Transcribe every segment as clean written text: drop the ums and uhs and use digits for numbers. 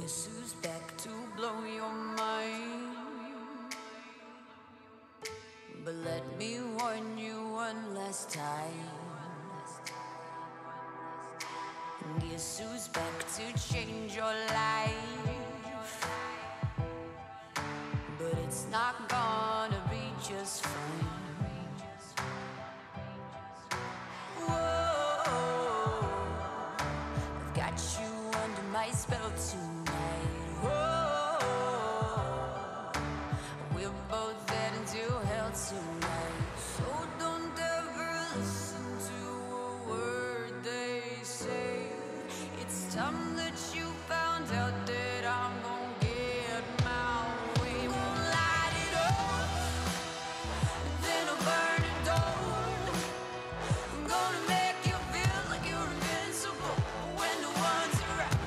Guess who's back to blow your mind? But let me warn you one last time. Guess who's back to change your life? But it's not gonna be just fine. Whoa, I've got you under my spell tonight. Whoa, we're both heading to hell tonight. So don't ever listen to a word they say. It's time that you found out that I'm gonna get my way. Won't light it up, then I'll burn it down. I'm gonna make you feel like you're invincible when no one's around.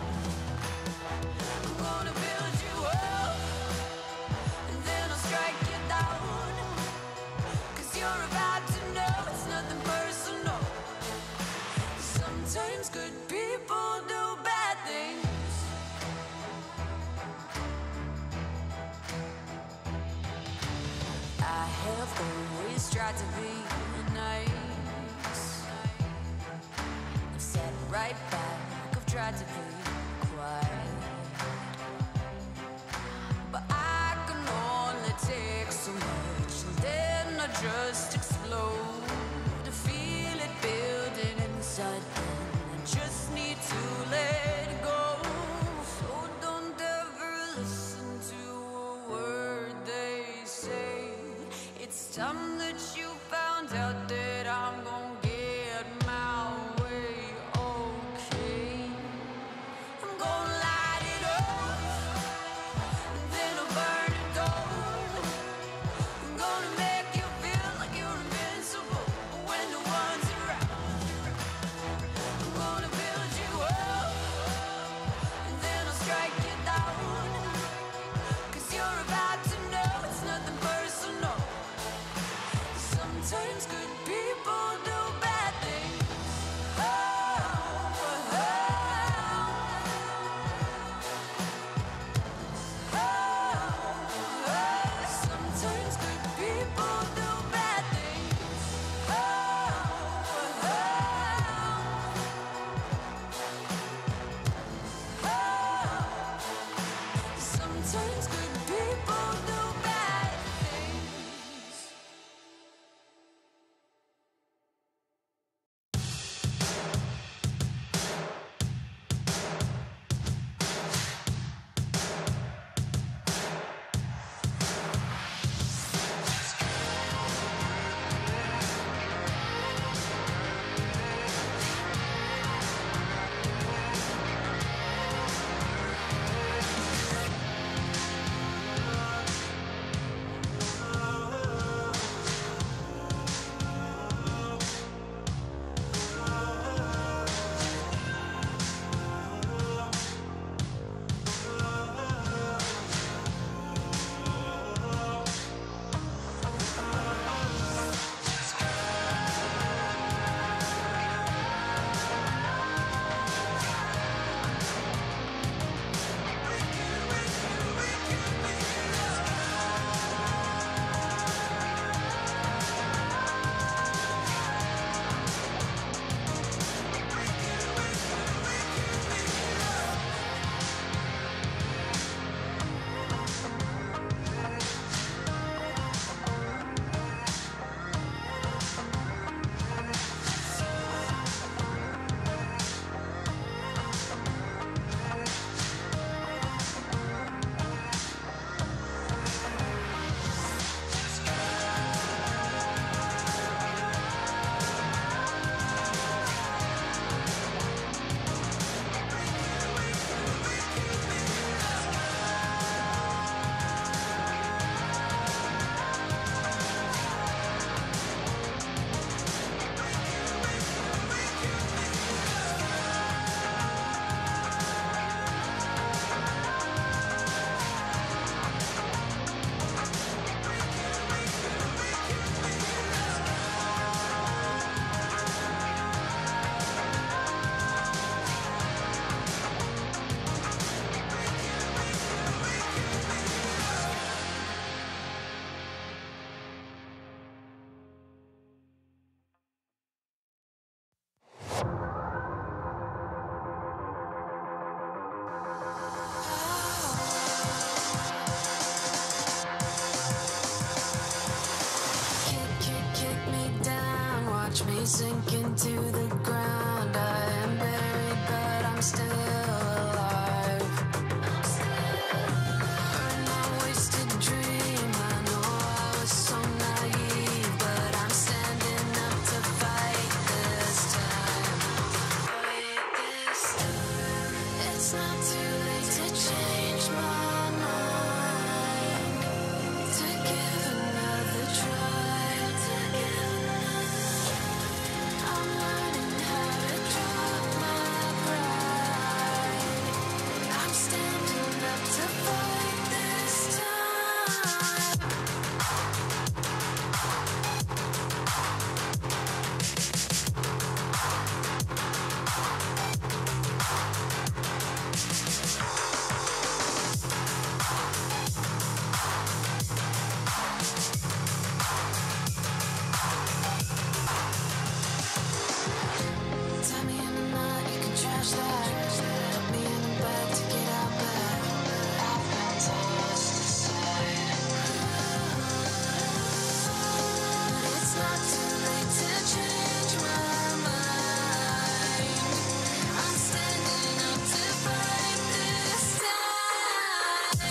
I'm gonna build you up, and then I'll strike you down. 'Cause you're about to know it's nothing personal. Sometimes good people do bad things. I have always tried to be nice. I've sat right back, I've tried to be quiet. But I can only take so much, and then I just explode. To feel it building inside me, I just need to let go. So don't ever listen to a word they say. It's time that you found out that I'm gonna get my way, okay? I'm gonna light it up, and then I'll burn it down. I'm gonna make you feel like you're invincible when no one's around. I'm gonna build you up, and then I'll strike you down. 'Cause you're about to know it's nothing personal. sinking to the ground. I am buried, but I'm still alive. Burn my wasted dream. I know I was so naive, but I'm standing up to fight this time. Fight this time. It's not too late to change my mind, to give another try. I'm learning how to drop my pride. I'm standing up to fight this time. Tie me in a knot, you can trash that. Put me in a bed to get out back. I've been tossed aside. It's not too late to change my mind. I'm standing up to fight this time.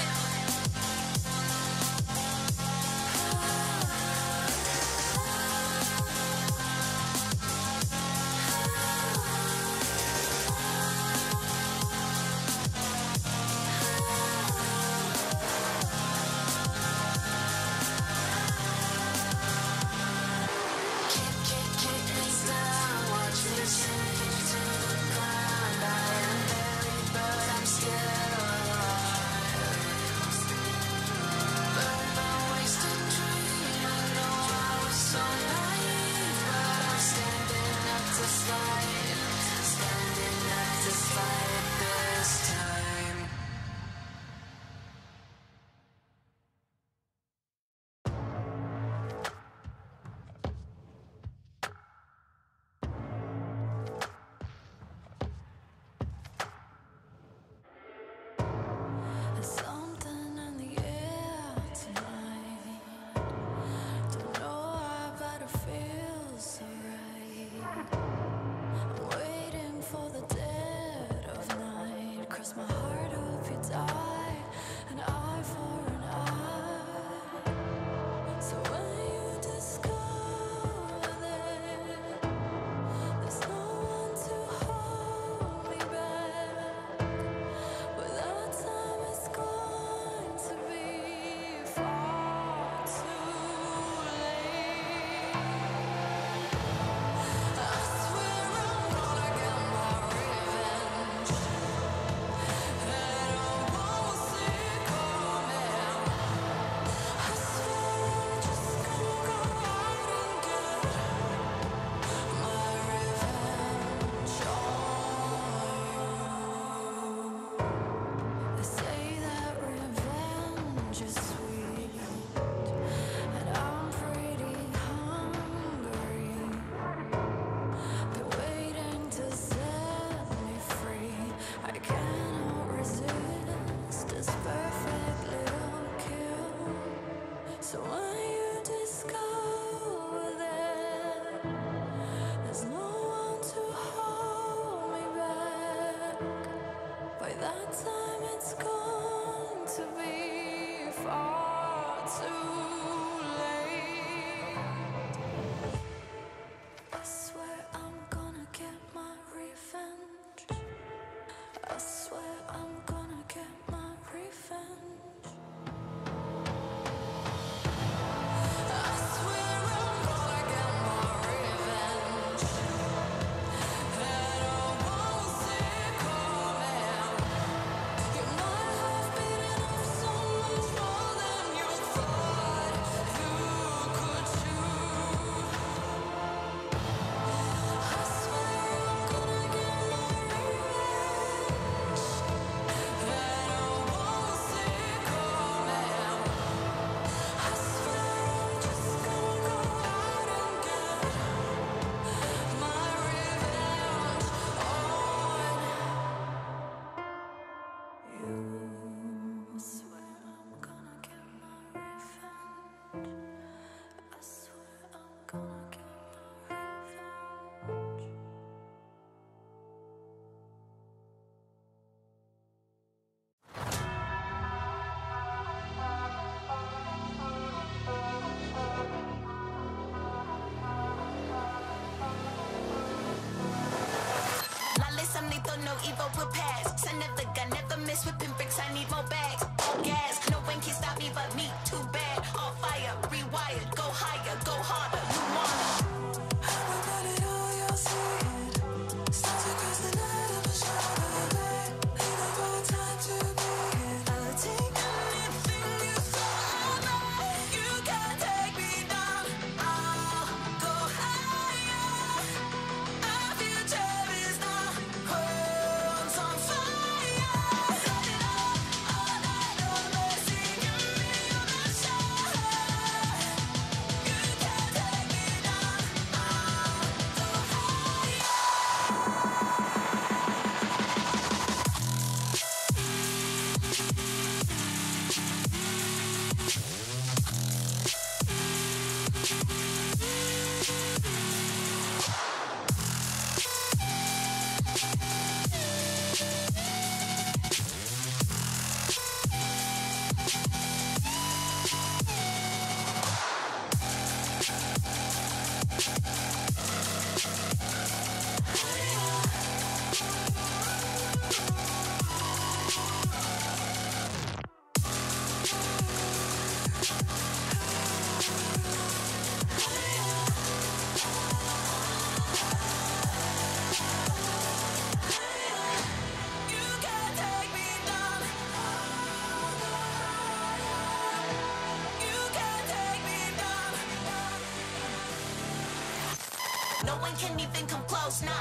can't even come close, nah.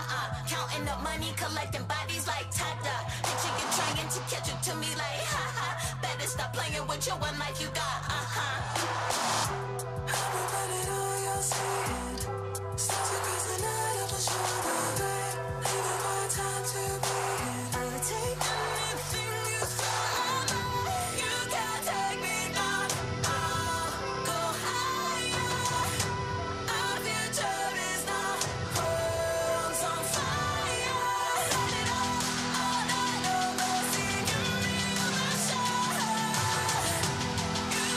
Counting up money, collecting bodies like Tada. Picture you trying to catch it to me like, ha ha. Better stop playing with your one life you got, Everybody know you'll see it. Starts across the night of a shoulder, babe. Leaving my time to be it. I'll take anything you say. You can't take me down. I'll go higher. Our future is now. World's on fire. Let it all night, no mercy. Give me my shot. You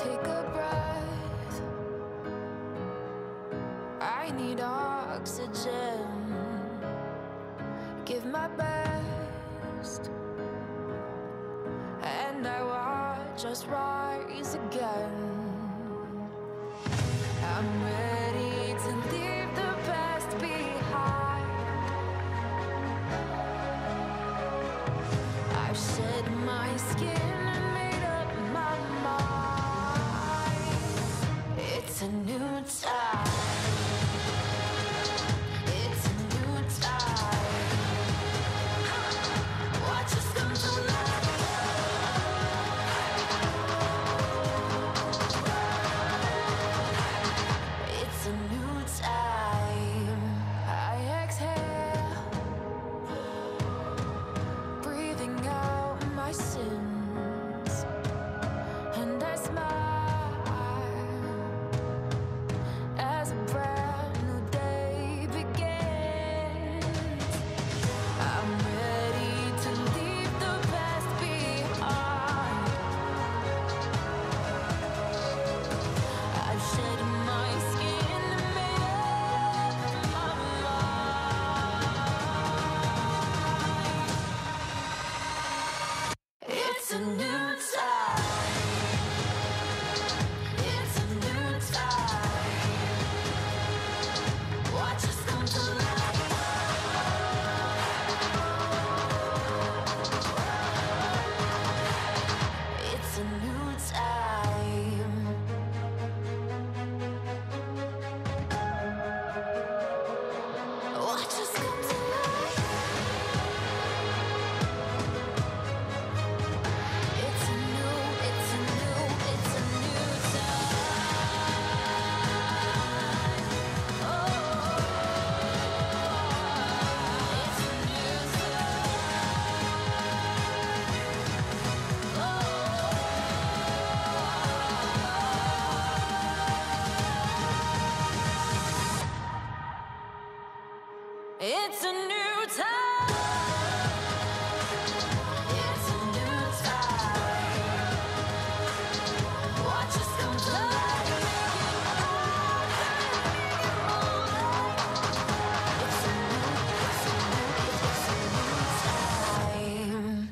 take a breath. I need oxygen. Give my best, and I watch us rise again. I'm ready to leave the past behind. I've shed my skin and made up my mind. It's a new time. It's a new time. Watch us come to life. It's a new time. I exhale, breathing out my sins, and I smile as a brand new day begins. I'm ready to leave the past behind. I've shed my skin and made up my mind. It's a new time. It's a new time. Watch us come to life. It's a new time. Watch us come to life. It's a new, it's a new, it's a new time. Oh, it's a new time. It's a new time. It's a new time. Watch us come to life. It's a new, it's a new, it's a new time.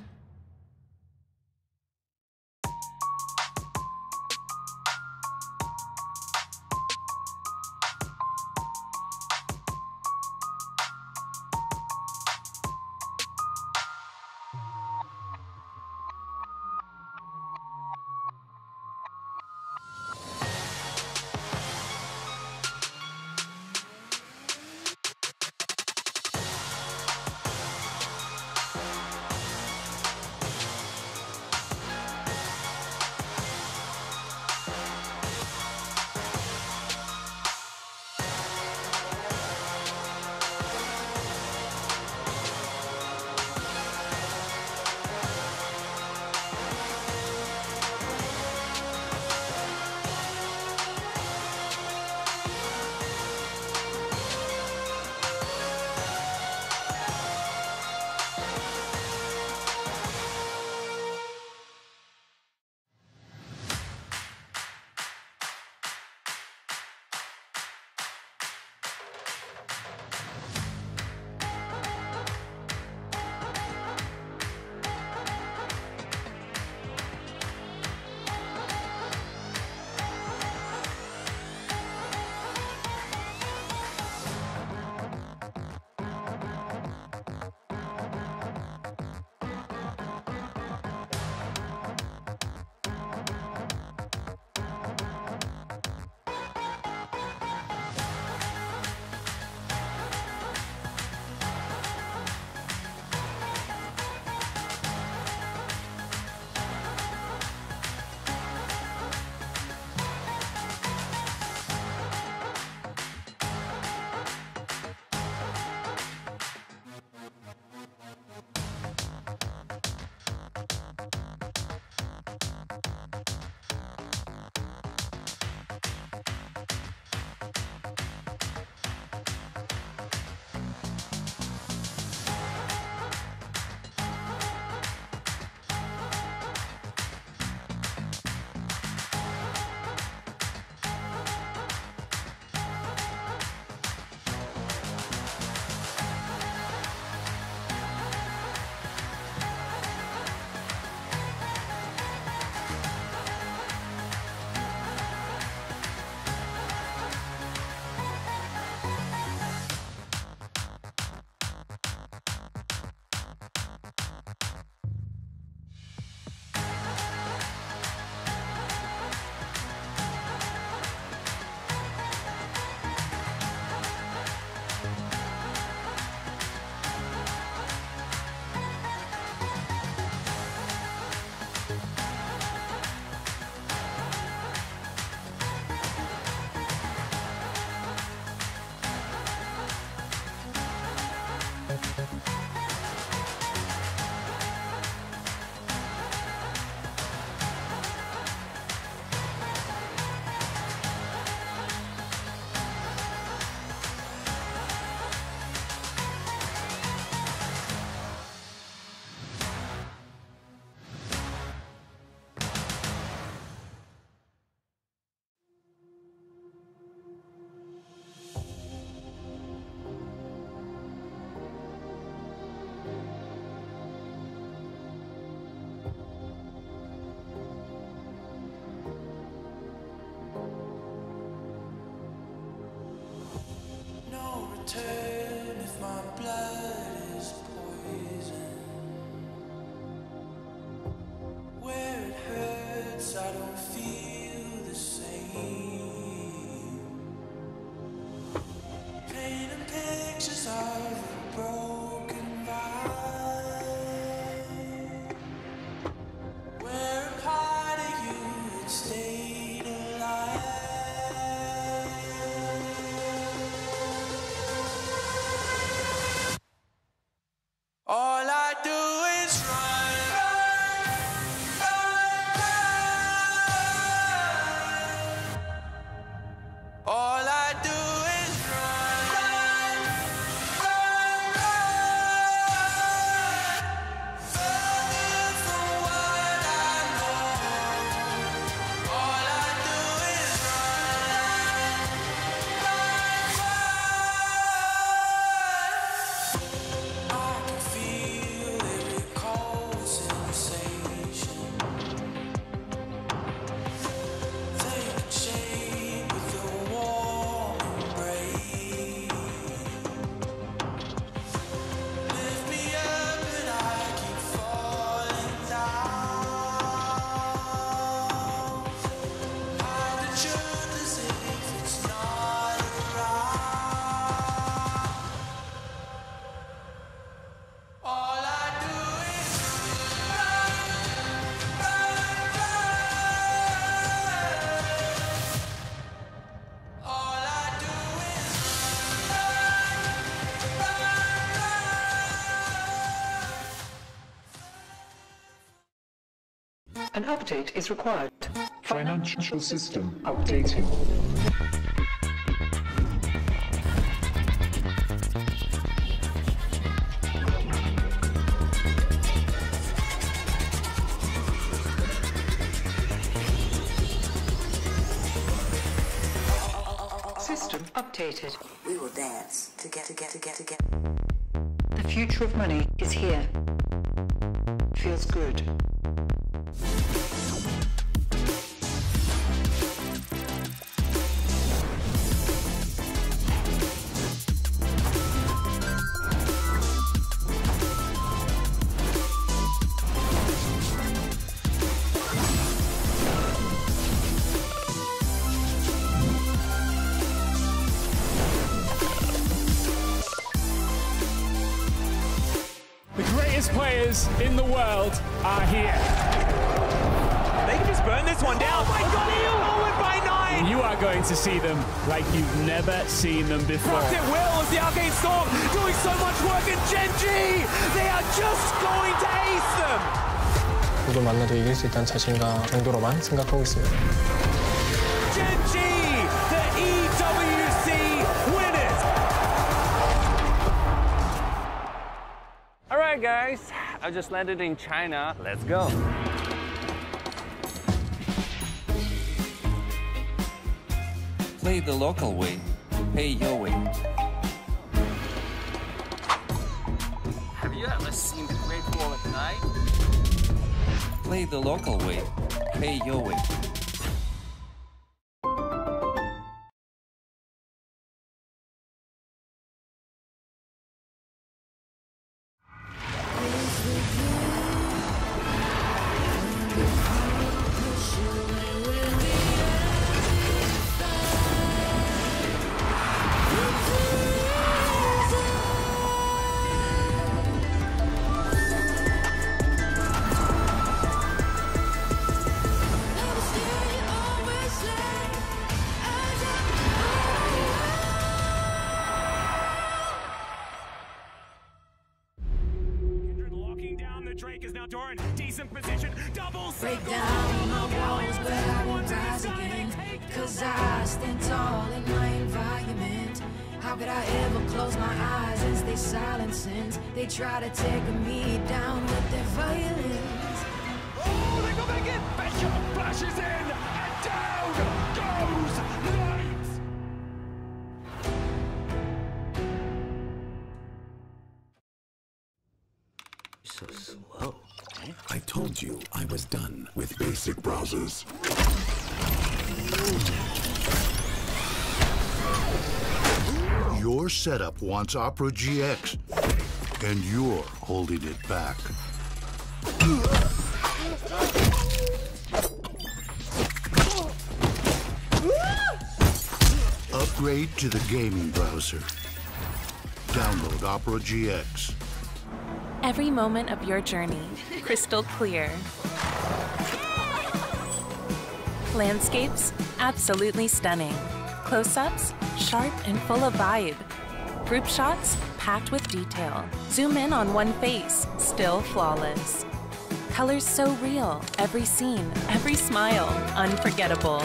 turn if my blood is poison. Where it hurts, I don't feel the same. Painting pictures of a broken vibe, where a part of you had stayed alive. All I do is run, run, run, run. All I do is run, run, run, run. Further from what I know. All I do is run, run, run. I can feel every cold sensation taking shape with your warm embrace. Lift me up and I keep falling down. Hide the truth as if it's not around. All I do is run, run, run. All I do is run, run, run. An update is required. Financial system updating. System updated. We will dance to get. The future of money is here. Feels good. The greatest players in the world are here. They can just burn this one down. Oh my god, he'll win by 9! You are going to see them like you've never seen them before. Fucked it will as the Arcane Storm doing so much work, and Genji! They are just going to ace them! 누굴 만나도 이길 수 있다는 자신감 정도로만 생각하고 있습니다. Genji, the EWC winners! Alright guys, I just landed in China. Let's go. Play the local way, pay your way. Have you ever seen the Great Wall at night? Play the local way, pay your way. Drake is now Doran, decent position, double Break down my walls, but I won't rise again. Cause I stand tall in my environment. How could I ever close my eyes as they silence sins? They try to take me down with their violence. Oh, they go back in! Baker flashes in, and down goes Knight! So slow. I told you I was done with basic browsers. Your setup wants Opera GX, and you're holding it back. Upgrade to the gaming browser. Download Opera GX. Every moment of your journey, crystal clear. Landscapes, absolutely stunning. Close-ups, sharp and full of vibe. Group shots, packed with detail. Zoom in on one face, still flawless. Colors so real, every scene, every smile, unforgettable.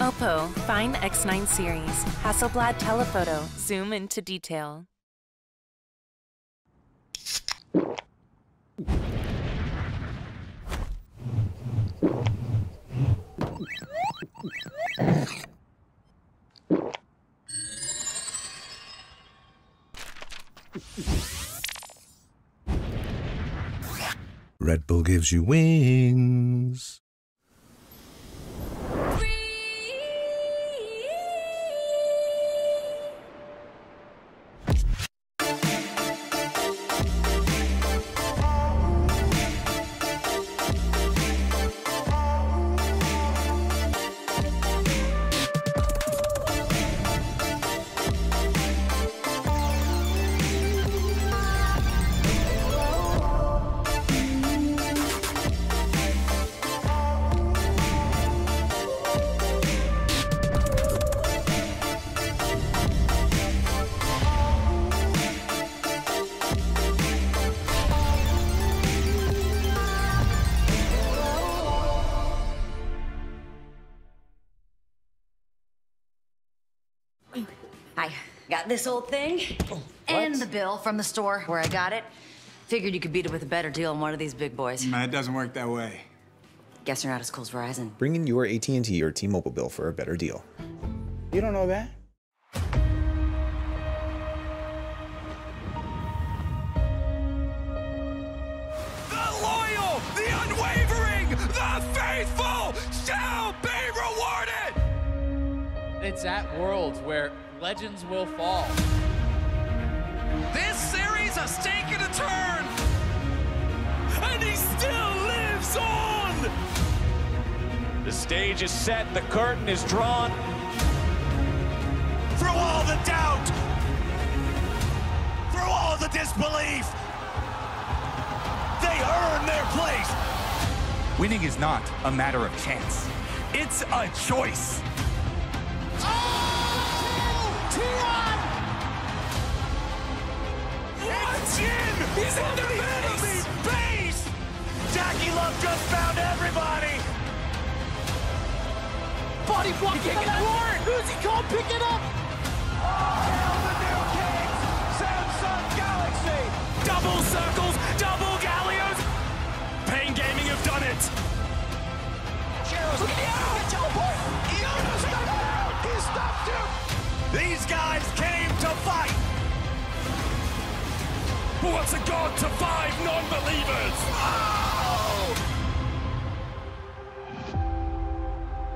Oppo Find X9 series, Hasselblad telephoto, zoom into detail. Red Bull gives you wings. I got this old thing and the bill from the store where I got it. Figured you could beat it with a better deal on one of these big boys. It doesn't work that way. Guess you're not as cool as Verizon. Bring in your AT&T or T-Mobile bill for a better deal. You don't know that? The loyal, the unwavering, the faithful shall be rewarded! It's at Worlds where legends will fall. This series has taken a turn, and he still lives on! The stage is set, the curtain is drawn. Through all the doubt, through all the disbelief, they earn their place. Winning is not a matter of chance. It's a choice. He's in the enemy base! Jackie Love just found everybody! Body block, he can't get that horn! Who's he called? Pick it up! Hail the new kings! Samsung Galaxy! Double circles, double galleons! Pain Gaming have done it! Look at the teleport! He stopped him! These guys came to fight! What's a god to 5 non-believers?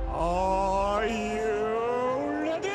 Oh! Are you ready?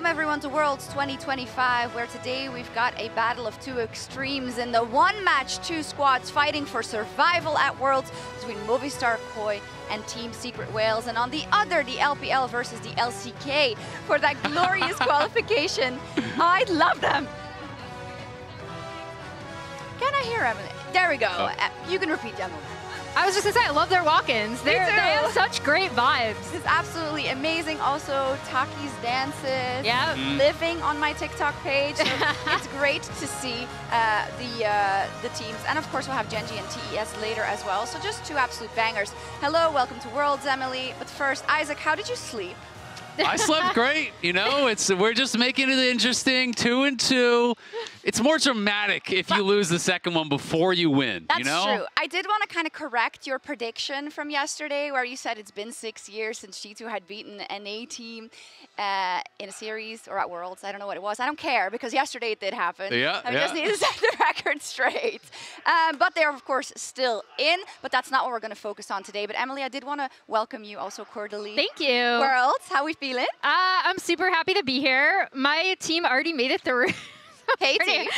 Welcome everyone to Worlds 2025, where today we've got a battle of two extremes in the one match, two squads fighting for survival at Worlds between Movistar Koi and Team Secret Whales, and on the other, the LPL versus the LCK for that glorious qualification. I love them. Can I hear Emily? There we go. Oh. You can repeat them. I was just gonna say, I love their walk-ins. They have such great vibes. It's absolutely amazing. Also, Taki's dances, living on my TikTok page. So it's great to see the teams. And of course, we'll have Genji and TES later as well. So just two absolute bangers. Hello, welcome to Worlds, Emily. But first, Isaac, how did you sleep? I slept great, you know, we're just making it interesting, 2-2. It's more dramatic if you lose the second one before you win, That's you know? true. I did want to kind of correct your prediction from yesterday where you said it's been 6 years since G2 had beaten an A team in a series or at Worlds. I don't know what it was. I don't care because yesterday it did happen. I just need to set the record straight. But they're, of course, still in, but that's not what we're going to focus on today. But Emily, I did want to welcome you also cordially. Thank you. Worlds, how we feeling? I'm super happy to be here. My team already made it through. Pretty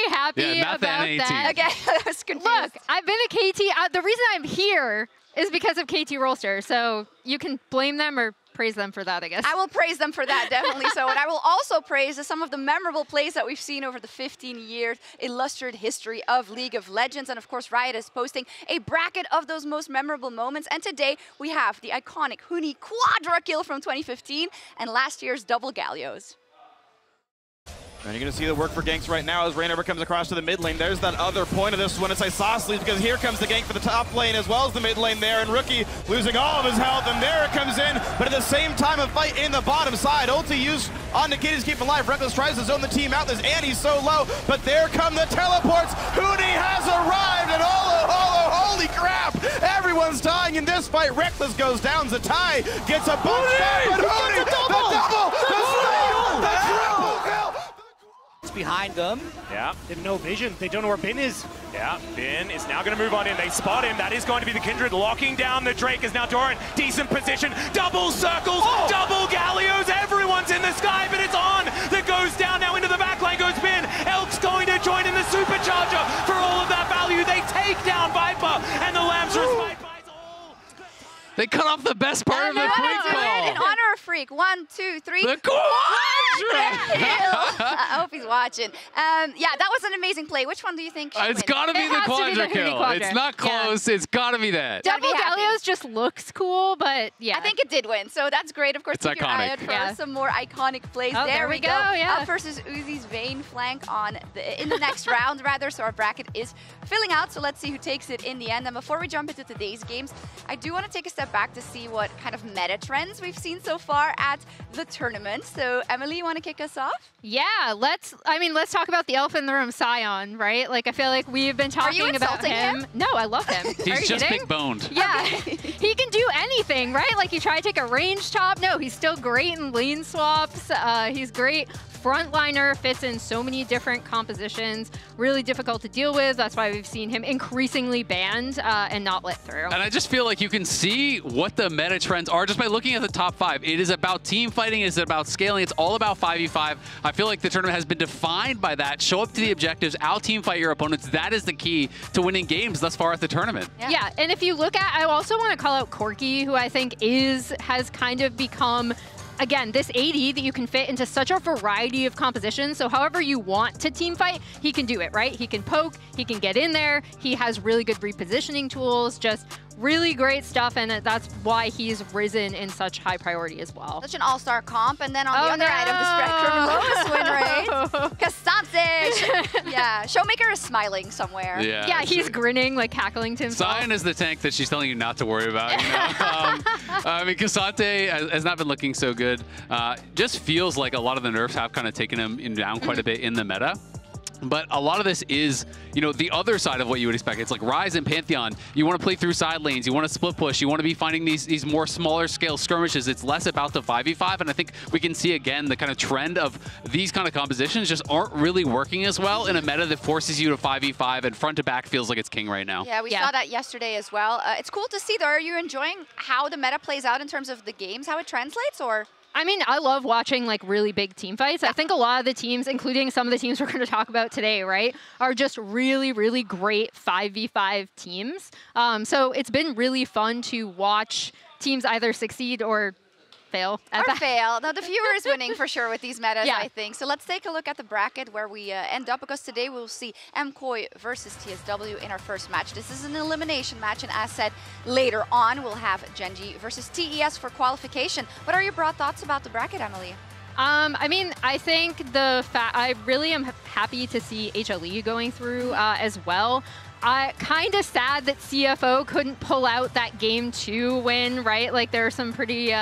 happy about that. Okay, I was confused. Look, I've been a KT. The reason I'm here is because of KT Rolster. So you can blame them or praise them for that, I guess. I will praise them for that, definitely. So what I will also praise is some of the memorable plays that we've seen over the 15-year illustrated history of League of Legends. And of course, Riot is posting a bracket of those most memorable moments. And today we have the iconic Huni Quadra kill from 2015 and last year's double Gallios. And you're going to see the work for ganks right now as Rainover comes across to the mid lane. There's that other point of this one. It's Isosceles because here comes the gank for the top lane as well as the mid lane there. And Rookie losing all of his health, and there it comes in. But at the same time, a fight in the bottom side. Ulti used on Nikita's keep alive. Reckless tries to zone the team out. This Annie's so low, but there come the teleports. Huni has arrived, and holy crap! Everyone's dying in this fight. Reckless goes down. Zatai gets a bunch back, but Huni, the double, the triple kill. Behind them. Yeah. They have no vision. They don't know where Bin is. Yeah, Bin is now going to move on in. They spot him. That is going to be the Kindred locking down the Drake. Is now Doran. Decent position. Double circles. Double Gallios. Everyone's in the sky, but it's on. That goes down now into the backline. Goes Bin. Elk's going to join in the supercharger for all of that value. They take down Viper, and the Lambs respite. They cut off the best part of the quick call. In honor of Freak. 1, 2, 3. The Quadra! I hope he's watching. Yeah, that was an amazing play. Which one do you think should It's win? got to be the Quadra kill. It's not close. It's got to be that. Double Gallios just looks cool, but yeah. I think it did win, so that's great. Of course, It's keep your eye out iconic. for some more iconic plays. Oh, there we go. Yeah. Up versus Uzi's Vayne flank in the next round, rather. So our bracket is filling out, so let's see who takes it in the end. And before we jump into today's games, I do want to take a step back to see what kind of meta trends we've seen so far at the tournament. So Emily, you want to kick us off? Yeah, let's talk about the elephant in the room, Sion, right? Like, I feel like we've been talking about him. No, I love him. He's just big boned. Yeah, he can do anything, right? Like, you try to take a range top. No, he's still great in lane swaps. He's great. Frontliner, fits in so many different compositions, really difficult to deal with. That's why we've seen him increasingly banned and not let through. And I just feel like you can see what the meta trends are just by looking at the top 5. It is about team fighting, it's about scaling, it's all about 5v5. I feel like the tournament has been defined by that. Show up to the objectives, out-team fight your opponents. That is the key to winning games thus far at the tournament. Yeah, and if you look at, I also want to call out Corki, who I think has kind of become, again, this AD that you can fit into such a variety of compositions. So however you want to team fight, he can do it, right? He can poke, he can get in there. He has really good repositioning tools, just really great stuff. And that's why he's risen in such high priority as well. Such an all-star comp. And then on the other end of the spectrum, lowest win rate, Cassante. Yeah, Showmaker is smiling somewhere. Yeah, he's grinning, like cackling to himself. Sion is the tank that she's telling you not to worry about, you know? I mean, Cassante has not been looking so good. Just feels like a lot of the nerfs have kind of taken him down quite a bit in the meta. But a lot of this is, you know, the other side of what you would expect. It's like Ryze and Pantheon. You want to play through side lanes. You want to split push. You want to be finding these more smaller scale skirmishes. It's less about the 5v5. And I think we can see, again, the kind of trend of these kind of compositions just aren't really working as well in a meta that forces you to 5v5 and front to back feels like it's king right now. Yeah, we saw that yesterday as well. It's cool to see, though. Are you enjoying how the meta plays out in terms of the games, how it translates, or...? I mean, I love watching like really big team fights. I think a lot of the teams, including some of the teams we're going to talk about today, right, are just really, really great 5v5 teams. So it's been really fun to watch teams either succeed or fail. Or fail. Now, the viewer is winning for sure with these metas, Yeah. I think. So let's take a look at the bracket where we end up, because today we'll see MKOI versus TSW in our first match. This is an elimination match, and as said, later on we'll have Genji versus TES for qualification. What are your broad thoughts about the bracket, Emily? I mean, I think I really am happy to see HLE going through as well. Kind of sad that CFO couldn't pull out that game 2 win, right? Like there are some pretty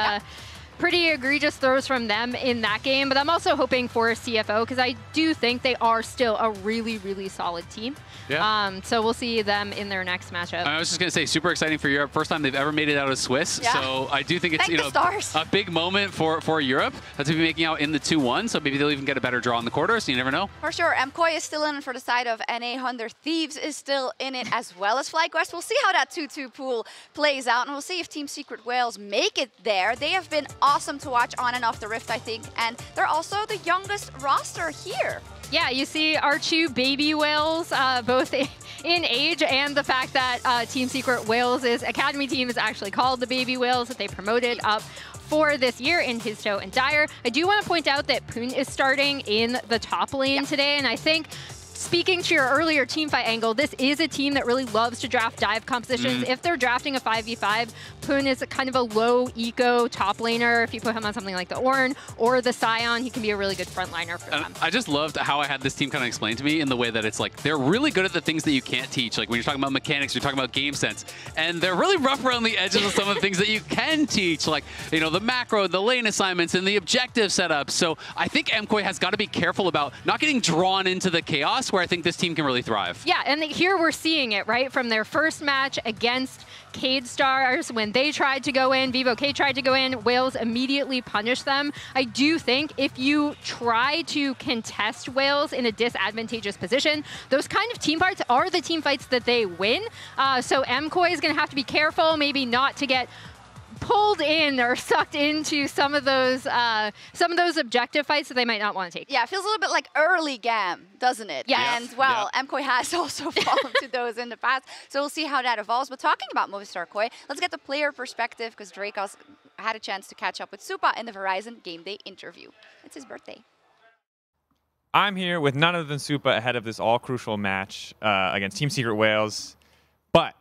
egregious throws from them in that game, but I'm also hoping for CFO because I do think they are still a really, really solid team. Yeah. So we'll see them in their next matchup. I was just going to say, super exciting for Europe. First time they've ever made it out of Swiss. Yeah. So I do think it's a big moment for Europe to be making out in the 2-1. So maybe they'll even get a better draw in the quarter. So you never know. For sure. MKOI is still in for the side of NA. Hunter Thieves is still in it, as well as FlyQuest. We'll see how that 2-2 pool plays out, and we'll see if Team Secret Wales make it there. They have been awesome to watch on and off the Rift, I think, and they're also the youngest roster here. Yeah, you see our 2 baby whales, both in age, and the fact that Team Secret Wales' academy team is actually called the Baby Whales that they promoted up for this year in Histo and Dyer. I do want to point out that Poon is starting in the top lane today, and I think speaking to your earlier team fight angle, this is a team that really loves to draft dive compositions. If they're drafting a 5v5, Poon is kind of a low eco top laner. If you put him on something like the Ornn or the Scion, he can be a really good frontliner for them. I just loved how I had this team kind of explained to me in the way that it's like, they're really good at the things that you can't teach. Like when you're talking about mechanics, you're talking about game sense. And they're really rough around the edges of some of the things that you can teach. Like, you know, the macro, the lane assignments, and the objective setups. So I think MKOI has got to be careful about not getting drawn into the chaos where I think this team can really thrive. Yeah, and here we're seeing it, right? From their first match against Cade Stars, when they tried to go in, Vivo K tried to go in, Wales immediately punished them. I do think if you try to contest Wales in a disadvantageous position, those kind of team fights are the team fights that they win. So MKOI is going to have to be careful, maybe not to get pulled in or sucked into some of those objective fights that they might not want to take. Yeah, it feels a little bit like early GAM, doesn't it? Yeah. And, well, MKOI has also fallen to those in the past, so we'll see how that evolves. But talking about Movistar KOI, let's get the player perspective, because Dracos had a chance to catch up with Supa in the Verizon Game Day interview. It's his birthday. I'm here with none other than Supa ahead of this all-crucial match against Team Secret Wales. But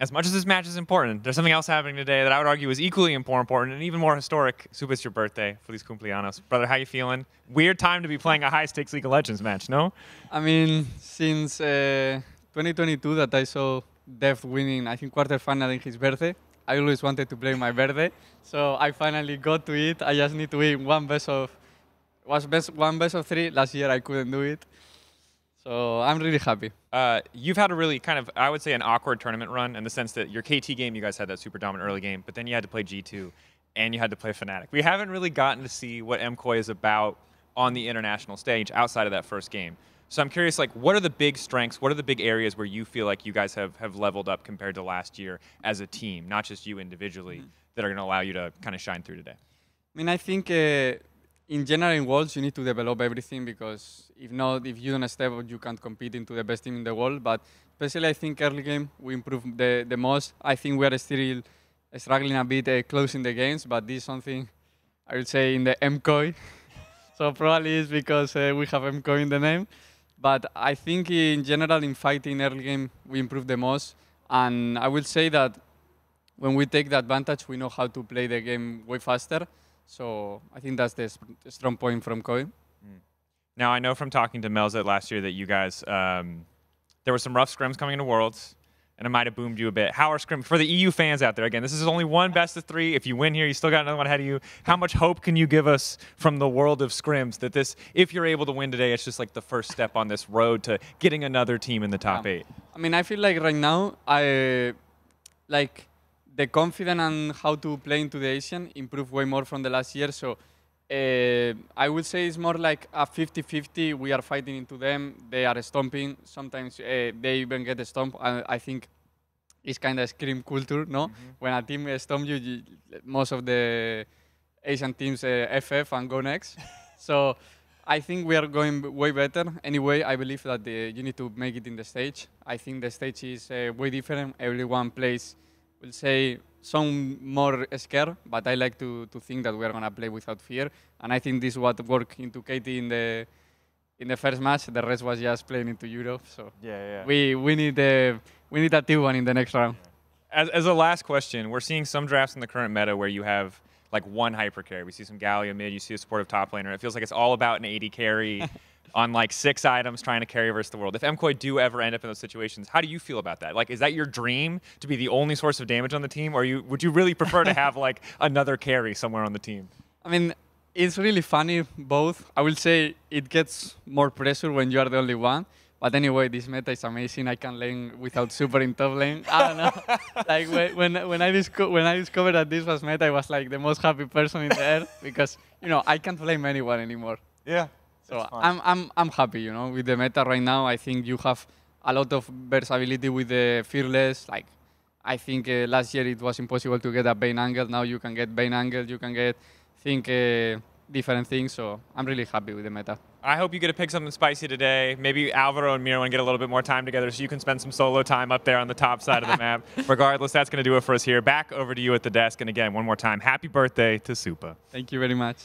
as much as this match is important, there's something else happening today that I would argue is equally important and even more historic. Supa, it's your birthday. Feliz cumpleaños. Brother, how you feeling? Weird time to be playing a high-stakes League of Legends match, no? I mean, since 2022 that I saw Deft winning, I think, quarterfinal in his birthday, I always wanted to play my birthday. So I finally got to it. I just need to win one best of 3. Last year I couldn't do it. So I'm really happy. You've had a really kind of, I would say, an awkward tournament run in the sense that your KT game, you guys had that super dominant early game, but then you had to play G2 and you had to play Fnatic. We haven't really gotten to see what MKOI is about on the international stage outside of that first game. So I'm curious, like, what are the big strengths? What are the big areas where you feel like you guys have leveled up compared to last year as a team, not just you individually, that are going to allow you to kind of shine through today? I mean, I think in general in Worlds, you need to develop everything, because if you don't step up, you can't compete into the best team in the world. But especially, I think early game, we improved the most. I think we are still struggling a bit closing the games, but this is something I would say in the MKOI. So probably it's because we have MKOI in the name. But I think in general, in fighting early game, we improved the most. And I would say that when we take the advantage, we know how to play the game way faster. So I think that's the strong point from KOI. Now, I know from talking to Melzet last year that you guys, there were some rough scrims coming into Worlds, and it might have boomed you a bit. How are scrims, for the EU fans out there, again, this is only one best of 3. If you win here, you still got another one ahead of you. How much hope can you give us from the world of scrims that this, if you're able to win today, it's just like the first step on this road to getting another team in the top 8? I mean, I feel like right now, the confidence and how to play into the Asian improved way more from the last year. So I would say it's more like a 50-50. We are fighting into them. They are stomping. Sometimes they even get a stomp. I think it's kind of scream culture, no? When a team stomps you, most of the Asian teams FF and go next. So I think we are going way better. Anyway, I believe that you need to make it in the stage. I think the stage is way different. Everyone plays, we'll say, some more scared, but I like to think that we are going to play without fear. And I think this is what worked into KT in the first match. The rest was just playing into Europe. So we need a T1 in the next round. As a last question, we're seeing some drafts in the current meta where you have like one hyper carry. We see some Galio mid, you see a supportive top laner. It feels like it's all about an 80 carry on like 6 items trying to carry versus the world. If MKOI do ever end up in those situations, how do you feel about that? Like, is that your dream to be the only source of damage on the team, or would you really prefer to have like another carry somewhere on the team? I mean, it's really funny, both. I will say it gets more pressure when you are the only one. But anyway, this meta is amazing. I can lane without super in top lane. I don't know. Like when I discovered that this was meta, I was like the most happy person in the air because I can't blame anyone anymore. Yeah. So I'm happy, with the meta right now. I think you have a lot of versatility with the fearless. Like I think last year it was impossible to get a Bane angle. Now you can get Bane angle. You can get different things. So I'm really happy with the meta. I hope you get to pick something spicy today. Maybe Alvaro and Mira want to get a little bit more time together so you can spend some solo time up there on the top side of the map. Regardless, that's going to do it for us here. Back over to you at the desk. And again, one more time, happy birthday to Supa. Thank you very much.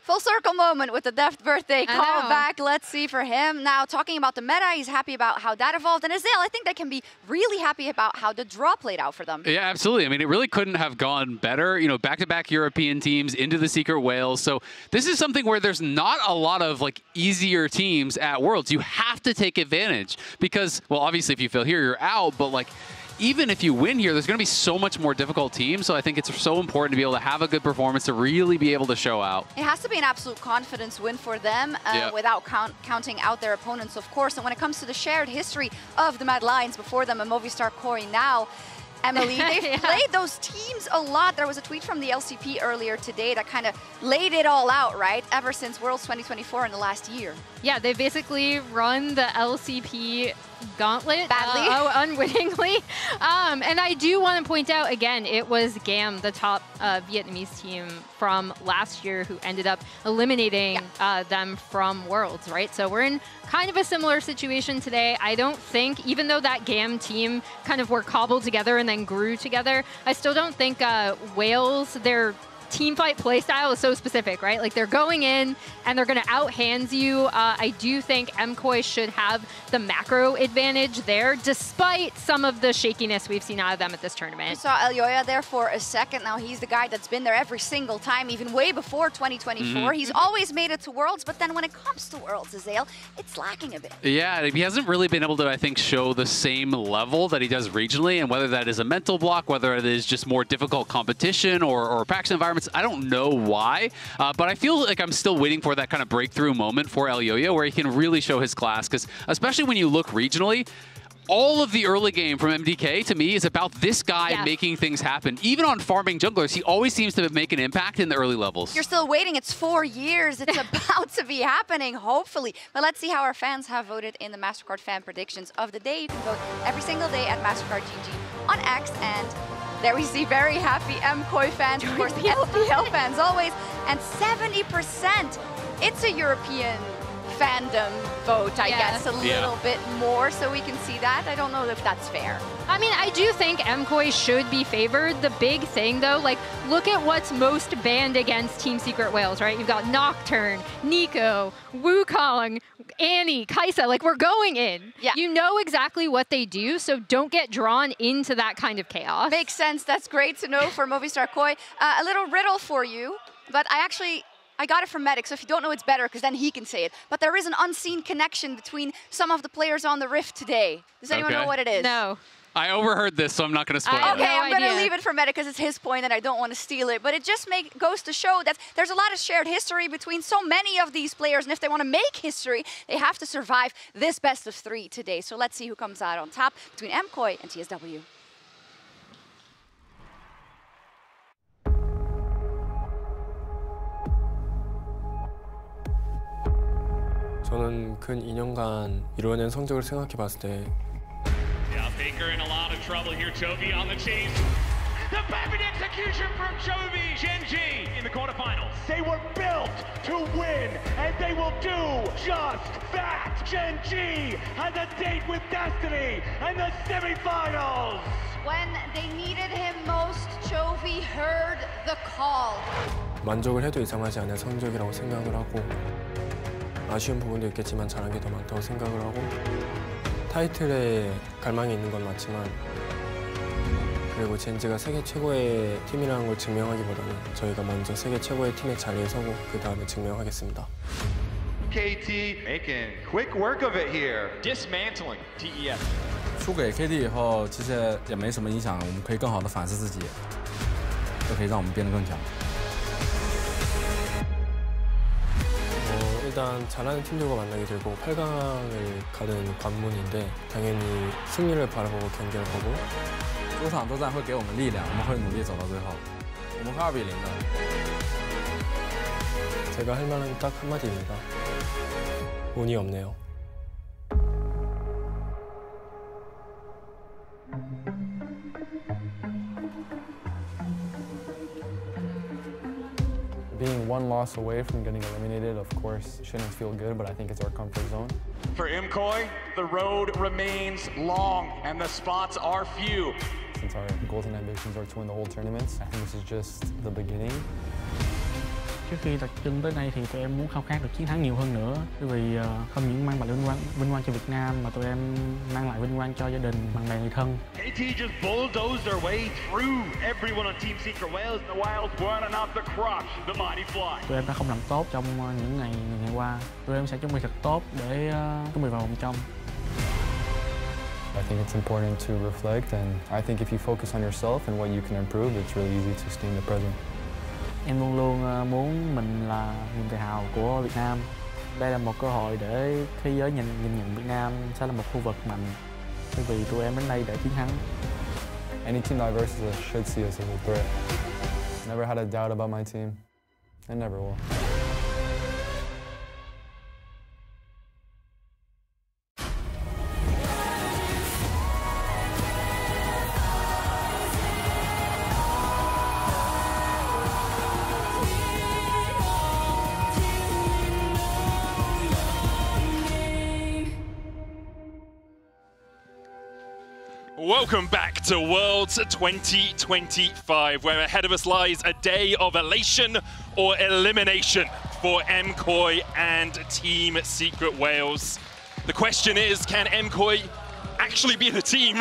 Full circle moment with the Deft birthday call back. Let's see for him. Now, talking about the meta, he's happy about how that evolved. And Azale, I think they can be really happy about how the draw played out for them. Yeah, absolutely. I mean, it really couldn't have gone better. Back-to-back European teams into the Secret Whales. So this is something where there's not a lot of like easier teams at Worlds. You have to take advantage because, well, obviously if you fail here, you're out. But like, even if you win here, there's going to be so much more difficult teams. So I think it's so important to be able to have a good performance to really be able to show out. It has to be an absolute confidence win for them without counting out their opponents, of course. And when it comes to the shared history of the Mad Lions before them and Movistar KOI now, Emily, they've played those teams a lot. There was a tweet from the LCP earlier today that kind of laid it all out, right? Ever since Worlds 2024 in the last year. Yeah, they basically run the LCP gauntlet badly, unwittingly. And I do want to point out again, it was GAM, the top Vietnamese team from last year, who ended up eliminating them from Worlds, right? So we're in kind of a similar situation today. I don't think, even though that GAM team kind of were cobbled together and then grew together, I still don't think Wales, their team fight playstyle is so specific, right? Like they're going in and they're going to out-hands you. I do think MKOI should have the macro advantage there, despite some of the shakiness we've seen out of them at this tournament. We saw Elyoya there for a second. Now he's the guy that's been there every single time, even way before 2024. He's always made it to Worlds, but then when it comes to Worlds, Azale, it's lacking a bit. Yeah, he hasn't really been able to, I think, show the same level that he does regionally, and whether that is a mental block, whether it is just more difficult competition or PAX environments, I don't know why, but I feel like I'm still waiting for that kind of breakthrough moment for Elyoya where he can really show his class, because especially when you look regionally, all of the early game from MDK, to me, is about this guy making things happen. Even on farming junglers, he always seems to make an impact in the early levels. You're still waiting. It's 4 years. It's about to be happening, hopefully. But let's see how our fans have voted in the MasterCard fan predictions of the day. You can vote every single day at MasterCard GG on X. And there we see very happy MKOI fans, of course, FPL fans always. And 70%, it's a European fandom vote, I guess, a little bit more, so we can see that. I don't know if that's fair. I mean, I do think MKOI should be favored. The big thing, though, like, look at what's most banned against Team Secret Whales, right? You've got Nocturne, Nico, Wukong, Annie, Kaisa. Like, we're going in. Yeah. You know exactly what they do, so don't get drawn into that kind of chaos. Makes sense. That's great to know for Movistar KOI. A little riddle for you, but I got it from Medic, so if you don't know, it's better, because then he can say it. But there is an unseen connection between some of the players on the Rift today. Does anyone know what it is? No. I overheard this, so I'm not going to spoil it. Okay, I'm going to leave it for Medic, because it's his point and I don't want to steal it. But it just goes to show that there's a lot of shared history between so many of these players, and if they want to make history, they have to survive this best of 3 today. So let's see who comes out on top between MKOI and TSW. 저는 근 2년간 이뤄낸 성적을 생각해 봤을 때 Yeah, Baker in a lot of trouble here. Chovy on the chase. The perfect execution from Chovy Genji in the quarterfinals. They were built to win, and they will do just that. Genji has a date with destiny in the semifinals. When they needed him most, Chovy heard the call. 만족을 해도 이상하지 않은 성적이라고 생각을 하고 아쉬운 부분도 있겠지만 잘한 게 더 많다고 생각을 하고 타이틀에 갈망이 있는 건 맞지만 그리고 젠지가 세계 최고의 팀이라는 걸 증명하기보다는 저희가 먼저 세계 최고의 팀의 자리에 서고 그 다음에 증명하겠습니다. KT making quick work of it here. Dismantling TES. 输给 KT 以后，其实也没什么影响，我们可以更好的反思自己，就可以让我们变得更强。 일단 잘하는 팀들과 만나게 되고 8강을 가는 관문인데 당연히 승리를 바라보고 경기를 하고 主场作战会给我们力量，我们会努力走到最后。我们会2比0的。 제가 할 말은 딱 한마디입니다. 운이 없네요. Being one loss away from getting eliminated, of course, shouldn't feel good, but I think it's our comfort zone. For MKOI, the road remains long and the spots are few. Since our goals and ambitions are to win the whole tournament, I think this is just the beginning. Trước khi đặt chân tới đây thì tụi em muốn khao khát được chiến thắng nhiều hơn nữa, bởi vì không những mang lại vinh quang cho Việt Nam mà tụi em mang lại vinh quang cho gia đình, bạn bè, người thân. KT just bulldozed their way through everyone on Team Secret Wales. The Wilds weren't enough to crush the Mighty Fly. Tụi em đã không làm tốt trong những ngày qua. Tụi em sẽ chuẩn bị thật tốt để chuẩn bị vào vòng trong. I think it's important to reflect, and I think if you focus on yourself and what you can improve, it's really easy to stay in the present. Em luôn luôn muốn mình là niềm tự hào của Việt Nam. Đây là một cơ hội để thế giới nhìn nhận Việt Nam sẽ là một khu vực mạnh. Bởi vì tụi em đến đây để chiến thắng. Any team that versus us should see us as a threat. Never had a doubt about my team, and never will. Welcome back to Worlds 2025, where ahead of us lies a day of elation or elimination for MKOI and Team Secret Wales. The question is, can MKOI actually be the team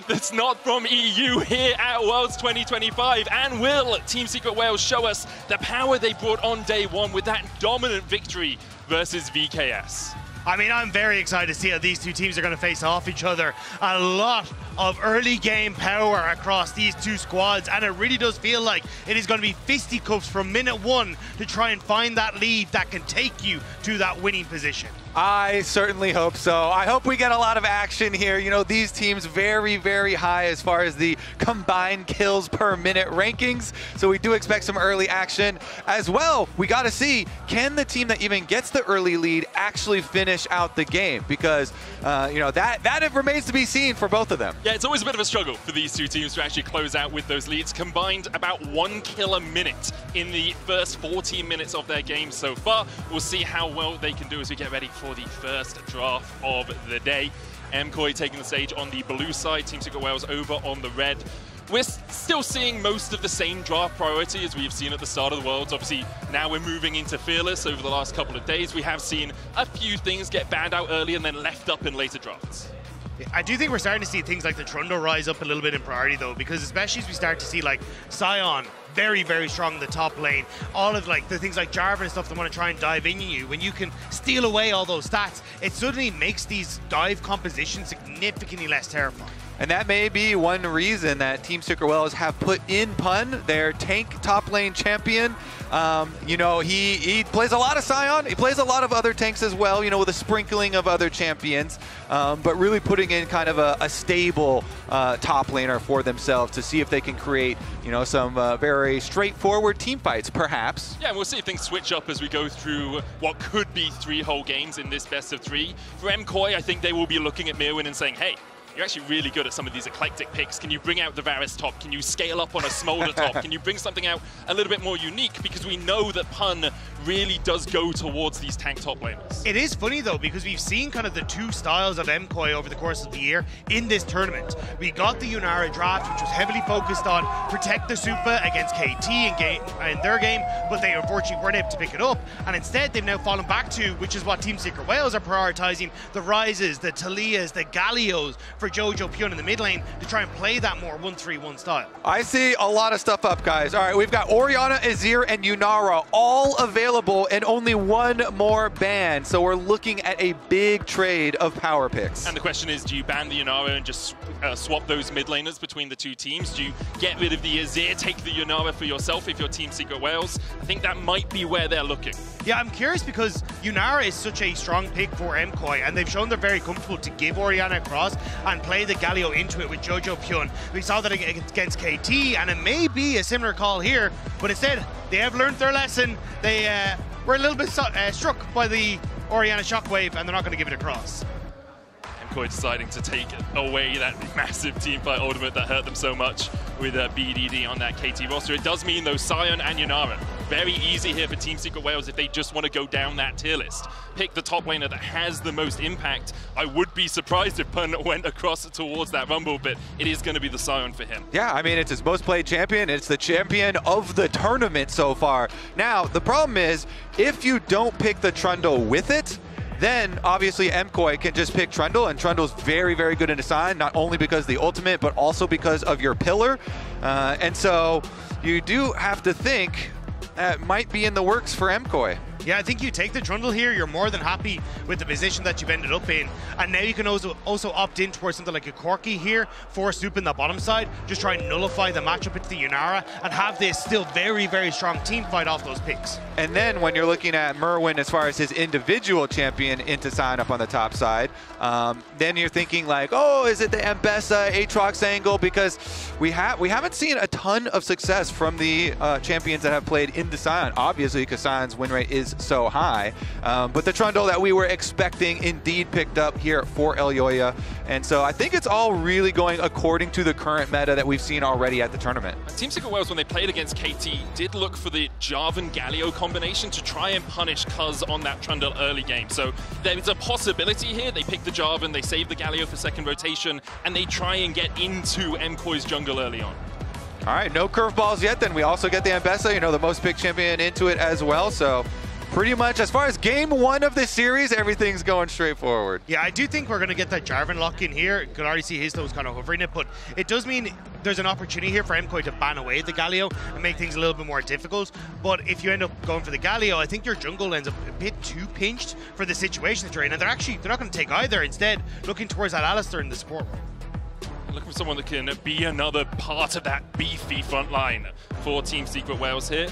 that's not from EU here at Worlds 2025? And will Team Secret Wales show us the power they brought on day one with that dominant victory versus VKS? I mean, I'm very excited to see how these two teams are going to face off each other. A lot of early game power across these two squads, and it really does feel like it is going to be fisticuffs from minute one to try and find that lead that can take you to that winning position. I certainly hope so. I hope we get a lot of action here. You know, these teams very, very high as far as the combined kills per minute rankings. So we do expect some early action as well. We got to see, can the team that even gets the early lead actually finish out the game? Because, you know, that remains to be seen for both of them. Yeah, it's always a bit of a struggle for these two teams to actually close out with those leads. Combined about 1 kill a minute in the first 14 minutes of their game so far. We'll see how well they can do as we get ready for the first draft of the day. MKOI taking the stage on the blue side, Team Secret Wales over on the red. We're still seeing most of the same draft priority as we've seen at the start of the Worlds. Obviously, now we're moving into Fearless over the last couple of days. We have seen a few things get banned out early and then left up in later drafts. I do think we're starting to see things like the Trundle rise up a little bit in priority, though, because especially as we start to see like Sion very, very strong in the top lane, all of like the things like Jarvan and stuff that want to try and dive in you, when you can steal away all those stats, it suddenly makes these dive compositions significantly less terrifying. And that may be one reason that Team Secret Wales have put in Pun, their tank top lane champion. You know, he plays a lot of Sion. He plays a lot of other tanks as well, you know, with a sprinkling of other champions. But really putting in kind of a stable top laner for themselves to see if they can create, you know, some very straightforward team fights, perhaps. Yeah, and we'll see if things switch up as we go through what could be 3 whole games in this best of 3. For MKOI, I think they will be looking at Mirwin and saying, hey, you're actually really good at some of these eclectic picks. Can you bring out the Varus top? Can you scale up on a Smolder top? Can you bring something out a little bit more unique? Because we know that Pun really does go towards these tank top laners. It is funny though, because we've seen kind of the two styles of MKOI over the course of the year in this tournament. We got the Yunara draft, which was heavily focused on protect the Supa against KT in their game, but they unfortunately weren't able to pick it up. And instead, they've now fallen back to, which is what Team Secret Wales are prioritizing, the Ryzes, the Talias, the Gallios for Jojo Pyun in the mid lane to try and play that more 1-3-1 style. I see a lot of stuff up, guys. All right, we've got Orianna, Azir, and Yunara all available and only one more ban. So we're looking at a big trade of power picks. And the question is, do you ban the Yunara and just swap those mid laners between the two teams? Do you get rid of the Azir, take the Yunara for yourself if you're Team Secret Wales? I think that might be where they're looking. Yeah, I'm curious because Yunara is such a strong pick for MKOI, and they've shown they're very comfortable to give Orianna across and play the Galio into it with Jojo Pyun. We saw that against KT, and it may be a similar call here, but instead, they have learned their lesson. They were a little bit struck by the Orianna shockwave, and they're not going to give it across. MKOI deciding to take away that massive teamfight ultimate that hurt them so much with BDD on that KT roster. It does mean, though, Sion and Yunara, very easy here for Team Secret Wales if they just want to go down that tier list. Pick the top laner that has the most impact. I would be surprised if Pun went across towards that Rumble, but it is going to be the Sion for him. Yeah, I mean, it's his most played champion. It's the champion of the tournament so far. Now, the problem is, if you don't pick the Trundle with it, then obviously MKOI can just pick Trundle, and Trundle's very, very good in Assign, not only because of the ultimate, but also because of your pillar. And so you do have to think that might be in the works for MKOI. Yeah, I think you take the Trundle here, you're more than happy with the position that you've ended up in. And now you can also opt in towards something like a Corki here, force Supa in the bottom side, just try and nullify the matchup into the Yunara and have this still very, very strong team fight off those picks. And then when you're looking at Merwin as far as his individual champion into sign up on the top side, then you're thinking like, oh, is it the Ambessa, Aatrox angle? Because we haven't seen a ton of success from the champions that have played into Sion, obviously because Sion's win rate is so high. But the Trundle that we were expecting indeed picked up here for Elyoya. And so I think it's all really going according to the current meta that we've seen already at the tournament. Team Secret Wales, when they played against KT, did look for the Jarvan Galio combination to try and punish Cuz on that Trundle early game. So there's a possibility here. They pick the Jarvan, they save the Galio for second rotation, and they try and get into MKOI's jungle early on. All right, no curveballs yet. Then we also get the Ambessa, the most picked champion into it as well. So pretty much as far as game one of this series, everything's going straight forward. Yeah, I do think we're going to get that Jarvan lock in here. You can already see his toes kind of hovering it, but it does mean there's an opportunity here for MKOI to ban away the Galio and make things a little bit more difficult. But if you end up going for the Galio, I think your jungle ends up a bit too pinched for the situation that you're in, and they're not going to take either. Instead, looking towards that Alistar in the support role. Looking for someone that can be another part of that beefy front line for Team Secret Wales here.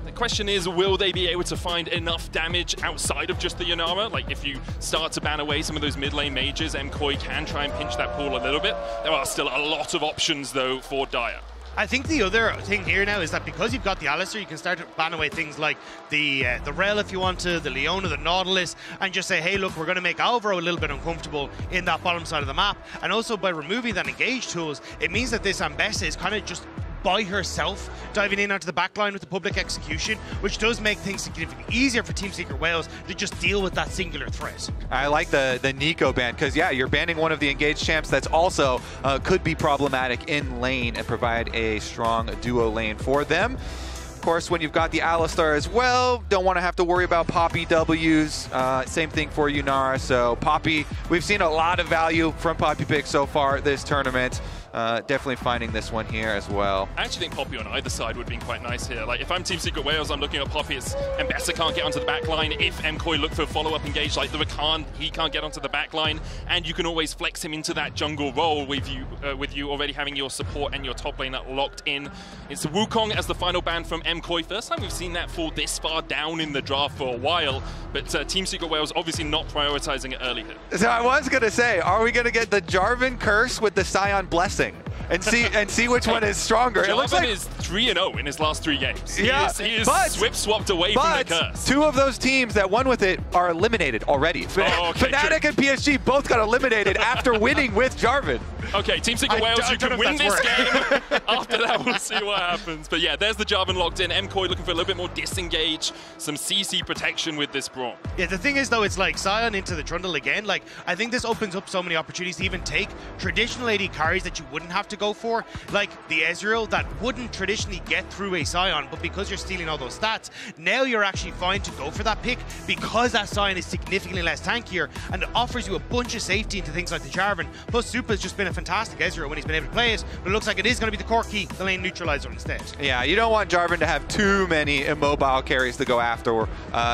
The question is, will they be able to find enough damage outside of just the Yunara? Like, if you start to ban away some of those mid lane mages, MKOI can try and pinch that pool a little bit. There are still a lot of options, though, for Dire. I think the other thing here now is that because you've got the Alistar, you can start to ban away things like the Rel if you want to, the Leona, the Nautilus, and just say, hey, look, we're going to make Alvaro a little bit uncomfortable in that bottom side of the map. And also by removing that engage tools, it means that this Ambessa is kind of just by herself, diving in onto the backline with the public execution, which does make things significantly easier for Team Secret Wales to just deal with that singular threat. I like the Nico ban, because yeah, you're banning one of the engaged champs that's also could be problematic in lane and provide a strong duo lane for them. Of course, when you've got the Alistar as well, don't want to have to worry about Poppy W's. Same thing for Yunara. So Poppy, we've seen a lot of value from Poppy picks so far this tournament. Definitely finding this one here as well. I actually think Poppy on either side would have been quite nice here. Like, if I'm Team Secret Wales, I'm looking at Poppy. Ambessa can't get onto the back line. If MKOI look for a follow-up engage like the Rakan, he can't get onto the back line. And you can always flex him into that jungle role with you already having your support and your top laner locked in. It's Wukong as the final ban from MKOI. First time we've seen that fall this far down in the draft for a while. But Team Secret Wales obviously not prioritizing it early here. So I was going to say, are we going to get the Jarvan curse with the Sion blessing? and see which one is stronger. Jarvan it looks like is 3-0 in his last 3 games. He is but, swapped away from the curse. 2 of those teams that won with it are eliminated already. Oh, okay, Fnatic and PSG both got eliminated after winning with Jarvan. Okay, Team Secret Wales, you can win this game. After that, we'll see what happens. But yeah, there's the Jarvan locked in. MKOI looking for a little bit more disengage, some CC protection with this Braum. Yeah, the thing is, though, it's like Sion into the Trundle again. Like, I think this opens up so many opportunities to even take traditional AD carries that you wouldn't have to go for, like the Ezreal that wouldn't traditionally get through a Sion, but because you're stealing all those stats, now you're actually fine to go for that pick because that Sion is significantly less tankier and it offers you a bunch of safety into things like the Jarvan. Plus, Supa's just been a fantastic Ezreal when he's been able to play it, but it looks like it is going to be the Corki, the lane neutralizer instead. Yeah, you don't want Jarvan to have too many immobile carries to go after,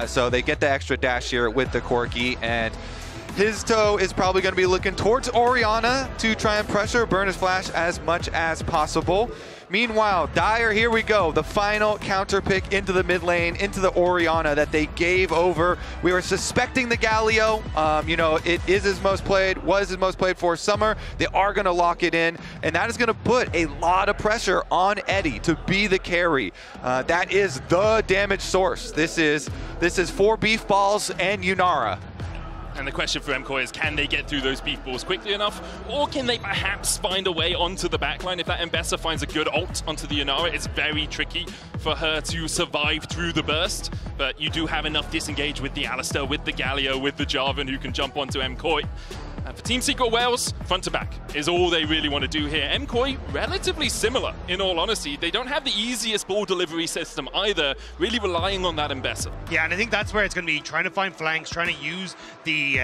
so they get the extra dash here with the Corki, and his toe is probably going to be looking towards Orianna to try and pressure, burn his flash as much as possible. Meanwhile, Dire, here we go. The final counter pick into the mid lane, into the Orianna that they gave over. We were suspecting the Galio. You know, it is his most played, was his most played for summer. They are going to lock it in, and that is going to put a lot of pressure on Eddie to be the carry. That is the damage source. This is 4 beef balls and Yunara. And the question for MKOI is, can they get through those beef balls quickly enough? Or can they perhaps find a way onto the backline? If that Mbessa finds a good ult onto the Yunara, it's very tricky for her to survive through the burst. But you do have enough disengage with the Alistar, with the Galio, with the Jarvan who can jump onto MKOI. And for Team Secret Wales, front to back is all they really want to do here. MKOI, relatively similar, in all honesty. They don't have the easiest ball delivery system either, really relying on that Mbessa. Yeah, and I think that's where it's going to be trying to find flanks, trying to use the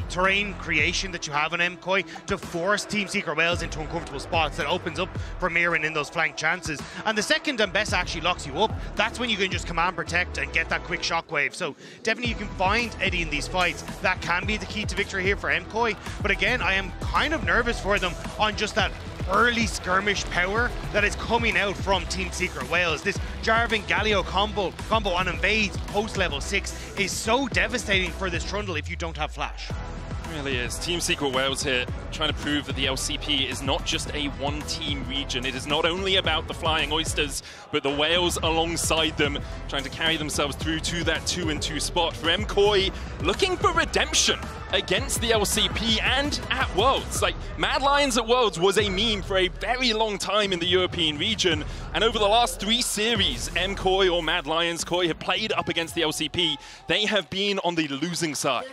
terrain creation that you have on MKOI to force Team Secret Wales into uncomfortable spots that opens up for Mirren in those flank chances. And the second Mbessa actually locks you up, that's when you can just command protect and get that quick shockwave. So definitely you can find Eddie in these fights. That can be the key to victory here for MKOI. But again, I am kind of nervous for them on just that early skirmish power that is coming out from Team Secret Wales. This Jarvan Galio combo on invades post level 6 is so devastating for this Trundle if you don't have flash. It really is. Team Secret Wales here trying to prove that the LCP is not just a one-team region. It is not only about the Flying Oysters, but the Whales alongside them, trying to carry themselves through to that 2-2 spot. For MKOI, looking for redemption against the LCP and at Worlds. Like, Mad Lions at Worlds was a meme for a very long time in the European region, and over the last 3 series, MKOI or Mad Lions, KOI have played up against the LCP. They have been on the losing side.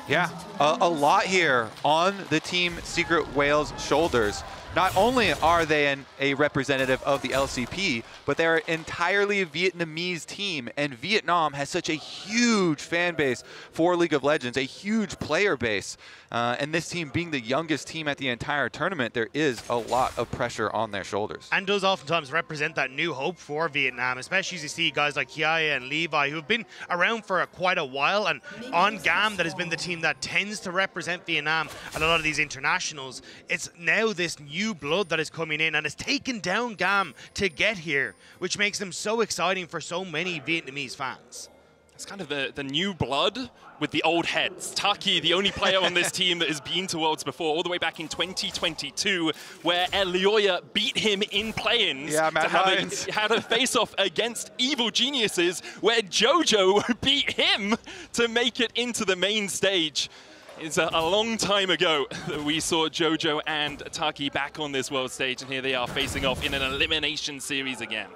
Yeah, a lot here on the Team Secret Wales shoulders. Not only are they a representative of the LCP, but they're an entirely Vietnamese team, and Vietnam has such a huge fan base for League of Legends, a huge player base. And this team being the youngest team at the entire tournament, there is a lot of pressure on their shoulders. And does oftentimes represent that new hope for Vietnam, especially as you see guys like Kiaya and Levi, who have been around for quite a while, and on GAM, that has been the team that tends to represent Vietnam at a lot of these internationals. It's now this new blood that is coming in and has taken down GAM to get here, which makes them so exciting for so many Vietnamese fans. It's kind of the new blood with the old heads. Taki, the only player on this team that has been to Worlds before, all the way back in 2022, where Elioya beat him in play-ins to have a face-off against Evil Geniuses, where Jojo beat him to make it into the main stage. It's a long time ago that we saw Jojo and Taki back on this world stage, and here they are facing off in an elimination series again.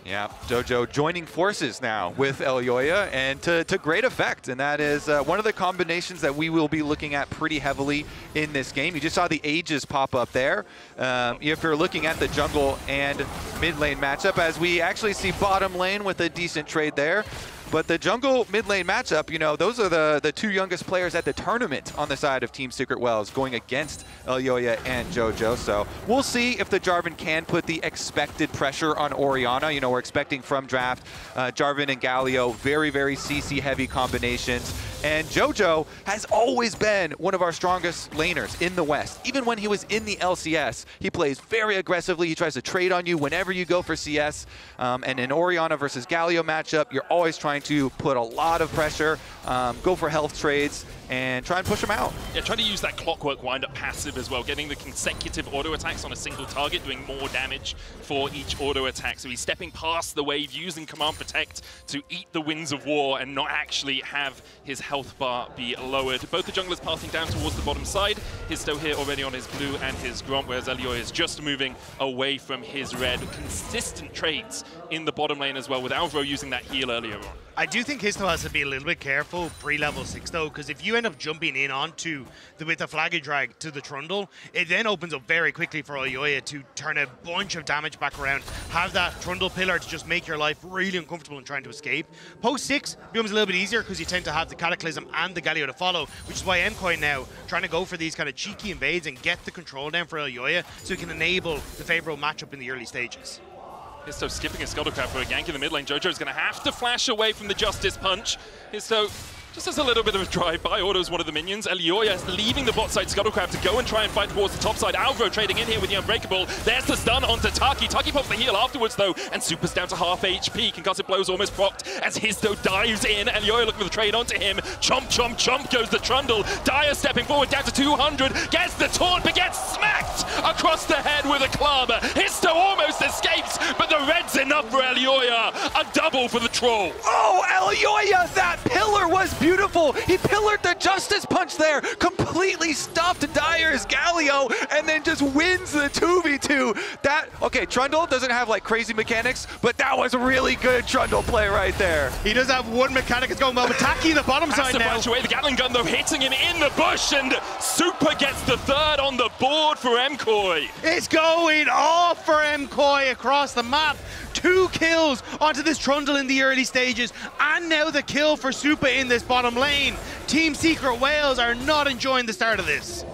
Yeah, Jojo joining forces now with Elioya, and to great effect. And that is one of the combinations that we will be looking at pretty heavily in this game. You just saw the ages pop up there. If you're looking at the jungle and mid lane matchup, as we actually see bottom lane with a decent trade there. But the jungle mid lane matchup, you know, those are the 2 youngest players at the tournament on the side of Team Secret Wales going against Elioya and Jojo. So we'll see if the Jarvan can put the expected pressure on Orianna. You know, we're expecting from draft Jarvan and Galio, very, very CC heavy combinations. And Jojo has always been one of our strongest laners in the West. Even when he was in the LCS, he plays very aggressively. He tries to trade on you whenever you go for CS. And in Orianna versus Galio matchup, you're always trying to put a lot of pressure, go for health trades, and try and push him out. Yeah, try to use that clockwork wind-up passive as well, getting the consecutive auto attacks on a single target, doing more damage for each auto attack. So he's stepping past the wave, using Command Protect to eat the winds of war and not actually have his health bar be lowered. Both the junglers passing down towards the bottom side. Histo here already on his blue and his Gromp, whereas Elioya is just moving away from his red. Consistent trades in the bottom lane as well, with Alvaro using that heal earlier on. I do think Histo has to be a little bit careful pre-level 6 though, because if you end up jumping in onto with the Flaggy Drag to the Trundle, it then opens up very quickly for Elioya to turn a bunch of damage back around, have that Trundle pillar to just make your life really uncomfortable in trying to escape. Post 6 becomes a little bit easier because you tend to have the Cataclysm and the Galio to follow, which is why MKOI now trying to go for these kind of cheeky invades and get the control down for Elioya so he can enable the favorable matchup in the early stages. Histo skipping a Scuttlecrab for a gank in the mid lane. Jojo's going to have to flash away from the Justice Punch. Histo just has a little bit of a drive-by, autos one of the minions. Elioya is leaving the bot side Scuttlecrab to go and try and fight towards the top side. Alvaro trading in here with the Unbreakable. There's the stun onto Taki. Taki pops the heal afterwards though, and Super's down to half HP. Concussive blows almost procced as Histo dives in. Elioya looking for the trade onto him. Chomp, chomp, chomp goes the Trundle. Dyer stepping forward down to 200. Gets the taunt, but gets smacked across the head with a club. Histo almost escapes, but the red's enough for Elioya. A double for the troll. Oh, Elioya, that pillar was beautiful. He pillared the Justice Punch there, completely stuffed Dyer's Galio, and then just wins the 2v2. Okay, Trundle doesn't have like crazy mechanics, but that was a really good Trundle play right there. He does have one mechanic that's going well, but Taki the bottom side now. Has to away the Gatling gun though, hitting him in the bush, and Super gets the third on the board for MKOI. It's going off for MKOI across the map. 2 kills onto this Trundle in the early stages, and now the kill for Super in this bottom lane. Team Secret Wales are not enjoying the start of this.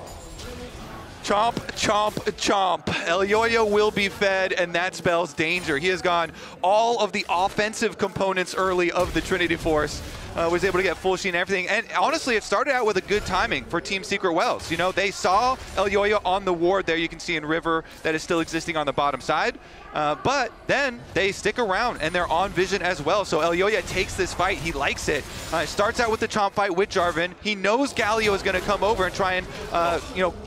Chomp, chomp, chomp. Elioya will be fed, and that spells danger. He has gone all of the offensive components early of the Trinity Force. Was able to get full sheen and everything. And honestly, it started out with a good timing for Team Secret Wales. You know, they saw Elioya on the ward there. You can see in River that is still existing on the bottom side. But then they stick around and they're on vision as well. So Elioya takes this fight. He likes it. Starts out with the chomp fight with Jarvan. He knows Galio is going to come over and try and,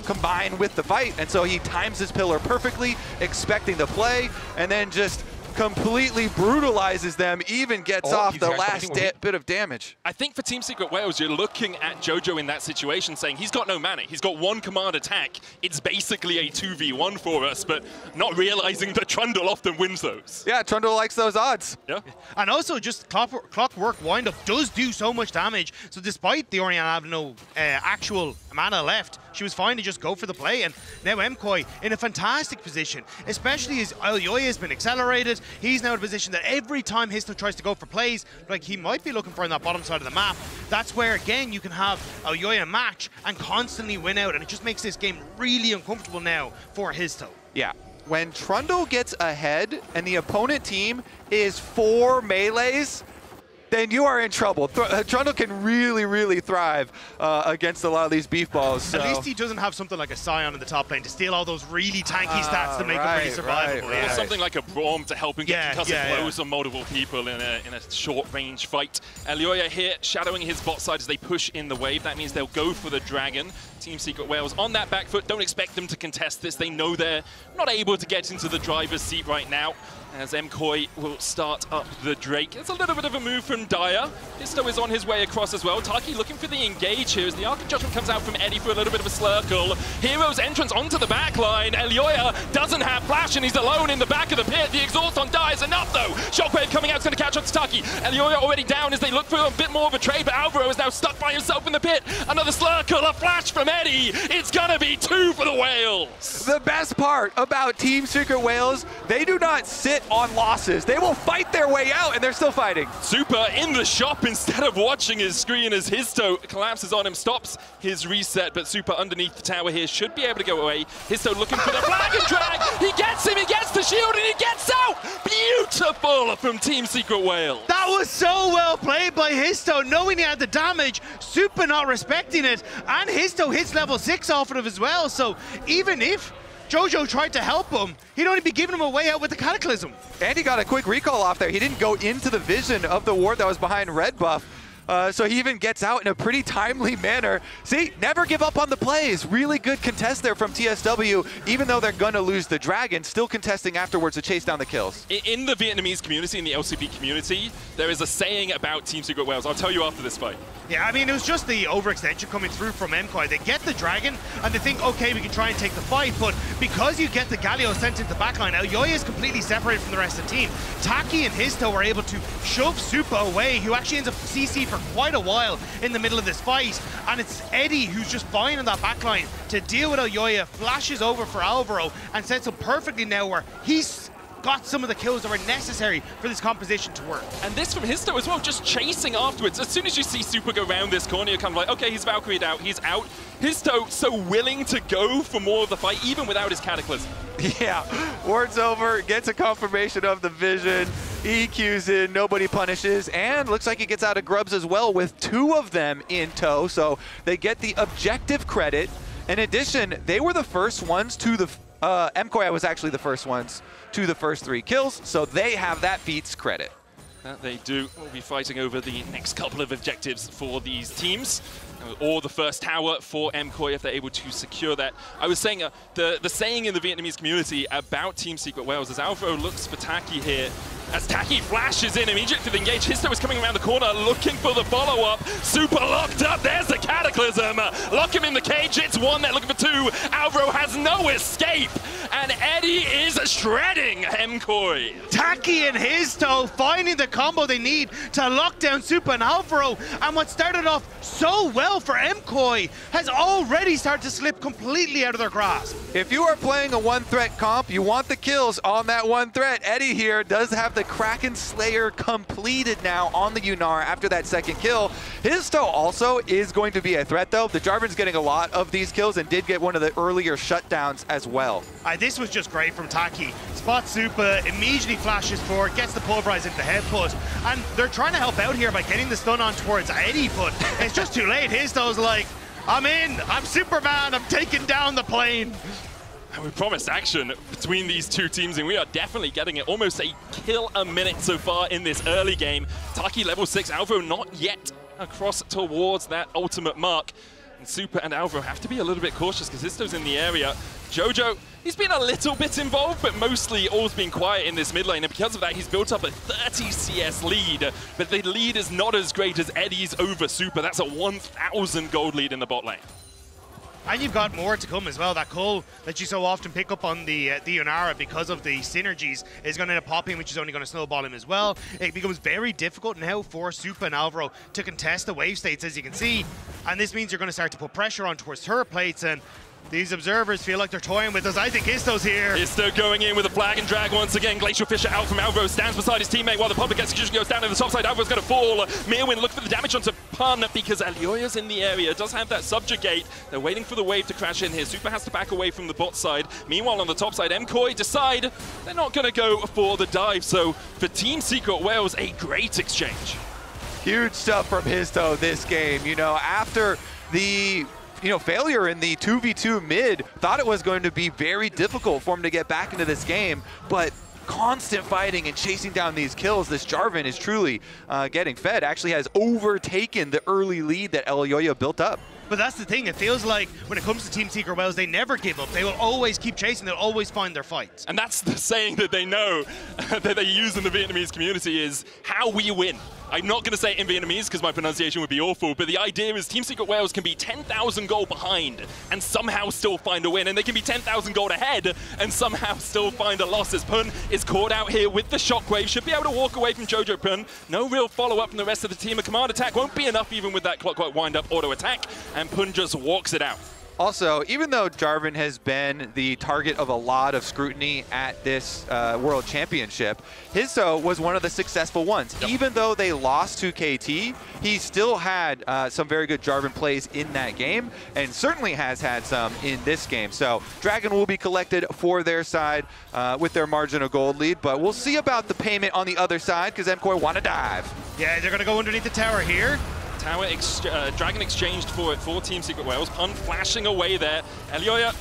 combine with the fight. And so he times his pillar perfectly, expecting the play, and then just completely brutalizes them, even gets off the last bit of damage. I think for Team Secret Wales, you're looking at Jojo in that situation saying he's got no mana, he's got one command attack, it's basically a 2v1 for us, but not realizing that Trundle often wins those. Yeah, Trundle likes those odds. Yeah. And also just clockwork windup does do so much damage, so despite the Orianna having no actual mana left, she was fine to just go for the play, and now MKOI in a fantastic position, especially as Elioya has been accelerated. He's now in a position that every time Histo tries to go for plays, like he might be looking for on that bottom side of the map, that's where, again, you can have Elioya match and constantly win out, and it just makes this game really uncomfortable now for Histo. Yeah. When Trundle gets ahead and the opponent team is 4 melees, then you are in trouble. Trundle can really, really thrive against a lot of these beef balls. So. At least he doesn't have something like a Scion in the top lane to steal all those really tanky stats to make him really survivable. Or something like a Braum to help him get concussive blows on multiple people in a short-range fight. Elioya here shadowing his bot side as they push in the wave. That means they'll go for the Dragon. Team Secret Wales on that back foot. Don't expect them to contest this. They know they're not able to get into the driver's seat right now, as MKOI will start up the Drake. It's a little bit of a move from Dyer. Histo is on his way across as well. Taki looking for the engage here as the Arc of Judgment comes out from Eddie for a little bit of a slurkle. Hero's entrance onto the back line. Elioya doesn't have flash and he's alone in the back of the pit. The exhaust on Dyer is enough though. Shockwave coming out is going to catch up to Taki. Elioya already down as they look for a bit more of a trade, but Alvaro is now stuck by himself in the pit. Another slurkle, a flash from Eddie. It's going to be 2 for the Wales. The best part about Team Secret Wales, they do not sit on losses. They will fight their way out, and they're still fighting. Super in the shop instead of watching his screen as Histo collapses on him, stops his reset, but Super underneath the tower here should be able to go away. Histo looking for the flag and drag. He gets him, he gets the shield, and he gets out. Beautiful from Team Secret Wales. That was so well played by Histo, knowing he had the damage, Super not respecting it, and Histo hits level 6 off of it as well, so even if Jojo tried to help him, he'd only be giving him a way out with the Cataclysm. And he got a quick recall off there. He didn't go into the vision of the ward that was behind red buff. So he even gets out in a pretty timely manner. See, never give up on the plays. Really good contest there from TSW, even though they're going to lose the Dragon, still contesting afterwards to chase down the kills. In the Vietnamese community, in the LCP community, there is a saying about Team Secret Wales. I'll tell you after this fight. Yeah, I mean, it was just the overextension coming through from MKOI. They get the Dragon, and they think, okay, we can try and take the fight, but because you get the Galio sent into the backline, now Yoya is completely separated from the rest of the team. Taki and Histo are able to shove Supa away, who actually ends up CC for quite a while in the middle of this fight, and it's Eddie who's just fine in that backline to deal with Yoya, flashes over for Alvaro, and sets up perfectly now where he's got some of the kills that were necessary for this composition to work. And this from Histo as well, just chasing afterwards. As soon as you see Supa go round this corner, you're kind of like, okay, he's Valkyrie'd out, he's out. Histo so willing to go for more of the fight, even without his Cataclysm. Yeah, ward's over, gets a confirmation of the vision, EQs in, nobody punishes, and looks like he gets out of grubs as well with 2 of them in tow, so they get the objective credit. In addition, they were the first ones to the MKOI was actually the first ones to the first 3 kills, so they have that feats credit. That they do. We'll be fighting over the next couple of objectives for these teams, or the first tower for MKOI if they're able to secure that. I was saying the saying in the Vietnamese community about Team Secret Wales is Alvaro looks for Taki here. As Taki flashes in immediately for the engage, Histo is coming around the corner looking for the follow-up. Super locked up, there's the Cataclysm. Lock him in the cage, it's 1, they're looking for 2. Alvaro has no escape, and Eddie is shredding MKOI. Taki and Histo finding the combo they need to lock down Supa and Alvaro, and what started off so well for MKOI has already started to slip completely out of their grasp. If you are playing a 1-threat comp, you want the kills on that 1 threat. Eddie here does have the Kraken Slayer completed now on the Yunar after that 2nd kill. Histo also is going to be a threat though. The Jarvan's getting a lot of these kills and did get one of the earlier shutdowns as well. This was just great from Taki. Spots Supa, immediately flashes forward, gets the pulverize into the head push, and they're trying to help out here by getting the stun on towards Eddie, but it's just too late. Histo's like, I'm in, I'm Superman, I'm taking down the plane. And we promised action between these 2 teams, and we are definitely getting it. Almost a kill a minute so far in this early game. Taki level 6, Alvaro not yet across towards that ultimate mark. And Supa and Alvaro have to be a little bit cautious because Histo's in the area. Jojo, he's been a little bit involved, but mostly all's been quiet in this mid lane, and because of that, he's built up a 30 CS lead. But the lead is not as great as Eddie's over Supa. That's a 1,000 gold lead in the bot lane. And you've got more to come as well. That cull that you so often pick up on the Yunara because of the synergies is going to end up popping, which is only going to snowball him as well. It becomes very difficult now for Supa and Alvaro to contest the wave states, as you can see. And this means you're going to start to put pressure on towards turret plates, and these observers feel like they're toying with us. I think Histo's here. Histo going in with a flag and drag once again. Glacial Fisher out from Alvaro, stands beside his teammate while the public execution goes down in the top side. Alvaro's going to fall. Mirwin look for the damage onto Pun because Alioya's in the area. Does have that subjugate. They're waiting for the wave to crash in here. Supa has to back away from the bot side. Meanwhile, on the top side, MKOI decide they're not going to go for the dive. So for Team Secret Wales, a great exchange. Huge stuff from Histo this game. You know, after the failure in the 2v2 mid, thought it was going to be very difficult for him to get back into this game, but constant fighting and chasing down these kills, this Jarvan is truly getting fed. Actually has overtaken the early lead that Elyoya built up. But that's the thing, it feels like when it comes to Team Secret Wales, they never give up. They will always keep chasing, they'll always find their fights. And that's the saying that they know, that they use in the Vietnamese community is, how we win. I'm not going to say it in Vietnamese because my pronunciation would be awful, but the idea is Team Secret Wales can be 10,000 gold behind and somehow still find a win, and they can be 10,000 gold ahead and somehow still find a loss, as Pun is caught out here with the shockwave, should be able to walk away from Jojo Pun. No real follow-up from the rest of the team. A command attack won't be enough even with that clockwork wind-up auto attack, and Pun just walks it out. Also, even though Jarvan has been the target of a lot of scrutiny at this World Championship, Histo was one of the successful ones. Yep. Even though they lost to KT, he still had some very good Jarvan plays in that game, and certainly has had some in this game. So Dragon will be collected for their side with their margin of gold lead, but we'll see about the payment on the other side because MKOI want to dive. Yeah, they're going to go underneath the tower here. Dragon exchanged for it for Team Secret Wales. Pun flashing away there. Elyoya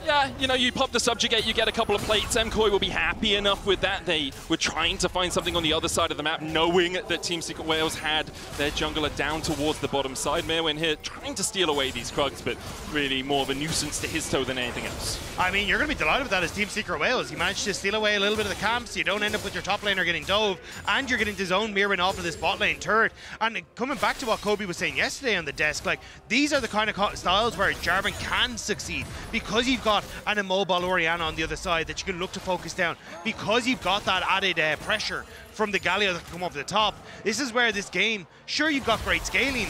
Yeah, you know, you pop the subjugate, you get a couple of plates. MKOI will be happy enough with that. They were trying to find something on the other side of the map, knowing that Team Secret Wales had their jungler down towards the bottom side. Meerwin here trying to steal away these Krugs, but really more of a nuisance to his toe than anything else. I mean, you're going to be delighted with that as Team Secret Wales. You managed to steal away a little bit of the camps. You don't end up with your top laner getting dove, and you're getting to zone Meerwin off of this bot lane turret. And coming back to what Kobe was saying yesterday on the desk, like, these are the kind of styles where Jarvan can succeed because you've got an immobile Orianna on the other side that you can look to focus down, because you've got that added pressure from the Galio that can come over the top. This is where this game, sure, you've got great scaling,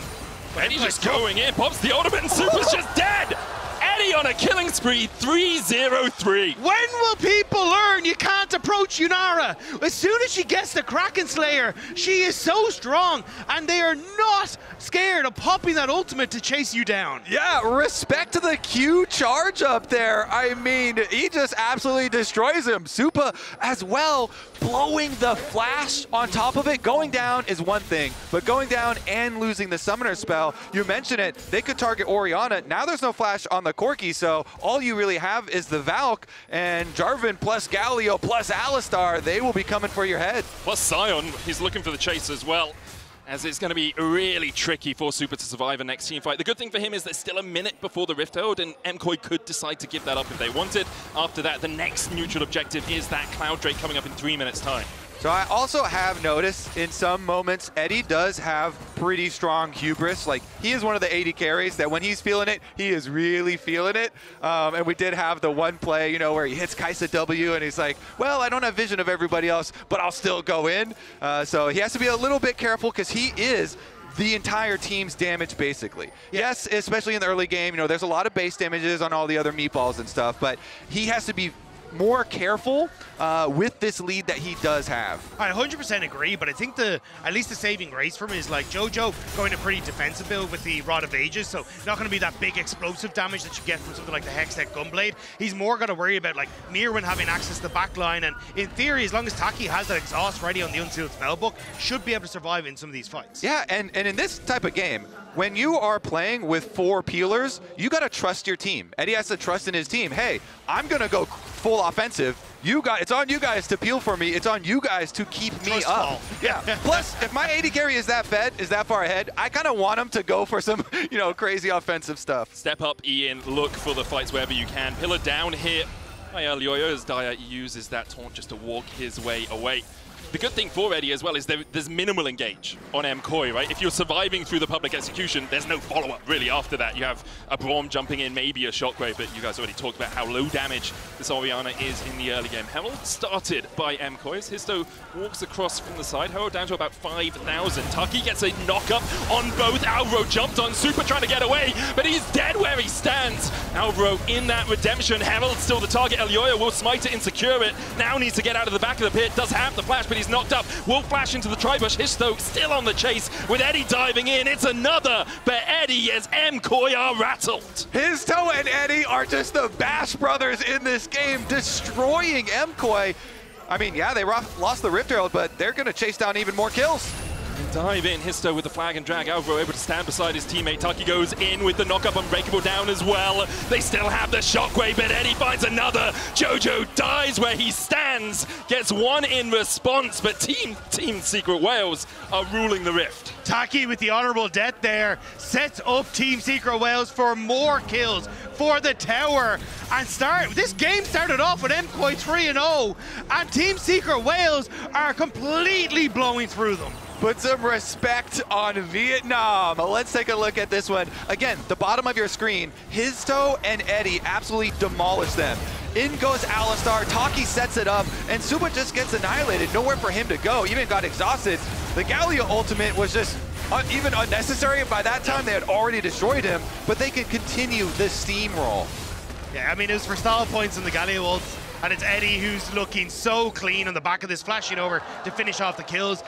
but Eddie just going in, pops the ultimate, and Super's just dead! Eddie on a killing spree, 3-0-3. When will people learn you can't approach Yunara? As soon as she gets the Kraken Slayer, she is so strong, and they are not scared of popping that ultimate to chase you down. Yeah, respect to the Q charge up there. I mean, he just absolutely destroys him. Supa as well, blowing the flash on top of it. Going down is one thing, but going down and losing the summoner spell, you mentioned it, they could target Orianna. Now there's no flash on the Corki, so all you really have is the Valk, and Jarvan plus Galio plus Alistar, they will be coming for your head. Plus Sion, he's looking for the chase as well, as it's going to be really tricky for Super to survive a next team fight. The good thing for him is there's still a minute before the Rift Herald, and MKOI could decide to give that up if they wanted. After that, the next neutral objective is that Cloud Drake coming up in 3 minutes' time. So I also have noticed in some moments, Eddie does have pretty strong hubris. Like, he is one of the 80 carries that when he's feeling it, he is really feeling it. And we did have the one play, you know, where he hits Kai'Sa W and he's like, well, I don't have vision of everybody else, but I'll still go in. So he has to be a little bit careful because he is the entire team's damage, basically. Yes, especially in the early game, you know, there's a lot of base damages on all the other meatballs and stuff, but he has to be more careful with this lead that he does have. I 100% agree, but I think at least the saving grace for him is like JoJo going a pretty defensive build with the Rod of Ages, so not going to be that big explosive damage that you get from something like the Hextech Gunblade. He's more got to worry about like Meerwin having access to the back line, and in theory, as long as Taki has that exhaust ready on the Unsealed Spellbook, should be able to survive in some of these fights. Yeah, and in this type of game, when you are playing with 4 peelers, you got to trust your team. Eddie has to trust in his team. Hey, I'm going to go full offensive. It's on you guys to peel for me. It's on you guys to keep me up. Yeah. Plus, if my AD carry is that far ahead, I kind of want him to go for some, you know, crazy offensive stuff. Step up, Ian. Look for the fights wherever you can. Pillar down here by Elioyo as Daya uses that taunt just to walk his way away. The good thing for Eddie as well is there's minimal engage on MKOI, right? If you're surviving through the public execution, there's no follow-up really after that. You have a Braum jumping in, maybe a Shockwave, but you guys already talked about how low damage this Orianna is in the early game. Herald started by MKOI. Histo walks across from the side. Herald down to about 5,000. Taki gets a knock-up on both. Alvaro jumped on Super trying to get away, but he's dead where he stands. Alvaro in that redemption. Herald still the target. Elioyo will smite it and secure it. Now needs to get out of the back of the pit. Does have the flash, but he's knocked up. Will flash into the Tribush. Histo still on the chase with Eddie diving in. It's another, but Eddie as MKOI are rattled. Histo and Eddie are just the Bash brothers in this game, destroying MKOI. I mean, yeah, they lost the Rift Herald, but they're going to chase down even more kills. Dive in, Histo with the flag and drag. Alvaro able to stand beside his teammate. Taki goes in with the knock-up, Unbreakable down as well. They still have the Shockwave, but Eddie finds another. JoJo dies where he stands, gets one in response, but Team Secret Wales are ruling the Rift. Taki with the honorable death there sets up Team Secret Wales for more kills for the tower. And this game started off with MKOI 3-0, and Team Secret Wales are completely blowing through them. Put some respect on Vietnam. Let's take a look at this one. Again, the bottom of your screen, Histo and Eddie absolutely demolish them. In goes Alistar, Taki sets it up, and Suba just gets annihilated. Nowhere for him to go, even got exhausted. The Galio ultimate was just even unnecessary, and by that time they had already destroyed him, but they could continue the steamroll. Yeah, I mean, it was for stall points in the Galio ult, and it's Eddie who's looking so clean on the back of this, flashing over to finish off the kills.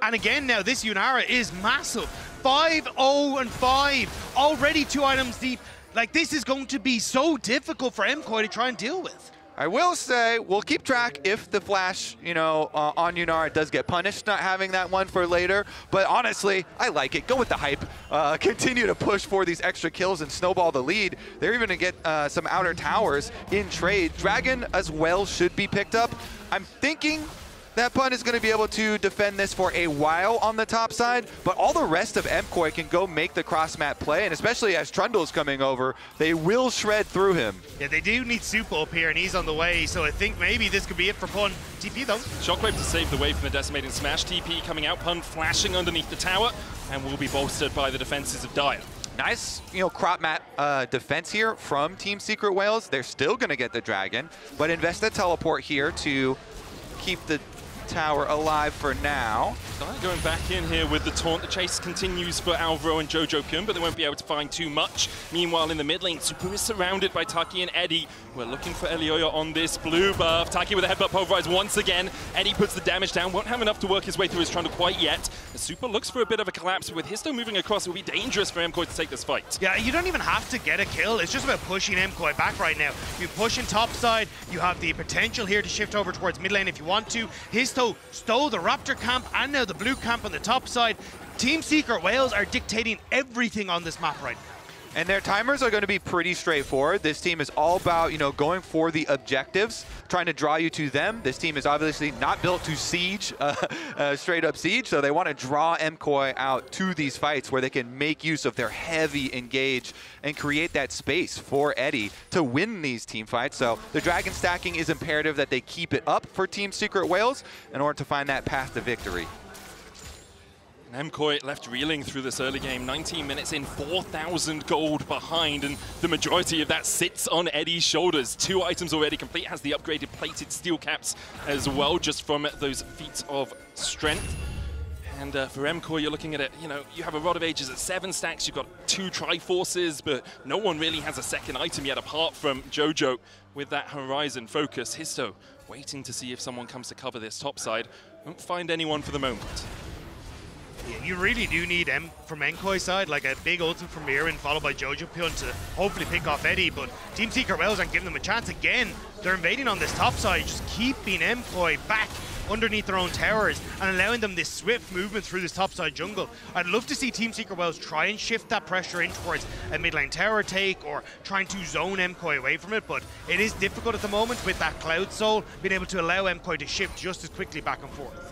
And again now, this Yunara is massive. 5-0-5, already 2 items deep. Like, this is going to be so difficult for MKOI to try and deal with. I will say, we'll keep track if the flash, on Yunara does get punished, not having that one for later. But honestly, I like it. Go with the hype. Continue to push for these extra kills and snowball the lead. They're even going to get some outer towers in trade. Dragon as well should be picked up. I'm thinking that Pun is going to be able to defend this for a while on the top side, but all the rest of MKOI can go make the cross-map play, and especially as Trundle's coming over, they will shred through him. Yeah, they do need Supo up here, and he's on the way, so I think maybe this could be it for Pun. TP though. Shockwave to save the way from the decimating smash. TP coming out, Pun flashing underneath the tower, and will be bolstered by the defenses of Dire. Nice, crop mat defense here from Team Secret Whales. They're still going to get the Dragon, but invest a teleport here to keep the tower alive for now. Going back in here with the taunt. The chase continues for Alvaro and Jojo Kun, but they won't be able to find too much. Meanwhile, in the mid lane, Super is surrounded by Taki and Eddie. We're looking for Elioyo on this blue buff. Taki with a headbutt pulverize once again. Eddie puts the damage down. Won't have enough to work his way through his Trundle quite yet. The Super looks for a bit of a collapse, but with Histo moving across, it will be dangerous for MKOI to take this fight. Yeah, you don't even have to get a kill. It's just about pushing MKOI back right now. You push in top side. You have the potential here to shift over towards mid lane if you want to. Histo stole the Raptor camp and now the blue camp on the top side. Team Secret Whales are dictating everything on this map right now. And their timers are going to be pretty straightforward. This team is all about, going for the objectives, trying to draw you to them. This team is obviously not built to siege, straight up siege, so they want to draw MKOI out to these fights where they can make use of their heavy engage and create that space for Eddie to win these team fights. So the Dragon stacking is imperative that they keep it up for Team Secret Whales in order to find that path to victory. MKOI left reeling through this early game, 19 minutes in, 4,000 gold behind, and the majority of that sits on Eddie's shoulders. 2 items already complete, has the upgraded plated steel caps as well, just from those feats of strength. And for MKOI, you're looking at it, you have a Rod of Ages at 7 stacks, you've got 2 Triforces, but no one really has a second item yet apart from Jojo with that Horizon focus. Histo waiting to see if someone comes to cover this top side. Won't find anyone for the moment. Yeah, you really do need from MKOI's side, like a big ultimate from Mirren followed by Jojo Kun to hopefully pick off Eddie, but Team Secret Whales aren't giving them a chance again. They're invading on this top side, just keeping MKOI back underneath their own towers and allowing them this swift movement through this topside jungle. I'd love to see Team Secret Whales try and shift that pressure in towards a mid lane tower take or trying to zone MKOI away from it, but it is difficult at the moment with that Cloud Soul being able to allow MKOI to shift just as quickly back and forth.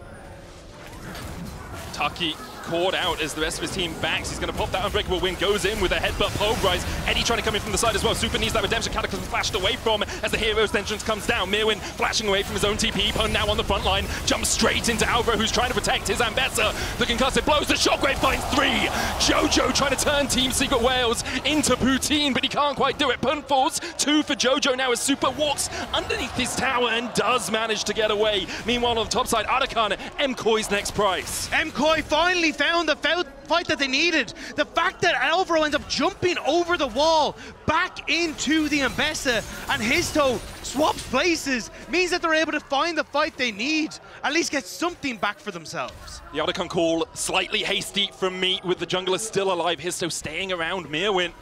Taki caught out as the rest of his team backs. He's going to pop that Unbreakable Wing, goes in with a headbutt pulverize. Eddie trying to come in from the side as well. Super needs that Redemption Cataclysm flashed away from as the hero's entrance comes down. Mirwin flashing away from his own TP. Pun now on the front line, jumps straight into Alvaro, who's trying to protect his Ambessa. The concussive blows, the Shockwave finds 3. Jojo trying to turn Team Secret Whales into poutine, but he can't quite do it. Pun falls, 2 for Jojo now as Super walks underneath his tower and does manage to get away. Meanwhile on the top side, Arakan, MKOI's next prize. MKOI finally found the fight that they needed. The fact that Alvaro ends up jumping over the wall back into the Ambessa and Histo swaps places means that they're able to find the fight they need, at least get something back for themselves. The Otacon call, slightly hasty from me with the jungler still alive. Histo staying around Mirwin.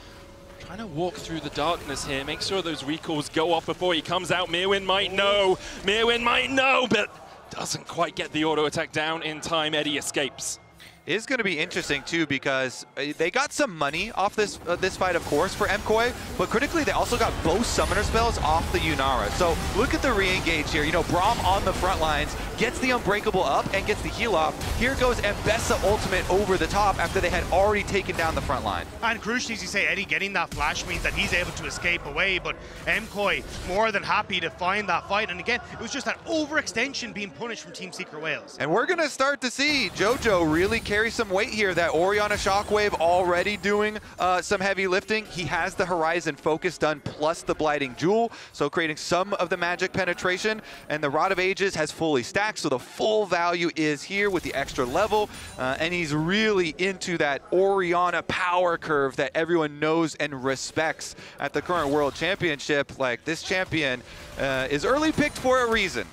Trying to walk through the darkness here, make sure those recalls go off before he comes out. Mirwin might know, but doesn't quite get the auto attack down in time. Eddie escapes. Is going to be interesting too because they got some money off this fight, of course, for MKOI, but critically they also got both summoner spells off the Yunara. So look at the re-engage here. Braum on the front lines gets the Unbreakable up and gets the heal off. Here goes Ambessa ultimate over the top after they had already taken down the front line. And crucially, as you say, Eddie getting that flash means that he's able to escape away, but MKOI more than happy to find that fight. And again, it was just that overextension being punished from Team Secret Whales. And we're going to start to see Jojo really carry some weight here. That Orianna Shockwave already doing some heavy lifting. He has the Horizon focus done plus the Blighting Jewel, so creating some of the magic penetration. And the Rod of Ages has fully stacked, so the full value is here with the extra level. And he's really into that Orianna power curve that everyone knows and respects at the current World Championship. Like, this champion is early picked for a reason.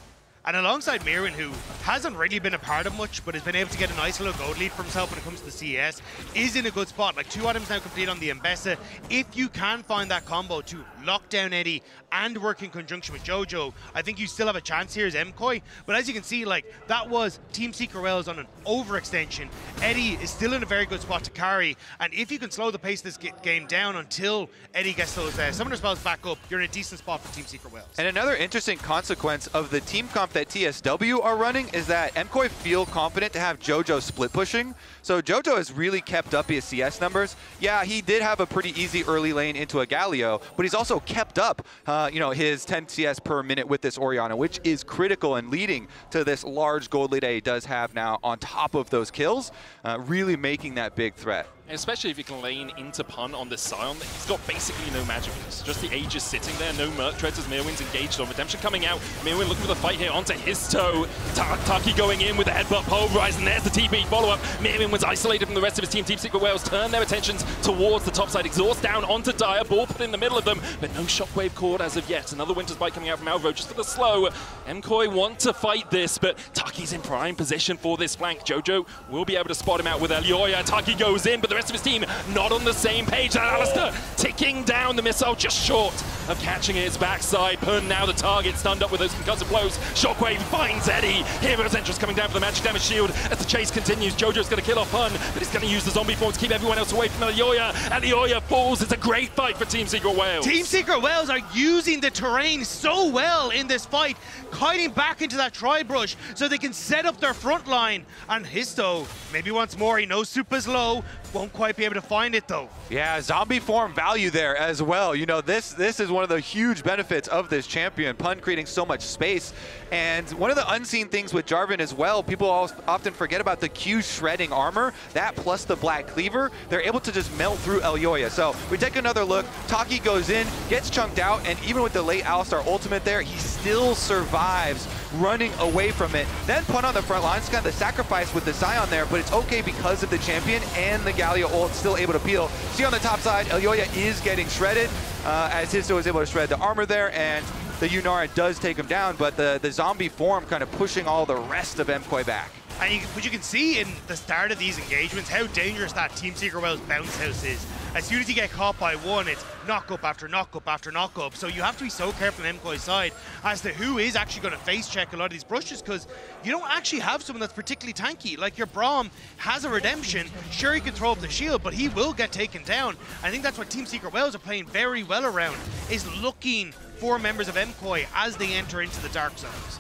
And alongside Mirren, who hasn't really been a part of much, but has been able to get a nice little gold lead for himself when it comes to the CES, is in a good spot. Like 2 items now complete on the Mbessa. If you can find that combo to lock down Eddie and work in conjunction with Jojo, I think you still have a chance here as MKOI. But as you can see, like, that was Team Secret Wales on an overextension. Eddie is still in a very good spot to carry, and if you can slow the pace of this game down until Eddie gets those summoner spells back up, you're in a decent spot for Team Secret Wales. And another interesting consequence of the team comp that TSW are running is that MKOI feel confident to have Jojo split pushing. So Jojo has really kept up his CS numbers. Yeah, he did have a pretty easy early lane into a Galio, but he's also kept up you know, his 10 CS per minute with this Orianna, which is critical and leading to this large gold lead that he does have now on top of those kills, really making that big threat. Especially if you can lane into Pun on this Scion. He's got basically no magic use. Just the Aegis sitting there, no Merc Treads as Mirwin's engaged on. Redemption coming out. Mirwin looking for the fight here onto his toe. Taki going in with the headbutt pulverize, and there's the TP follow-up. Mirwin was isolated from the rest of his team. Team Secret Wales turn their attentions towards the top side. Exhaust down onto Dire. Ball put in the middle of them, but no shockwave cord as of yet. Another Winter's Bite coming out from Alvaro just for the slow. MKOI want to fight this, but Taki's in prime position for this flank. Jojo will be able to spot him out with Elioya. Taki goes in, but the rest of his team not on the same page. And Alistair ticking down the missile just short of catching its backside. Pun now the target, stunned up with those concussive blows. Shockwave finds Eddie. Hero's entrance coming down for the magic damage shield as the chase continues. Jojo's going to kill off Pun, but he's going to use the zombie form to keep everyone else away from Elioya. Elioya falls. It's a great fight for Team Secret Wales. Team Secret Wales are using the terrain so well in this fight, kiting back into that tri-brush so they can set up their front line. And Histo maybe once more, he knows Supa's low, won't quite be able to find it though. Yeah, zombie form value there as well. You know, this is one of the huge benefits of this champion. Pun creating so much space. And one of the unseen things with Jarvan as well, people often forget about the Q shredding armor. That plus the black cleaver, they're able to just melt through Elioya. So we take another look. Taki goes in, gets chunked out, and even with the late Alistar ultimate there, he still survives running away from it. Then Pun on the front line. It's kind of the sacrifice with the Scion there, but it's okay because of the champion and the Galio ult still able to peel. See on the top side, Elioya is getting shredded as Histo is able to shred the armor there, and the Yunara does take him down, but the zombie form kind of pushing all the rest of MKOI back. And but you can see in the start of these engagements how dangerous that Team Secret Wales bounce house is. As soon as you get caught by one, it's knock up after knock up after knock up. So you have to be so careful on MKOI's side as to who is actually going to face check a lot of these brushes, because you don't actually have someone that's particularly tanky. Like your Braum has a redemption. Sure, he can throw up the shield, but he will get taken down. I think that's what Team Secret Wales are playing very well around, is looking for members of MKOI as they enter into the dark zones.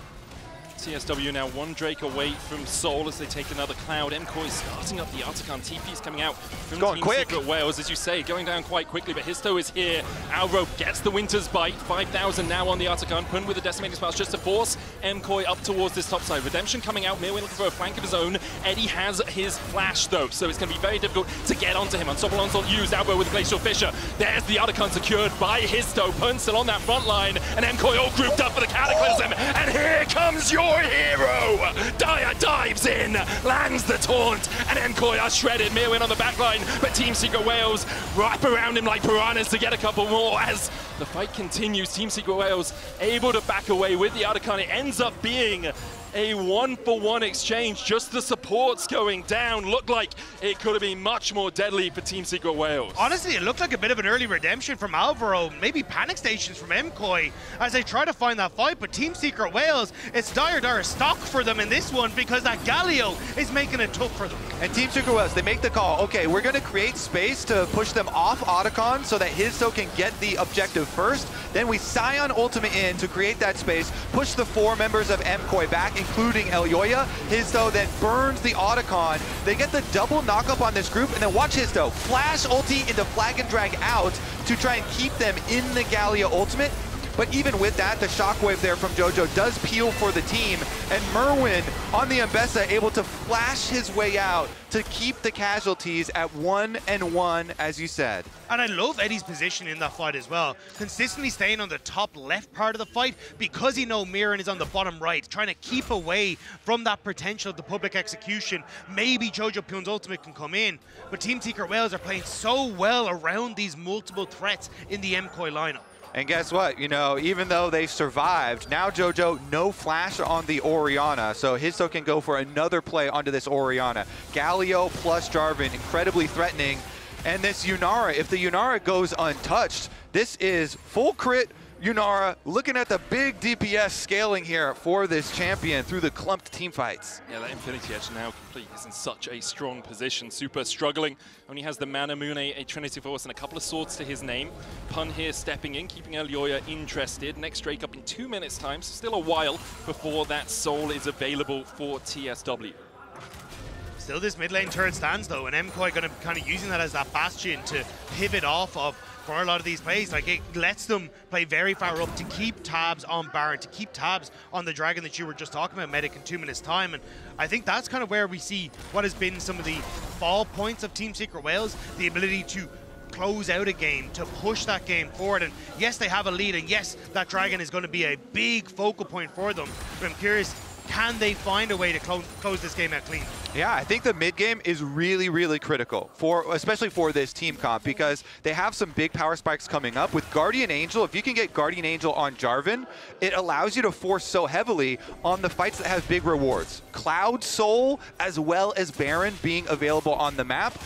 TSW now one Drake away from Soul as they take another Cloud. MKOI starting up the Artican. TP's coming out from Team Secret Wales, as you say, going down quite quickly, but Histo is here. Alro gets the Winter's Bite. 5,000 now on the Artican. Pun with the Decimating Sparks just to force MKOI up towards this top side. Redemption coming out. Mirwin looking for a flank of his own. Eddie has his flash though, so it's going to be very difficult to get onto him. Unstoppable Onslaught used. Alro with Glacial Fissure. There's the Artican secured by Histo. Pun still on that front line, and MKOI all grouped up for the Cataclysm. And here comes your hero! Dire dives in, lands the taunt, and MKOI are shredded. Mirwin on the back line, but Team Secret Wales wrap around him like piranhas to get a couple more as the fight continues. Team Secret Wales able to back away with the Artican. It ends up being a 1-for-1 exchange. Just the supports going down. Looked like it could have been much more deadly for Team Secret Wales. Honestly, it looked like a bit of an early redemption from Alvaro. Maybe panic stations from MKOI as they try to find that fight. But Team Secret Wales, it's dire stock for them in this one because that Galio is making it tough for them. And Team Secret Wales, they make the call. Okay, we're going to create space to push them off Otacon so that Histo can get the objective first. Then we Scion ultimate in to create that space, push the 4 members of MKOI back, including Elioya. Histo then burns the Otacon. They get the double knockup on this group, and then watch Histo flash ulti into flag and drag out to try and keep them in the Galio ultimate. But even with that, the shockwave there from Jojo does peel for the team, and Merwin on the Mbessa able to flash his way out to keep the casualties at 1-1, as you said. And I love Eddie's position in that fight as well. Consistently staying on the top left part of the fight because he knows Mirren is on the bottom right, trying to keep away from that potential of the public execution. Maybe Jojo Pyun's ultimate can come in, but Team Secret Wales are playing so well around these multiple threats in the MKOI lineup. And guess what? You know, even though they survived, now JoJo, no flash on the Orianna. So Histo can go for another play onto this Orianna. Galio plus Jarvan, incredibly threatening. And this Yunara, if the Yunara goes untouched, this is full crit Yunara looking at the big DPS scaling here for this champion through the clumped team fights. Yeah, that Infinity Edge now complete. He's in such a strong position. Super struggling. Only has the Mana Moon, a Trinity Force, and a couple of swords to his name. Pun here stepping in, keeping Elyoya interested. Next Drake up in 2 minutes time, so still a while before that soul is available for TSW. Still this mid lane turret stands though, and MKOI going to be kind of using that as that bastion to pivot off of for a lot of these plays. Like, it lets them play very far up to keep tabs on Baron, to keep tabs on the Dragon that you were just talking about, Medic, in 2 minutes time. And I think that's kind of where we see what has been some of the fall points of Team Secret Wales, the ability to close out a game, to push that game forward. And yes, they have a lead, and yes, that Dragon is going to be a big focal point for them, but I'm curious, can they find a way to close this game out clean? Yeah, I think the mid game is really, really critical, especially for this team comp, because they have some big power spikes coming up. With Guardian Angel, if you can get Guardian Angel on Jarvan, it allows you to force so heavily on the fights that have big rewards. Cloud Soul, as well as Baron being available on the map.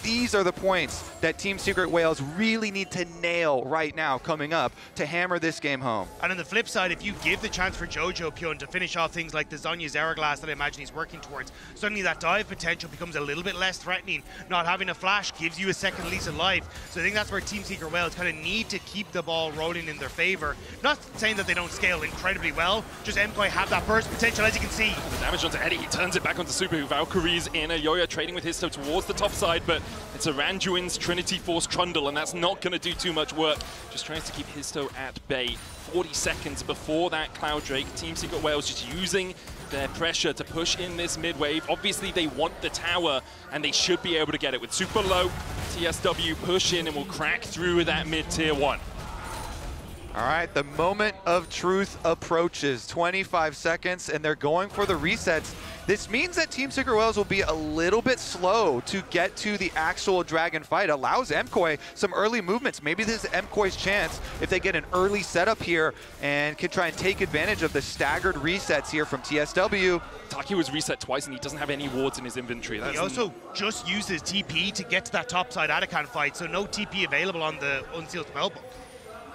These are the points that Team Secret Wales really need to nail right now coming up to hammer this game home. And on the flip side, if you give the chance for Jojo Pyun to finish off things like the Zhonya's Hourglass that I imagine he's working towards, suddenly that dive potential becomes a little bit less threatening. Not having a flash gives you a second lease of life. So I think that's where Team Secret Wales kind of need to keep the ball rolling in their favor. Not saying that they don't scale incredibly well, just MKOI have that burst potential, as you can see. The damage onto Eddie, he turns it back onto Super, who Valkyrie's in. Elyoya trading with Histo towards the top side, but it's a Randuin's Trinity Force Trundle, and that's not going to do too much work. Just tries to keep Histo at bay. 40 seconds before that Cloud Drake. Team Secret Wales just using their pressure to push in this mid wave. Obviously, they want the tower, and they should be able to get it. With super low, TSW push in and will crack through that mid tier 1. All right, the moment of truth approaches. 25 seconds, and they're going for the resets. This means that Team Secret Wales will be a little bit slow to get to the actual Dragon fight. Allows MKOI some early movements. Maybe this is MKOI's chance if they get an early setup here and can try and take advantage of the staggered resets here from TSW. Taki was reset twice, and he doesn't have any wards in his inventory. He also just used his TP to get to that topside Atakan fight, so no TP available on the Unsealed Spellbook.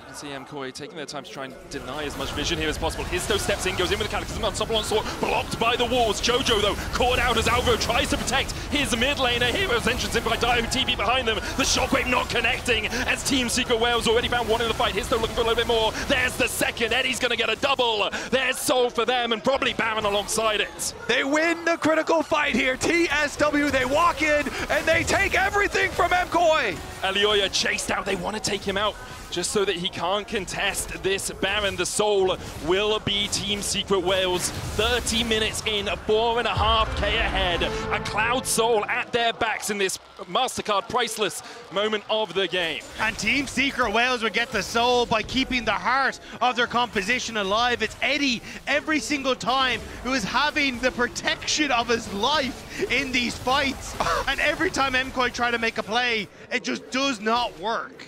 You can see MKOI taking their time to try and deny as much vision here as possible. Histo steps in, goes in with the Cataclysm, Unstoppable Onslaught, blocked by the walls. Jojo, though, caught out as Alvo tries to protect his mid laner. Hero's entrance in by Dio, TP behind them. The Shockwave not connecting as Team Secret Wales already found one in the fight. Histo looking for a little bit more. There's the second. Eddie's going to get a double. There's Soul for them, and probably Baron alongside it. They win the critical fight here. TSW, they walk in, and they take everything from MKOI. Elyoya chased out. They want to take him out just so that he can't contest this Baron. The Soul will be Team Secret Wales. 30 minutes in, 4.5K ahead. A Cloud Soul at their backs in this MasterCard priceless moment of the game. And Team Secret Wales would get the Soul by keeping the heart of their composition alive. It's Eddie every single time who is having the protection of his life in these fights. And every time MKOI try to make a play, it just does not work.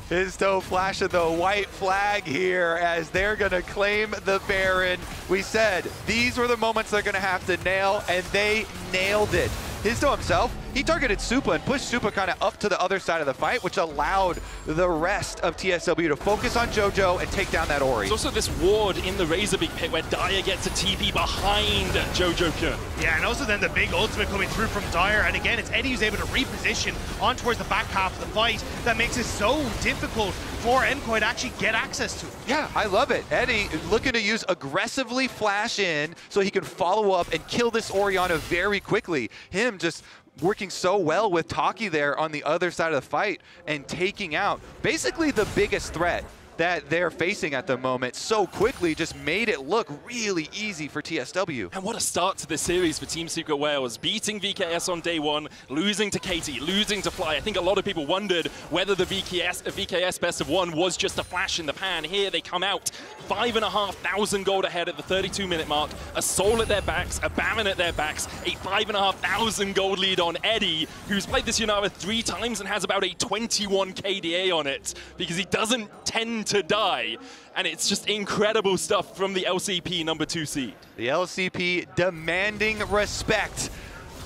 Histo flashing the white flag here as they're going to claim the Baron. We said these were the moments they're going to have to nail, and they nailed it. Histo himself, he targeted Supa and pushed Supa kind of up to the other side of the fight, which allowed the rest of TSW to focus on Jojo and take down that Ori. There's also this ward in the Razorbeak pit where Dyer gets a TP behind Jojo Pyun. Yeah, and also then the big ultimate coming through from Dyer. And again, it's Eddie who's able to reposition on towards the back half of the fight. That makes it so difficult for MKOI to actually get access to it. Yeah, I love it. Eddie looking to use aggressively flash in so he can follow up and kill this Orianna very quickly. Him just working so well with Taki there on the other side of the fight and taking out basically the biggest threat that they're facing at the moment so quickly, just made it look really easy for TSW. And what a start to this series for Team Secret Wales, beating VKS on day one, losing to Katie, losing to Fly. I think a lot of people wondered whether the VKS best of one was just a flash in the pan. Here they come out 5,500 gold ahead at the 32-minute mark. A Soul at their backs, a Baron at their backs, a 5,500 gold lead on Eddie, who's played this Yunara 3 times and has about a 21 KDA on it because he doesn't tend to die. And it's just incredible stuff from the LCP number 2 seed. The LCP demanding respect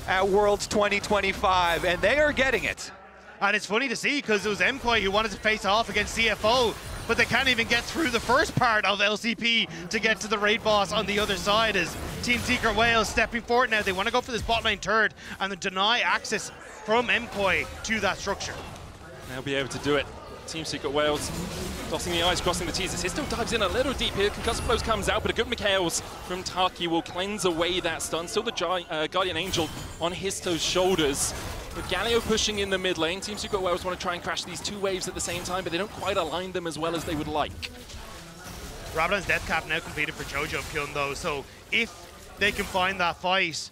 at Worlds 2025, and they are getting it. And it's funny to see because it was MKOI who wanted to face off against CFO, but they can't even get through the first part of LCP to get to the raid boss on the other side as Team Secret Wales stepping forward now. They want to go for this bot lane turret and then deny access from MKOI to that structure. They'll be able to do it. Team Secret Wales dotting the I's, crossing the T's. Histo dives in a little deep here. Concussive Blows comes out, but a good Mikhails from Taki will cleanse away that stun. Still the Guardian Angel on Histo's shoulders. With Galio pushing in the mid lane, Team Secret Wales want to try and crash these 2 waves at the same time, but they don't quite align them as well as they would like. Rabadon's death cap now completed for Jojo killing though, so if they can find that fight,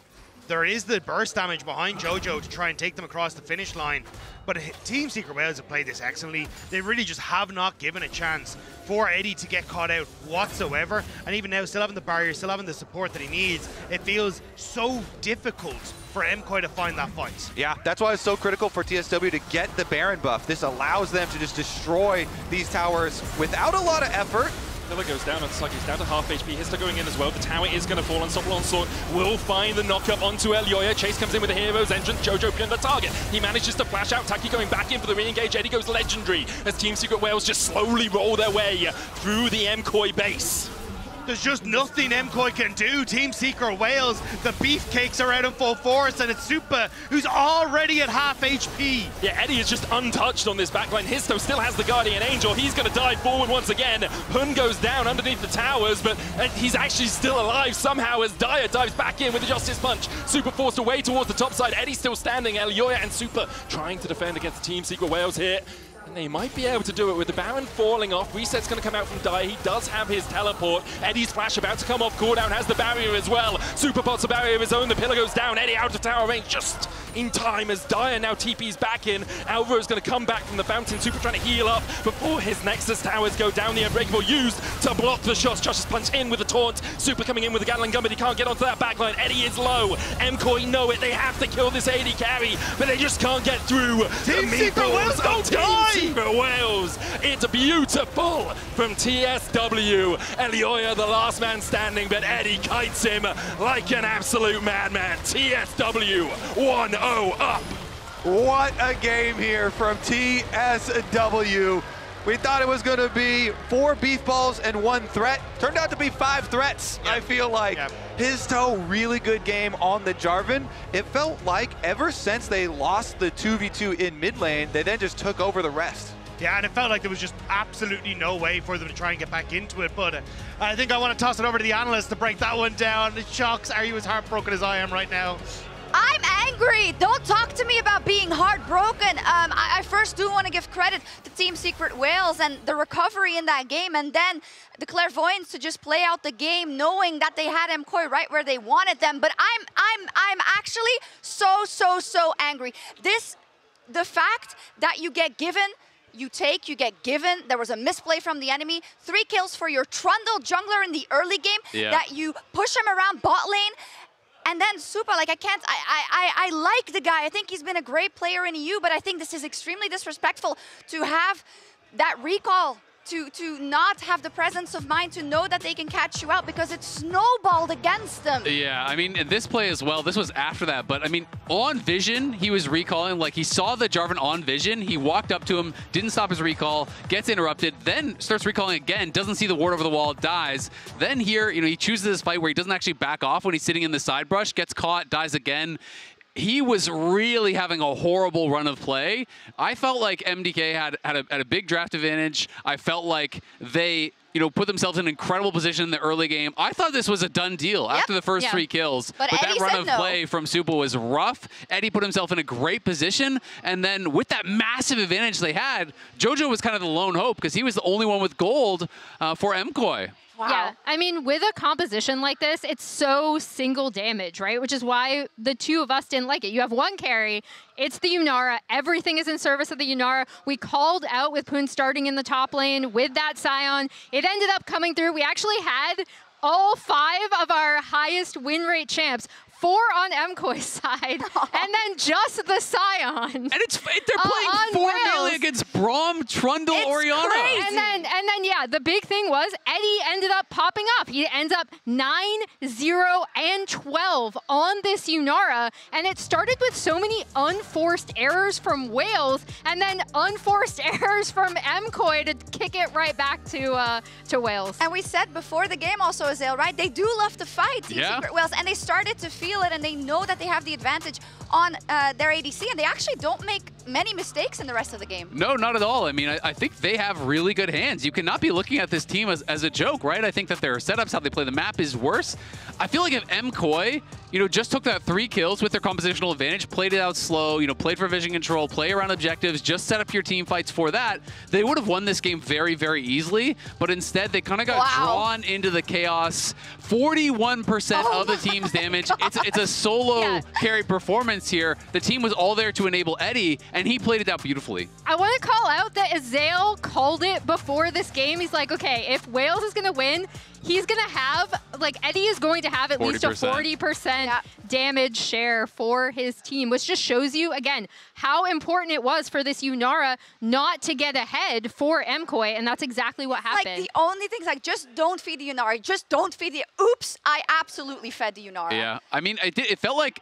there is the burst damage behind Jojo to try and take them across the finish line. But Team Secret Wales have played this excellently. They really just have not given a chance for Eddie to get caught out whatsoever. And even now, still having the barrier, still having the support that he needs, it feels so difficult for MKOI to find that fight. Yeah, that's why it's so critical for TSW to get the Baron buff. This allows them to just destroy these towers without a lot of effort. Pillar goes down on Sluggy, he's down to half HP. Histo going in as well. The tower is going to fall. Unstoppable Onslaught will find the knockup onto Elyoya. Chase comes in with a hero's entrance. Jojo pinned the target. He manages to flash out. Taki going back in for the re-engage. Eddie goes legendary as Team Secret Wales just slowly roll their way through the MKOI base. There's just nothing MKOI can do. Team Secret Wales, the beefcakes are out in full force, and it's Supa who's already at half HP. Yeah, Eddie is just untouched on this backline. Histo still has the Guardian Angel. He's going to dive forward once again. Hun goes down underneath the towers, but he's actually still alive somehow as Dyer dives back in with the Justice Punch. Supa forced away towards the top side. Eddie still standing. Elyoya and Supa trying to defend against Team Secret Wales here. And they might be able to do it with the Baron falling off. Reset's going to come out from Dyer. He does have his teleport. Eddie's flash about to come off. Cooldown has the barrier as well. Supa pots a barrier of his own. The pillar goes down. Eddie out of tower range just in time as Dyer now TP's back in. Alvaro's going to come back from the fountain. Supa trying to heal up before his Nexus towers go down. The Unbreakable used to block the shots. Justice Punch in with the taunt. Supa coming in with the Gatling gun, but he can't get onto that backline. Eddie is low. MKOI know it. They have to kill this AD carry, but they just can't get through. Team Secret Wales don't die! Team Secret Wales. It's beautiful from TSW. Elyoya, the last man standing, but Eddie kites him like an absolute madman. TSW 1-0 up. What a game here from TSW. We thought it was going to be 4 beef balls and 1 threat. Turned out to be 5 threats, I feel like. Histo, really good game on the Jarvan. It felt like ever since they lost the 2v2 in mid lane, they then just took over the rest. Yeah, and it felt like there was just absolutely no way for them to try and get back into it. But I think I want to toss it over to the analyst to break that one down. Shocks, are you as heartbroken as I am right now? I'm angry. Don't talk to me about being heartbroken. I first do want to give credit to Team Secret Wales and the recovery in that game, and then the clairvoyance to just play out the game knowing that they had MKOI right where they wanted them. But I'm actually so angry. The fact that you get given, you get given. There was a misplay from the enemy. 3 kills for your Trundle jungler in the early game that you push him around bot lane. And then Supa, like I like the guy. I think he's been a great player in EU, but I think this is extremely disrespectful to have that recall, to not have the presence of mind to know that they can catch you out because it's snowballed against them. Yeah, I mean, in this play as well, this was after that, but I mean, on vision, he was recalling, like he saw the Jarvan on vision, he walked up to him, didn't stop his recall, gets interrupted, then starts recalling again, doesn't see the ward over the wall, dies. Then here, you know, he chooses this fight where he doesn't actually back off when he's sitting in the side brush, gets caught, dies again. He was really having a horrible run of play. I felt like MDK had a big draft advantage. I felt like they, you know, put themselves in an incredible position in the early game. I thought this was a done deal after the first 3 kills. But that run of play from Supa was rough. Eddie put himself in a great position. And then with that massive advantage they had, Jojo was kind of the lone hope because he was the only one with gold for MKOI. Wow. Yeah, I mean, with a composition like this, it's so single damage, right? Which is why the two of us didn't like it. You have one carry, it's the Yunara, everything is in service of the Yunara. We called out with Poon starting in the top lane with that Scion. It ended up coming through. We actually had all 5 of our highest win rate champs. 4 on MKOI's side, and then just the Scion. And they're playing 4 melee against Braum, Trundle, Orianna. Crazy. And then, yeah, the big thing was Eddie ended up popping up. He ends up 9, 0, and 12 on this Yunara, and it started with so many unforced errors from Wales, and then unforced errors from MKOI to kick it right back to Wales. And we said before the game also, Azale, right? They do love to fight Team Secret Wales, and they started to feel it, and they know that they have the advantage on their ADC, and they actually don't make many mistakes in the rest of the game. No, not at all. I mean, I think they have really good hands. You cannot be looking at this team as a joke, right? I think that their setups, how they play the map is worse. I feel like if MKOI, just took that 3 kills with their compositional advantage, played it out slow, played for vision control, play around objectives, just set up your team fights for that, they would have won this game very, very easily. But instead, they kind of got drawn into the chaos. 41% of the team's damage. It's a solo carry performance here. The team was all there to enable Eddie, and he played it out beautifully. I want to call out that Azale called it before this game. He's like, okay, if Wales is going to win, he's going to have, Eddie is going to have at least a 40% damage share for his team, which just shows you, again, how important it was for this Yunara not to get ahead for MKOI, and that's exactly what happened. The only thing is, just don't feed the Yunara. Just don't feed the... Oops, I absolutely fed the Yunara. Yeah, I mean, it felt like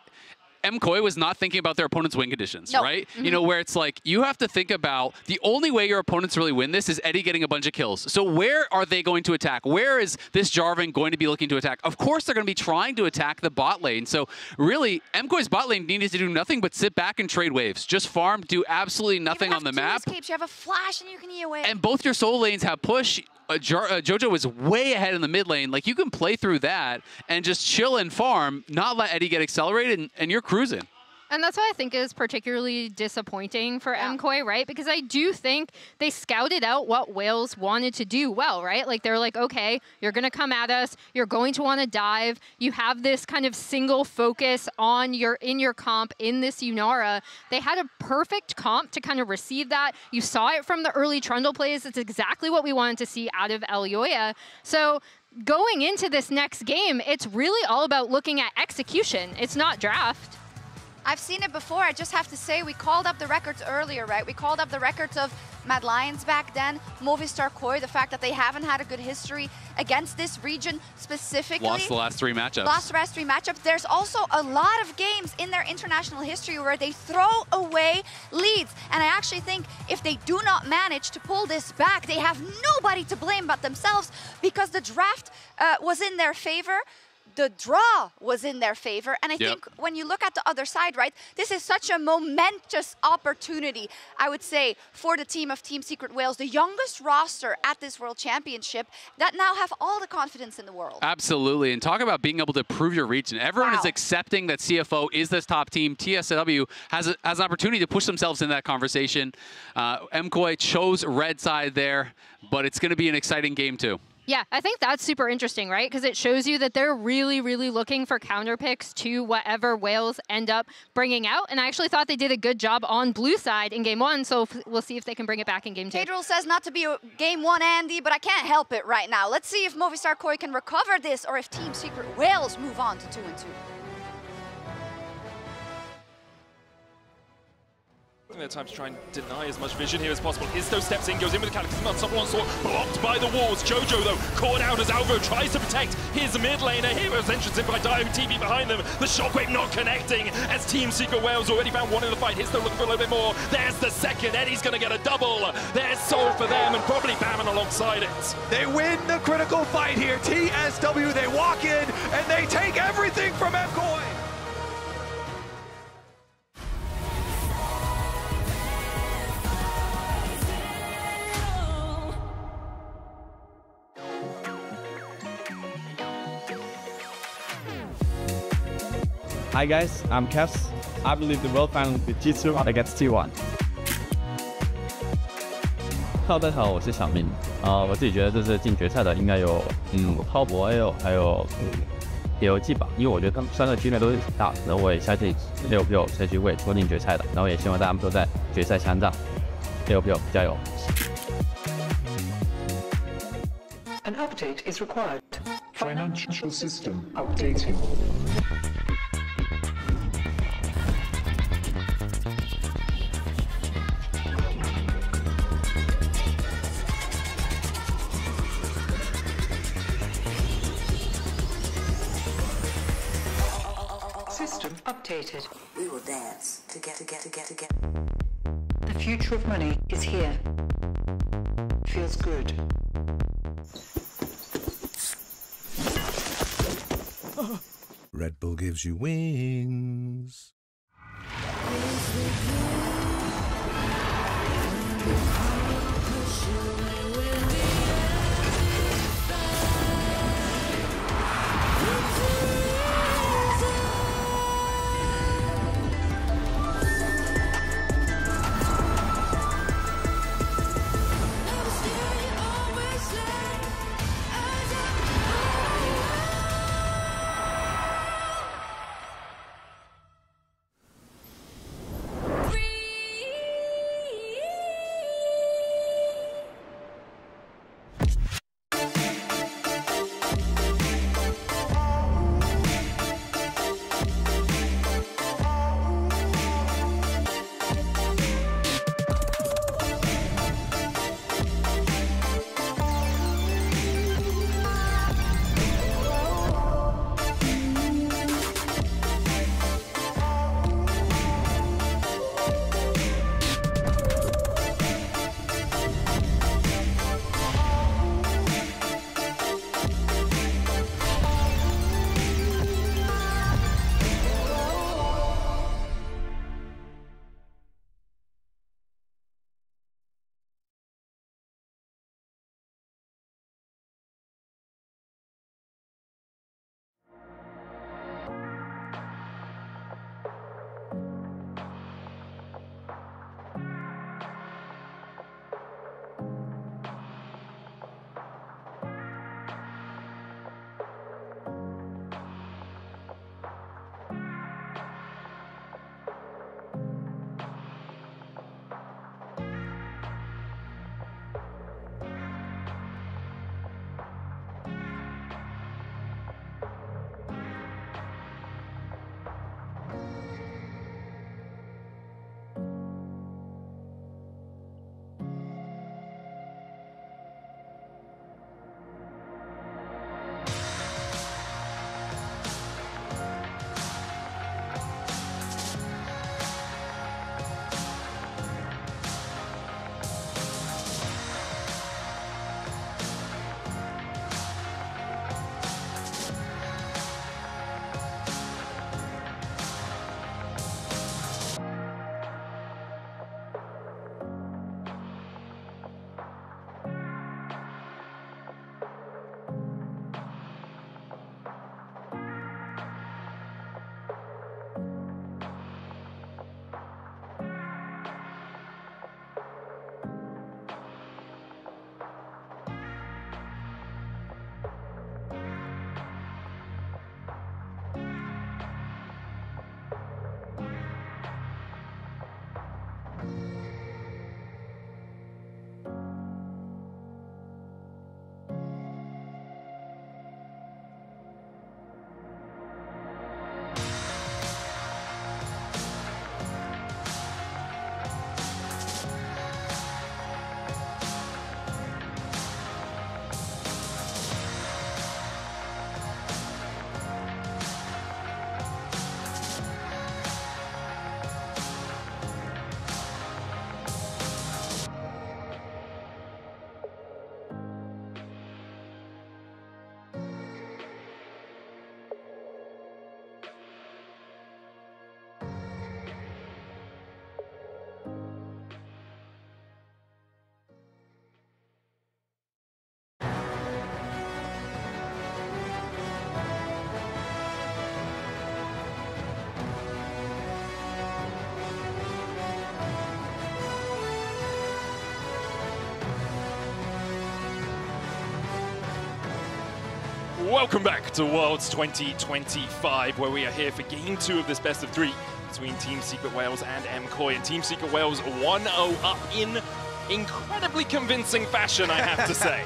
MKOI was not thinking about their opponent's win conditions, right? Where it's like, you have to think about the only way your opponents really win this is Eddie getting a bunch of kills. So where are they going to attack? Where is this Jarvan going to be looking to attack? Of course, they're going to be trying to attack the bot lane. So really, MKOI's bot lane needed to do nothing but sit back and trade waves. Just farm, do absolutely nothing on the map. Escapes. You have a flash and you can E away. And both your solo lanes have push. Jojo was way ahead in the mid lane. You can play through that and just chill and farm, not let Eddie get accelerated, and you're cruising. And that's what I think is particularly disappointing for MKOI, right? Because I do think they scouted out what Wales wanted to do well, right? They're like, okay, you're going to come at us. You're going to want to dive. You have this kind of single focus on in your comp in this Yunara. They had a perfect comp to kind of receive that. You saw it from the early Trundle plays. It's exactly what we wanted to see out of Elyoya. So going into this next game, it's really all about looking at execution. It's not draft. I've seen it before. I just have to say, we called up the records earlier, right? We called up the records of Mad Lions back then, Movistar Koi, the fact that they haven't had a good history against this region specifically. Lost the last 3 matchups. Lost the last 3 matchups. There's also a lot of games in their international history where they throw away leads. And I actually think if they do not manage to pull this back, they have nobody to blame but themselves, because the draft was in their favor. The draw was in their favor. And I think when you look at the other side, right, this is such a momentous opportunity, I would say, for the team of Team Secret Wales, the youngest roster at this World Championship, that now have all the confidence in the world. Absolutely. And talk about being able to prove your region. Everyone is accepting that CFO is this top team. TSW has an opportunity to push themselves in that conversation. MKOI chose red side there, but it's going to be an exciting game too. Yeah, I think that's super interesting, right? Because it shows you that they're really, really looking for counter picks to whatever Wales end up bringing out. And I actually thought they did a good job on blue side in game 1, so we'll see if they can bring it back in game 2. Pedro says not to be a game 1, Andy, but I can't help it right now. Let's see if Movistar Koi can recover this, or if Team Secret Wales move on to 2-2. Their time to try and deny as much vision here as possible. Isto steps in, goes in with the Cataclysm on someone onslaught, blocked by the walls. Jojo, though, caught out as Alvo tries to protect his mid laner. Hero's entrance in by Dio, TV behind them. The shockwave not connecting as Team Secret Wales already found one in the fight. Isto looking for a little bit more. There's the second. Eddie's going to get a double. There's Soul for them, and probably Bammon alongside it. They win the critical fight here. TSW, they walk in, and they take everything from MKOI. Hi guys, I'm Kevs. I believe the World Final with G2 against T1. Hello， 大家好，我是小明。我自己觉得这次进决赛的应该有滔博 AO 还有DOG 吧，因为我觉得他们3个区内都是大，然后我也相信6这区会冲进决赛的，然后也希望大家都在决赛相战，6加油。An update is required. Financial system updating. System updated. We will dance to get. The future of money is here. Feels good. Red Bull gives you wings. Welcome back to Worlds 2025, where we are here for Game 2 of this best of 3 between Team Secret Wales and MKOI. And Team Secret Wales 1-0 up in incredibly convincing fashion, I have to say.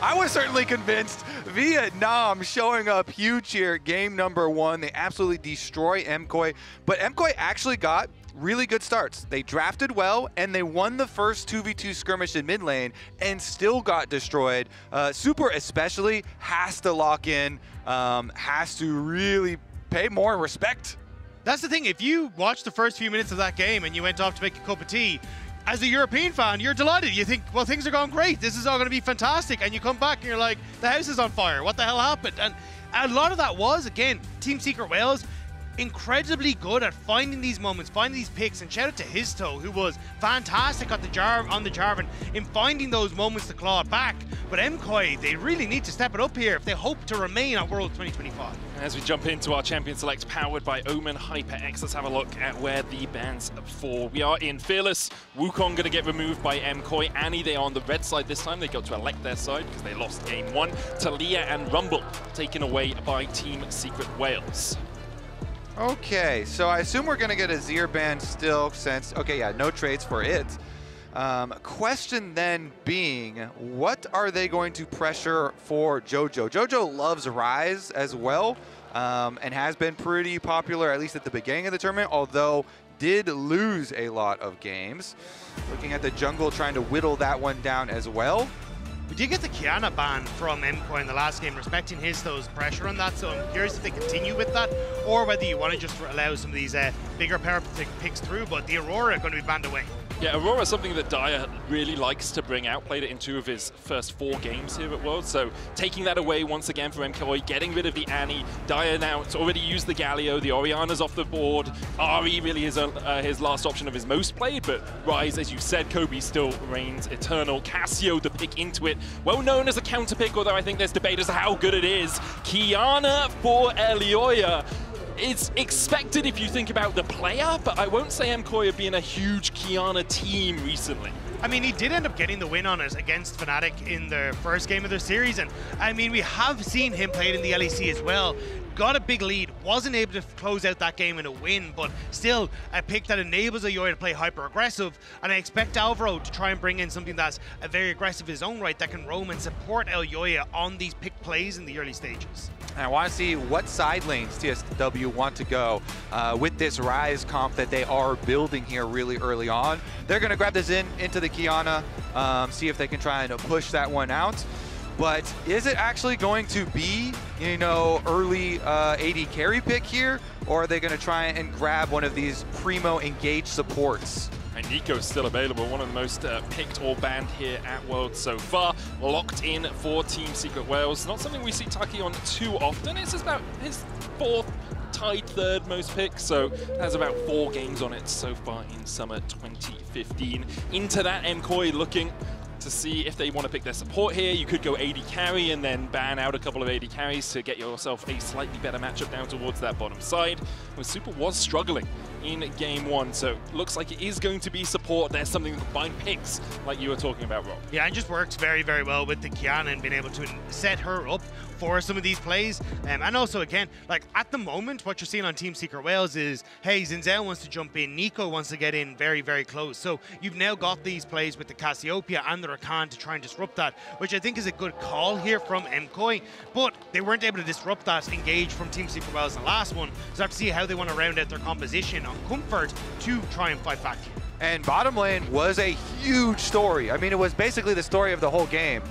I was certainly convinced. Vietnam showing up huge here, game number 1. They absolutely destroy MKOI, but MKOI actually got really good starts. They drafted well, and they won the first 2v2 skirmish in mid lane and still got destroyed. Super especially has to lock in, has to really pay more respect. That's the thing, if you watched the first few minutes of that game and you went off to make a cup of tea, as a European fan, you're delighted. You think, well, things are going great. This is all going to be fantastic. And you come back and you're like, the house is on fire. What the hell happened? And a lot of that was, again, Team Secret Wales incredibly good at finding these moments, finding these picks, and shout out to Histo, who was fantastic at the Jarvan in finding those moments to claw it back. But MKOI, they really need to step it up here if they hope to remain at World 2025. As we jump into our Champion Select powered by Omen HyperX, let's have a look at where the bans fall. We are in Fearless. Wukong going to get removed by MKOI. Annie, they are on the red side this time. They got to elect their side because they lost game 1. Talia and Rumble taken away by Team Secret Wales. Okay, so I assume we're going to get a Zir ban still since, okay, yeah, no trades for it. Question then being, what are they going to pressure for JoJo? JoJo loves Ryze as well, and has been pretty popular, at least at the beginning of the tournament, although did lose a lot of games. Looking at the jungle, trying to whittle that one down as well. We did get the Kiana ban from MKOI in the last game, respecting Histo's pressure on that, so I'm curious if they continue with that, or whether you want to just allow some of these bigger power picks through, but the Aurora are going to be banned away. Yeah, Aurora is something that Dyer really likes to bring out. Played it in 2 of his first 4 games here at Worlds. So taking that away once again from MKOI, getting rid of the Annie. Dyer now it's already used the Galio. The Orianna's off the board. Ari really is his last option of his most played, but Ryze, as you said, Kobe still reigns eternal. Cassio the pick into it. Well known as a counter pick, although I think there's debate as to how good it is. Kiana for Elioya. It's expected if you think about the player, but I won't say MKOI have been a huge Kiana team recently. I mean, he did end up getting the win on it against Fnatic in the first game of their series, and I mean, we have seen him played in the LEC as well. Got a big lead, wasn't able to close out that game in a win, but still a pick that enables Elioya to play hyper-aggressive, and I expect Alvaro to try and bring in something that's very aggressive in his own right that can roam and support Elioya on these pick plays in the early stages. I want to see what side lanes TSW want to go with this Ryze comp that they are building here really early on. They're going to grab this into the Kiana, see if they can try and push that one out. But is it actually going to be, you know, early AD carry pick here, or are they going to try and grab one of these primo engaged supports? And Nico's still available, one of the most picked or banned here at Worlds so far. Locked in for Team Secret Wales. Not something we see Taki on too often. It's about his 4th, tied 3rd most picks, so has about 4 games on it so far in summer 2015. Into that, MKOI looking to see if they want to pick their support here. You could go AD carry and then ban out a couple of AD carries to get yourself a slightly better matchup down towards that bottom side. Where Super was struggling in game 1, so looks like it is going to be support. There's something to combine picks like you were talking about, Rob. Yeah, and just works very, very well with the Kiana and being able to set her up for some of these plays. And also, again, like at the moment, what you're seeing on Team Secret Wales is, hey, Zinzel wants to jump in, Nico wants to get in very, very close. So you've now got these plays with the Cassiopeia and the Rakan to try and disrupt that, which I think is a good call here from MKOI. But they weren't able to disrupt that engage from Team Secret Wales in the last one. So I have to see how they want to round out their composition on comfort to try and fight back here. And bottom lane was a huge story. I mean, it was basically the story of the whole game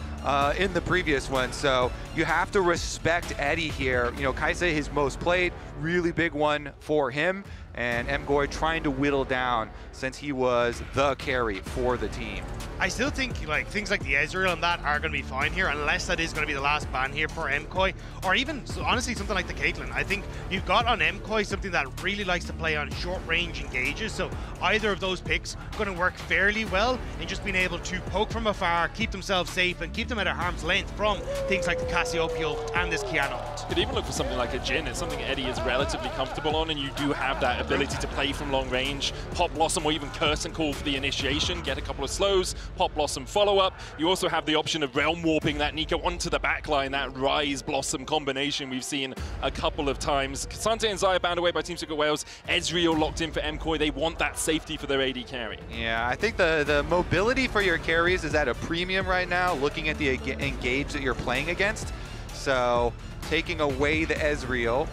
in the previous one. So you have to respect Eddie here. You know, Kaise, his most played, really big one for him. And MKOI trying to whittle down since he was the carry for the team. I still think like things like the Ezreal and that are going to be fine here, unless that is going to be the last ban here for MKOI, or even honestly something like the Caitlyn. I think you've got on MKOI something that really likes to play on short range engages, so either of those picks going to work fairly well in just being able to poke from afar, keep themselves safe, and keep them at a harm's length from things like the Cassiopeia and this Kiana ult. Could even look for something like a Jhin. It's something Eddie is relatively comfortable on, and you do have that ability to play from long range. Pop Blossom or even Curse and Call for the initiation, get a couple of slows, Pop Blossom follow-up. You also have the option of Realm Warping that Nico onto the backline, that Rise Blossom combination we've seen a couple of times. Kasante and Zaya bound away by Team Secret Wales. Ezreal locked in for MKOI. They want that safety for their AD carry. Yeah, I think the mobility for your carries is at a premium right now, looking at the engage that you're playing against. So taking away the Ezreal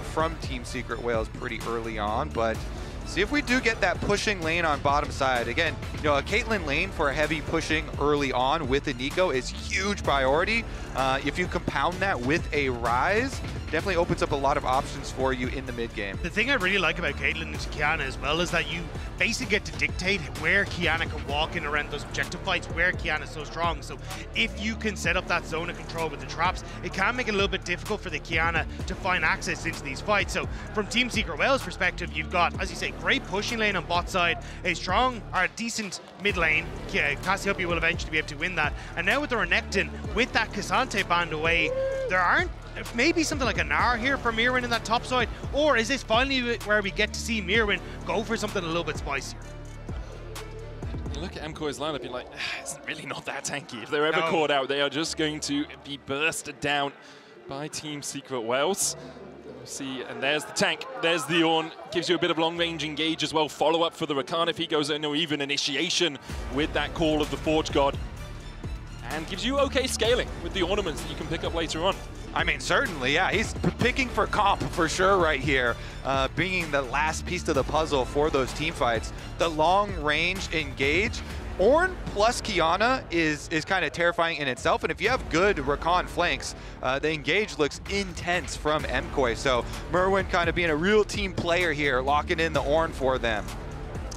from Team Secret Wales pretty early on, but see if we do get that pushing lane on bottom side. Again, you know, a Caitlyn lane for a heavy pushing early on with the Nico is huge priority. If you compound that with a Rise, definitely opens up a lot of options for you in the mid game. The thing I really like about Caitlyn and Kiana as well is that you basically get to dictate where Kiana can walk in around those objective fights, where Kiana's so strong. So if you can set up that zone of control with the traps, it can make it a little bit difficult for the Kiana to find access into these fights. So from Team Secret Wales perspective, you've got, as you say, great pushing lane on bot side, a strong or a decent mid lane. Cassiopeia will eventually be able to win that. And now with the Renekton, with that Kasante band away, there aren't maybe something like an hour here for Mirwin in that top side, or is this finally where we get to see Mirwin go for something a little bit spicier? You look at MKOI's lineup, you're like, it's really not that tanky. If they're ever caught out, they are just going to be bursted down by Team Secret Wales. See, and there's the tank, there's the Ornn, gives you a bit of long-range engage as well, follow-up for the Rakan if he goes in, or even initiation with that call of the Forge God. And gives you okay scaling with the ornaments that you can pick up later on. I mean, certainly, yeah. He's picking for comp for sure right here, being the last piece to the puzzle for those team fights. The long-range engage, Ornn plus Kiana is kind of terrifying in itself, and if you have good Rakan flanks, the engage looks intense from MKOI. So Mirwin kind of being a real team player here, locking in the Ornn for them.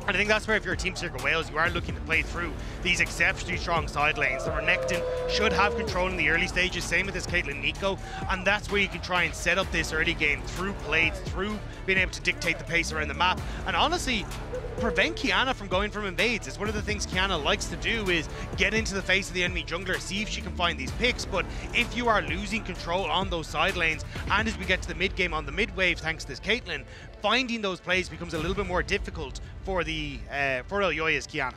And I think that's where, if you're a Team Secret Wales, you are looking to play through these exceptionally strong side lanes. The Renekton should have control in the early stages, same with this Caitlyn Nico, and that's where you can try and set up this early game through plays, through being able to dictate the pace around the map, and honestly, prevent Kiana from going from invades. It's one of the things Kiana likes to do, is get into the face of the enemy jungler, see if she can find these picks. But if you are losing control on those side lanes, and as we get to the mid game on the mid wave, thanks to this Caitlyn, finding those plays becomes a little bit more difficult for the for Elyoya's Kiana.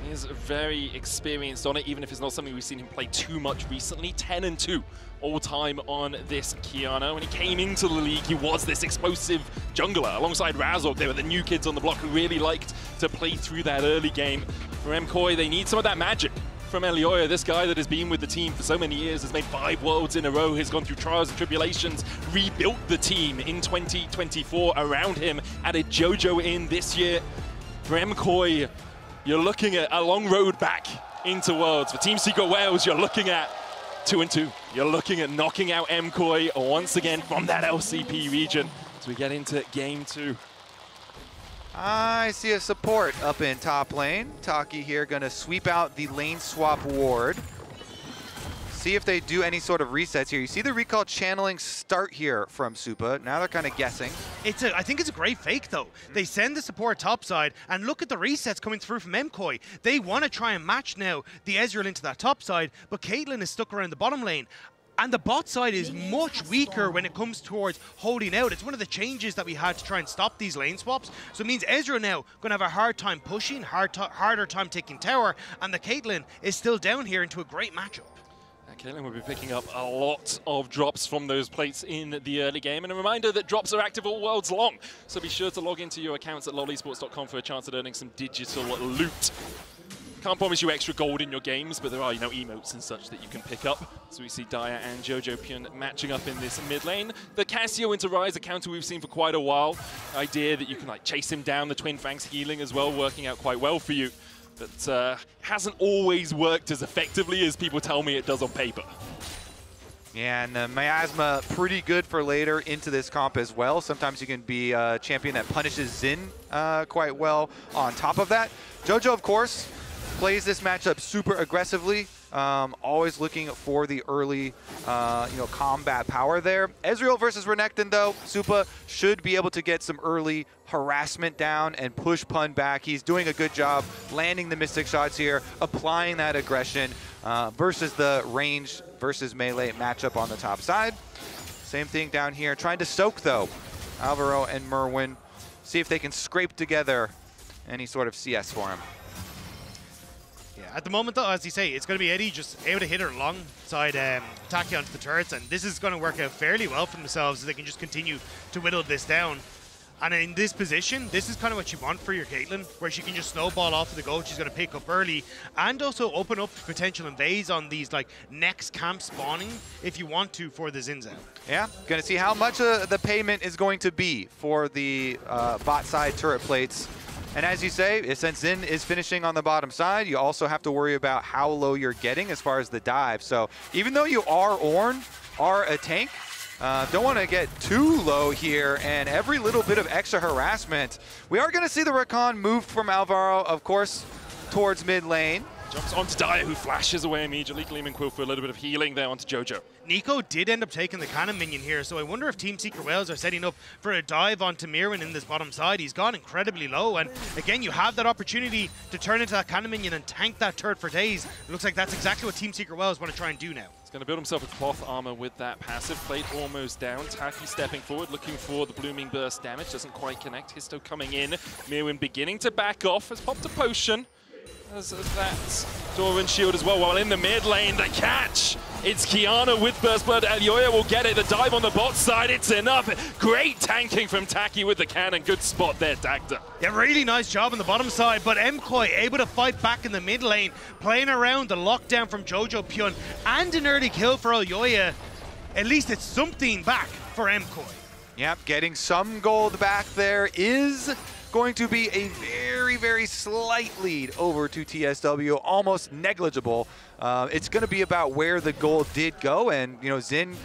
He is very experienced on it, even if it's not something we've seen him play too much recently. 10-2 all-time on this Kiana. When he came into the league, he was this explosive jungler alongside Razork. They were the new kids on the block who really liked to play through that early game. For MKOI, they need some of that magic from Elyoya, this guy that has been with the team for so many years, has made 5 worlds in a row, has gone through trials and tribulations, rebuilt the team in 2024 around him, added JoJo in this year. For MKOI, you're looking at a long road back into Worlds. For Team Secret Wales, you're looking at 2-2. You're looking at knocking out MKOI once again from that LCP region as we get into Game 2. I see a support up in top lane. Taki here gonna sweep out the lane swap ward. See if they do any sort of resets here. You see the recall channeling start here from Supa. Now they're kind of guessing. I think it's a great fake though. They send the support topside and look at the resets coming through from MKOI. They want to try and match now the Ezreal into that top side, but Caitlyn is stuck around the bottom lane. And the bot side is much weaker when it comes towards holding out. It's one of the changes that we had to try and stop these lane swaps. So it means Ezreal now going to have a hard time pushing, harder time taking tower, and the Caitlyn is still down here into a great matchup. Caitlyn will be picking up a lot of drops from those plates in the early game. And a reminder that drops are active all worlds long. So be sure to log into your accounts at lolesports.com for a chance at earning some digital loot. Can't promise you extra gold in your games, but there are, emotes and such that you can pick up. So we see Daya and JoJo Pyun matching up in this mid lane. The Cassio into Rise, a counter we've seen for quite a while. Idea that you can chase him down, the Twin Fangs healing as well, working out quite well for you. But hasn't always worked as effectively as people tell me it does on paper. Yeah, and Miasma pretty good for later into this comp as well. Sometimes you can be a champion that punishes Xin quite well on top of that. JoJo, of course, plays this matchup super aggressively, always looking for the early, combat power there. Ezreal versus Renekton, though, Supa should be able to get some early harassment down and push Pun back. He's doing a good job landing the Mystic shots here, applying that aggression versus the range versus melee matchup on the top side. Same thing down here, trying to soak, though. Alvaro and Merwin see if they can scrape together any sort of CS for him. Yeah, at the moment, though, as you say, it's going to be Eddie just able to hit her alongside Taki onto the turrets, and this is going to work out fairly well for themselves as they can just continue to whittle this down. And in this position, this is kind of what you want for your Caitlyn, where she can just snowball off of the goal she's going to pick up early, and also open up potential invades on these like next camp spawning if you want to for the Xin Zhao. Yeah, going to see how much the payment is going to be for the bot side turret plates. And as you say, since Xin is finishing on the bottom side, you also have to worry about how low you're getting as far as the dive. So even though you are Ornn, are a tank, don't want to get too low here, and every little bit of extra harassment. We are going to see the Rakan moved from Alvaro, of course, towards mid lane. Jumps onto Dyer, who flashes away immediately. Gleaming Quill for a little bit of healing there onto Jojo. Nico did end up taking the cannon minion here, so I wonder if Team Secret Wales are setting up for a dive onto Mirwin in this bottom side. He's gone incredibly low, and again, you have that opportunity to turn into that cannon minion and tank that turret for days. It looks like that's exactly what Team Secret Wales want to try and do now. He's going to build himself a cloth armor with that passive. Plate almost down. Taki stepping forward, looking for the blooming burst damage. Doesn't quite connect. Histo coming in. Mirwin beginning to back off. Has popped a potion. As that Doran shield as well. While in the mid lane, the catch. It's Kiana with Burst Blood. Elyoya will get it. The dive on the bot side. It's enough. Great tanking from Taki with the cannon. Good spot there, Dagda. Yeah, really nice job on the bottom side, but MKOI able to fight back in the mid lane, playing around the lockdown from Jojo Pyun and an early kill for Elyoya. At least it's something back for MKOI. Yep, getting some gold back there is going to be a very, very slight lead over to TSW, almost negligible. It's going to be about where the gold did go, and you know, Xin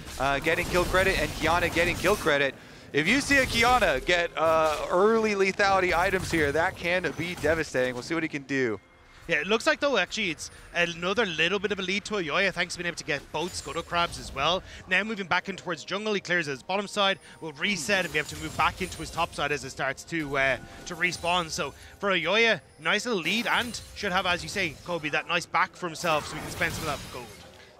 getting kill credit and Kiana getting kill credit. If you see a Kiana get early lethality items here, that can be devastating. We'll see what he can do. Yeah, it looks like, though, actually, it's another little bit of a lead to Elyoya, thanks to being able to get both Scuttle Crabs as well. Now moving back in towards jungle, he clears his bottom side, will reset and be able to move back into his top side as it starts to respawn. So for Elyoya, nice little lead, and should have, as you say, Kobe, that nice back for himself so he can spend some of that gold.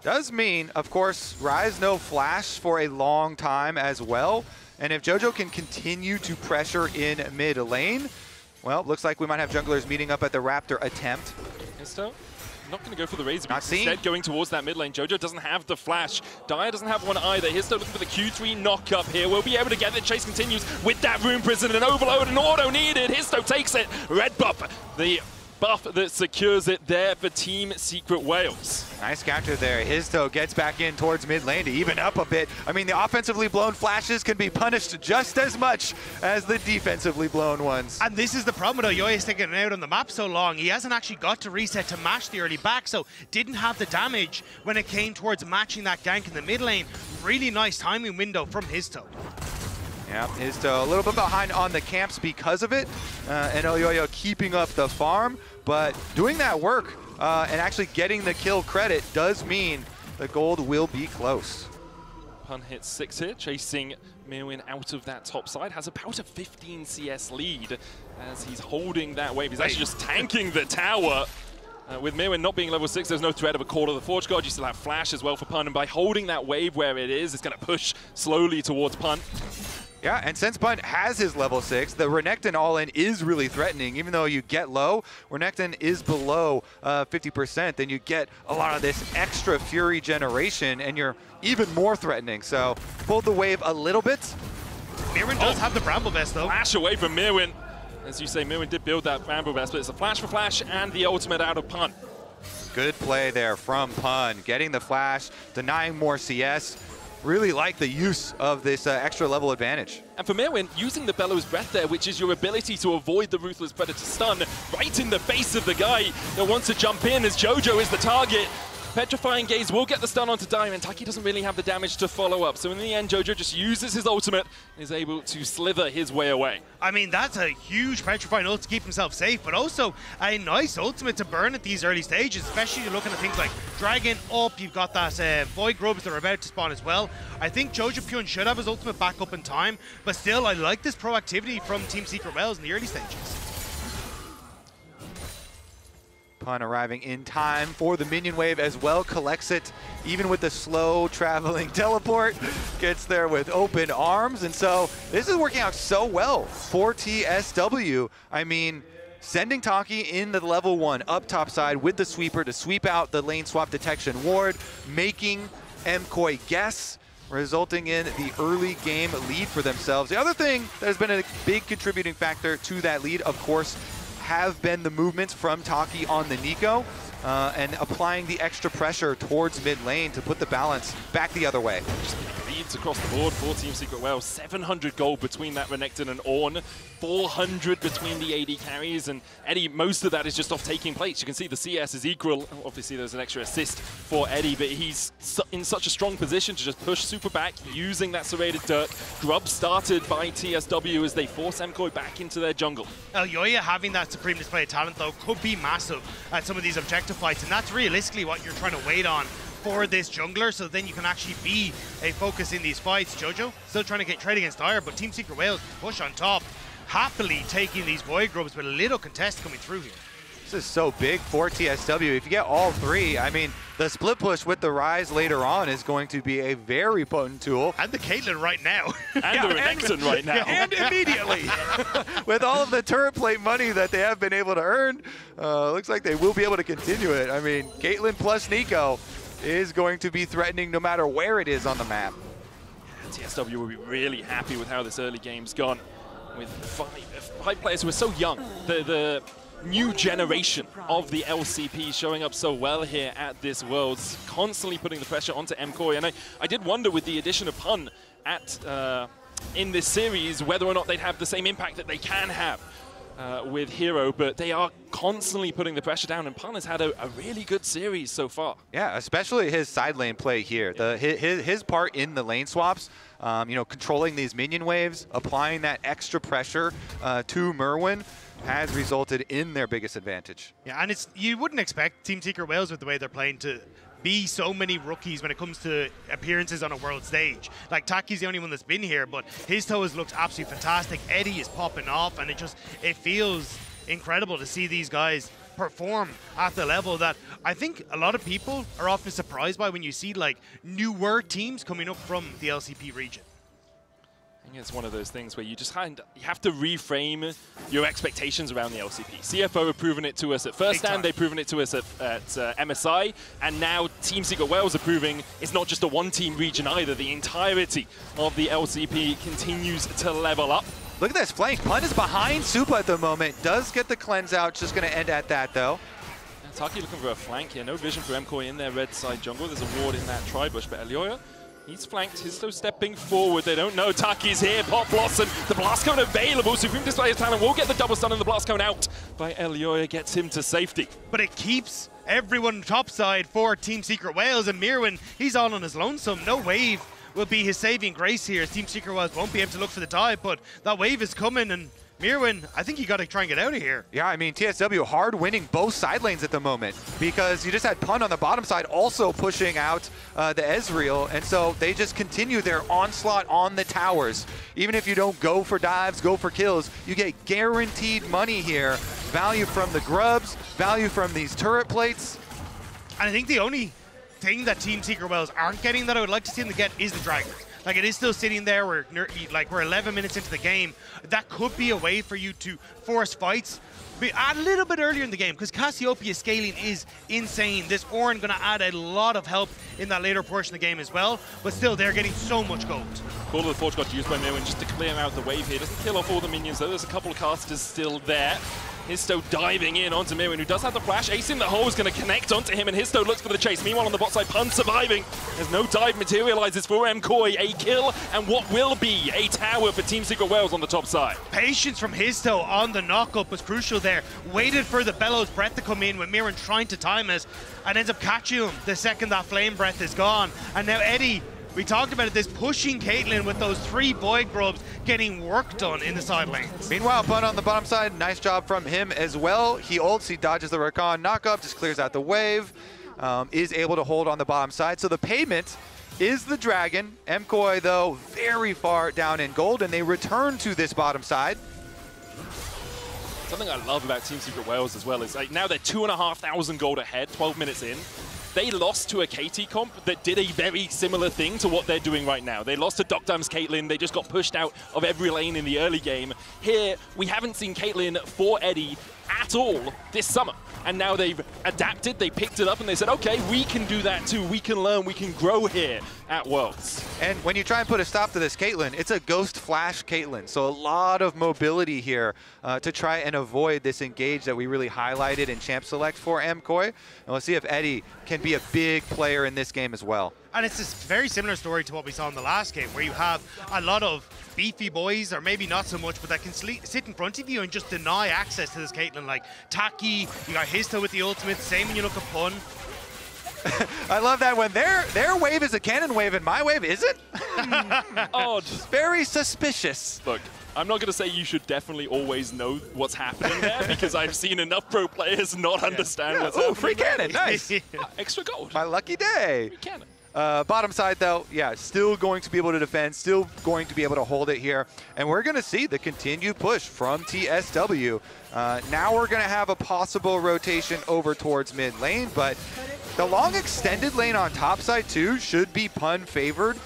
Does mean, of course, Ryze no flash for a long time as well. And if Jojo can continue to pressure in mid lane, well, looks like we might have junglers meeting up at the Raptor attempt. Histo not going to go for the Razor, not seen. Instead going towards that mid lane. Jojo doesn't have the flash. Dyer doesn't have one either. Histo looking for the Q3 knock up here. We'll be able to get the chase continues with that Rune Prison and an overload and auto needed. Histo takes it. Red buff, the buff that secures it there for Team Secret Wales. Nice counter there. Histo gets back in towards mid lane to even up a bit. I mean, the offensively blown flashes can be punished just as much as the defensively blown ones. And this is the problem with Elyoya sticking out on the map so long. He hasn't actually got to reset to match the early back, so didn't have the damage when it came towards matching that gank in the mid lane. Really nice timing window from Histo. Yeah, Histo a little bit behind on the camps because of it, and Elyoya keeping up the farm, but doing that work and actually getting the kill credit does mean the gold will be close. Pun hits 6 here, chasing Mirwin out of that top side, has about a 15 CS lead as he's holding that wave. He's actually just tanking the tower. With Mirwin not being level 6, there's no threat of a Call of the Forge God. You still have Flash as well for Pun, and by holding that wave where it is, it's going to push slowly towards Pun. Yeah, and since Pun has his level 6, the Renekton all-in is really threatening. Even though you get low, Renekton is below 50%, then you get a lot of this extra Fury generation, and you're even more threatening. So pull the wave a little bit. Mirwin does have the Bramble Vest, though. Flash away from Mirwin. As you say, Mirwin did build that Bramble Vest, but it's a flash for Flash and the ultimate out of Pun. Good play there from Pun, getting the flash, denying more CS. Really like the use of this extra level advantage. And for Mirwin, using the Bellows Breath there, which is your ability to avoid the Ruthless Predator stun right in the face of the guy that wants to jump in as Jojo is the target. Petrifying Gaze will get the stun onto Dyer, and Taki doesn't really have the damage to follow up. So in the end, Jojo just uses his ultimate and is able to slither his way away. I mean, that's a huge Petrifying ult to keep himself safe, but also a nice ultimate to burn at these early stages, especially looking at things like Dragon up, you've got that Void Grubs that are about to spawn as well. I think Jojo Pyun should have his ultimate back up in time, but still, I like this proactivity from Team Secret Wales in the early stages. Pun arriving in time for the minion wave as well, collects it even with the slow traveling teleport, gets there with open arms, and so this is working out so well for TSW. I mean, sending Taki in the level 1 up top side with the sweeper to sweep out the lane swap detection ward, making MKOI guess, resulting in the early game lead for themselves. The other thing that has been a big contributing factor to that lead, of course, have been the movements from Taki on the Nico and applying the extra pressure towards mid lane to put the balance back the other way. Leads across the board for Team Secret Wales. 700 gold between that Renekton and Ornn. 400 between the AD carries. And Eddie, most of that is just off taking plates. You can see the CS is equal. Obviously, there's an extra assist for Eddie, but he's in such a strong position to just push super back using that serrated dirt. Grub started by TSW as they force MKOI back into their jungle. Elyoya having that supreme display of talent, though, could be massive at some of these objective fights, and that's realistically what you're trying to wait on for this jungler, so then you can actually be a focus in these fights. Jojo still trying to get trade against Dire, but Team Secret Wales push on top, happily taking these Void Grubs with a little contest coming through here. This is so big for TSW. If you get all three, I mean, the split push with the Rise later on is going to be a very potent tool. And the Caitlyn right now. And the Renekton right now. And immediately. With all of the turret plate money that they have been able to earn, looks like they will be able to continue it. I mean, Caitlyn plus Nico is going to be threatening no matter where it is on the map. TSW will be really happy with how this early game's gone. With five players who are so young. The new generation of the LCP showing up so well here at this Worlds, constantly putting the pressure onto MKOI. And I did wonder with the addition of Pun in this series whether or not they'd have the same impact that they can have with Hero, but they are constantly putting the pressure down, and Pun has had a really good series so far. Yeah, especially his side lane play here. His part in the lane swaps, you know, controlling these minion waves, applying that extra pressure to Merwin has resulted in their biggest advantage. Yeah, and you wouldn't expect Team Secret Wales with the way they're playing to be so many rookies when it comes to appearances on a world stage. Like, Taki's the only one that's been here, but his toes looks absolutely fantastic. Eddie is popping off, and it feels incredible to see these guys perform at the level that I think a lot of people are often surprised by when you see like newer teams coming up from the LCP region. I think it's one of those things where you just have to reframe your expectations around the LCP. CFO have proven it to us at First Stand, they've proven it to us at MSI, and now Team Secret Wales are proving it's not just a one-team region either. The entirety of the LCP continues to level up. Look at this flank. Pun is behind Supa at the moment. Does get the cleanse out. Just going to end at that, though. Taki looking for a flank here. No vision for MKOI in their red side jungle. There's a ward in that tri-bush, but Elyoya, he's flanked. Histo stepping forward. They don't know Taki's here. Pop Blossom. The blast cone available. Supreme Display of Talent will get the double stun, and the blast cone out by Elyoya gets him to safety. But it keeps everyone topside for Team Secret Wales, and Mirwin, he's all on his lonesome. No wave will be his saving grace here. Team Secret Wales won't be able to look for the dive, but that wave is coming, and Mirwin, I think you got to try and get out of here. Yeah, I mean, TSW hard winning both side lanes at the moment because you just had Pun on the bottom side also pushing out the Ezreal, and so they just continue their onslaught on the towers. Even if you don't go for dives, go for kills, you get guaranteed money here. Value from the grubs, value from these turret plates. And I think the only thing that Team Secret Wales aren't getting that I would like to see them to get is the Dragons. Like, it is still sitting there. We're 11 minutes into the game. That could be a way for you to force fights a little bit earlier in the game, because Cassiopeia scaling is insane. This Ornn going to add a lot of help in that later portion of the game as well, but still, they're getting so much gold. Call of the Forge got used by Mirwin just to clear out the wave here. Doesn't kill off all the minions, though. There's a couple of casters still there. Histo diving in onto Mirwin, who does have the flash. Ace in the hole is going to connect onto him, and Histo looks for the chase. Meanwhile, on the bot side, Pun surviving. There's no dive materializes for MKOI. A kill, and what will be a tower for Team Secret Wales on the top side. Patience from Histo on the knockup was crucial there. Waited for the Bellows Breath to come in with Mirwin trying to time it, and ends up catching him the second that Flame Breath is gone. And now Eddie, we talked about it, this pushing Caitlyn with those 3 Void Grubs getting work done in the side lanes. Meanwhile, Pun on the bottom side, nice job from him as well. He ults, he dodges the Rakan knockup, just clears out the wave, is able to hold on the bottom side. So the payment is the Dragon. MKOI, though, very far down in gold, and they return to this bottom side. something I love about Team Secret Wales as well is like now they're 2,500 gold ahead, 12 minutes in. They lost to a KT comp that did a very similar thing to what they're doing right now. They lost to Docdam's Caitlyn. They just got pushed out of every lane in the early game. Here, we haven't seen Caitlyn for Eddie at all this summer. And now they've adapted, they picked it up, and they said, okay, we can do that too. We can learn, we can grow here at Worlds. And when you try and put a stop to this Caitlyn, it's a Ghost Flash Caitlyn. So a lot of mobility here to try and avoid this engage that we really highlighted in Champ Select for MKOI. And we'll see if Eddie can be a big player in this game as well. And it's a very similar story to what we saw in the last game, where you have a lot of beefy boys, or maybe not so much, but that can sit in front of you and just deny access to this Caitlyn. Like Taki, you got Histo with the ultimate, same when you look at Pun. I love that when their wave is a cannon wave and my wave isn't. Odd. Very suspicious. Look, I'm not going to say you should definitely always know what's happening there, because I've seen enough pro players not understand what's happening. Free cannon, nice. Extra gold. My lucky day. Free cannon. Bottom side, though, yeah, still going to be able to defend, still going to be able to hold it here. And we're going to see the continued push from TSW. Now we're going to have a possible rotation over towards mid lane, but the long extended lane on top side, too, should be Pun favored.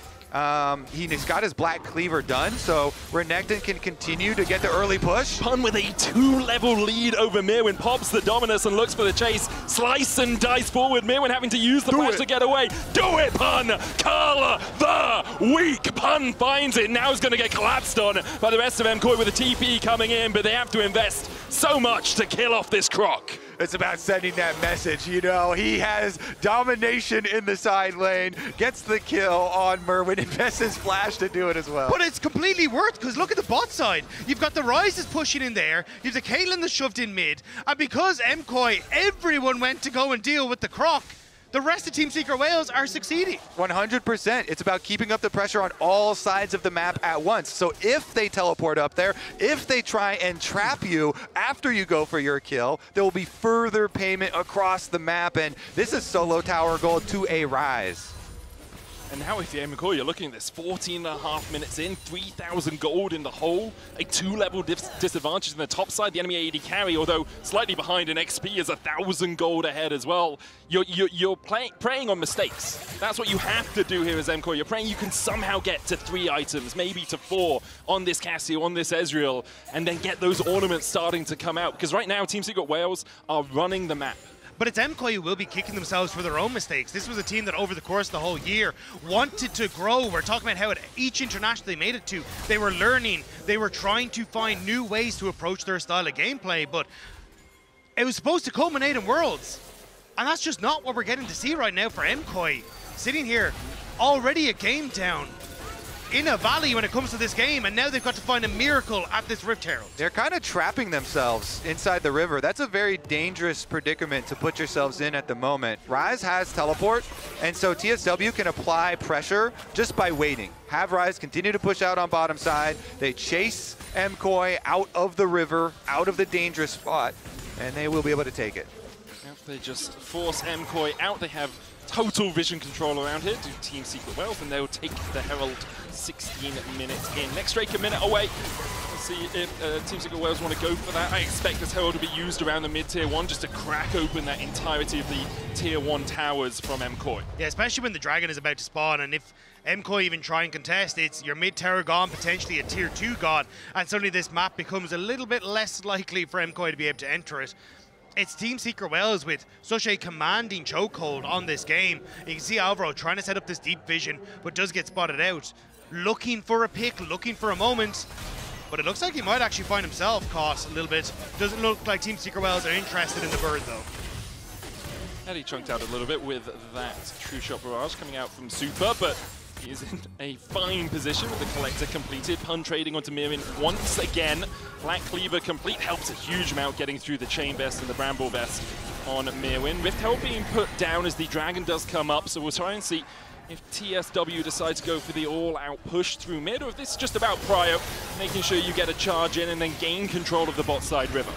He's got his Black Cleaver done, so Renekton can continue to get the early push. Pun with a 2-level lead over Mirwin, pops the Dominus and looks for the chase. Slice and dice forward, Mirwin having to use the flash to get away. Do it, Pun! Carla the weak! Pun finds it, now he's going to get collapsed on by the rest of MKOI with a TP coming in, but they have to invest so much to kill off this Croc. It's about sending that message, you know. He has domination in the side lane, gets the kill on Mirwin, invests his flash to do it as well. But it's completely worth, because look at the bot side. You've got the Ryze pushing in there, you've the Caitlyn that's shoved in mid, and because MKOI, everyone went to go and deal with the Croc, the rest of Team Secret Wales are succeeding. 100%. It's about keeping up the pressure on all sides of the map at once. So if they teleport up there, if they try and trap you after you go for your kill, there will be further payment across the map. And this is solo tower gold to a Ryze. And now if you're MKOI, you're looking at this 14.5 minutes in, 3,000 gold in the hole, a 2-level disadvantage in the top side, the enemy AD carry, although slightly behind in XP is 1,000 gold ahead as well. You're preying on mistakes. That's what you have to do here as MKOI. You're praying you can somehow get to 3 items, maybe to 4 on this Cassio, on this Ezreal, and then get those ornaments starting to come out. Because right now, Team Secret Wales are running the map. But it's MKOI who will be kicking themselves for their own mistakes. This was a team that over the course of the whole year wanted to grow. We're talking about how at each international they made it to, they were learning, they were trying to find new ways to approach their style of gameplay, but it was supposed to culminate in Worlds. And that's just not what we're getting to see right now for MKOI. Sitting here, already a game down in a valley when it comes to this game, and now they've got to find a miracle at this Rift Herald. They're kind of trapping themselves inside the river. That's a very dangerous predicament to put yourselves in at the moment. Ryze has teleport, and so TSW can apply pressure just by waiting. Have Ryze continue to push out on bottom side. They chase MKOI out of the river, out of the dangerous spot, and they will be able to take it. Yep, they just force MKOI out. They have total vision control around here to Team Secret Wales, and they'll take the Herald 16 minutes in. Next Drake a minute away. Let's see if Team Secret Wales want to go for that. I expect this Herald to be used around the mid-tier 1 just to crack open that entirety of the tier 1 towers from MKOI. Yeah, especially when the Dragon is about to spawn, and if MKOI even try and contest, it's your mid-tower gone, potentially a tier 2 god, and suddenly this map becomes a little bit less likely for MKOI to be able to enter it. It's Team Secret Wales with such a commanding chokehold on this game. You can see Alvaro trying to set up this deep vision, but does get spotted out. Looking for a pick, looking for a moment, but it looks like he might actually find himself caught a little bit. Doesn't look like Team Secret Wales are interested in the bird, though. Eddie chunked out a little bit with that True Shot Barrage coming out from Super, but he is in a fine position with the Collector completed. Pun trading onto Mirwin once again. Black Cleaver complete helps a huge amount getting through the Chain Vest and the Bramble Vest on Mirwin. Rift Herald being put down as the Dragon does come up, so we'll try and see if TSW decides to go for the all-out push through mid, or if this is just about prio, making sure you get a charge in and then gain control of the bot side river.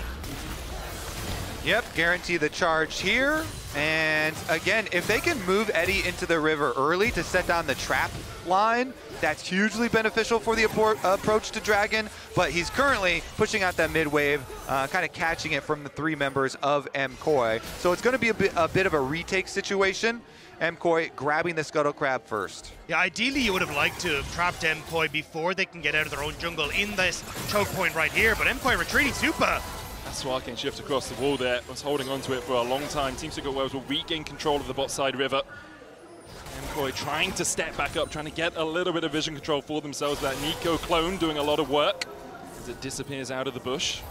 Yep, guarantee the charge here. And again, if they can move Eddie into the river early to set down the trap line. That's hugely beneficial for the approach to Dragon, but he's currently pushing out that mid wave, kind of catching it from the 3 members of MKOI. So it's going to be a bit of a retake situation. MKOI grabbing the Scuttle Crab first. Yeah, ideally you would have liked to have trapped MKOI before they can get out of their own jungle in this choke point right here, but MKOI retreating super. That's why I can shift across the wall there. Was holding on to it for a long time. Team Secret Wales will regain control of the bot side river. MKOI trying to step back up, trying to get a little bit of vision control for themselves. That Nico clone doing a lot of work as it disappears out of the bush.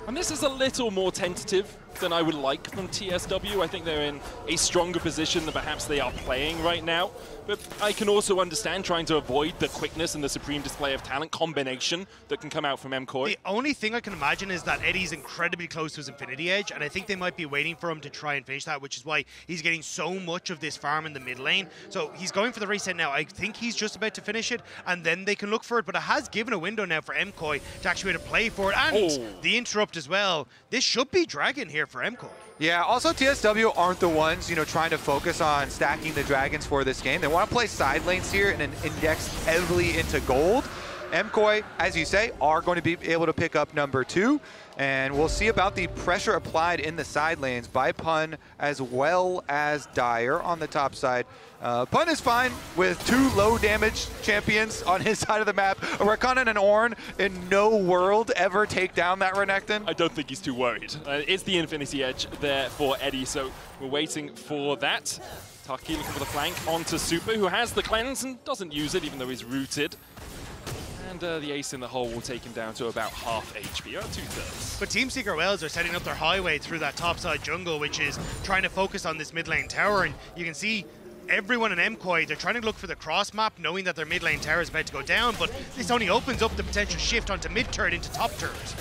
And this is a little more tentative than I would like from TSW. I think they're in a stronger position than perhaps they are playing right now. But I can also understand trying to avoid the quickness and the supreme display of talent combination that can come out from MKOI. The only thing I can imagine is that Eddie's incredibly close to his Infinity Edge, and I think they might be waiting for him to try and finish that, which is why he's getting so much of this farm in the mid lane. So he's going for the reset now. I think he's just about to finish it, and then they can look for it. But it has given a window now for MKOI to actually be able to play for it, and the interrupt as well. This should be Dragon here for MKOI. Yeah, also TSW aren't the ones, trying to focus on stacking the dragons for this game. They want to play side lanes here and index heavily into gold. MKOI, as you say, are going to be able to pick up number 2. And we'll see about the pressure applied in the side lanes by Pun as well as Dire on the top side. Pun is fine with 2 low damage champions on his side of the map. A Rakan and an Ornn in no world ever take down that Renekton. I don't think he's too worried. It's the Infinity Edge there for Eddie, so we're waiting for that. Taki looking for the flank onto Super, who has the cleanse and doesn't use it even though he's rooted. And the ace in the hole will take him down to about half HP, or 2/3. But Team Secret Wales are setting up their highway through that topside jungle, which is trying to focus on this mid lane tower. And you can see everyone in MKOI, they're trying to look for the cross map, knowing that their mid lane tower is about to go down. But this only opens up the potential shift onto mid turret into top turret.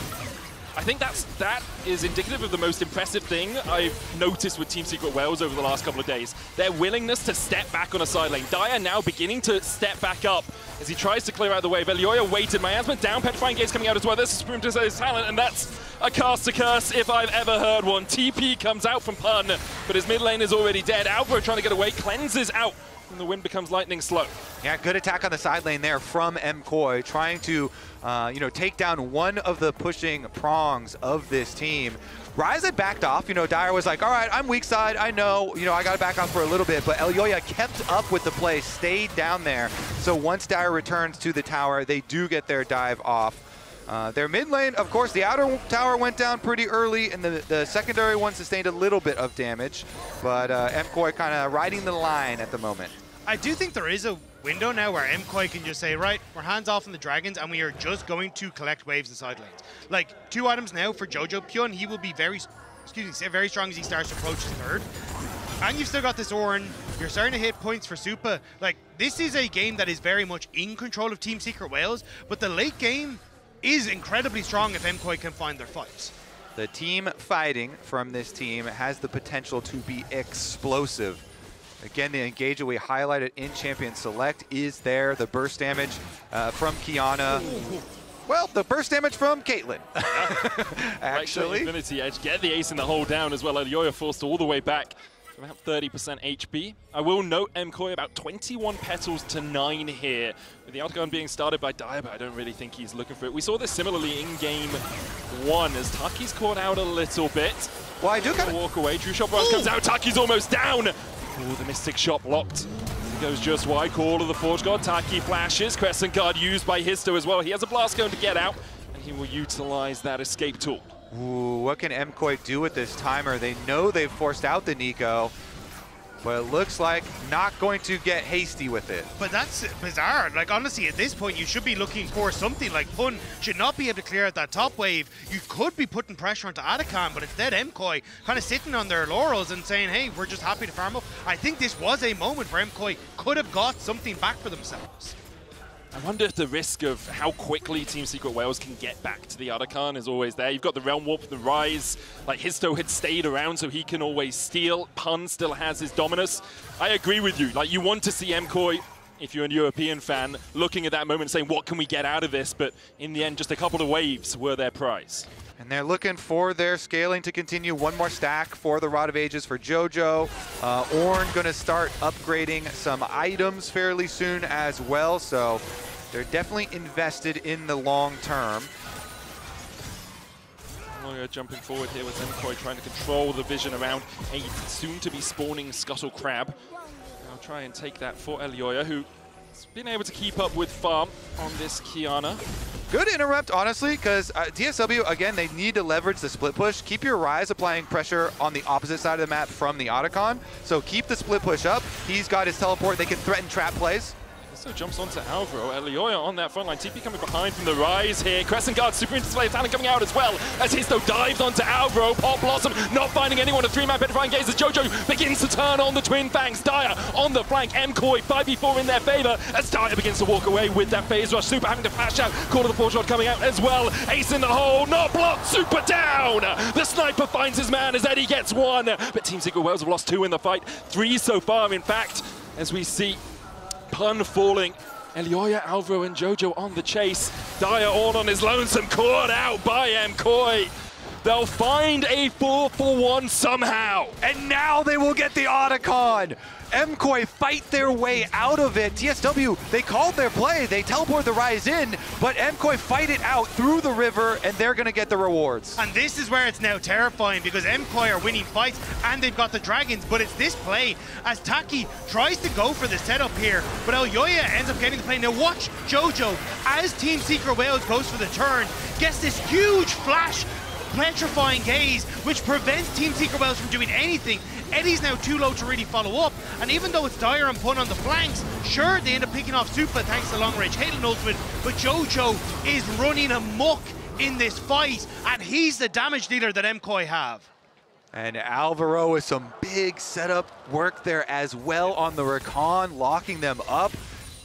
I think that is indicative of the most impressive thing I've noticed with Team Secret Wales over the last couple of days. Their willingness to step back on a side lane. Dire now beginning to step back up as he tries to clear out the way. Velioya waited. Miasma down. Petrifying Gaze coming out as well. There's a Supreme Display talent, and that's a caster curse if I've ever heard one. TP comes out from Pun, but his mid lane is already dead. Alvaro trying to get away. Cleanses out. And the wind becomes lightning slow. Yeah, good attack on the side lane there from MKOI, trying to, take down one of the pushing prongs of this team. Ryze had backed off. Dire was like, all right, I'm weak side. I know, I got to back off for a little bit. But Elyoya kept up with the play, stayed down there. So once Dire returns to the tower, they do get their dive off. Their mid lane, of course, the outer tower went down pretty early, and the secondary one sustained a little bit of damage. But MKOI kind of riding the line at the moment. I do think there is a window now where MKOI can just say, right, we're hands off on the dragons, and we are just going to collect waves in side lanes. Like, 2 items now for Jojo Pyun. He will be very strong as he starts to approach his third. And you've still got this Ornn. You're starting to hit points for Supa. Like, this is a game that is very much in control of Team Secret Wales, but the late game is incredibly strong if MKOI can find their fights. The team fighting from this team has the potential to be explosive. Again, the engage that we highlighted in Champion Select is there. The burst damage from Kiana. Well, the burst damage from Caitlyn. Actually. Right, Infinity Edge, get the ace in the hole down as well. Elyoya forced all the way back. About 30% HP. I will note MKOI about 21 petals to 9 here. With the outgun being started by Dire, but I don't really think he's looking for it. We saw this similarly in game 1 as Taki's caught out a little bit. Well, I do kind of walk away. True Shot Rush comes out. Taki's almost down. Oh, the Mystic Shot blocked. He goes just wide. Call of the Forge God. Taki flashes. Crescent Guard used by Histo as well. He has a blast going to get out, and he will utilize that escape tool. Ooh, what can MKOI do with this timer? They know they've forced out the Nico, but it looks like not going to get hasty with it. But that's bizarre. Like, honestly, at this point, you should be looking for something. Like, Pun should not be able to clear out that top wave. You could be putting pressure onto Atakan, but instead MKOI kind of sitting on their laurels and saying, hey, we're just happy to farm up. I think this was a moment where MKOI could have got something back for themselves. I wonder if the risk of how quickly Team Secret Wales can get back to the Atakan is always there. You've got the Realm Warp, the Rise. Like, Histo had stayed around so he can always steal. Pun still has his Dominus. I agree with you. Like, you want to see MKOI if you're a European fan, looking at that moment saying, what can we get out of this? But in the end, just a couple of waves were their prize. And they're looking for their scaling to continue. One more stack for the Rod of Ages for JoJo. Ornn gonna start upgrading some items fairly soon as well, so they're definitely invested in the long term. Jumping forward here with MKOI trying to control the vision around a soon-to-be spawning Scuttle Crab. I'll try and take that for Elyoya, who's been able to keep up with farm on this Kiana. Good interrupt, honestly, because TSW, again, they need to leverage the split push. Keep your Ryze applying pressure on the opposite side of the map from the Otacon. So keep the split push up. He's got his teleport. They can threaten trap plays. So jumps onto Alvaro. Elyoya on that front line. TP coming behind from the Ryze here. Crescent Guard, super interplay talent coming out as well. As Histo dives onto Alvaro. Pop Blossom not finding anyone. A 3-man petrifying gaze as JoJo begins to turn on the Twin Fangs. Dire on the flank. MKOI 5v4 in their favor as Dire begins to walk away with that phase rush. Super having to flash out. Call of the Forge Rod coming out as well. Ace in the hole. Not blocked. Super down. The sniper finds his man as Eddie gets one. But Team Secret Wales have lost 2 in the fight. 3 so far, in fact, as we see Pun falling. Elyoya, Alvaro, and JoJo on the chase. Dire all on his lonesome, caught out by MKOI. They'll find a 4-for-1 somehow. And now they will get the Otacon. MKOI fight their way out of it. TSW, they called their play. They teleport the Ryze in, but MKOI fight it out through the river, and they're going to get the rewards. And this is where it's now terrifying, because MKOI are winning fights, and they've got the dragons, but it's this play as Taki tries to go for the setup here, but Elyoya ends up getting the play. Now watch JoJo, as Team Secret Wales goes for the turn, gets this huge flash, petrifying gaze, which prevents Team Secret Wales from doing anything. Eddie's now too low to really follow up, and even though it's Dire and Pun on the flanks, sure, they end up picking off Supa thanks to long-range Halo ultimate, but JoJo is running amok in this fight, and he's the damage dealer that MKOI have. And Alvaro with some big setup work there as well on the Rakan, locking them up.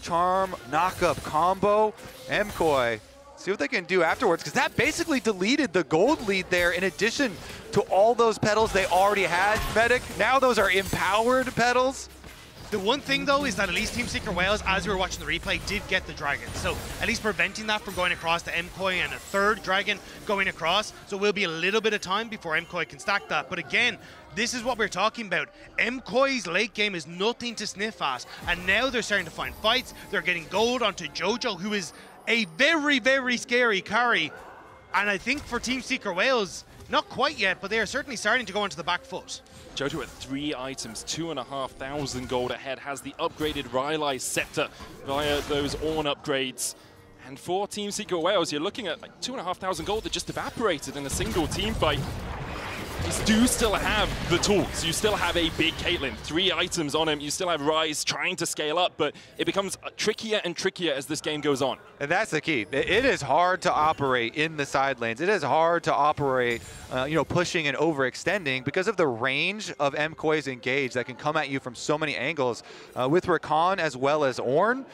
Charm, knock-up combo. MKOI, see what they can do afterwards, because that basically deleted the gold lead there in addition to all those petals they already had. Medic, now those are empowered petals. The one thing, though, is that at least Team Secret Wales, as we were watching the replay, did get the dragon. So at least preventing that from going across to MKOI and a third dragon going across. So it will be a little bit of time before MKOI can stack that. But again, this is what we're talking about. MKOI's late game is nothing to sniff at. And now they're starting to find fights. They're getting gold onto JoJo, who is a very, very scary carry. And I think for Team Secret Wales, not quite yet, but they are certainly starting to go onto the back foot. JoJo at 3 items, 2,500 gold ahead, has the upgraded Rylai Scepter via those Ornn upgrades. And for Team Secret Wales, you're looking at like 2,500 gold that just evaporated in a single team fight. You do still have the tools. You still have a big Caitlyn, 3 items on him. You still have Ryze trying to scale up, but it becomes trickier and trickier as this game goes on. And that's the key. It is hard to operate in the side lanes. It is hard to operate, pushing and overextending because of the range of MKOI's engage that can come at you from so many angles. With Rakan as well as Ornn,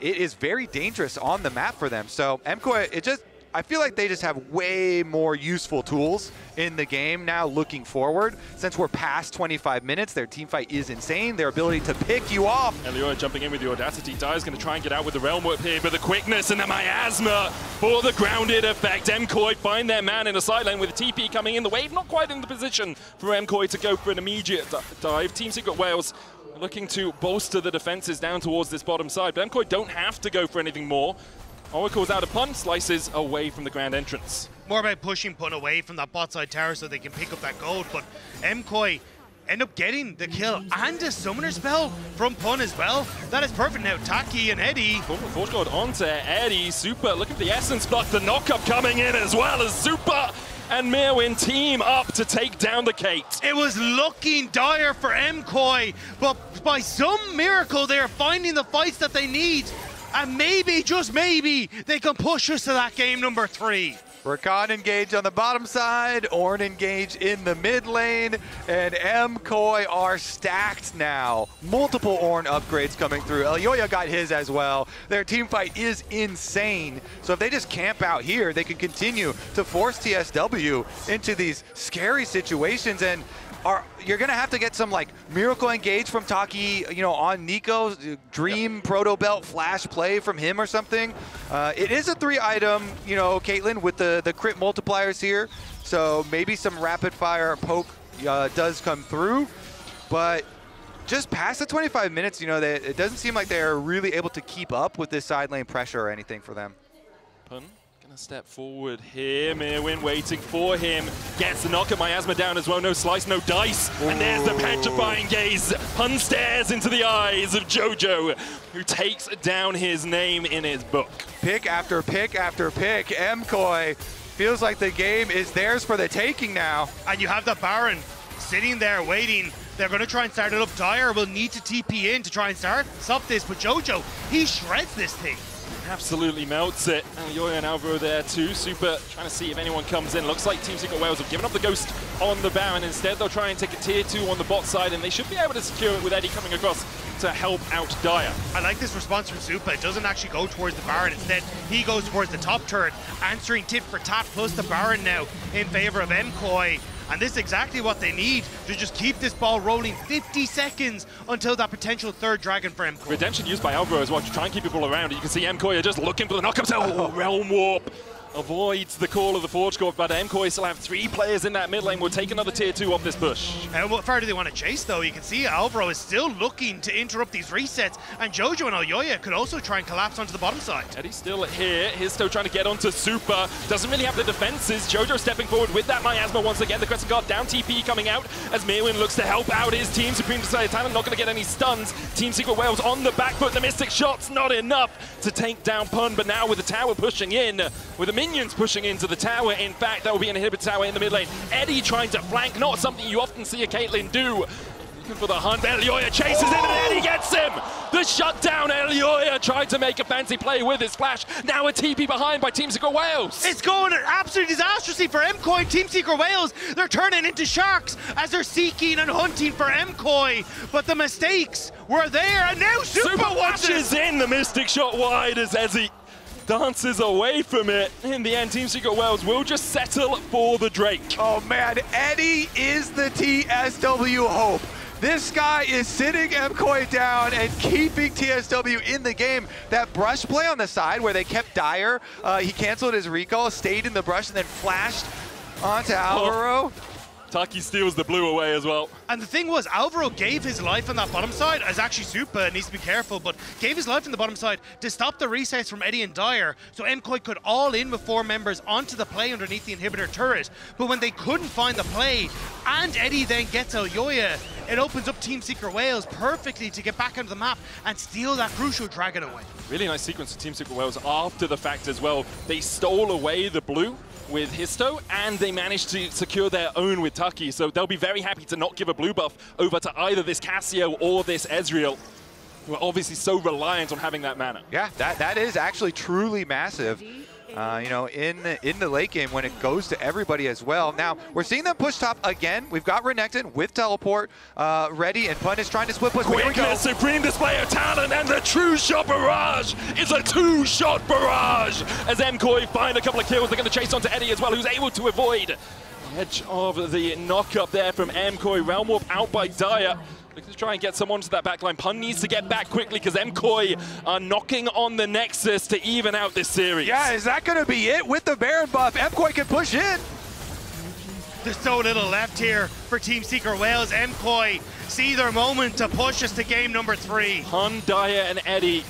it is very dangerous on the map for them. So MKOI, I feel like they just have way more useful tools in the game now looking forward. Since we're past 25 minutes, their team fight is insane. Their ability to pick you off. Elyoya jumping in with the Audacity. Dire's going to try and get out with the Realm Whip here, but the quickness and the miasma for the grounded effect. MKOI find their man in the side lane with TP coming in. The wave not quite in the position for MKOI to go for an immediate dive. Team Secret Wales looking to bolster the defenses down towards this bottom side, but MKOI don't have to go for anything more. Oracle's out of Pun, slices away from the grand entrance. More about pushing Pun away from that bot side tower so they can pick up that gold, but MKOI end up getting the kill and a summoner spell from Pun as well. That is perfect now. Taki and Eddie. Force Guard onto Eddie. Super, look at the Essence block, the knock-up coming in as well as Super and Mirwin team up to take down the Kate. It was looking dire for MKOI, but by some miracle they are finding the fights that they need. And maybe, just maybe, they can push us to that game number 3. Rakan engage on the bottom side, Ornn engage in the mid lane, and MKOI are stacked now. Multiple Ornn upgrades coming through. Elyoya got his as well. Their team fight is insane. So if they just camp out here, they can continue to force TSW into these scary situations. And you're gonna have to get some like miracle engage from Taki, you know, on Nico, dream proto belt flash play from him or something. It is a 3-item, you know, Caitlyn, with the crit multipliers here, so maybe some rapid fire poke does come through, but just past the 25 minutes, you know, it doesn't seem like they're really able to keep up with this side lane pressure or anything for them. Pun gonna step forward here. Mirwin waiting for him. Gets the knock at Miasma down as well. No slice, no dice. Ooh. And there's the petrifying gaze. Pun stares into the eyes of Jojo, who takes down his name in his book. Pick after pick after pick. MKOI feels like the game is theirs for the taking now. And you have the Baron sitting there waiting. They're going to try and start it up. Dyer will need to TP in to try and stop this, but Jojo, he shreds this thing. Absolutely melts it. Yoya and Alvaro there too. Super trying to see if anyone comes in. Looks like Team Secret Wales have given up the Ghost on the Baron. Instead, they'll try and take a tier 2 on the bot side, and they should be able to secure it with Eddie coming across to help out Dyer. I like this response from Super. It doesn't actually go towards the Baron. Instead, he goes towards the top turret, answering tit for tat plus the Baron now in favor of MKOI. And this is exactly what they need to just keep this ball rolling 50 seconds until that potential third dragon for MKOI. Redemption used by Alvaro as well to try and keep people around. You can see MKOI just looking for the knockups. Oh, Realm Warp avoids the call of the Forge Corp, but MKOI still have 3 players in that mid lane. We'll take another tier 2 off this push. What far do they want to chase, though? You can see Alvaro is still looking to interrupt these resets, and Jojo and Elyoya could also try and collapse onto the bottom side. Eddie's still here. Histo trying to get onto Super. Doesn't really have the defenses. Jojo stepping forward with that Miasma once again. The Crescent Guard down, TP coming out as Mirwin looks to help out his team. Supreme Desire Talent not going to get any stuns. Team Secret Wales on the back foot. The Mystic Shot's not enough to take down Pun, but now with the tower pushing in, with the minions pushing into the tower, in fact, that will be an inhibitor tower in the mid lane. Eddie trying to flank, not something you often see a Caitlyn do. Looking for the hunt, Elyoya chases him and Eddie gets him! The shutdown, Elyoya tried to make a fancy play with his flash. Now a TP behind by Team Secret Wales. It's going absolutely disastrously for MKOI. Team Secret Wales, they're turning into sharks as they're seeking and hunting for MKOI. But the mistakes were there, and now Super washes in the Mystic Shot wide as Ezzy dances away from it. In the end, Team Secret Wales will just settle for the Drake. Oh man, Eddie is the TSW hope. This guy is sitting MKOI down and keeping TSW in the game. That brush play on the side where they kept Dyer, he canceled his recall, stayed in the brush, and then flashed onto Alvaro. Taki steals the blue away as well. And the thing was, Alvaro gave his life on that bottom side, as actually Super needs to be careful, but gave his life on the bottom side to stop the resets from Eddie and Dyer, so MKOI could all in with 4 members onto the play underneath the inhibitor turret. But when they couldn't find the play, and Eddie then gets Elyoya, it opens up Team Secret Wales perfectly to get back onto the map and steal that crucial dragon away. Really nice sequence of Team Secret Wales after the fact as well. They stole away the blue with Histo, and they managed to secure their own with Taki, so they'll be very happy to not give a blue buff over to either this Cassio or this Ezreal, who are obviously so reliant on having that mana. Yeah, that is actually truly massive. You know, in the late game when it goes to everybody as well. Now, we're seeing them push top again. We've got Renekton with teleport ready, and Pun is trying to split push. Quickness, supreme display of talent, and the true shot barrage is a 2-shot barrage. As MKOI find a couple of kills, they're going to chase onto Eddie as well, who's able to avoid the edge of the knock-up there from MKOI. Realm Warp out by Dyer. Looking to try and get someone to that backline. Pun needs to get back quickly because MKOI are knocking on the Nexus to even out this series. Yeah, is that going to be it with the Baron buff? MKOI can push in. There's so little left here for Team Secret Wales. MKOI see their moment to push us to game number 3. Pun, Dyer, and Eddie.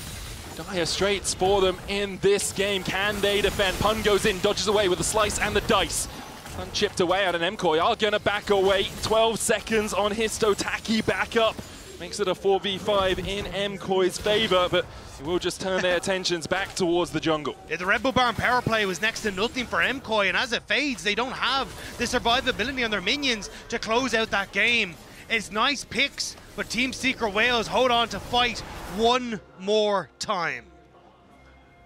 Dire Straits for them in this game. Can they defend? Pun goes in, dodges away with the slice and the dice. Pun chipped away at an MKOI. Are going to back away. 12 seconds on Histo. Taki back up. Makes it a 4v5 in MKOI's favor, but it will just turn their attentions back towards the jungle. Yeah, the Red Bull Baron power play was next to nothing for MKOI, and as it fades, they don't have the survivability on their minions to close out that game. It's nice picks, but Team Secret Wales hold on to fight one more time.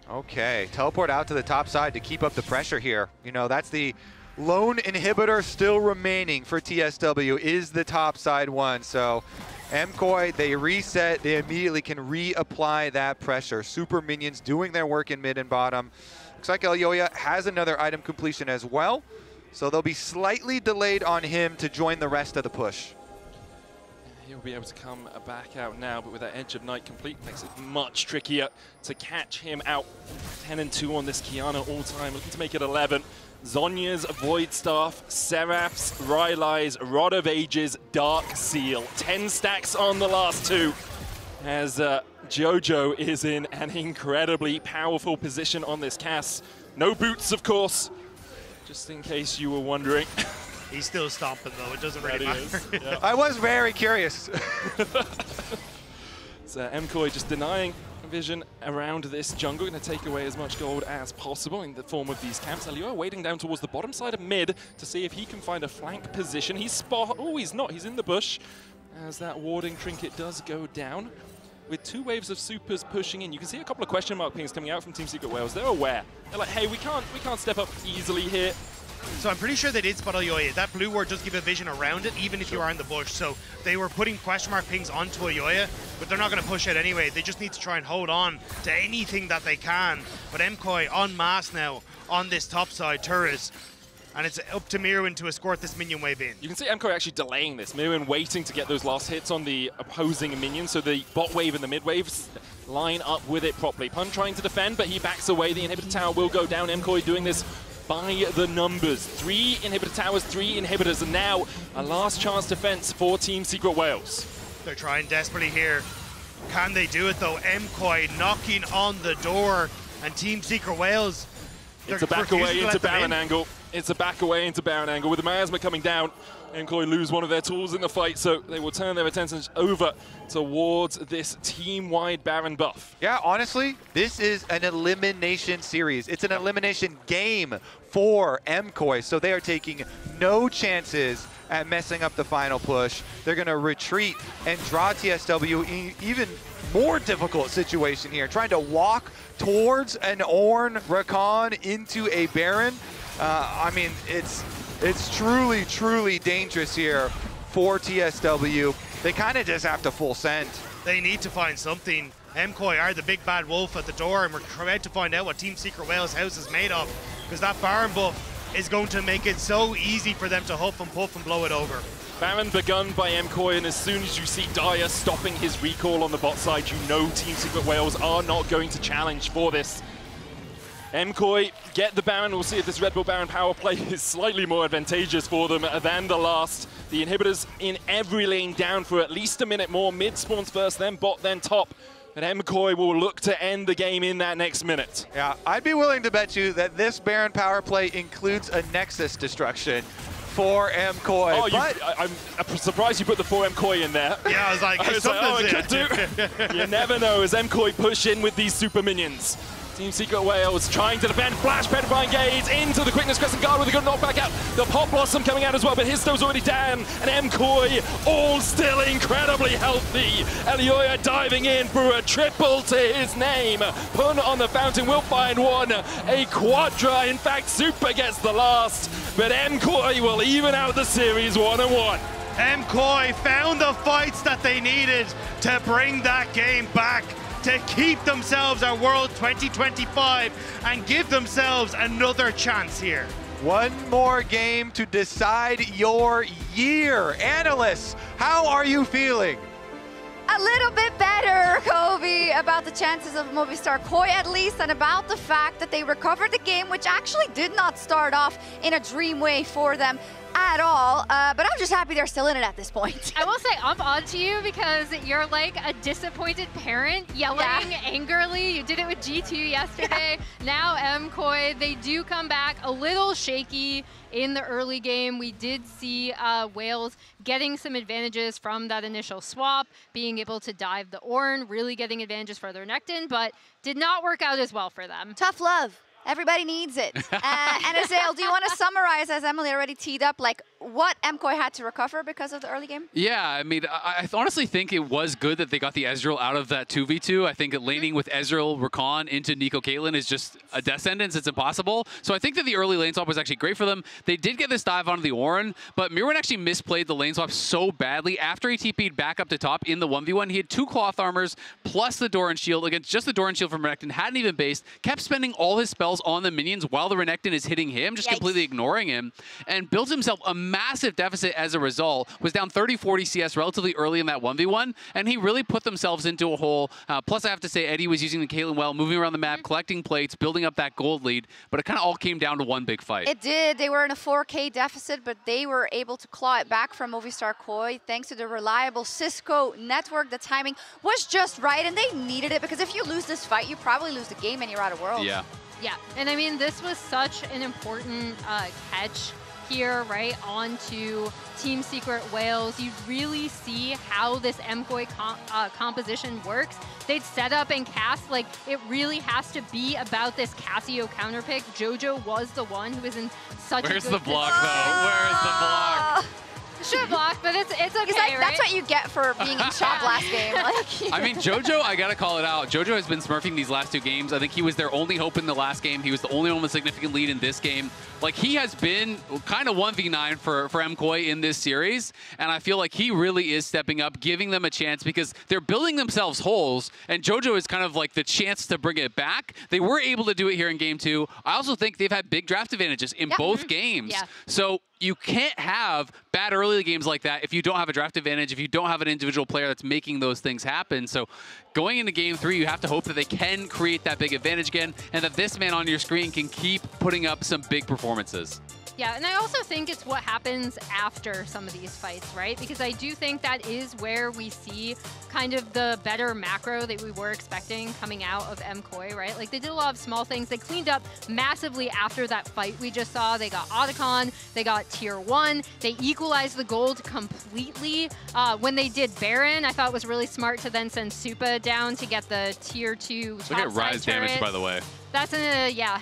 Okay, teleport out to the top side to keep up the pressure here. You know, that's the lone inhibitor still remaining for TSW is the top side one. So MKOI, they reset, they immediately can reapply that pressure. Super minions doing their work in mid and bottom. Looks like Elyoya has another item completion as well. So they'll be slightly delayed on him to join the rest of the push. He'll be able to come back out now, but with that Edge of Night complete, makes it much trickier to catch him out. 10-2 on this Kiana all time, looking to make it 11. Zhonya's Void Staff, Seraph's Rylai's Rod of Ages, Dark Seal. 10 stacks on the last two, as Jojo is in an incredibly powerful position on this Cass. No boots, of course, just in case you were wondering. He's still stomping, though. It doesn't really matter. Yeah. I was very curious. So MKOI just denying vision around this jungle, going to take away as much gold as possible in the form of these camps. Elioa waiting down towards the bottom side of mid to see if he can find a flank position. He's oh, he's not. He's in the bush as that warding trinket does go down. With 2 waves of supers pushing in, you can see a couple of question mark pings coming out from Team Secret Wales. They're aware. They're like, hey, we can't step up easily here. So I'm pretty sure they did spot Elioa. That blue ward does give a vision around it, even if you are in the bush. So they were putting question mark pings onto Elioa, but they're not going to push it anyway. They just need to try and hold on to anything that they can. But MKOI en masse now on this top side turret. And it's up to Mirwin to escort this minion wave in. You can see MKOI actually delaying this. Mirwin waiting to get those last hits on the opposing minions, so the bot wave and the mid waves line up with it properly. Pun trying to defend, but he backs away. The inhibitor tower will go down. MKOI doing this by the numbers. 3 inhibitor towers, 3 inhibitors, and now a last chance defense for Team Secret Wales. They're trying desperately here. Can they do it though? MKOI knocking on the door, and Team Secret Wales. It's a back away into Baron angle. It's a back away into Baron angle. With the miasma coming down, MKOI lose one of their tools in the fight, so they will turn their attention over towards this team-wide Baron buff. Yeah, honestly, this is an elimination series. It's an elimination game for MKOI, so they are taking no chances at messing up the final push. They're going to retreat and draw TSW in even more difficult situation here, trying to walk towards an Ornn Rakan into a Baron. I mean, it's truly, truly dangerous here for TSW. They kind of just have to full send. They need to find something. MKOI are the big bad wolf at the door, and we're about to find out what Team Secret Wales' house is made of, because that Baron buff is going to make it so easy for them to huff and puff and blow it over. Baron begun by MKOI, and as soon as you see Dyer stopping his recall on the bot side, you know Team Secret Wales are not going to challenge for this. MKOI get the Baron. We'll see if this Red Bull Baron power play is slightly more advantageous for them than the last. The inhibitors in every lane down for at least a minute more. Mid spawns first, then bot, then top. But MKOI will look to end the game in that next minute. Yeah, I'd be willing to bet you that this Baron power play includes a Nexus destruction for MKOI. Oh, I'm surprised you put the 4 MKOI in there. Yeah, I was like, oh, it could do. You never know as MKOI push in with these super minions. Team Secret Wales trying to defend. Flash, Petrifying Gaze into the Quickness Crescent Guard with a good knockback out. The Pop Blossom coming out as well, but Histo's already down. And MKOI all still incredibly healthy. Elioa diving in for a triple to his name. Pun on the fountain will find one. A Quadra, in fact, Super gets the last. But MKOI will even out the series 1-1. MKOI found the fights that they needed to bring that game back, to keep themselves at World 2025 and give themselves another chance here. One more game to decide your year. Analysts, how are you feeling? A little bit better, Kobe, about the chances of Movistar KOI at least, and about the fact that they recovered the game, which actually did not start off in a dream way for them at all, but I'm just happy they're still in it at this point. I will say I'm on to you because you're like a disappointed parent yelling angrily. You did it with G2 yesterday. Now MKOI, they do come back a little shaky in the early game. We did see Wales getting some advantages from that initial swap, being able to dive the Ornn, really getting advantages for their Nectin, but did not work out as well for them. Tough love. Everybody needs it. And Azael, do you want to summarize, as Emily already teed up, like what MKOI had to recover because of the early game? Yeah, I mean, I honestly think it was good that they got the Ezreal out of that 2v2. I think laning with Ezreal, Rakan into Nico Caitlyn is just a death sentence. It's impossible. So I think that the early lane swap was actually great for them. They did get this dive onto the Ornn, but Mirwin actually misplayed the lane swap so badly. After he TP'd back up to top in the 1v1, he had 2 cloth armors plus the Doran shield against just the Doran shield from Renekton, hadn't even based, kept spending all his spells spells on the minions while the Renekton is hitting him, just completely ignoring him, and built himself a massive deficit as a result. Was down 30-40 CS relatively early in that 1v1, and he really put themselves into a hole. Plus, I have to say, Eddie was using the Caitlyn well, moving around the map, collecting plates, building up that gold lead, but it kind of all came down to one big fight. It did. They were in a 4K deficit, but they were able to claw it back from Movistar Koi thanks to the reliable Cisco network. The timing was just right, and they needed it, because if you lose this fight, you probably lose the game and you're out of Worlds. Yeah. Yeah, and I mean, this was such an important catch here, right, onto Team Secret Wales. You really see how this MKOI composition works. They'd set up and cast, like, it really has to be about this Cassio counter pick. JoJo was the one who was in such Where's a good the block, though? Where is the block? Should have blocked, but it's okay, like, right? That's what you get for being in shop last game. Like, I mean, JoJo, I gotta call it out. JoJo has been smurfing these last 2 games. I think he was their only hope in the last game. He was the only one with significant lead in this game. Like, he has been kind of 1v9 for MKOI in this series, and I feel like he really is stepping up, giving them a chance, because they're building themselves holes, and JoJo is kind of like the chance to bring it back. They were able to do it here in game 2. I also think they've had big draft advantages in both games. Yeah. So you can't have bad early games like that if you don't have a draft advantage, if you don't have an individual player that's making those things happen. So going into game 3, you have to hope that they can create that big advantage again, and that this man on your screen can keep putting up some big performances. Yeah, and I also think it's what happens after some of these fights, right? Because I do think that is where we see kind of the better macro that we were expecting coming out of MKOI, right? Like, they did a lot of small things. They cleaned up massively after that fight we just saw. They got Otacon, they got tier 1, they equalized the gold completely. When they did Baron, I thought it was really smart to then send Supa down to get the tier 2 Look at Rise damage, by the way. That's yeah.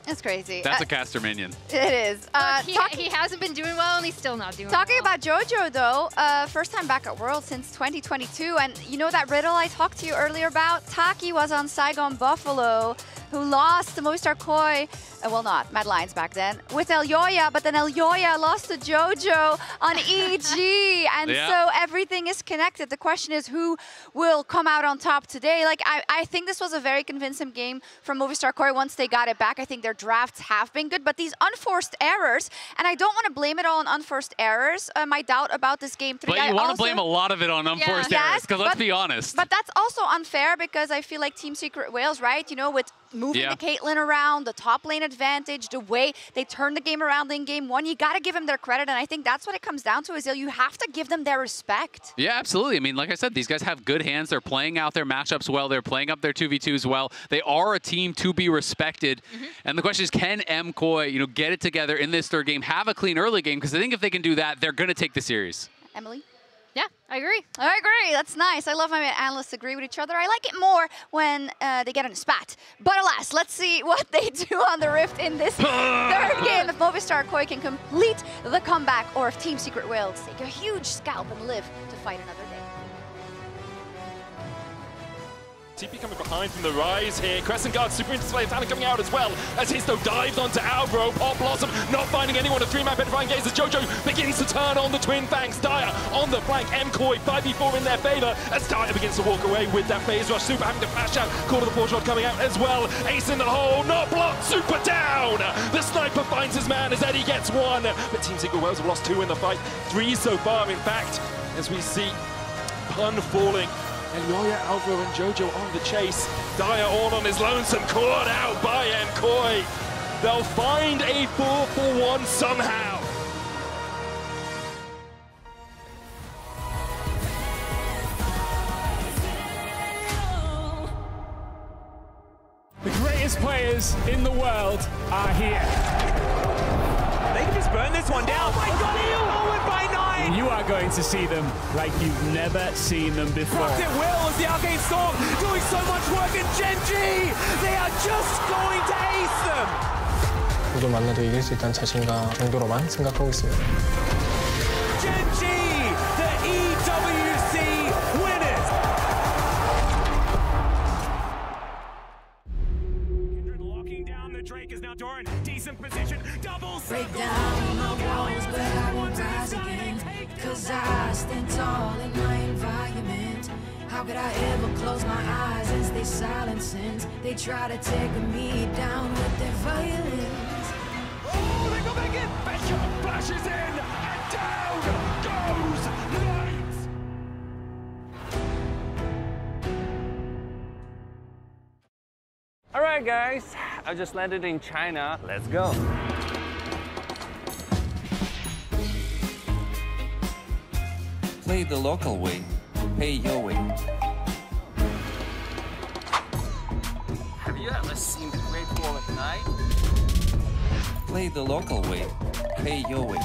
That's crazy. That's a caster minion. It is. He hasn't been doing well, and he's still not doing Talking well. about JoJo, though, first time back at Worlds since 2022. And you know that riddle I talked to you earlier about? Taki was on Saigon Buffalo, who lost to Movistar Koi. Well, not Mad Lions back then, with Elyoya, but then Elyoya lost to JoJo on EG. And so everything is connected. The question is, who will come out on top today? Like, I think this was a very convincing game from Movistar Koi once they got it back. I think their drafts have been good, but these unforced errors, and I don't want to blame it all on unforced errors. My doubt about this game 3. But you want to blame a lot of it on unforced errors, because let's be honest. But that's also unfair, because I feel like Team Secret Wales, right, you know, with moving the Caitlyn around, the top lane advantage, the way they turn the game around in game 1, you got to give them their credit, and I think that's what it comes down to, is you have to give them their respect. Yeah, absolutely. I mean, like I said, these guys have good hands. They're playing out their matchups well. They're playing up their 2v2s well. They are a team to be respected. And the question is, can MKOI, you know, get it together in this 3rd game, have a clean early game? Because I think if they can do that, they're going to take the series. Emily? Yeah, I agree. I agree. That's nice. I love when analysts agree with each other. I like it more when they get in a spat. But alas, let's see what they do on the Rift in this 3rd game. If Movistar Koi can complete the comeback, or if Team Secret Wales take a huge scalp and live to fight another day. TP coming behind from the Rise here. Crescent Guard super display talent coming out as well as Histo dives onto Albro. Pop Blossom not finding anyone. A 3-man petrifying gaze as JoJo begins to turn on the Twin Fangs. Dire on the flank. MKOI 5v4 in their favor as Dire begins to walk away with that phase rush. Super having to flash out. Call to the Forge Rod coming out as well. Ace in the hole. Not blocked. Super down. The sniper finds his man as Eddie gets 1. But Team Secret Wales have lost 2 in the fight. 3 so far, in fact, as we see Pun falling. Elyoya, Alvaro, and JoJo on the chase. Dire all on his lonesome, caught out by MKOI. They'll find a 4-for-1 somehow. The greatest players in the world are here. They can just burn this one down. Oh my god, he forward by 9! You are going to see them like you've never seen them before. Propped it well as the Arcane Storm doing so much work, and Genji! They are just going to ace them! 누구 만나도 이길 수 있다는 자신감 정도로만 생각하고 있습니다. Genji, the EWC winners! Kindred locking down the Drake is now Doran. Decent position, double Break down my walls, but I won't rise again. Cause I stand tall in my environment. How could I ever close my eyes as they silent since they try to take me down with their violence? Oh, they go back in! Betcha flashes in, and down goes Knight! Alright guys, I just landed in China. Let's go! Play the local way, pay your way. Have you ever seen the Great Wall at night? Play the local way, pay your way.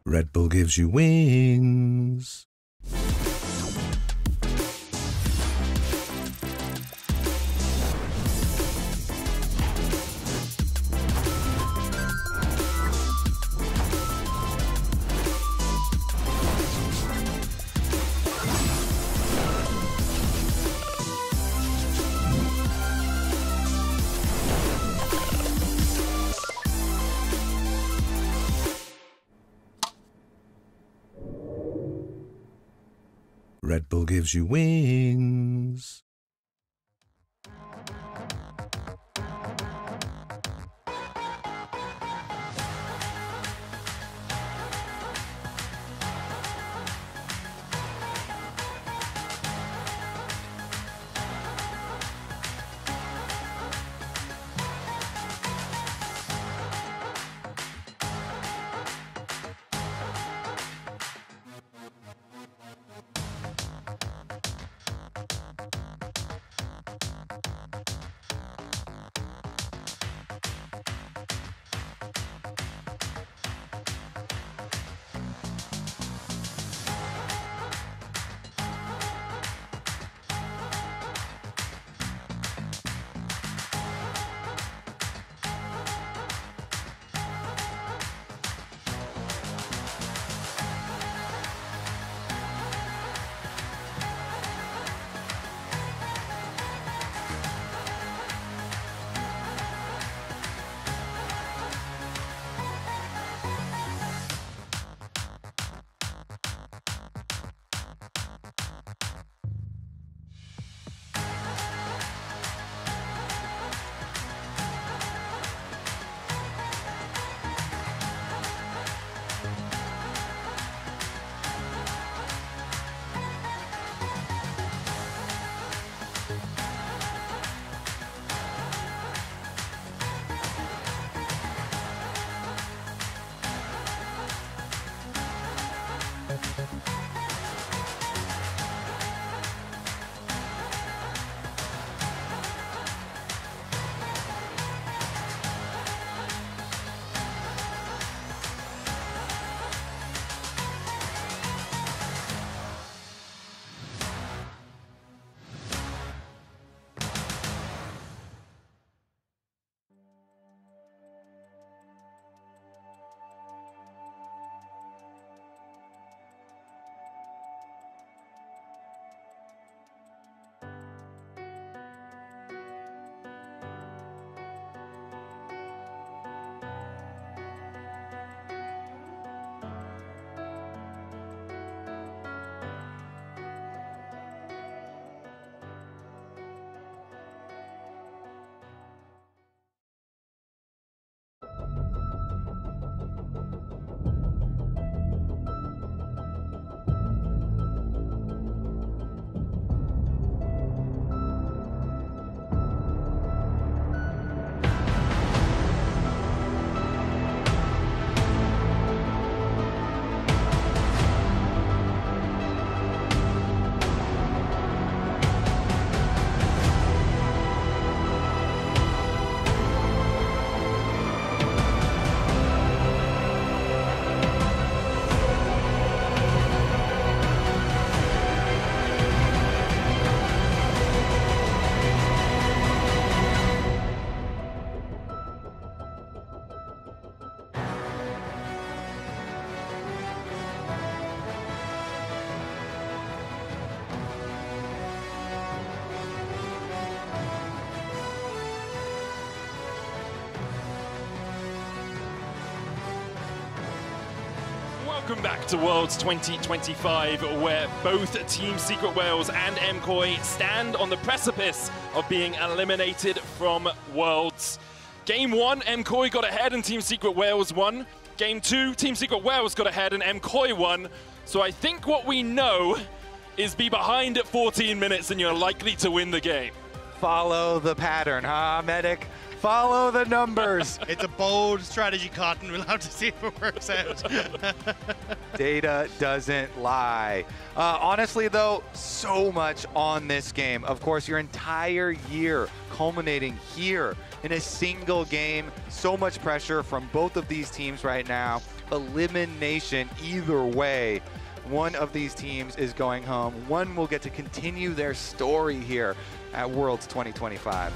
Red Bull gives you wings. Red Bull gives you wings. Welcome back to Worlds 2025, where both Team Secret Wales and MKOI stand on the precipice of being eliminated from Worlds. Game 1, MKOI got ahead and Team Secret Wales won. Game 2, Team Secret Wales got ahead and MKOI won. So I think what we know is be behind at 14 minutes and you're likely to win the game. Follow the pattern, huh, Medic? Follow the numbers. It's a bold strategy, Cotton. We'll have to see if it works out. Data doesn't lie. Honestly, though, so much on this game. Of course, your entire year culminating here in a single game. So much pressure from both of these teams right now. Elimination either way. One of these teams is going home. One will get to continue their story here at Worlds 2025.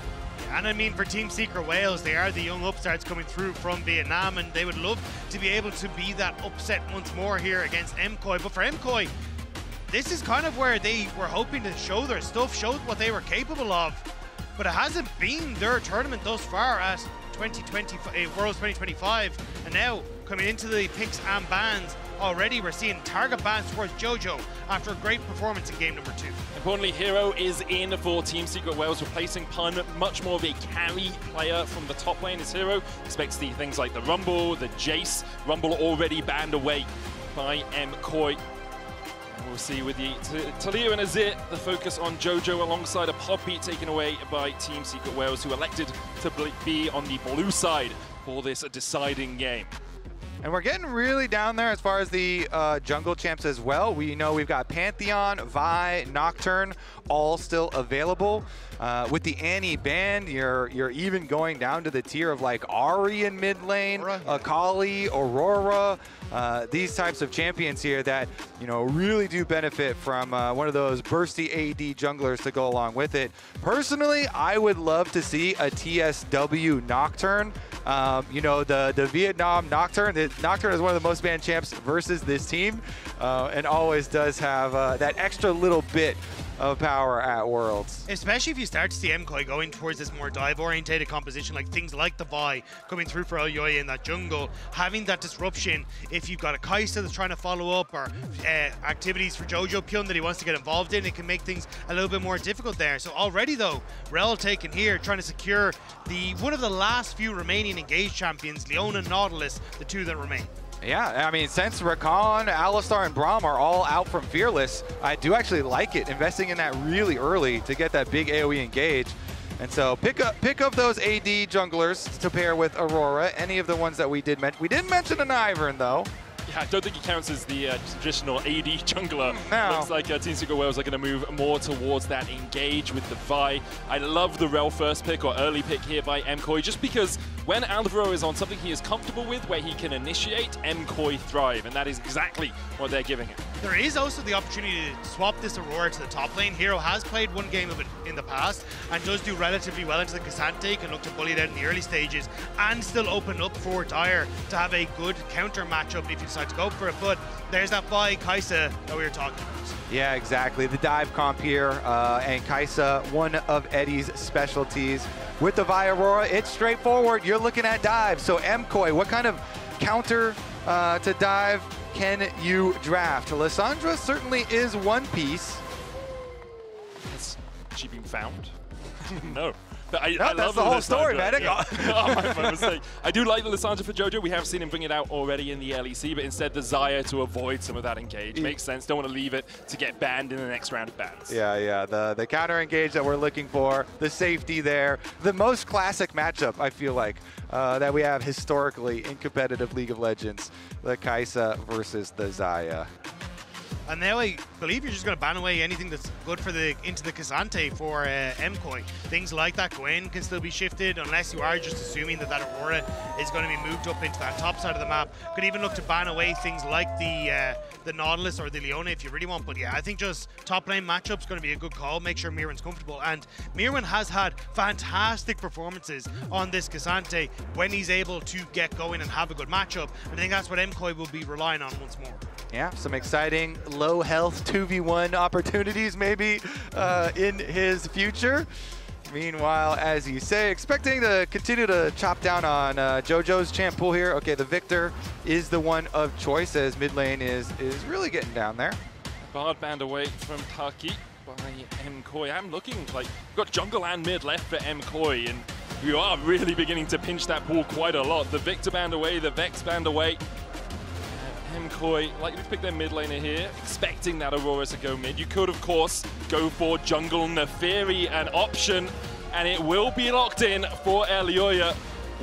And I mean, for Team Secret Wales, they are the young upstarts coming through from Vietnam, and they would love to be able to be that upset once more here against MKOI. But for MKOI, this is kind of where they were hoping to show their stuff, show what they were capable of. But it hasn't been their tournament thus far at Worlds 2025. And now, coming into the picks and bans, already we're seeing target bans towards Jojo after a great performance in game number 2. Importantly, Hero is in for Team Secret Wales, replacing Pun, much more of a carry player from the top lane as Hero. Expect to see things like the Rumble, the Jace. Rumble already banned away by MKOI. We'll see with the Talia and Azir, the focus on Jojo alongside a Poppy taken away by Team Secret Wales, who elected to be on the blue side for this deciding game. And we're getting really down there as far as the jungle champs as well. We know we've got Pantheon, Vi, Nocturne, all still available. With the Annie banned, you're even going down to the tier of like Ahri in mid lane, Akali, Aurora, these types of champions here that, you know, really do benefit from one of those bursty AD junglers to go along with it. Personally, I would love to see a TSW Nocturne. You know, the Vietnam Nocturne. Nocturne is one of the most banned champs versus this team, and always does have that extra little bit of power at Worlds. Especially if you start to see MKOI going towards this more dive-orientated composition, like things like the Vi coming through for Elyoya in that jungle, having that disruption. If you've got a Kai'Sa that's trying to follow up, or activities for Jojo Pyun that he wants to get involved in, it can make things a little bit more difficult there. So already though, Rel taken here, trying to secure one of the last few remaining engaged champions, Leona and Nautilus, the two that remain. Yeah, I mean, since Rakan, Alistar, and Braum are all out from Fearless, I do actually like it, investing in that really early to get that big AoE engage. And so pick up those AD junglers to pair with Aurora, any of the ones that we did mention. We didn't mention an Ivern, though. Yeah, I don't think he counts as the traditional AD jungler. No. Looks like Team Secret Wales are going to move more towards that engage with the Vi. I love the Rel first pick or early pick here by MKOI, just because when Alvaro is on something he is comfortable with, where he can initiate, MKOI thrive, and that is exactly what they're giving him. There is also the opportunity to swap this Aurora to the top lane. Hero has played one game of it in the past and does do relatively well into the Cassante, can look to bully it out in the early stages and still open up for Dire to have a good counter matchup if you decide to go for it. But there's that Vi Kai'Sa that we were talking about. Yeah, exactly. The dive comp here, and Kai'Sa, one of Eddie's specialties. With the Vi Aurora, it's straightforward. You're looking at dive. So MKOI, what kind of counter to dive can you draft? Lissandra certainly is one piece. Has she been found? No. But I that's love the whole story, Medic. Yeah. Oh, my mistake. I do like the Lissandra for Jojo. We have seen him bring it out already in the LEC, but instead the Xayah to avoid some of that engage. Makes sense. Don't want to leave it to get banned in the next round of bans. Yeah. The counter engage that we're looking for, the safety there, the most classic matchup, I feel like, that we have historically in competitive League of Legends, the Kai'Sa versus the Xayah. And now I believe you're just going to ban away anything that's good for into the Cassante for MKOI. Things like that Gwen can still be shifted, unless you are just assuming that Aurora is going to be moved up into that top side of the map. Could even look to ban away things like the Nautilus or the Leona if you really want. But yeah, I think just top lane matchup's going to be a good call. Make sure Mirwan's comfortable. And Mirwan has had fantastic performances on this Cassante when he's able to get going and have a good matchup. And I think that's what MKOI will be relying on once more. Yeah, some exciting low health 2v1 opportunities maybe in his future. Meanwhile, as you say, expecting to continue to chop down on JoJo's champ pool here. Okay, the Victor is the one of choice as mid lane is really getting down there. Bard banned away from Taki by MKoi. I'm looking like we've got jungle and mid left for MKoi, and you are really beginning to pinch that pool quite a lot. The Victor banned away, the Vex banned away. MKoi likely to pick their mid laner here, expecting that Aurora to go mid. You could, of course, go for jungle Neferi, an option, and it will be locked in for Elyoya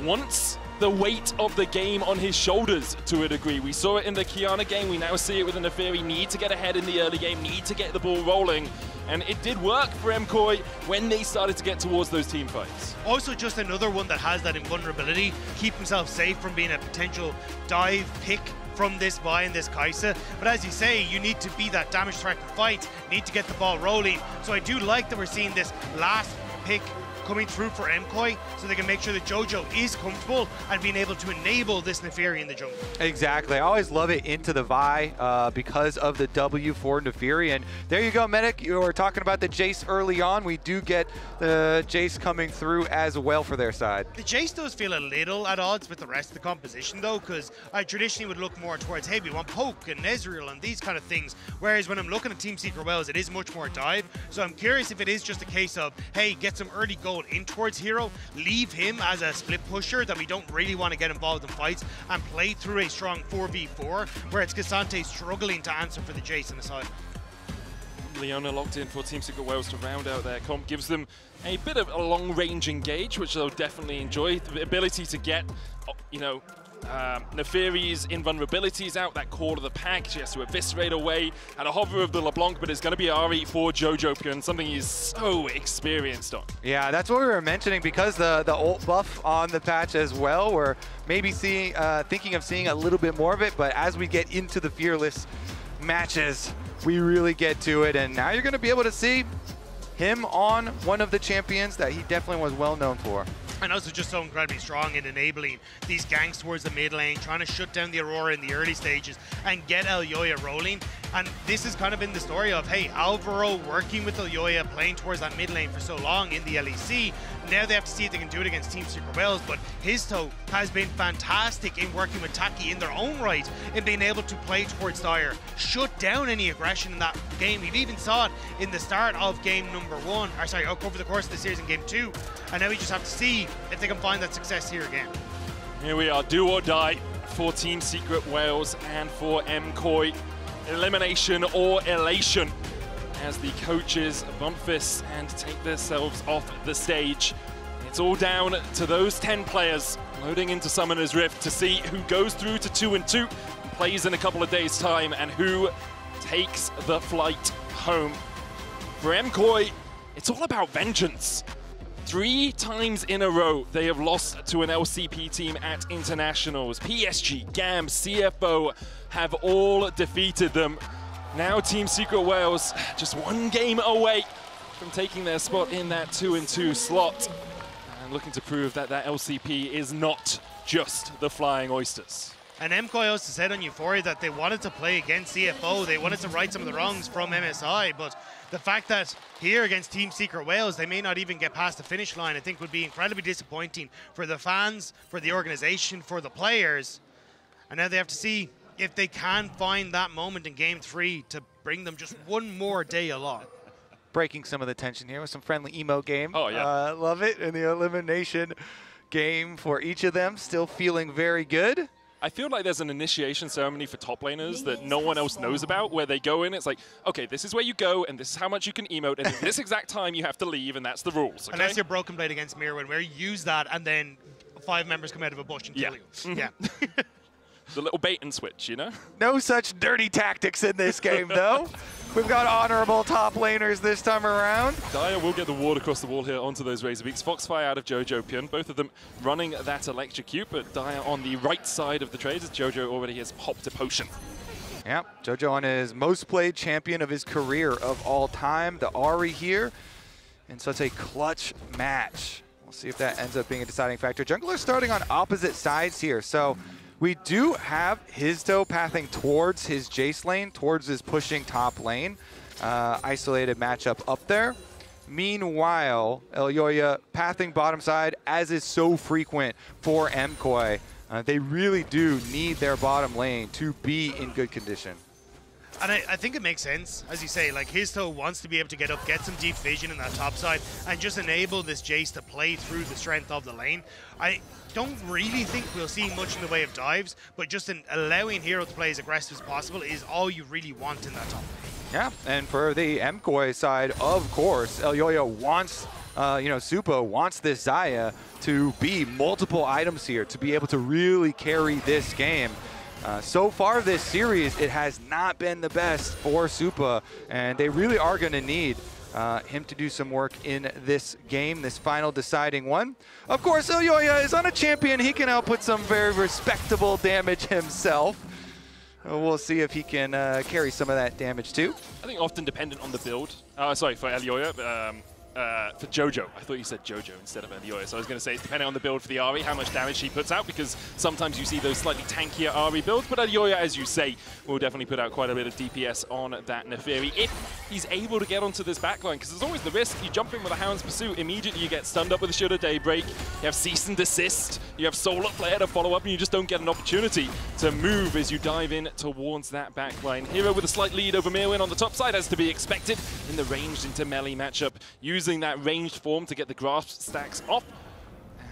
once the weight of the game on his shoulders to a degree. We saw it in the Kiana game, we now see it with the Neferi. Need to get ahead in the early game, need to get the ball rolling, and it did work for MKoi when they started to get towards those team fights. Also just another one that has that invulnerability, keep himself safe from being a potential dive pick from this Vi and this Kai'Sa. But as you say, you need to be that damage threat in fight, need to get the ball rolling. So I do like that we're seeing this last pick coming through for MKoi so they can make sure that JoJo is comfortable and being able to enable this Neferi in the jungle. Exactly. I always love it into the Vi because of the W for Neferi. And there you go, Medic. You were talking about the Jace early on. We do get the Jace coming through as well for their side. The Jace does feel a little at odds with the rest of the composition though, because I traditionally would look more towards, hey, we want Poke and Ezreal and these kind of things. Whereas when I'm looking at Team Secret Wells, it is much more dive. So I'm curious if it is just a case of, hey, get some early goal in towards Hero, leave him as a split pusher that we don't really want to get involved in fights, and play through a strong 4v4 where it's Cassante struggling to answer for the Jace on the side. Leona locked in for Team Secret Wales to round out their comp, gives them a bit of a long-range engage, which they'll definitely enjoy. The ability to get, you know, Neferi's invulnerabilities out, that core of the pack. She has to eviscerate away at a hover of the LeBlanc, but it's going to be Ari for JoJo, something he's so experienced on. Yeah, that's what we were mentioning, because the ult buff on the patch as well. We're maybe seeing, thinking of seeing a little bit more of it, but as we get into the Fearless matches, we really get to it, and now you're going to be able to see him on one of the champions that he definitely was well known for. And also just so incredibly strong in enabling these ganks towards the mid lane, trying to shut down the Aurora in the early stages and get Elyoya rolling. And this has kind of been the story of, hey, Alvaro working with Elyoya, playing towards that mid lane for so long in the LEC. Now they have to see if they can do it against Team Secret Wales, but Histo has been fantastic in working with Taki in their own right, in being able to play towards Dire, shut down any aggression in that game. We've even saw it in the start of game number 1, or sorry, over the course of the series in game 2, and now we just have to see if they can find that success here again. Here we are, do or die for Team Secret Wales and for MKoi. Elimination or elation as the coaches bump fists and take themselves off the stage. It's all down to those 10 players loading into Summoner's Rift to see who goes through to 2-2 and plays in a couple of days' time, and who takes the flight home. For MKoi, it's all about vengeance. 3 times in a row, they have lost to an LCP team at internationals. PSG, GAM, CFO have all defeated them. Now Team Secret Wales just 1 game away from taking their spot in that 2-2 slot, and looking to prove that that LCP is not just the Flying Oysters. And MKoi also said on Euphoria that they wanted to play against CFO, they wanted to right some of the wrongs from MSI, but the fact that here against Team Secret Wales, they may not even get past the finish line, I think would be incredibly disappointing for the fans, for the organization, for the players. And now they have to see if they can find that moment in Game 3 to bring them just 1 more day along. Breaking some of the tension here with some friendly emo game. Oh, yeah. Love it. And the elimination game for each of them, still feeling very good. I feel like there's an initiation ceremony for top laners that no one else knows about, where they go in, it's like, okay, this is where you go, and this is how much you can emote, and at this exact time you have to leave, and that's the rules, okay? Unless you're Broken Blade against Mirwin, where you use that, and then 5 members come out of a bush and kill you. Mm-hmm. Yeah. The little bait and switch, you know? No such dirty tactics in this game, though. We've got honorable top laners this time around. Dire will get the ward across the wall here onto those Razorbeaks. Foxfire out of JoJo, both of them running that electrocute, but Dire on the right side of the trades as JoJo already has popped a potion. Yeah, JoJo on his most played champion of his career of all time, the Ahri here. And so it's a clutch match. We'll see if that ends up being a deciding factor. Junglers starting on opposite sides here, so we do have Histo pathing towards his Jace lane, towards his pushing top lane. Isolated matchup up there. Meanwhile, Elyoya pathing bottom side, as is so frequent for MKOI. They really do need their bottom lane to be in good condition. And I think it makes sense, as you say, like Histo wants to be able to get up, get some deep vision in that top side, and just enable this Jace to play through the strength of the lane. I don't really think we'll see much in the way of dives, but just in allowing Hero to play as aggressive as possible is all you really want in that top lane. Yeah, and for the MKOI side, of course, Elyoya wants, Supa wants this Xayah to be multiple items here, to be able to really carry this game. So far this series, it has not been the best for Supa, and they really are going to need him to do some work in this game, this final deciding one. Of course, Elyoya is on a champion. He can output some very respectable damage himself. We'll see if he can carry some of that damage too. I think often dependent on the build. Sorry, for Elyoya. For Jojo. I thought you said Jojo instead of Elyoya. So I was going to say it's depending on the build for the Ahri, how much damage she puts out, because sometimes you see those slightly tankier Ahri builds, but Elyoya, as you say, will definitely put out quite a bit of DPS on that Neferi if he's able to get onto this backline, because there's always the risk. You jump in with a Hound's Pursuit, immediately you get stunned up with a Shudder Daybreak, you have Cease and Desist, you have Solar Flare to follow up, and you just don't get an opportunity to move as you dive in towards that backline. Hero with a slight lead over Mirwin on the top side, as to be expected in the ranged into melee matchup, using that ranged form to get the grasp stacks off.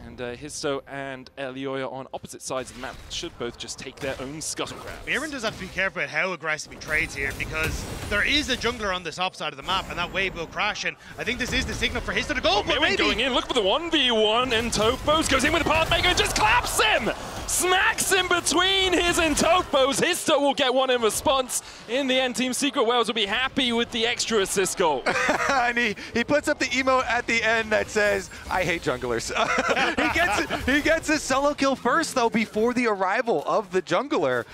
And Histo and Elyoya on opposite sides of the map should both just take their own scuttlecraft. Mirwin does have to be careful about how aggressive he trades here, because there is a jungler on the top side of the map, and that wave will crash, and I think this is the signal for Histo to go. But Mirwin going in, look for the 1v1, and Topos goes in with the Pathmaker and just claps him! Smacks in between his and Topos. Histo will get one in response. In the end, Team Secret Wales will be happy with the extra assist goal. And he puts up the emote at the end that says, I hate junglers. He gets his solo kill first, though, before the arrival of the jungler.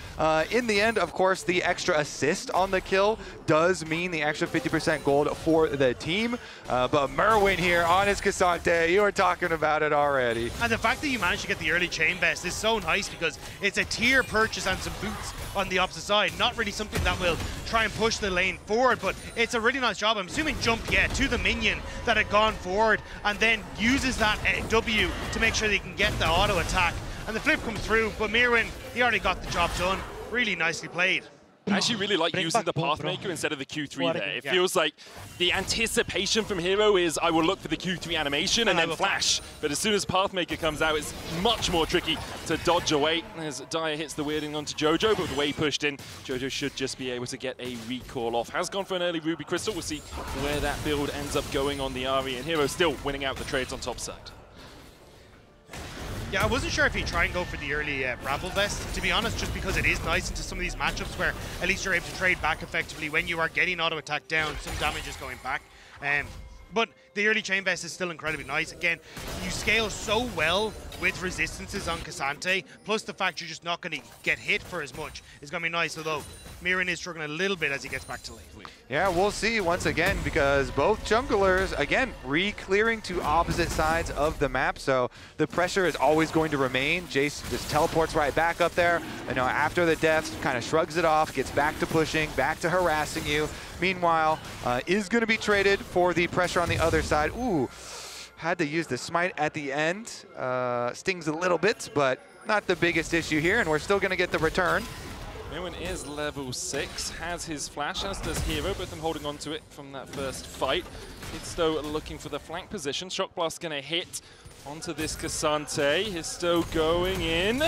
In the end, of course, the extra assist on the kill does mean the extra 50% gold for the team. But Mirwin here on his Cassante, you were talking about it already. And the fact that you managed to get the early chain best is so nice, because it's a tier purchase and some boots on the opposite side. Not really something that will try and push the lane forward, but it's a really nice job. I'm assuming jump, to the minion that had gone forward, and then uses that W to make sure they can get the auto attack. And the flip comes through, but Mirwin, he already got the job done. Really nicely played. I actually really like using the Pathmaker instead of the Q3 there. It feels like the anticipation from Hero is I will look for the Q3 animation and then flash. But as soon as Pathmaker comes out, it's much more tricky to dodge away. As Dyer hits the weirding onto Jojo, but with the way he pushed in, Jojo should just be able to get a recall off. Has gone for an early Ruby Crystal. We'll see where that build ends up going on the Ahri, and Hero still winning out the trades on top side. Yeah, I wasn't sure if he'd try and go for the early Bramble Vest, to be honest, just because it is nice into some of these matchups where at least you're able to trade back effectively when you are getting auto attack down, some damage is going back. But the early chain vest is still incredibly nice. Again, you scale so well with resistances on Cassante, plus the fact you're just not going to get hit for as much is going to be nice, although Mirwin is struggling a little bit as he gets back to late. Yeah, we'll see once again, because both junglers, again, re-clearing to opposite sides of the map, so the pressure is always going to remain. Jace just teleports right back up there, after the deaths, kind of shrugs it off, gets back to pushing, back to harassing you. Meanwhile, is going to be traded for the pressure on the other side. Ooh, had to use the smite at the end. Stings a little bit, but not the biggest issue here, and we're still going to get the return. Mirwin is level 6, has his flash, as does Hero, both them holding on to it from that first fight. Histo looking for the flank position. Shock Blast going to hit onto this Cassante. Histo going in.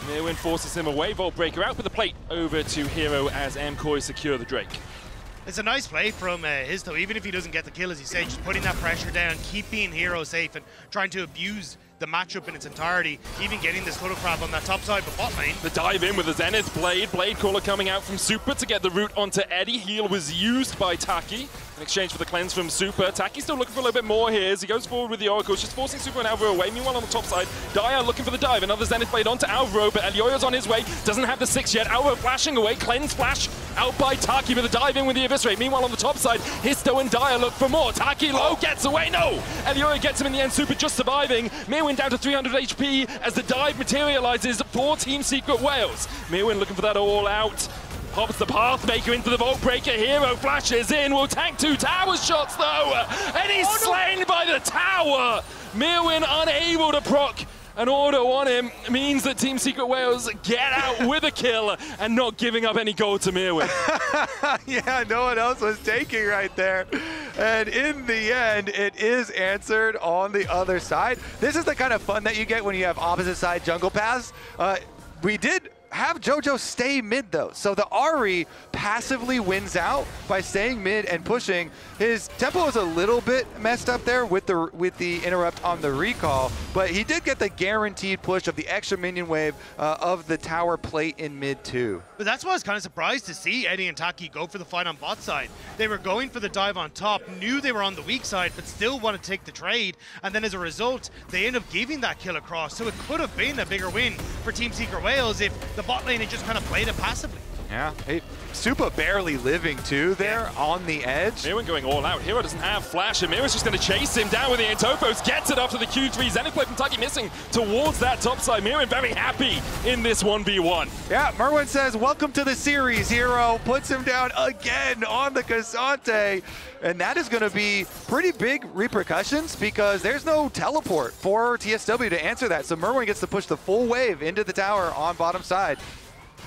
Mirwin forces him away. Vault Breaker out with the plate over to Hero as MKOI secure the Drake. It's a nice play from Histo, even if he doesn't get the kill, as you say, just putting that pressure down, keeping Hero safe, and trying to abuse the matchup in its entirety, even getting this Scuttlecraft on that top side, but bot lane. The dive in with the Zenith Blade. Blade Caller coming out from Super to get the root onto Eddie. Heal was used by Taki in exchange for the cleanse from Super. Taki still looking for a little bit more here as he goes forward with the Oracle, just forcing Super and Alvaro away. Meanwhile, on the top side, Dyer looking for the dive. Another Zenith Blade onto Alvaro, but Elyoya's on his way. Doesn't have the 6 yet. Alvaro flashing away. Cleanse flash out by Taki with a dive in with the Eviscerate. Meanwhile, on the top side, Histo and Dyer look for more. Taki low, gets away. No! Elyoya gets him in the end. Super just surviving. Mirwin down to 300 HP as the dive materializes for Team Secret Wales. Mirwin looking for that all out. pops the Pathmaker into the Vault Breaker. Hero flashes in, will tank 2 tower shots though, and he's slain by the tower. Mirwin unable to proc. An order on him means that Team Secret Wales get out with a kill and not giving up any gold to Mirwin. Yeah, no one else was taking right there. And in the end, it is answered on the other side. This is the kind of fun that you get when you have opposite side jungle paths. We did have JoJo stay mid though, so the Ahri passively wins out by staying mid and pushing. His tempo was a little bit messed up there with the interrupt on the recall, but he did get the guaranteed push of the extra minion wave of the tower plate in mid too. But that's why I was kind of surprised to see Eddie and Taki go for the fight on bot side. They were going for the dive on top, knew they were on the weak side, but still wanted to take the trade, and then as a result, they end up giving that kill across, so it could have been a bigger win for Team Secret Wales if the bot lane had just kind of played it passively. Yeah, Supa barely living too there on the edge. Mirwin going all out. Hero doesn't have flash, and Mirwin's just going to chase him down with the Antofos, gets it after the Q3. Zenith play from Taki missing towards that top side. Mirwin very happy in this 1v1. Yeah, Merwin says, welcome to the series, Hero. Puts him down again on the Cassante. And that is going to be pretty big repercussions because there's no teleport for TSW to answer that. So Merwin gets to push the full wave into the tower on bottom side.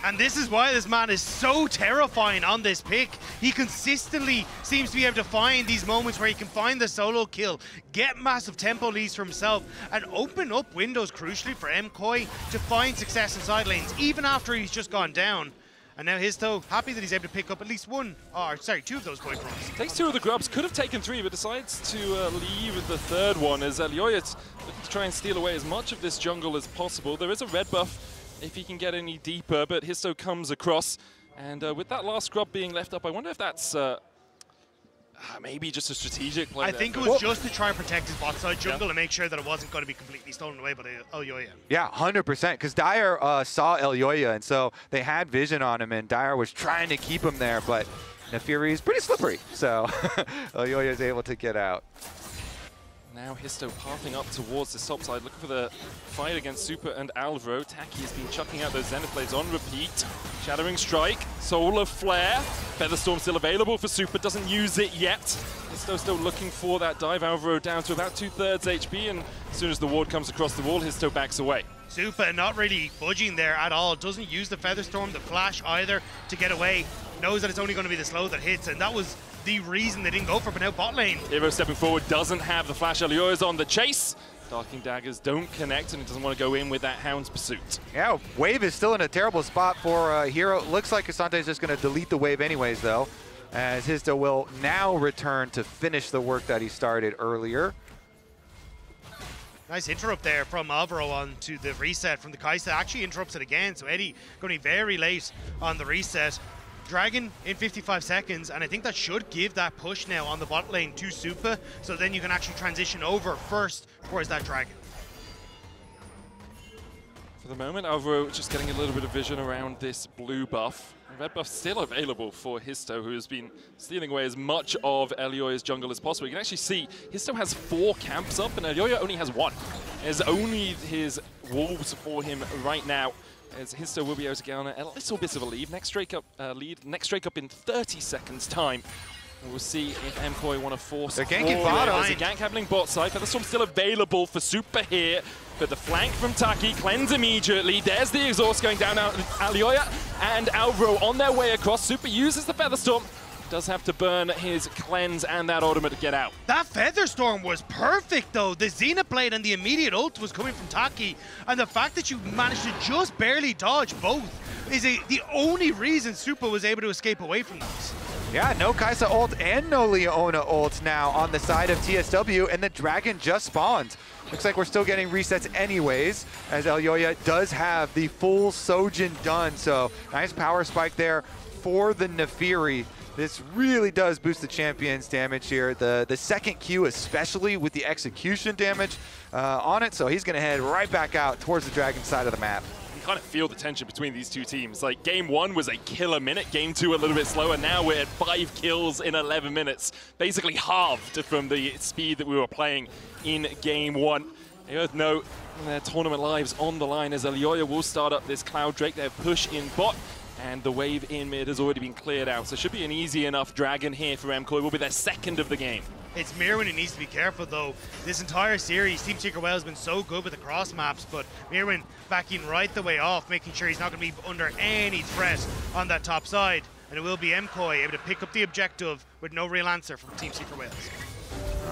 And this is why this man is so terrifying on this pick. He consistently seems to be able to find these moments where he can find the solo kill, get massive tempo leads for himself, and open up windows crucially for MKoi to find success in side lanes, even after he's just gone down. And now Histo, happy that he's able to pick up at least two of those point runs. Takes 2 of the grubs, could have taken 3, but decides to leave the 3rd one as Lyoyet looking to try and steal away as much of this jungle as possible. There is a red buff if he can get any deeper, but Histo comes across, and with that last scrub being left up, I wonder if that's maybe just a strategic play. I think it was just to try and protect his bot side jungle and make sure that it wasn't going to be completely stolen away by Elyoya. Yeah, 100%, because Dyer saw Elyoya, and so they had vision on him, and Dyer was trying to keep him there, but Nefiri is pretty slippery, so Elyoya is able to get out. Now Histo pathing up towards the top side, looking for the fight against Supa and Alvaro. Taki has been chucking out those Zenith blades on repeat. Shattering Strike, Solar Flare. Featherstorm still available for Supa, doesn't use it yet. Histo still looking for that dive. Alvaro down to about 2/3 HP, and as soon as the ward comes across the wall, Histo backs away. Supa not really budging there at all. Doesn't use the Featherstorm, the flash either to get away. Knows that it's only going to be the slow that hits, and that was the reason they didn't go for it, but now bot lane. Hero stepping forward, doesn't have the flash. Elioya's on the chase. Darking Daggers don't connect, and he doesn't want to go in with that Hound's Pursuit. Yeah, wave is still in a terrible spot for Hero. Looks like Cassante is just going to delete the wave anyways, though, as Histo will now return to finish the work that he started earlier. Nice interrupt there from Alvaro onto the reset from the Kaisa. Actually interrupts it again, so Eddie going to be very late on the reset. Dragon in 55 seconds, and I think that should give that push now on the bot lane to Supa, so then you can actually transition over first towards that Dragon. For the moment, Alvaro just getting a little bit of vision around this blue buff. Red buff still available for Histo, who has been stealing away as much of Elyoya's jungle as possible. You can actually see Histo has 4 camps up, and Elyoya only has 1. There's only his wolves for him right now, as Histo will be able to get on a little bit of a lead. Next strike up in 30 seconds time. And we'll see if MKoi want to force. They're ganking bottom. There's a gank happening bot side. Featherstorm still available for Supa here. But the flank from Taki, cleanse immediately. There's the exhaust going down now. Elyoya and Alvaro on their way across. Supa uses the Featherstorm. Does have to burn his cleanse and that ultimate to get out. That Featherstorm was perfect though. The Xenoblade and the immediate ult was coming from Taki, and the fact that you managed to just barely dodge both is the only reason Supa was able to escape away from those. Yeah, no Kaisa ult and no Leona ult now on the side of TSW, and the Dragon just spawned. Looks like we're still getting resets anyways, as Elyoya does have the full Sojin done, so nice power spike there for the Nefiri. This really does boost the champion's damage here. The second Q, especially with the execution damage on it, so he's going to head right back out towards the Dragon side of the map. You kind of feel the tension between these two teams. Like, game 1 was a kill a minute, game 2 a little bit slower. Now we're at 5 kills in 11 minutes, basically halved from the speed that we were playing in game 1. They both know their tournament lives on the line as Elyoya will start up this Cloud Drake. Their push in bot. and the wave in mid has already been cleared out. So it should be an easy enough Dragon here for MKOI. Will be their second of the game. It's Mirwin who needs to be careful though. This entire series, Team Secret Wales has been so good with the cross maps, but Mirwin backing right the way off, making sure he's not going to be under any threat on that top side. And it will be MKOI able to pick up the objective with no real answer from Team Secret Wales.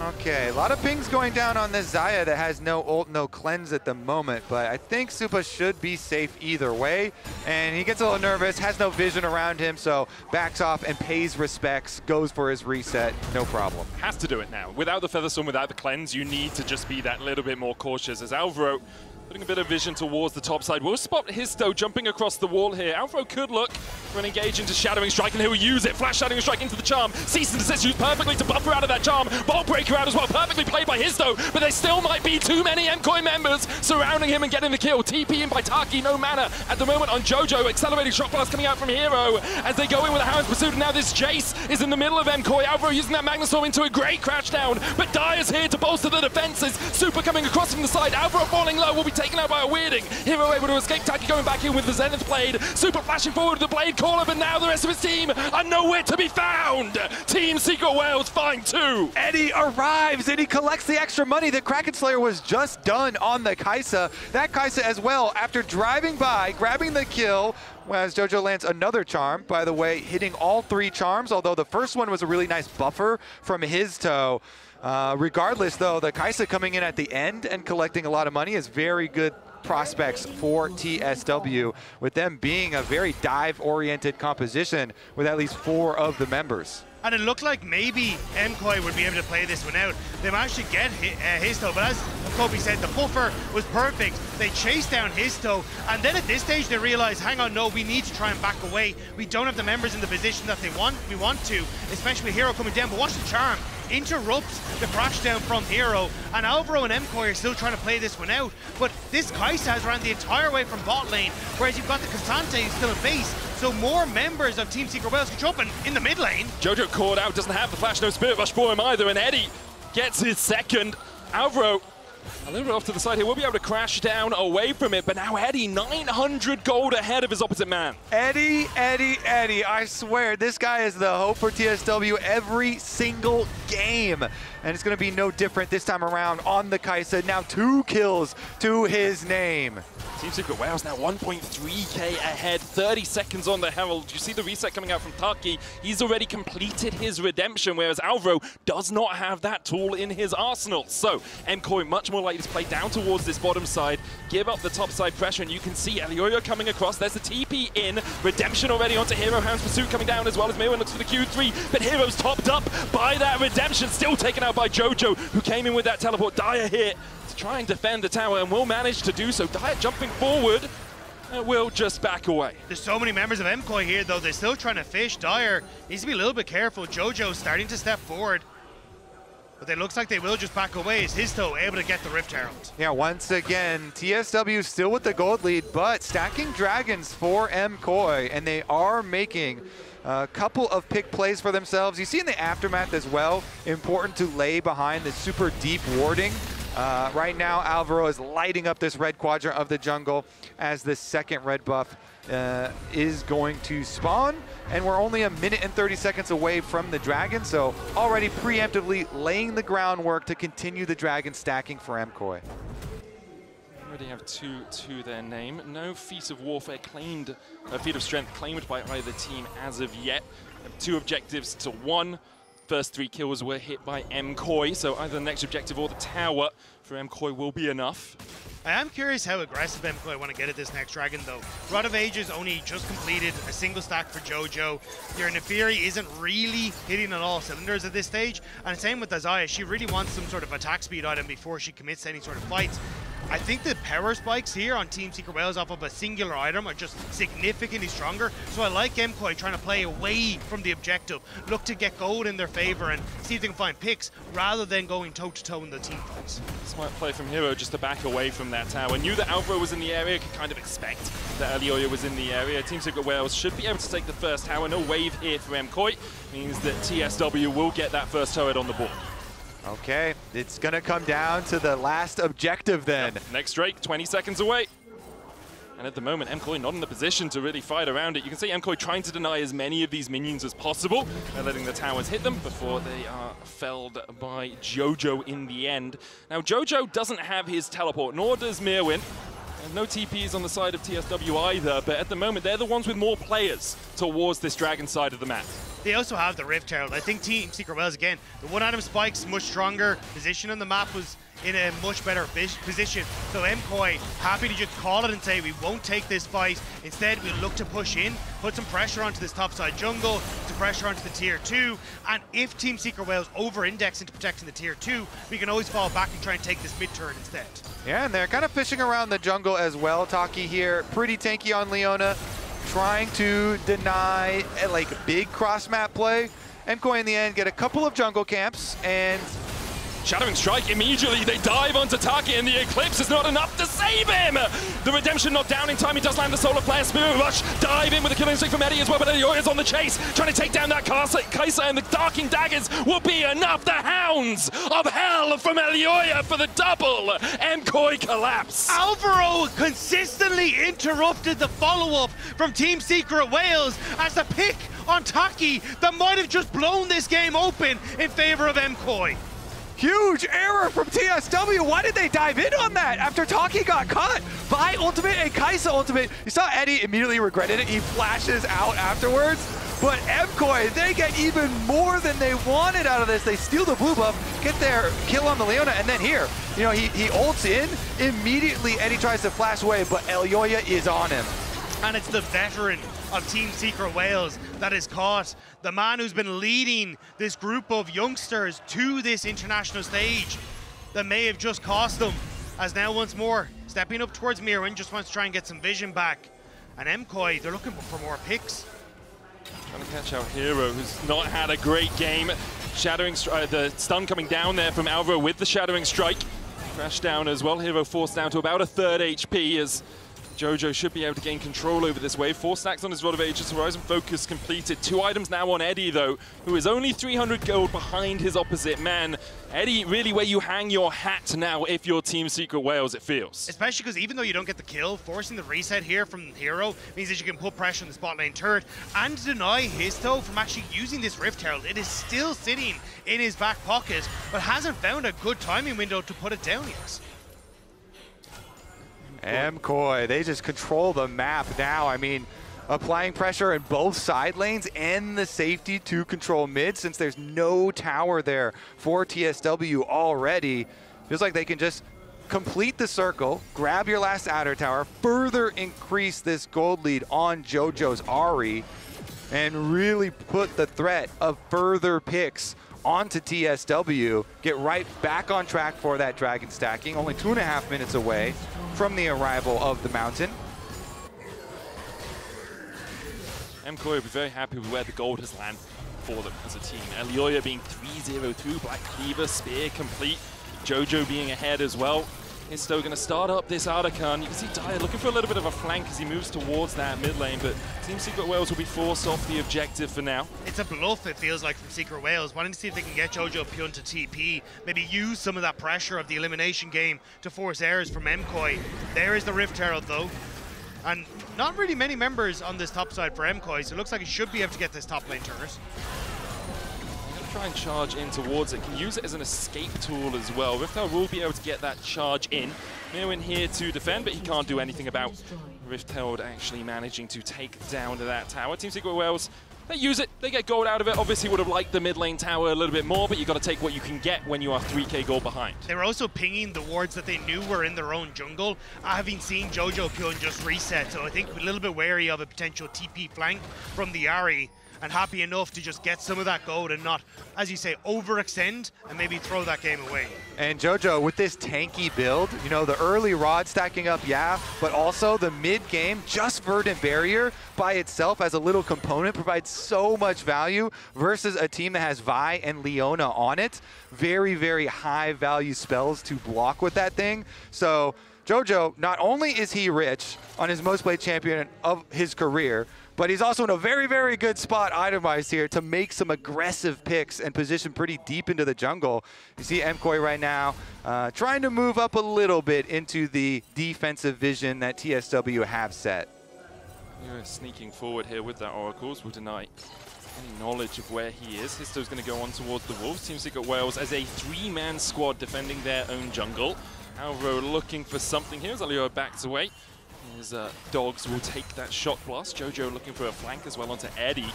Okay, a lot of pings going down on this Xayah that has no ult, no cleanse at the moment, but I think Supa should be safe either way. And he gets a little nervous, has no vision around him, so backs off and pays respects, goes for his reset, no problem. Has to do it now. Without the Featherstorm, without the cleanse, you need to just be that little bit more cautious. As Alvaro putting a bit of vision towards the top side. We'll spot Histo jumping across the wall here. Alvaro could look for an engage into Shadowing Strike, and he'll use it. Flash Shadowing Strike into the Charm. Cease and desist used perfectly to buffer out of that Charm. Ball Breaker out as well. Perfectly played by Histo, but there still might be too many MKOI members surrounding him and getting the kill. TP in by Taki, no mana at the moment on Jojo. Accelerating Shock Blast coming out from Hero as they go in with a Hound's Pursuit. And now this Jace is in the middle of MKOI. Alvaro using that Magnustorm into a great crash down, but Dire's here to bolster the defenses. Super coming across from the side. Alvaro falling low, will be taken out by a Weirding. Hero able to escape. Taki going back in with the Zenith Blade. Super flashing forward with the Blade Caller, but now the rest of his team are nowhere to be found. Team Secret Wales find two. Eddie arrives and he collects the extra money that Kraken Slayer was just done on the Kai'Sa. That Kai'Sa as well, after driving by, grabbing the kill, as Jojo lands another charm, by the way, hitting all three charms, although the first one was a really nice buffer from his toe. Regardless, though, the Kai'Sa coming in at the end and collecting a lot of money is very good prospects for TSW, with them being a very dive-oriented composition with at least 4 of the members. And it looked like maybe MKOI would be able to play this one out. They managed to get Histo, but as Kobe said, the buffer was perfect. They chased down Histo, and then at this stage they realized, hang on, no, we need to try and back away. We don't have the members in the position that we want to, especially with Hero coming down. But watch the charm. Interrupts the crash down from Hero, and Alvaro and MKOI are still trying to play this one out. But this Kai'Sa has ran the entire way from bot lane, whereas you've got the Cassante still in base. So more members of Team Secret Wales can jump in the mid lane. Jojo caught out, doesn't have the flash, no Spirit Rush for him either, and Eddie gets his second. Alvaro a little bit off to the side here, we'll be able to crash down away from it, but now Eddie, 900 gold ahead of his opposite man. Eddie, I swear, this guy is the hope for TSW every single game. And it's going to be no different this time around on the Kai'Sa. Now 2 kills to his name. Team Secret Wales now 1.3k ahead, 30 seconds on the Herald. You see the reset coming out from Taki. He's already completed his redemption, whereas Alvaro does not have that tool in his arsenal. So MKOI much more likely to play down towards this bottom side, give up the top side pressure, and you can see Elioyo coming across. There's the TP in, redemption already onto Hero. Hound's Pursuit coming down as well as Mirwin looks for the Q3, but Hero's topped up by that redemption, still taken out by Jojo, who came in with that teleport. Dire here to try and defend the tower and will manage to do so. Dire jumping forward and will just back away. There's so many members of MKOI here though, they're still trying to fish. Dire needs to be a little bit careful. Jojo's starting to step forward, but it looks like they will just back away. Is Histo able to get the Rift Herald? Yeah, once again, TSW still with the gold lead, but stacking dragons for MKOI, and they are making a couple of pick plays for themselves. You see in the aftermath as well, important to lay behind the super deep warding. Right now, Alvaro is lighting up this red quadrant of the jungle as the second red buff is going to spawn. And we're only a minute and 30 seconds away from the dragon, so already preemptively laying the groundwork to continue the dragon stacking for MKOI. Already have 2 to their name. No feat of warfare claimed, feat of strength claimed by either team as of yet. 2 objectives to 1. First 3 kills were hit by MKOI, so either the next objective or the tower for MKOI will be enough. I am curious how aggressive MKOI want to get at this next dragon though. Rod of Ages only just completed, a single stack for Jojo. Your Nefiri isn't really hitting on all cylinders at this stage, and same with Xayah. She really wants some sort of attack speed item before she commits to any sort of fights. I think the power spikes here on Team Secret Wales off of a singular item are just significantly stronger. So I like MKOI trying to play away from the objective, look to get gold in their favor and see if they can find picks rather than going toe-to-toe in the team fights. Smart play from Hero just to back away from that tower. Knew that Alvaro was in the area, could kind of expect that Elioyo was in the area. Team Secret Wales should be able to take the first tower. No wave here for MKOI. Means that TSW will get that first turret on the board. Okay, it's gonna come down to the last objective then. Yep. Next Drake, 20 seconds away. And at the moment, MKOI not in the position to really fight around it. You can see MKOI trying to deny as many of these minions as possible, letting the towers hit them before they are felled by Jojo in the end. Now, Jojo doesn't have his teleport, nor does Mirwin. And no TPs on the side of TSW either, but at the moment, they're the ones with more players towards this dragon side of the map. They also have the Rift Herald. I think Team Secret Wells, again, the one item spikes, much stronger position on the map, was in a much better position. So MKOI happy to just call it and say we won't take this fight. Instead, we'll look to push in, put some pressure onto this topside jungle, some pressure onto the tier 2. And if Team Secret Wales over-index into protecting the tier 2, we can always fall back and try and take this mid turret instead. Yeah, and they're kind of fishing around the jungle as well. Taki here, pretty tanky on Leona, trying to deny like big cross-map play. MKOI in the end get a couple of jungle camps, and Shadowing Strike immediately, they dive onto Taki, and the Eclipse is not enough to save him! The Redemption not down in time, he does land the Solar Flare, Spirit Rush, dive in with a killing streak from Eddie as well, but Elioya's on the chase, trying to take down that Kai'Sa, and the Darking Daggers will be enough! The Hounds of Hell from Elioya for the double! MKOI collapse! Alvaro consistently interrupted the follow-up from Team Secret Wales as the pick on Taki that might have just blown this game open in favor of MKOI. Huge error from TSW. Why did they dive in on that after Taki got caught? Vi ultimate and Kai'Sa ultimate. You saw Eddie immediately regretted it. He flashes out afterwards. But MKOI, they get even more than they wanted out of this. They steal the blue buff, get their kill on the Leona, and then here, you know, he ults in. Immediately, Eddie tries to flash away, but Elioya is on him. And it's the veteran of Team Secret Wales that is caught. The man who's been leading this group of youngsters to this international stage that may have just cost them, as now once more stepping up towards Mirwin, just wants to try and get some vision back. And MKOI, they're looking for more picks. Trying to catch our hero, who's not had a great game. Shadowing the stun coming down there from Alvaro with the Shadowing Strike. Crash down as well. Hero forced down to about a third HP as Jojo should be able to gain control over this wave. 4 stacks on his Rod of Ages, Horizon Focus completed. 2 items now on Eddie, though, who is only 300 gold behind his opposite man. Eddie, really where you hang your hat now if you're Team Secret Wales, it feels. Especially because even though you don't get the kill, forcing the reset here from Hero means that you can put pressure on the spot lane turret and deny Histo from actually using this Rift Herald. It is still sitting in his back pocket, but hasn't found a good timing window to put it down yet. MKOI, they just control the map now. I mean, applying pressure in both side lanes and the safety to control mid, since there's no tower there for TSW already. Feels like they can just complete the circle, grab your last outer tower, further increase this gold lead on Jojo's Ahri, and really put the threat of further picks onto TSW, get right back on track for that dragon stacking, only 2.5 minutes away from the arrival of the mountain. MKOI will be very happy with where the gold has landed for them as a team. Elioya being 3-0 through, Black Cleaver, Spear complete, Jojo being ahead as well. Is still going to start up this Artican. You can see Dyer looking for a little bit of a flank as he moves towards that mid lane, but Team Secret Wales will be forced off the objective for now. It's a bluff, it feels like, from Secret Wales, wanting to see if they can get Jojo Pyun to TP, maybe use some of that pressure of the elimination game to force errors from MKOI. There is the Rift Herald, though. And not really many members on this top side for MKOI, so it looks like he should be able to get this top lane turret. Try and charge in towards it. Can use it as an escape tool as well. Riftherald will be able to get that charge in. Mirwin here to defend, but he can't do anything about Riftherald actually managing to take down that tower. Team Secret Wales, they use it, they get gold out of it. Obviously would have liked the mid lane tower a little bit more, but you got to take what you can get when you are 3k gold behind. They were also pinging the wards that they knew were in their own jungle, having seen Jojo Pyun just reset, so I think a little bit wary of a potential TP flank from the Ahri, and happy enough to just get some of that gold and not, as you say, overextend and maybe throw that game away. And Jojo, with this tanky build, you know, the early rod stacking up, yeah, but also the mid game, just Verdant Barrier by itself as a little component provides so much value versus a team that has Vi and Leona on it. Very, very high value spells to block with that thing. So Jojo, not only is he rich on his most played champion of his career, but he's also in a very, very good spot itemized here to make some aggressive picks and position pretty deep into the jungle. You see MKoi right now trying to move up a little bit into the defensive vision that TSW have set. Yeah, sneaking forward here with that Oracles will deny any knowledge of where he is. Histo's going to go on towards the Wolves. Team Secret Wales as a 3-man squad defending their own jungle. Alvaro looking for something here as Alio backs away. His dogs will take that shot blast. Jojo looking for a flank as well onto Eddie.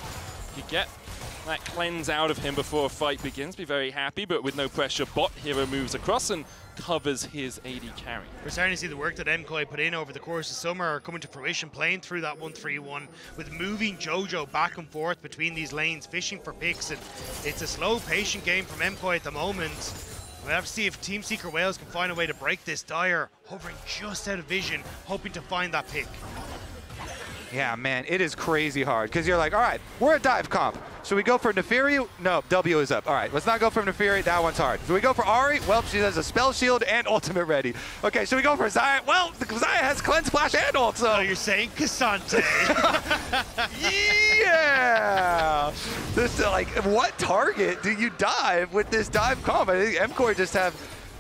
You get that cleanse out of him before a fight begins. Be very happy, but with no pressure, Bot Hero moves across and covers his AD carry. We're starting to see the work that MKoi put in over the course of summer coming to fruition, playing through that 1-3-1 with moving Jojo back and forth between these lanes, fishing for picks, and it's a slow, patient game from MKoi at the moment. We'll have to see if Team Secret Wales can find a way to break this. Dyer hovering just out of vision, hoping to find that pick. Yeah, man, it is crazy hard because you're like, all right, we're a dive comp. Should we go for Nefiri? No, W is up. All right, let's not go for Nefiri. That one's hard. Should we go for Ari? Well, she has a spell shield and ultimate ready. Okay, should we go for Xayah? Well, Xayah has cleanse splash and ult. So you're saying Cassante? Yeah. This like, what target do you dive with this dive comp? I think MKoi just have.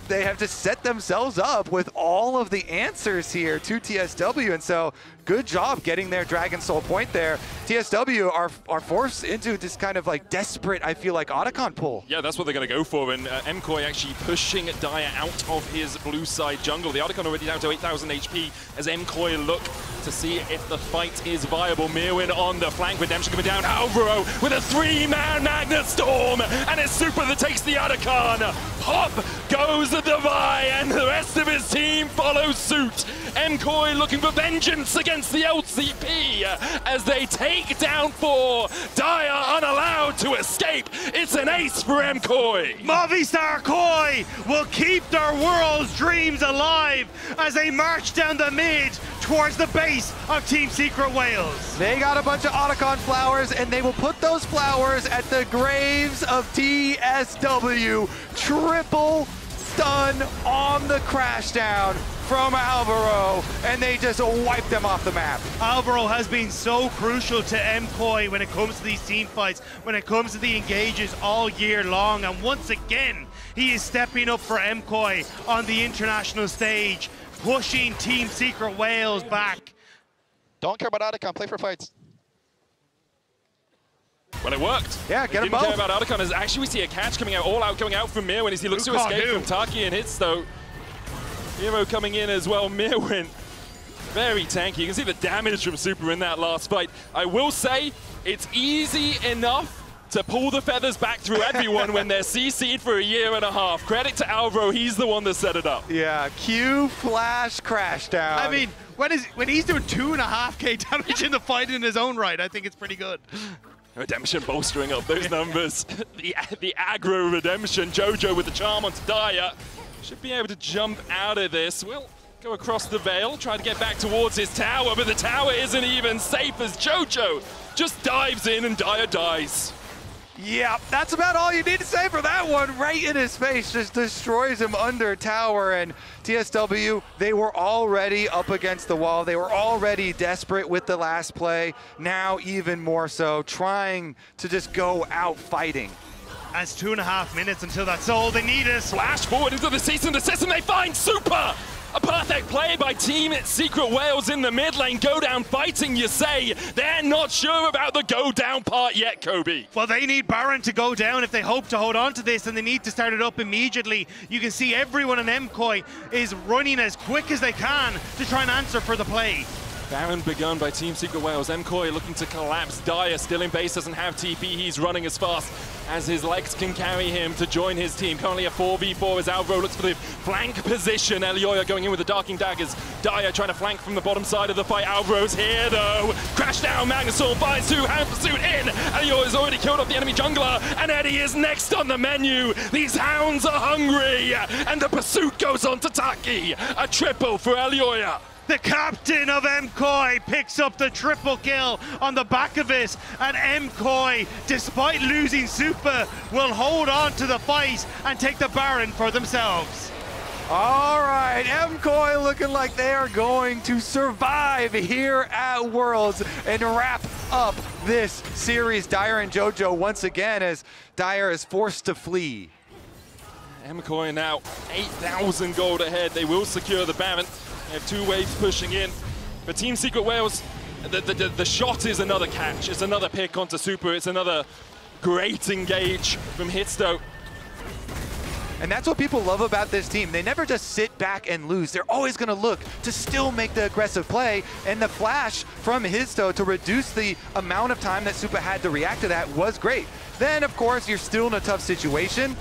They have just set themselves up with all of the answers here to TSW, and so good job getting their Dragon Soul point there. TSW are forced into this kind of like desperate, I feel like, Otacon pull. Yeah, that's what they're going to go for, and MKoi actually pushing Dyer out of his blue side jungle. The Otacon already down to 8,000 HP as MKoi look to see if the fight is viable. Mirwin on the flank, Redemption coming down. Alvaro with a 3-man Magnet Storm, and it's Super that takes the Otacon. Pop goes the Vi, and the rest of his team follows suit. MKoi looking for vengeance against the LCP as they take down 4. Dyer unallowed to escape. It's an ace for MKoi. Movistar Koi will keep their world's dreams alive as they march down the mid towards the base of Team Secret Wales. They got a bunch of Otacon flowers, and they will put those flowers at the graves of TSW. Triple stun on the crash down from Alvaro, and they just wiped them off the map. Alvaro has been so crucial to MKoi when it comes to these team fights, when it comes to the engages all year long, and once again, he is stepping up for MKoi on the international stage, pushing Team Secret Wales back. Don't care about Otacon, play for fights. Well, it worked. Yeah, get him both. Didn't care about Otacon. As actually we see a catch coming out, all out going out from Mirwin as he looks to escape from Taki and hits though. Hero coming in as well. Mirwin, very tanky. You can see the damage from Super in that last fight. I will say, it's easy enough to pull the feathers back through everyone when they're CC'd for a year and a half. Credit to Alvaro, he's the one that set it up. Yeah, Q flash crash down. I mean, when he's doing 2.5k damage in the fight in his own right, I think it's pretty good. Redemption bolstering up those numbers. the aggro Redemption. Jojo with the charm onto Dyer. Should be able to jump out of this. We'll go across the veil, try to get back towards his tower, but the tower isn't even safe as Jojo just dives in and Dyer dies. Yeah, that's about all you need to say for that one. Right in his face, just destroys him under tower. And TSW, they were already up against the wall. They were already desperate with the last play. Now even more so, trying to just go out fighting. As 2.5 minutes until that's all they need is. Flash forward into the cease and desist, and they find Super! A perfect play by Team Secret Wales in the mid lane. Go down fighting, you say. They're not sure about the go down part yet, Kobe. Well, they need Baron to go down if they hope to hold on to this, and they need to start it up immediately. You can see everyone in MKoi is running as quick as they can to try and answer for the play. Baron begun by Team Secret Wales. MKoi looking to collapse. Dyer still in base, doesn't have TP. He's running as fast as his legs can carry him to join his team. Currently a 4v4 as Alvaro looks for the flank position. Elioya going in with the Darking Daggers. Dyer trying to flank from the bottom side of the fight. Alvaro's here though. Crash down, Magnusol finds 2, hand pursuit in. Elioya's already killed off the enemy jungler, and Eddie is next on the menu. These hounds are hungry, and the pursuit goes on to Taki. A triple for Elioya. The captain of MKoi picks up the triple kill on the back of it, and MKoi, despite losing Super, will hold on to the fight and take the Baron for themselves. All right, MKOI looking like they are going to survive here at Worlds and wrap up this series. Dyer and JoJo once again as Dyer is forced to flee. MKOI now 8,000 gold ahead. They will secure the Baron. They have 2 waves pushing in. For Team Secret Wales, the shot is another catch. It's another pick onto Super. It's another great engage from Hitsto. And that's what people love about this team. They never just sit back and lose. They're always going to look to still make the aggressive play. And the flash from Hitsto to reduce the amount of time that Supa had to react to that was great. Then, of course, you're still in a tough situation.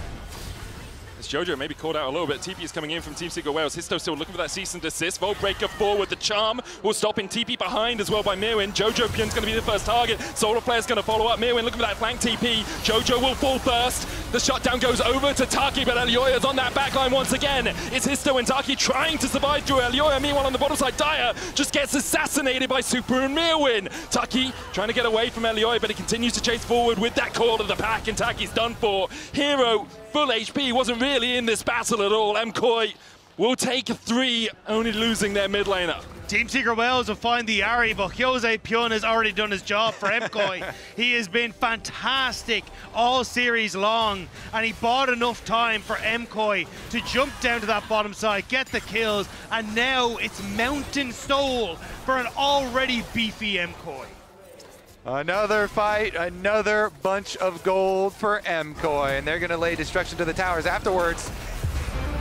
As JoJo maybe called out a little bit, TP is coming in from Team Secret Wales. Hitsto still looking for that cease and desist. Volt breaker forward, the charm will stop in TP behind as well by Mirwin. JoJo Pyun's going to be the first target. Solar Player's going to follow up. Mirwin looking for that flank TP. JoJo will fall first. The shutdown goes over to Taki, but Elioya's on that backline once again. It's Hitsto and Taki trying to survive through Elioya. Meanwhile, on the bottom side, Dyer just gets assassinated by Super and Mirwin. Taki trying to get away from Elioya, but he continues to chase forward with that call of the pack, and Taki's done for. Hero, full HP, wasn't really in this battle at all. MKOI will take 3, only losing their mid laner. Team Secret Wales will find the Ari, but Jose Pyun has already done his job for MKOI. He has been fantastic all series long, and he bought enough time for MKOI to jump down to that bottom side, get the kills, and now it's Mountain Soul for an already beefy MKOI. Another fight, another bunch of gold for MKOI, and they're going to lay destruction to the towers afterwards.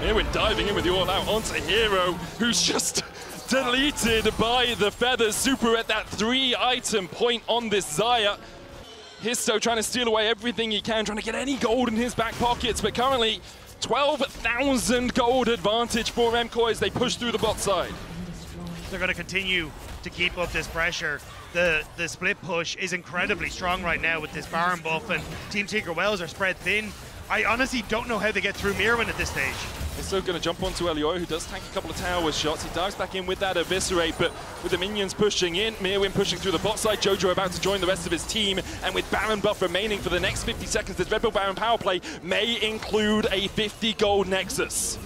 Mirwin diving in with the all-out onto Hero, who's just deleted by the feathers. Super at that 3-item point on this Xayah. Hitsto trying to steal away everything he can, trying to get any gold in his back pockets, but currently 12,000 gold advantage for MKOI as they push through the bot side. They're going to continue to keep up this pressure. The split push is incredibly strong right now with this Baron buff, and Team Secret Wales are spread thin. I honestly don't know how they get through Mirwin at this stage. They're still going to jump onto Elioya, who does tank a couple of tower shots. He dives back in with that Eviscerate, but with the minions pushing in, Mirwin pushing through the bot side, JoJo about to join the rest of his team, and with Baron buff remaining for the next 50 seconds, this Red Bull Baron power play may include a 50 gold Nexus.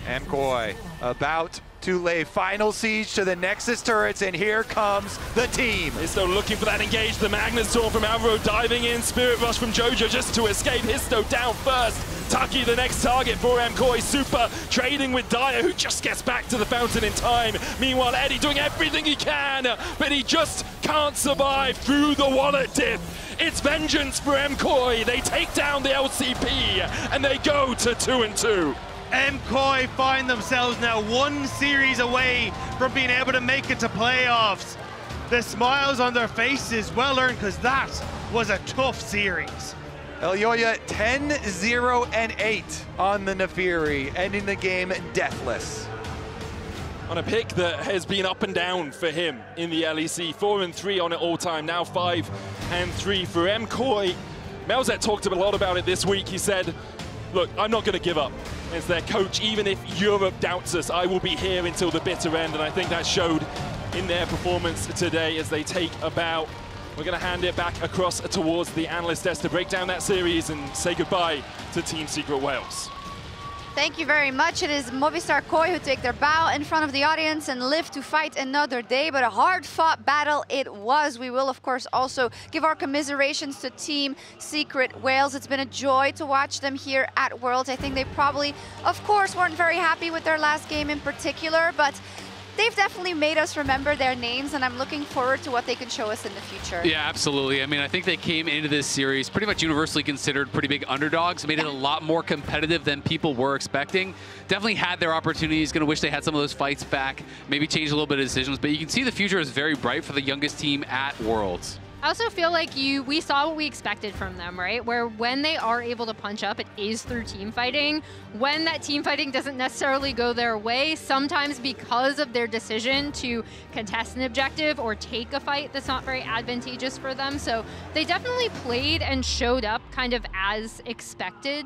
MKOI about to lay final siege to the Nexus turrets, and here comes the team. Hitsto looking for that engage, the Magnus Storm from Alvaro diving in, Spirit Rush from JoJo just to escape. Hitsto down first. Taki the next target for MKOI. Super trading with Dyer, who just gets back to the fountain in time. Meanwhile, Eddie doing everything he can, but he just can't survive through the wallet dip. It's vengeance for MKOI. They take down the LCP, and they go to 2-2. MKOI find themselves now 1 series away from being able to make it to playoffs. The smiles on their faces well earned, because that was a tough series. Elioya 10-0-8 on the Nefiri, ending the game deathless. On a pick that has been up and down for him in the LEC, 4-3 on it all time, now 5-3 for MKOI. Melzet talked a lot about it this week. He said, look, I'm not going to give up. As their coach, even if Europe doubts us, I will be here until the bitter end, and I think that showed in their performance today as they take a bow. We're going to hand it back across towards the analyst desk to break down that series and say goodbye to Team Secret Wales. Thank you very much. It is Movistar Koi who take their bow in front of the audience and live to fight another day, but a hard-fought battle it was. We will, of course, also give our commiserations to Team Secret Wales. It's been a joy to watch them here at Worlds. I think they probably, of course, weren't very happy with their last game in particular, but they've definitely made us remember their names, and I'm looking forward to what they can show us in the future. Yeah, absolutely. I mean, I think they came into this series pretty much universally considered pretty big underdogs, made it a lot more competitive than people were expecting. Definitely had their opportunities, going to wish they had some of those fights back, maybe change a little bit of decisions, but you can see the future is very bright for the youngest team at Worlds. I also feel like we saw what we expected from them, right? Where when they are able to punch up, it is through team fighting. When that team fighting doesn't necessarily go their way, sometimes because of their decision to contest an objective or take a fight that's not very advantageous for them. So they definitely played and showed up kind of as expected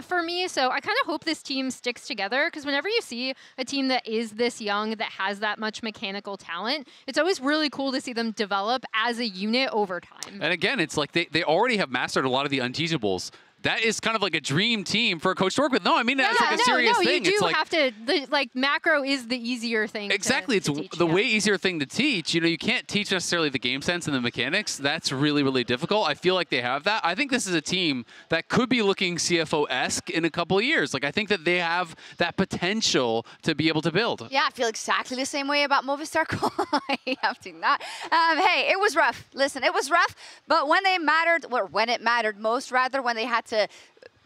for me. So I kind of hope this team sticks together, because whenever you see a team that is this young, that has that much mechanical talent, it's always really cool to see them develop as a unit over time. And again, it's like they already have mastered a lot of the unteachables. that is kind of like a dream team for a coach to work with. No, I mean, that's like a serious thing. You do it's have to, like, macro is the easier thing Exactly. to It's teach, the way easier thing to teach. You know, you can't teach necessarily the game sense and the mechanics. That's really, really difficult. I feel like they have that. I think this is a team that could be looking CFO-esque in a couple of years. Like, I think that they have that potential to be able to build. Yeah, I feel exactly the same way about Movistar. I have to not. Hey, it was rough. Listen, it was rough, but when they mattered, or when it mattered most, rather, when they had to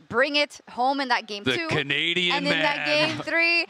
bring it home in that game 2. The Canadian and in that game 3.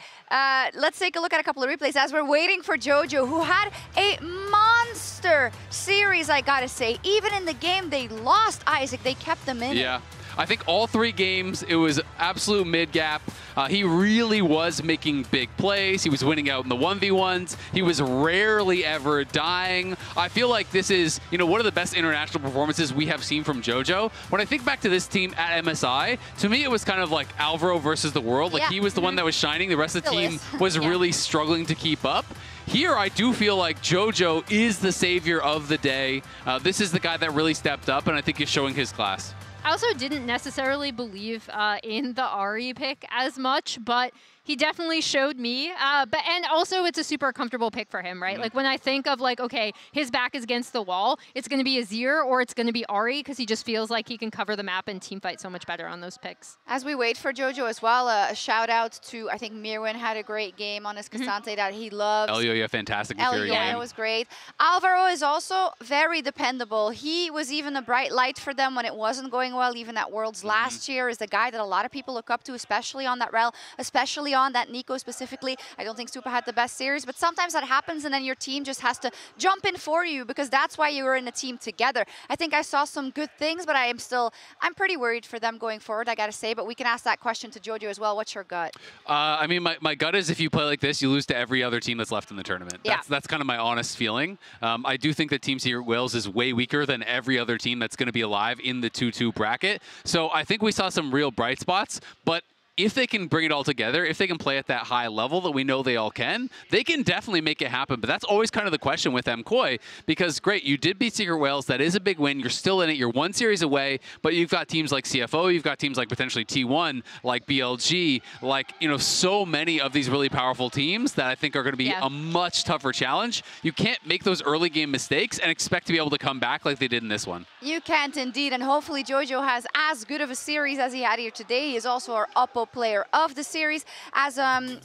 Let's take a look at a couple of replays as we're waiting for Jojo, who had a monster series, I gotta say. Even in the game they lost, Isaac, they kept them in. Yeah. I think all 3 games, it was absolute mid-gap. He really was making big plays. He was winning out in the 1v1s. He was rarely ever dying. I feel like this is, you know, one of the best international performances we have seen from Jojo. When I think back to this team at MSI, to me it was kind of like Alvaro versus the world. Like he was the one that was shining. The rest of the team was really struggling to keep up. Here, I do feel like Jojo is the savior of the day. This is the guy that really stepped up, and I think is showing his class. I also didn't necessarily believe in the Ahri pick as much, but he definitely showed me. And also, it's a super comfortable pick for him, right? Like, when I think of, like, okay, his back is against the wall, it's going to be Azir or it's going to be Ahri, because he just feels like he can cover the map and team fight so much better on those picks. As we wait for Jojo as well, a shout out to, I think Mirwin had a great game on his Cassante that he loves. Elio, yeah, fantastic. Elio was great. Alvaro is also very dependable. He was even a bright light for them when it wasn't going well, even at Worlds last year, is the guy that a lot of people look up to, especially on that rel, especially on that Nico specifically. I don't think Stupa had the best series, but sometimes that happens and then your team just has to jump in for you, because that's why you were in a team together. I think I saw some good things, but I'm pretty worried for them going forward, I gotta say, but we can ask that question to Jojo as well. What's your gut? I mean, my gut is if you play like this, you lose to every other team that's left in the tournament. That's kind of my honest feeling. I do think that Team Secret Wales is way weaker than every other team that's going to be alive in the 2-2 bracket. So I think we saw some real bright spots, but if they can bring it all together, if they can play at that high level that we know they all can, they can definitely make it happen. But that's always kind of the question with MKOI, because great, you did beat Secret Wales. That is a big win. You're still in it. You're 1 series away, but you've got teams like CFO. You've got teams like potentially T1, like BLG, like, you know, so many of these really powerful teams that I think are going to be a much tougher challenge. You can't make those early game mistakes and expect to be able to come back like they did in this one. You can't indeed, and hopefully Jojo has as good of a series as he had here today. He is also our Oppo player of the series, as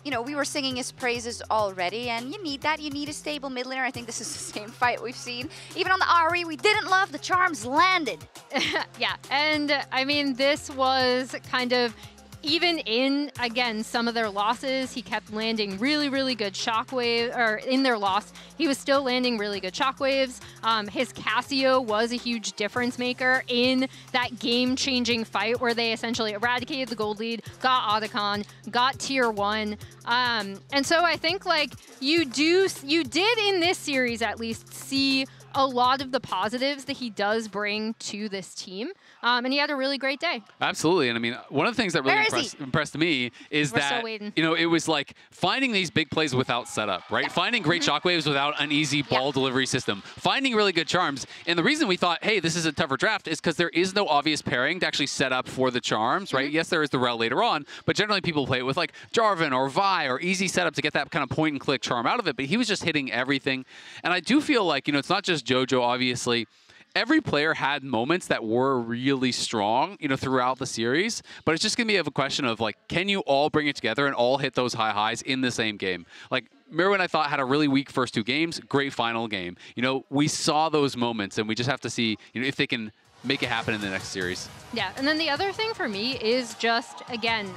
you know, we were singing his praises already, and you need that. You need a stable mid laner. I think this is the same fight we've seen. Even on the Ahri, we didn't love, the charms landed. Yeah, and I mean, this was kind of, even in, again, some of their losses, he kept landing really, really good shockwave, or in their loss, he was still landing really good shockwaves. His Cassio was a huge difference maker in that game-changing fight where they essentially eradicated the gold lead, got Otacon, got tier 1. And so I think, like, you did in this series at least see a lot of the positives that he does bring to this team. And he had a really great day. Absolutely. And I mean, one of the things that really impressed me is that, you know, it was like finding these big plays without setup, right? Finding great shockwaves without an easy ball delivery system, finding really good charms. And the reason we thought, hey, this is a tougher draft is because there is no obvious pairing to actually set up for the charms, right? Yes, there is the rel later on, but generally people play it with like Jarvan or Vi or easy setup to get that kind of point and click charm out of it. But he was just hitting everything. And I do feel like, you know, it's not just Jojo, obviously. Every player had moments that were really strong, you know, throughout the series, but it's just going to be a question of, like, can you all bring it together and all hit those high highs in the same game? Like, Mirwin, I thought, had a really weak first 2 games, great final game. You know, we saw those moments, and we just have to see, you know, if they can make it happen in the next series. Yeah, and then the other thing for me is just, again,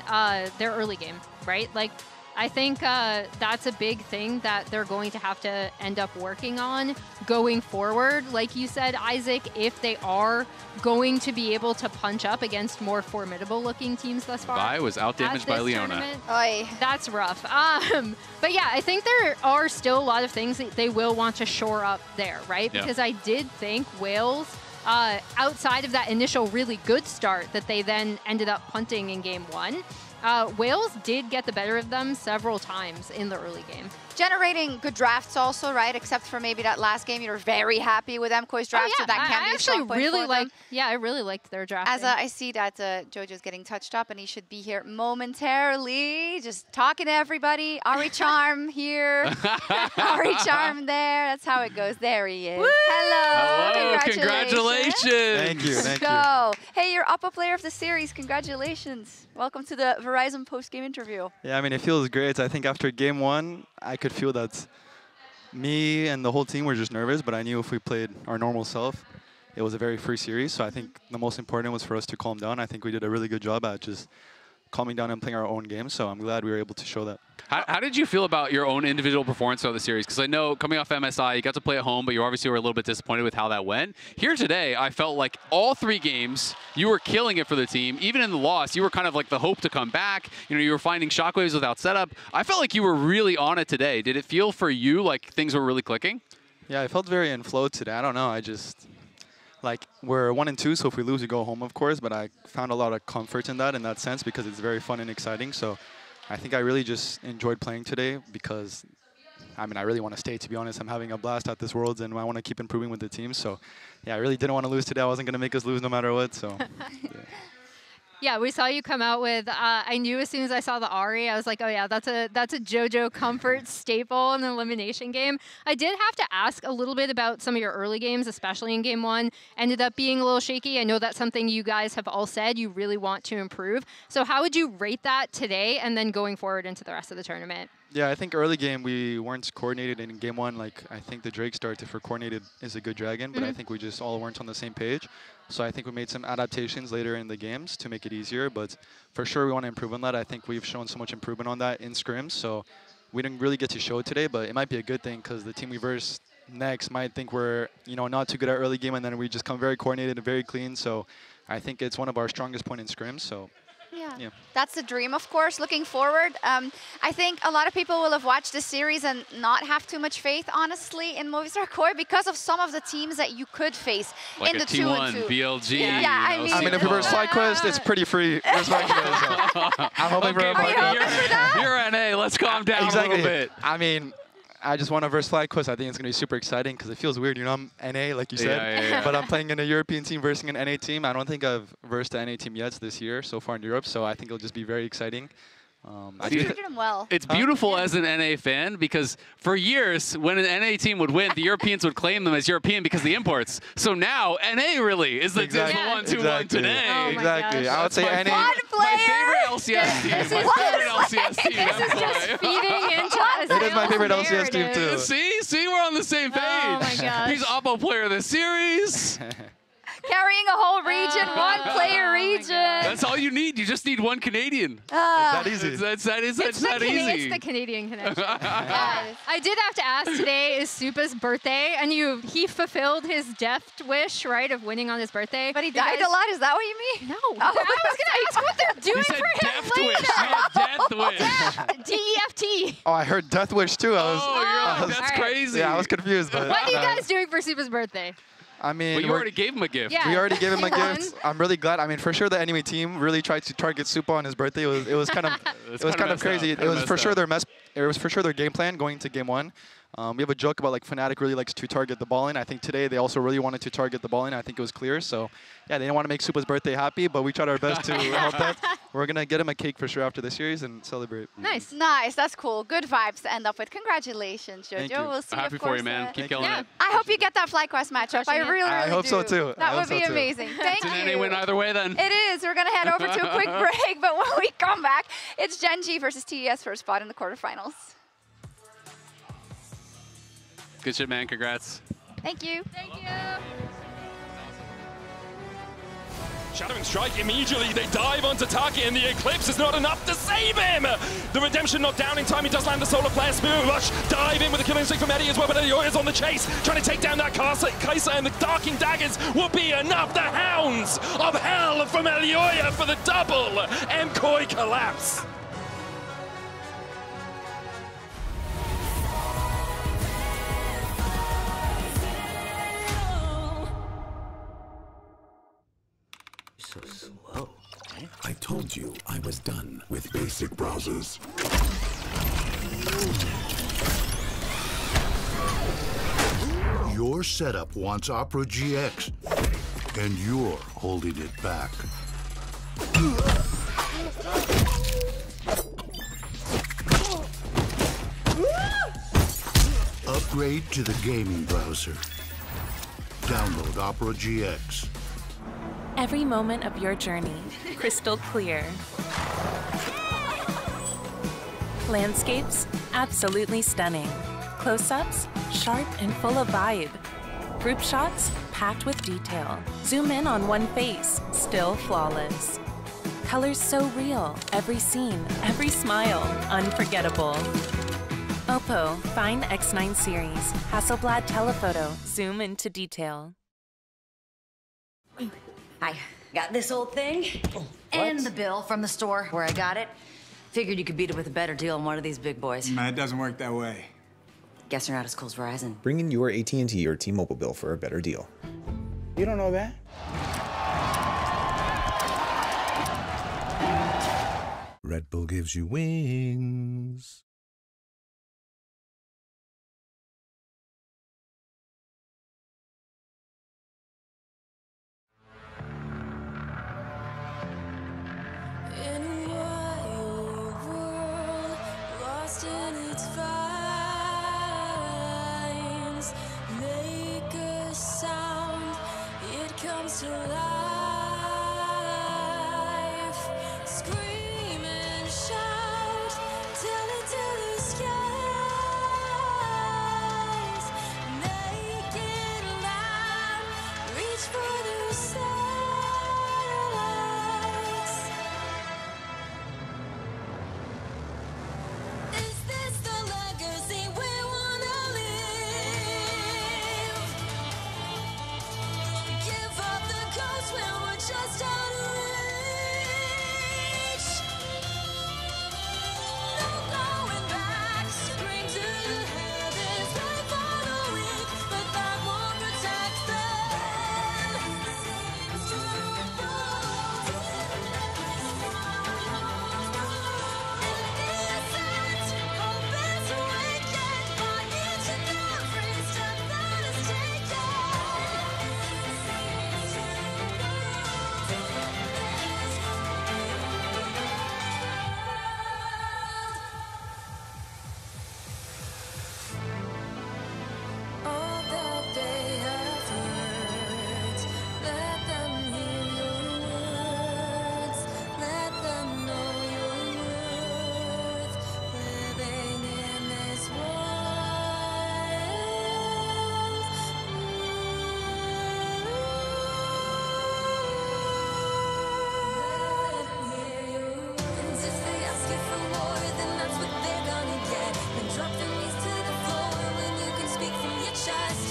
their early game, right? Like, I think that's a big thing that they're going to have to end up working on going forward. Like you said, Isaac, if they are going to be able to punch up against more formidable looking teams thus far. Vi was outdamaged by Leona. That's rough. But yeah, I think there are still a lot of things that they will want to shore up there, right? Because I did think Wales, outside of that initial really good start that they then ended up punting in game 1, Wales did get the better of them several times in the early game. Generating good drafts also, right? Except for maybe that last game, you were very happy with MKOI's draft, so that can be a strong point for them. Yeah, I really liked their draft. As I see that Jojo's getting touched up, and he should be here momentarily, just talking to everybody. Ari Charm here, Ari Charm there. That's how it goes. There he is. Woo! Hello. Congratulations. Thank you. Thank you. Hey, you're UPPA Player of the Series. Congratulations. Welcome to the Verizon post-game interview. Yeah, I mean, it feels great. I think after game one, I could feel that me and the whole team were just nervous, but I knew if we played our normal self, it was a very free series. So I think the most important was for us to calm down. I think we did a really good job at just calming down and playing our own game. So I'm glad we were able to show that. How did you feel about your own individual performance throughout the series? Because I know coming off MSI, you got to play at home, but you obviously were a little bit disappointed with how that went. Here today, I felt like all 3 games, you were killing it for the team. Even in the loss, you were kind of like the hope to come back. You know, you were finding shockwaves without setup. I felt like you were really on it today. Did it feel for you like things were really clicking? Yeah, I felt very in flow today. I don't know. I just, like, we're 1-2, so if we lose, we go home, of course. But I found a lot of comfort in that sense because it's very fun and exciting. So I think I really just enjoyed playing today because, I mean, I really want to stay, to be honest. I'm having a blast at this Worlds, and I want to keep improving with the team. So, yeah, I really didn't want to lose today. I wasn't going to make us lose no matter what, so. Yeah, we saw you come out with, I knew as soon as I saw the Ari, I was like, oh yeah, that's a JoJo comfort staple in the elimination game. I did have to ask a little bit about some of your early games, especially in game 1. Ended up being a little shaky. I know that's something you guys have all said you really want to improve. So how would you rate that today and then going forward into the rest of the tournament? Yeah, I think early game we weren't coordinated in game 1. Like, I think the Drake start, if we're coordinated, is a good dragon, but I think we just all weren't on the same page. So I think we made some adaptations later in the games to make it easier, but for sure we want to improve on that. I think we've shown so much improvement on that in scrims, so we didn't really get to show it today, but it might be a good thing because the team we verse next might think we're, you know, not too good at early game, and then we just come very coordinated and very clean. So I think it's one of our strongest points in scrims. So. Yeah, that's the dream, of course, looking forward. I think a lot of people will have watched this series and not have too much faith, honestly, in Movistar Koi because of some of the teams that you could face like in the T1, 2-2. BLG. Yeah, I mean, if we verse Slide Quest, it's pretty free. I'm hoping for You're NA, let's calm down a little bit. I mean, I just want to verse Slide Quest. I think it's going to be super exciting because it feels weird. You know, I'm NA, like you said, but I'm playing in a European team versus an NA team. I don't think I've versed the NA team yet this year so far in Europe, so I think it'll just be very exciting. I treated him well. It's beautiful as an NA fan because for years, when an NA team would win, the Europeans would claim them as European because of the imports. So now, NA really is the 1-2-1 today. Oh exactly. I would say NA. My favorite LCS team. My favorite LCS team. This is just feeding into us. It is my favorite LCS team, too. See, we're on the same page. Oh my gosh. He's UPPA Player of the Series. Carrying a whole region, one-player region. That's all you need. You just need one Canadian. It's that easy. It's that easy. It's the Canadian connection. I did have to ask, today is Supa's birthday, and he fulfilled his death wish, right, of winning on his birthday. But he died a lot. Is that what you mean? No. I was going to ask what they're doing for him later. Death wish. DEFT. Oh, I heard Death Wish too. That's crazy. Yeah, I was confused. But what are you guys doing for Supa's birthday? I mean, well, you already gave him a gift. Yeah. We already gave him a gift. I'm really glad. I mean, for sure, the enemy team really tried to target Supa on his birthday. It was kind of crazy. It was for sure their game plan going to game 1. We have a joke about like Fnatic really likes to target the ball in. I think today they also really wanted to target the ball in. I think it was clear. So yeah, they didn't want to make Supa's birthday happy, but we tried our best to help that. We're gonna get him a cake for sure after the series and celebrate. Nice. That's cool. Good vibes to end up with. Congratulations, JoJo. Thank you. We'll see. Happy for you, man. Keep killing it. I hope you get that FlyQuest matchup. I really I hope do. so too. That would be amazing. Thank you. It's an NA win either way then. It is. We're gonna head over to a quick break, but when we come back, it's Gen.G versus TES for a spot in the quarterfinals. Good shit, man. Congrats. Thank you. Thank you. Shadowing Strike, immediately they dive onto target, and the Eclipse is not enough to save him! The Redemption not down in time, he does land the Solar Flare. Spirit Rush dive in with the killing streak from Eddie as well, but Elioya's on the chase, trying to take down that Kai'Sa, and the Darking Daggers will be enough! The Hounds of Hell from Elioya for the double! MKOI collapse! so slow. I told you I was done with basic browsers. Your setup wants Opera GX, and you're holding it back. Upgrade to the gaming browser. Download Opera GX. Every moment of your journey, crystal clear. Landscapes, absolutely stunning. Close-ups, sharp and full of vibe. Group shots, packed with detail. Zoom in on one face, still flawless. Colors so real, every scene, every smile, unforgettable. Oppo, Find X9 series, Hasselblad telephoto, zoom into detail. I got this old thing and the bill from the store where I got it. Figured you could beat it with a better deal on one of these big boys. It doesn't work that way. Guess you're not as cool as Verizon. Bring in your AT&T or T-Mobile bill for a better deal. You don't know that? Red Bull gives you wings. In a wild world, lost in its vines, make a sound, it comes to life. Scream and shout, tell it to the skies. Make it loud, reach for the satellites. Is this the legacy we wanna live? Give up the ghost when we're just out of reach. No going back, scream to the heavens, pray for the weak, but that won't protect them. Seems too bold. Innocent, hope is awakened by each and every step that is all that they have heard, let them hear your words, let them know your worth, living in this world. If they ask you for more, then that's what they're gonna get. Then drop their knees to the floor when you can speak from your chest.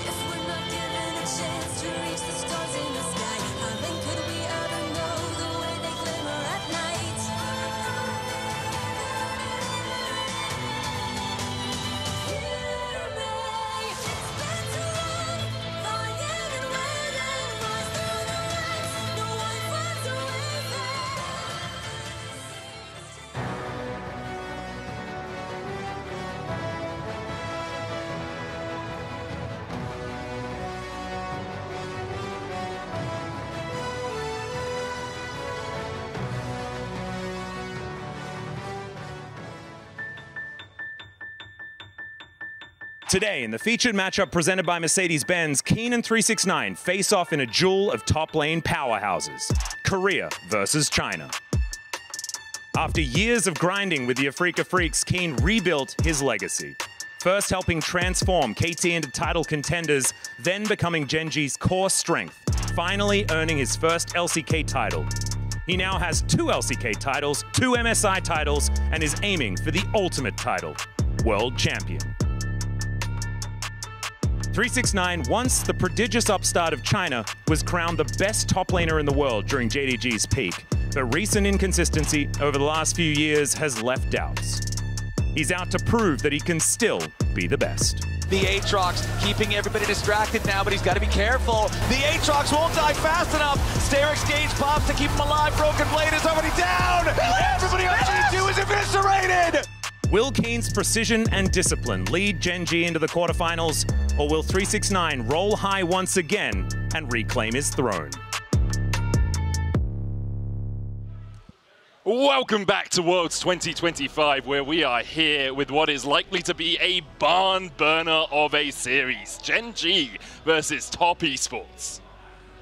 If we're not given a chance to reach the stars in the sky, how then could we ever know the way they glimmer at night? Hear me, it's been too long, longing and waiting, rise through the ranks, no one finds a way back. Today, in the featured matchup presented by Mercedes-Benz, Keen and 369 face off in a duel of top lane powerhouses, Korea versus China. After years of grinding with the Afrika Freaks, Keen rebuilt his legacy. First helping transform KT into title contenders, then becoming Genji's core strength, finally earning his first LCK title. He now has 2 LCK titles, 2 MSI titles, and is aiming for the ultimate title, World Champion. 369, once the prodigious upstart of China, was crowned the best top laner in the world during JDG's peak, but recent inconsistency over the last few years has left doubts. He's out to prove that he can still be the best. The Aatrox keeping everybody distracted now, but he's got to be careful. The Aatrox won't die fast enough. Sterix Gage pops to keep him alive. Broken Blade is already down. Everybody on G2 is eviscerated. Will Kane's precision and discipline lead Gen G into the quarterfinals, or will 369 roll high once again and reclaim his throne? Welcome back to Worlds 2025, where we are here with what is likely to be a barn burner of a series. Gen G versus Top Esports.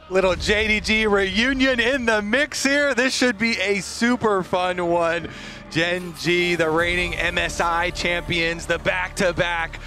Little JDG reunion in the mix here. This should be a super fun one. Gen G, the reigning MSI champions, the back-to-back.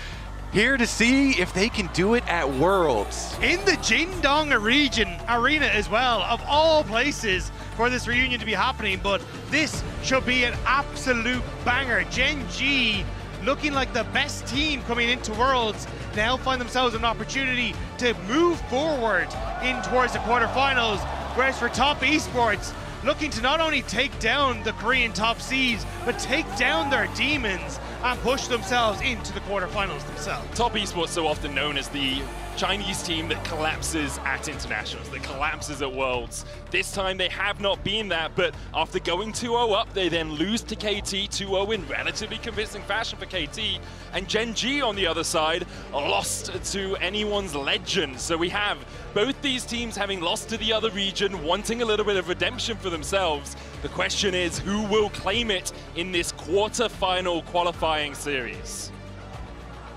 Here to see if they can do it at Worlds. In the Jingdong arena as well, of all places for this reunion to be happening, but this should be an absolute banger. Gen G looking like the best team coming into Worlds now find themselves an opportunity to move forward in towards the quarterfinals, whereas for Top Esports, looking to not only take down the Korean top seeds, but take down their demons and push themselves into the quarterfinals themselves. Top Esports so often known as the Chinese team that collapses at internationals, that collapses at Worlds. This time they have not been that, but after going 2-0 up, they then lose to KT 2-0 in relatively convincing fashion for KT. And Gen G on the other side lost to anyone's legend. So we have both these teams having lost to the other region, wanting a little bit of redemption for themselves. The question is, who will claim it in this quarter-final qualifying series?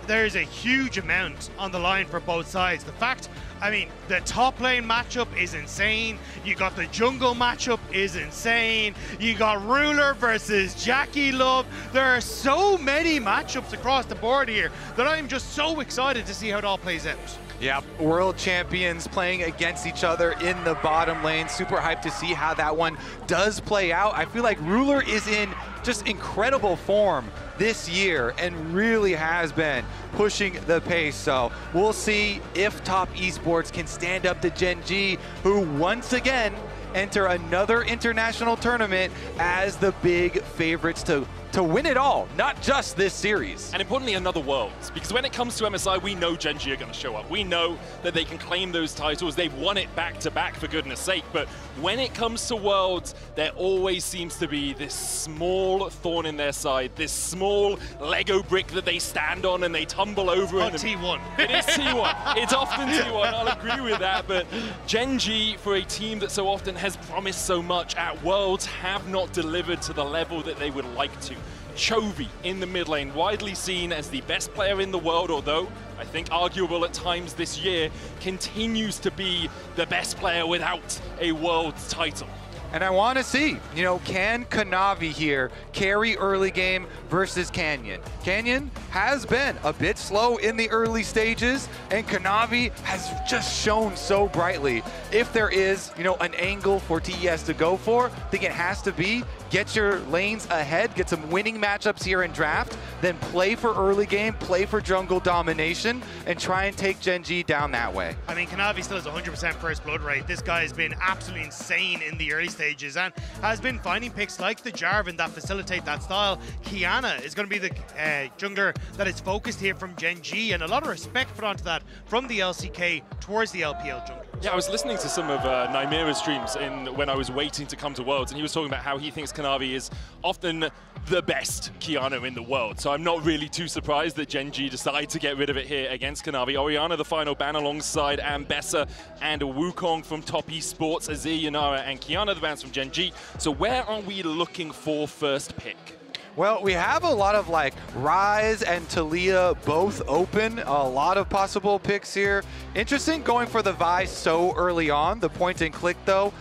There's a huge amount on the line for both sides. The fact, I mean, the top lane matchup is insane. You got the jungle matchup is insane. You got Ruler versus Jackie Love. There are so many matchups across the board here that I'm just so excited to see how it all plays out. Yeah, world champions playing against each other in the bottom lane. Super hyped to see how that one does play out. I feel like Ruler is in just incredible form this year and really has been pushing the pace. So we'll see if Top Esports can stand up to Gen G, who once again enter another international tournament as the big favorites to win it all, not just this series. And importantly, another Worlds, because when it comes to MSI, we know Gen G are going to show up. We know that they can claim those titles. They've won it back-to-back, for goodness sake. But when it comes to Worlds, there always seems to be this small thorn in their side, this small Lego brick that they stand on and they tumble over. Oh, T1. It is T1. It's often T1. I'll agree with that. But Gen G, for a team that so often has promised so much at Worlds, have not delivered to the level that they would like to. Chovy in the mid lane, widely seen as the best player in the world, although I think arguable at times this year, continues to be the best player without a Worlds title. And I want to see, you know, can Kanavi here carry early game versus Canyon? Canyon has been a bit slow in the early stages, and Kanavi has just shown so brightly. If there is, you know, an angle for TES to go for, I think it has to be get your lanes ahead, get some winning matchups here in draft, then play for early game, play for jungle domination, and try and take Gen G down that way. I mean, Kanavi still has 100% first blood rate. This guy has been absolutely insane in the early stages and has been finding picks like the Jarvan that facilitate that style. Kiana is going to be the jungler that is focused here from Gen G, and a lot of respect put onto that from the LCK towards the LPL jungler. Yeah, I was listening to some of Nymira's streams when I was waiting to come to Worlds, and he was talking about how he thinks Kanavi is often the best Kiana in the world. So I'm not really too surprised that Gen G decide to get rid of it here against Kanavi. Orianna, the final ban alongside Ambessa and Wukong from Top Esports, Azir, Yanara, and Kiana, the bans from Gen G. So where are we looking for first pick? Well, we have a lot of like Ryze and Talia both open. A lot of possible picks here. Interesting going for the Vi so early on. The point and click though,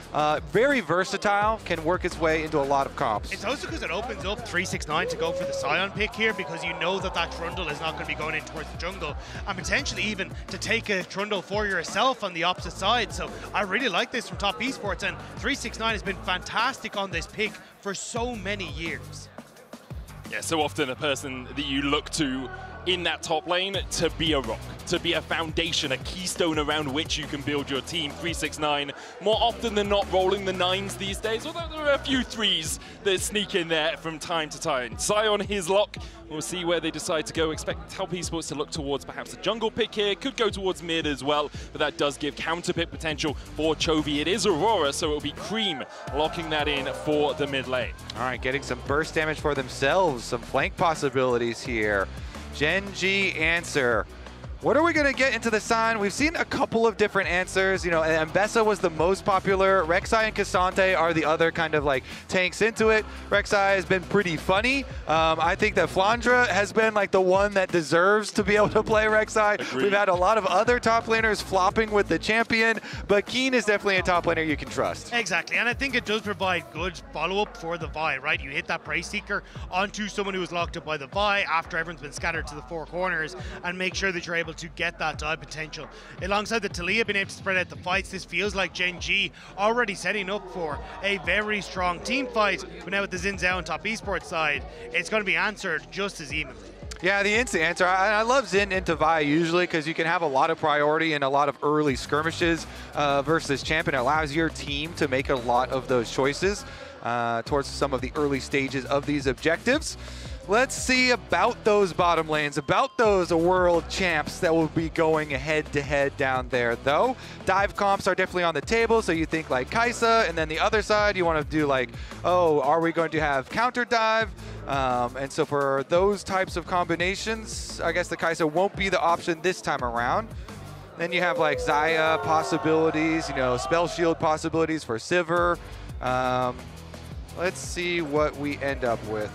very versatile, can work its way into a lot of comps. It's also because it opens up 369 to go for the Sion pick here, because you know that that Trundle is not going to be going in towards the jungle, and potentially even to take a Trundle for yourself on the opposite side. So I really like this from Top Esports, and 369 has been fantastic on this pick for so many years. Yeah, so often a person that you look to in that top lane to be a rock, to be a foundation, a keystone around which you can build your team. 369, more often than not rolling the 9s these days, although there are a few 3s that sneak in there from time to time. Sai on his lock, we'll see where they decide to go. Expect Top Esports to look towards perhaps a jungle pick here, could go towards mid as well, but that does give counter pick potential for Chovy. It is Aurora, so it'll be Cream locking that in for the mid lane. All right, getting some burst damage for themselves, some flank possibilities here. Gen.G answer. What are we going to get into the sign? We've seen a couple of different answers. You know, Mbessa was the most popular. Rek'Sai and Cassante are the other kind of like tanks into it. Rek'Sai has been pretty funny. I think that Flandra has been like the one that deserves to be able to play Rek'Sai. Agreed. We've had a lot of other top laners flopping with the champion, but Keen is definitely a top laner you can trust. Exactly, and I think it does provide good follow-up for the Vi, right? You hit that Prey Seeker onto someone who was locked up by the Vi after everyone's been scattered to the four corners and make sure that you're able to get that dive potential. Alongside the Taliyah being able to spread out the fights, this feels like Gen.G already setting up for a very strong team fight, but now with the Xin Zhao and Top Esports side, it's going to be answered just as evenly. Yeah, the instant answer. I love Xin into Vi usually because you can have a lot of priority and a lot of early skirmishes versus champion. It allows your team to make a lot of those choices towards some of the early stages of these objectives. Let's see about those bottom lanes, about those world champs that will be going head-to-head down there, though. Dive comps are definitely on the table, so you think like Kai'Sa, and then the other side, you want to do like, oh, are we going to have counter dive? And so for those types of combinations, I guess the Kai'Sa won't be the option this time around. Then you have like Xayah possibilities, you know, Spell Shield possibilities for Sivir. Let's see what we end up with.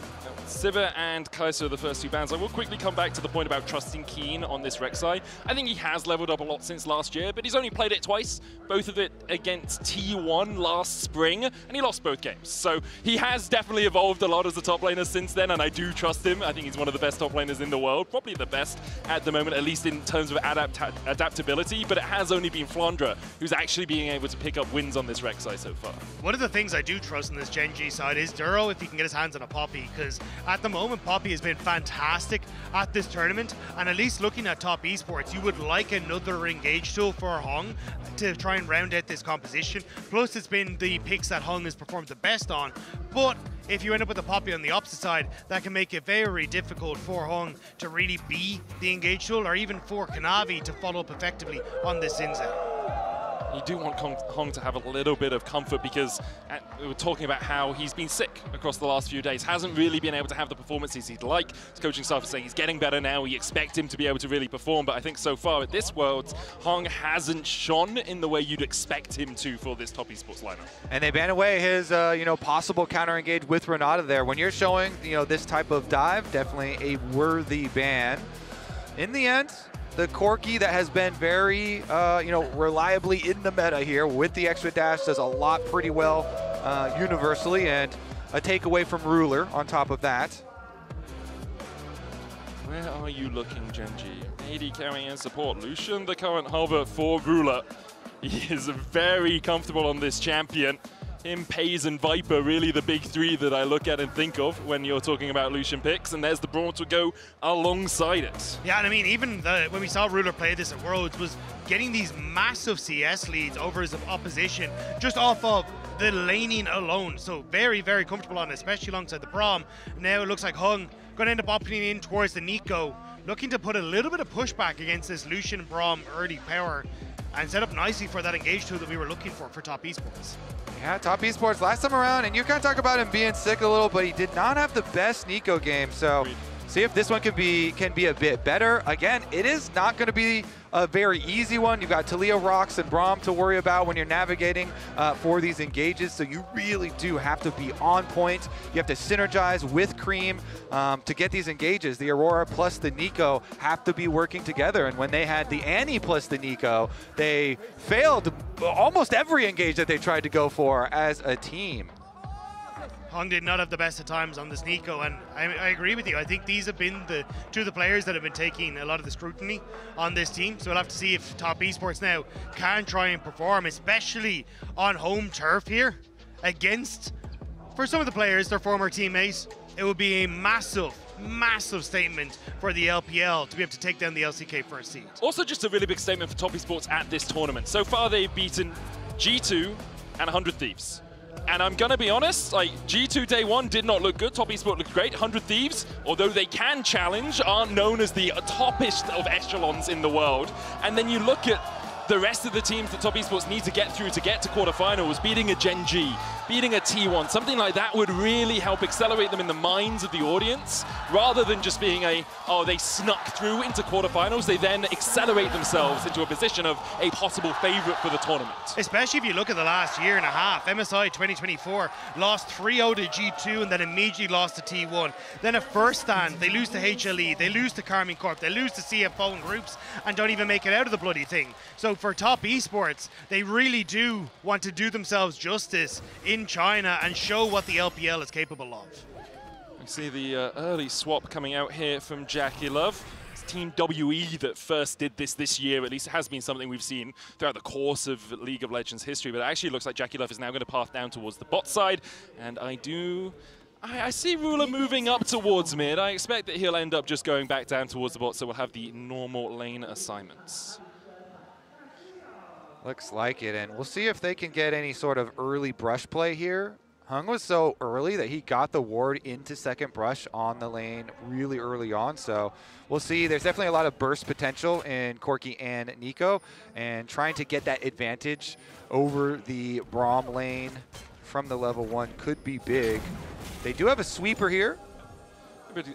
Sivir and Kai'Sa are the first two bans. I will quickly come back to the point about trusting Keen on this Rek'Sai. I think he has leveled up a lot since last year, but he's only played it twice, both of it against T1 last spring, and he lost both games. So he has definitely evolved a lot as a top laner since then, and I do trust him. I think he's one of the best top laners in the world, probably the best at the moment, at least in terms of adaptability, but it has only been Flandra who's actually being able to pick up wins on this Rek'Sai so far. One of the things I do trust in this Gen.G side is Duro if he can get his hands on a Poppy, because at the moment, Poppy has been fantastic at this tournament, and at least looking at Top Esports, you would like another engage tool for Hung to try and round out this composition. Plus, it's been the picks that Hung has performed the best on, but if you end up with a Poppy on the opposite side, that can make it very difficult for Hung to really be the engage tool, or even for Kanavi to follow up effectively on this Xin Zhao. You do want Hong to have a little bit of comfort because we were talking about how he's been sick across the last few days, hasn't really been able to have the performances he'd like. His coaching staff is saying he's getting better now. We expect him to be able to really perform, but I think so far at this Worlds, Hong hasn't shone in the way you'd expect him to for this Top Esports lineup. And they ban away his, possible counter engage with Renata there. When you're showing, this type of dive, definitely a worthy ban. In the end, the Corki that has been very, reliably in the meta here with the extra dash does a lot pretty well universally, and a takeaway from Ruler on top of that. Where are you looking, Gen.G? AD carrying and support. Lucian, the current hover for Ruler. He is very comfortable on this champion. Him, Pays, and Viper, really the big three that I look at and think of when you're talking about Lucian picks, and there's the Brawl to go alongside it. Yeah, and I mean, even when we saw Ruler play this at Worlds, was getting these massive CS leads over his opposition just off of the laning alone. So very, very comfortable on it, especially alongside the Braum. Now it looks like Hung going to end up opting in towards the Nico, looking to put a little bit of pushback against this Lucian Braum early power and set up nicely for that engage tool that we were looking for Top Esports. Yeah, Top Esports last time around, and you kind of talk about him being sick a little, but he did not have the best Nico game. So see if this one can be a bit better. Again, it is not going to be a very easy one. You've got Taliyah, Rox, and Braum to worry about when you're navigating for these engages. So you really do have to be on point. You have to synergize with Cream to get these engages. The Aurora plus the Nico have to be working together. And when they had the Annie plus the Nico, they failed almost every engage that they tried to go for as a team. Hung did not have the best of times on this Nico, and I agree with you. I think these have been the two of the players that have been taking a lot of the scrutiny on this team. So we'll have to see if Top Esports now can try and perform, especially on home turf here against, for some of the players, their former teammates. It would be a massive massive statement for the LPL to be able to take down the LCK first seed. Also just a really big statement for Top Esports at this tournament. So far they've beaten G2 and 100 Thieves. And I'm going to be honest, like G2 day one did not look good. Top Esports looked great. 100 Thieves, although they can challenge, aren't known as the toppest of echelons in the world. And then you look at the rest of the teams that Top Esports need to get through to get to quarterfinals, beating a Gen G, beating a T1, something like that would really help accelerate them in the minds of the audience, rather than just being a, oh, they snuck through into quarterfinals. They then accelerate themselves into a position of a possible favorite for the tournament. Especially if you look at the last year and a half, MSI 2024 lost 3-0 to G2 and then immediately lost to T1. Then a first stand, they lose to HLE, they lose to Carmine Corp, they lose to CFO and groups and don't even make it out of the bloody thing. So for Top Esports, they really do want to do themselves justice in China and show what the LPL is capable of. You see the early swap coming out here from Jackie Love. It's Team WE that first did this year. At least it has been something we've seen throughout the course of League of Legends history. But it actually looks like Jackie Love is now going to path down towards the bot side. And I see Ruler moving up towards mid. I expect that he'll end up just going back down towards the bot, so we'll have the normal lane assignments. Looks like it, and we'll see if they can get any sort of early brush play here. Hung was so early that he got the ward into second brush on the lane really early on, so we'll see. There's definitely a lot of burst potential in Corki and Nico, and trying to get that advantage over the Braum lane from the level 1 could be big. They do have a sweeper here.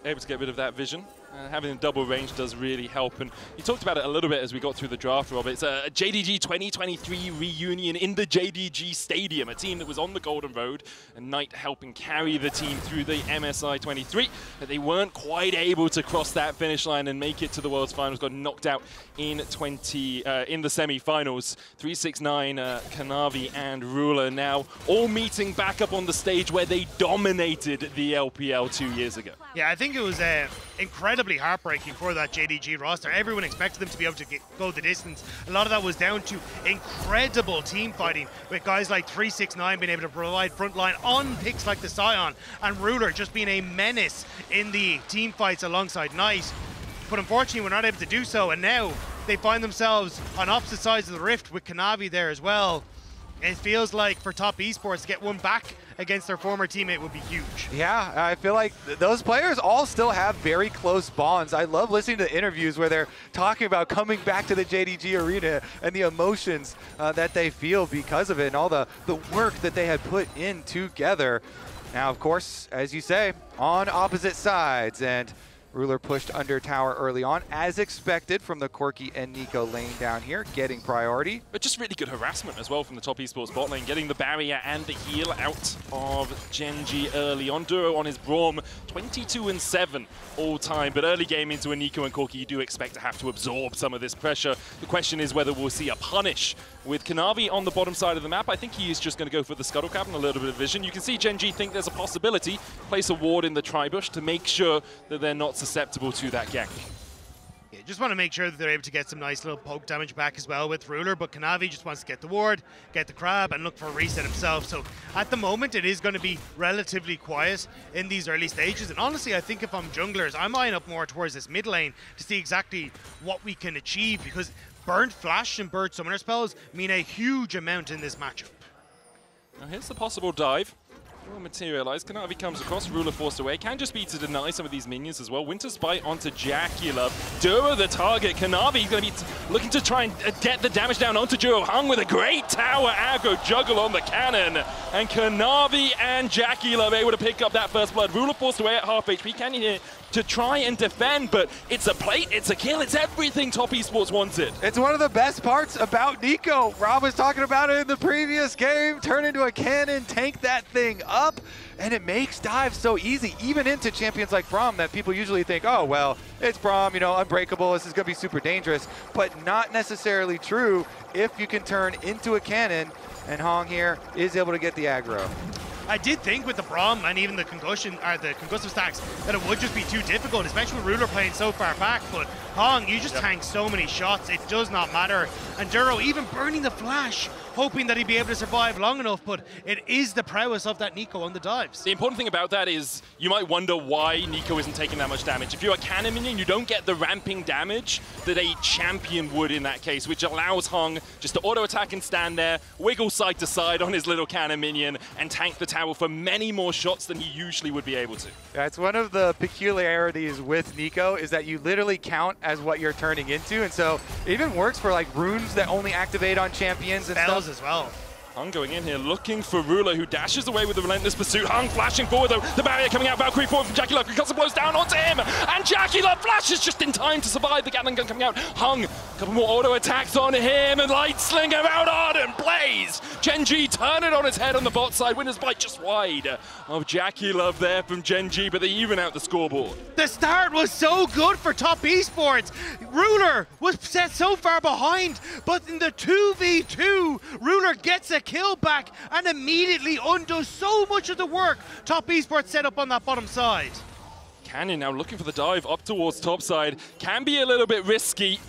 Able to get rid of that vision. Having a double range does really help, and you talked about it a little bit as we got through the draft, Rob. It's a JDG 2023 reunion in the JDG Stadium, a team that was on the Golden Road, and Knight helping carry the team through the MSI 23. But they weren't quite able to cross that finish line and make it to the World's Finals. Got knocked out in the semi-finals. 369, Kanavi and Ruler now all meeting back up on the stage where they dominated the LPL 2 years ago. Yeah, I think it was incredibly heartbreaking for that JDG roster. Everyone expected them to be able to go the distance. A lot of that was down to incredible team fighting, with guys like 369 being able to provide frontline on picks like the Scion, and Ruler just being a menace in the team fights alongside Knight. But unfortunately, we're not able to do so, and now they find themselves on opposite sides of the rift with Kanavi there as well. It feels like for Top Esports to get one back against their former teammate would be huge. Yeah, I feel like those players all still have very close bonds. I love listening to interviews where they're talking about coming back to the JDG arena and the emotions that they feel because of it, and all the work that they had put in together. Now, of course, as you say, on opposite sides, and Ruler pushed under tower early on, as expected from the Corki and Nico lane down here, getting priority. But just really good harassment as well from the Top Esports bot lane, getting the barrier and the heal out of Genji early on. Duro on his Braum, 22-7 all time, but early game into a Nico and Corki, you do expect to have to absorb some of this pressure. The question is whether we'll see a punish. With Kanavi on the bottom side of the map, I think he is just going to go for the scuttle cap and a little bit of vision. You can see Genji think there's a possibility, place a ward in the tribush to make sure that they're not susceptible to that gank. Yeah, just want to make sure that they're able to get some nice little poke damage back as well with Ruler, but Kanavi just wants to get the ward, get the crab, and look for a reset himself. So at the moment, it is going to be relatively quiet in these early stages. And honestly, I think if I'm junglers, I'm eyeing up more towards this mid lane to see exactly what we can achieve, because Burnt Flash and Bird Summoner spells mean a huge amount in this matchup. Now here's the possible dive. Will materialize. Kanavi comes across, Ruler forced away. Can just be to deny some of these minions as well. Winter Spite onto Jacula. Duro the target. Kanavi going to be looking to try and get the damage down onto Duro. Hung with a great tower aggro juggle on the cannon. And Kanavi and Jacula able to pick up that first blood. Ruler forced away at half HP. Can you hear to try and defend, but it's a plate, it's a kill, it's everything Top Esports wanted. It's one of the best parts about Nico. Rob was talking about it in the previous game. Turn into a cannon, tank that thing up, and it makes dives so easy, even into champions like Braum that people usually think, oh, well, it's Braum, you know, unbreakable, this is going to be super dangerous, but not necessarily true if you can turn into a cannon, and Hong here is able to get the aggro. I did think with the Braum and even the concussion or the concussive stacks that it would just be too difficult, especially with Ruler playing so far back. But Hong, you just tank so many shots, it does not matter. And Duro even burning the flash, hoping that he'd be able to survive long enough, but it is the prowess of that Nico on the dives. The important thing about that is you might wonder why Nico isn't taking that much damage. If you're a cannon minion, you don't get the ramping damage that a champion would in that case, which allows Hong just to auto-attack and stand there, wiggle side to side on his little cannon minion, and tank the tower for many more shots than he usually would be able to. That's one of the peculiarities with Nico, is that you literally count as what you're turning into, and so it even works for like runes that only activate on champions and Spells stuff as well. Hung going in here, looking for Ruler, who dashes away with the relentless pursuit. Hung flashing forward, though. The barrier coming out. Valkyrie forward from Jackie Love. Concussive blows down onto him. And Jackie Love flashes just in time to survive. The Gatling gun coming out. Hung, a couple more auto attacks on him. And Light Slinger out on and Blaze. Gen.G turn it on his head on the bot side. Winner's bite just wide of Jackie Love there from Gen.G, but they even out the scoreboard. The start was so good for Top Esports. Ruler was set so far behind, but in the 2v2, Ruler gets a kill back and immediately undoes so much of the work Top Esports set up on that bottom side. Canyon now looking for the dive up towards top side. Can be a little bit risky.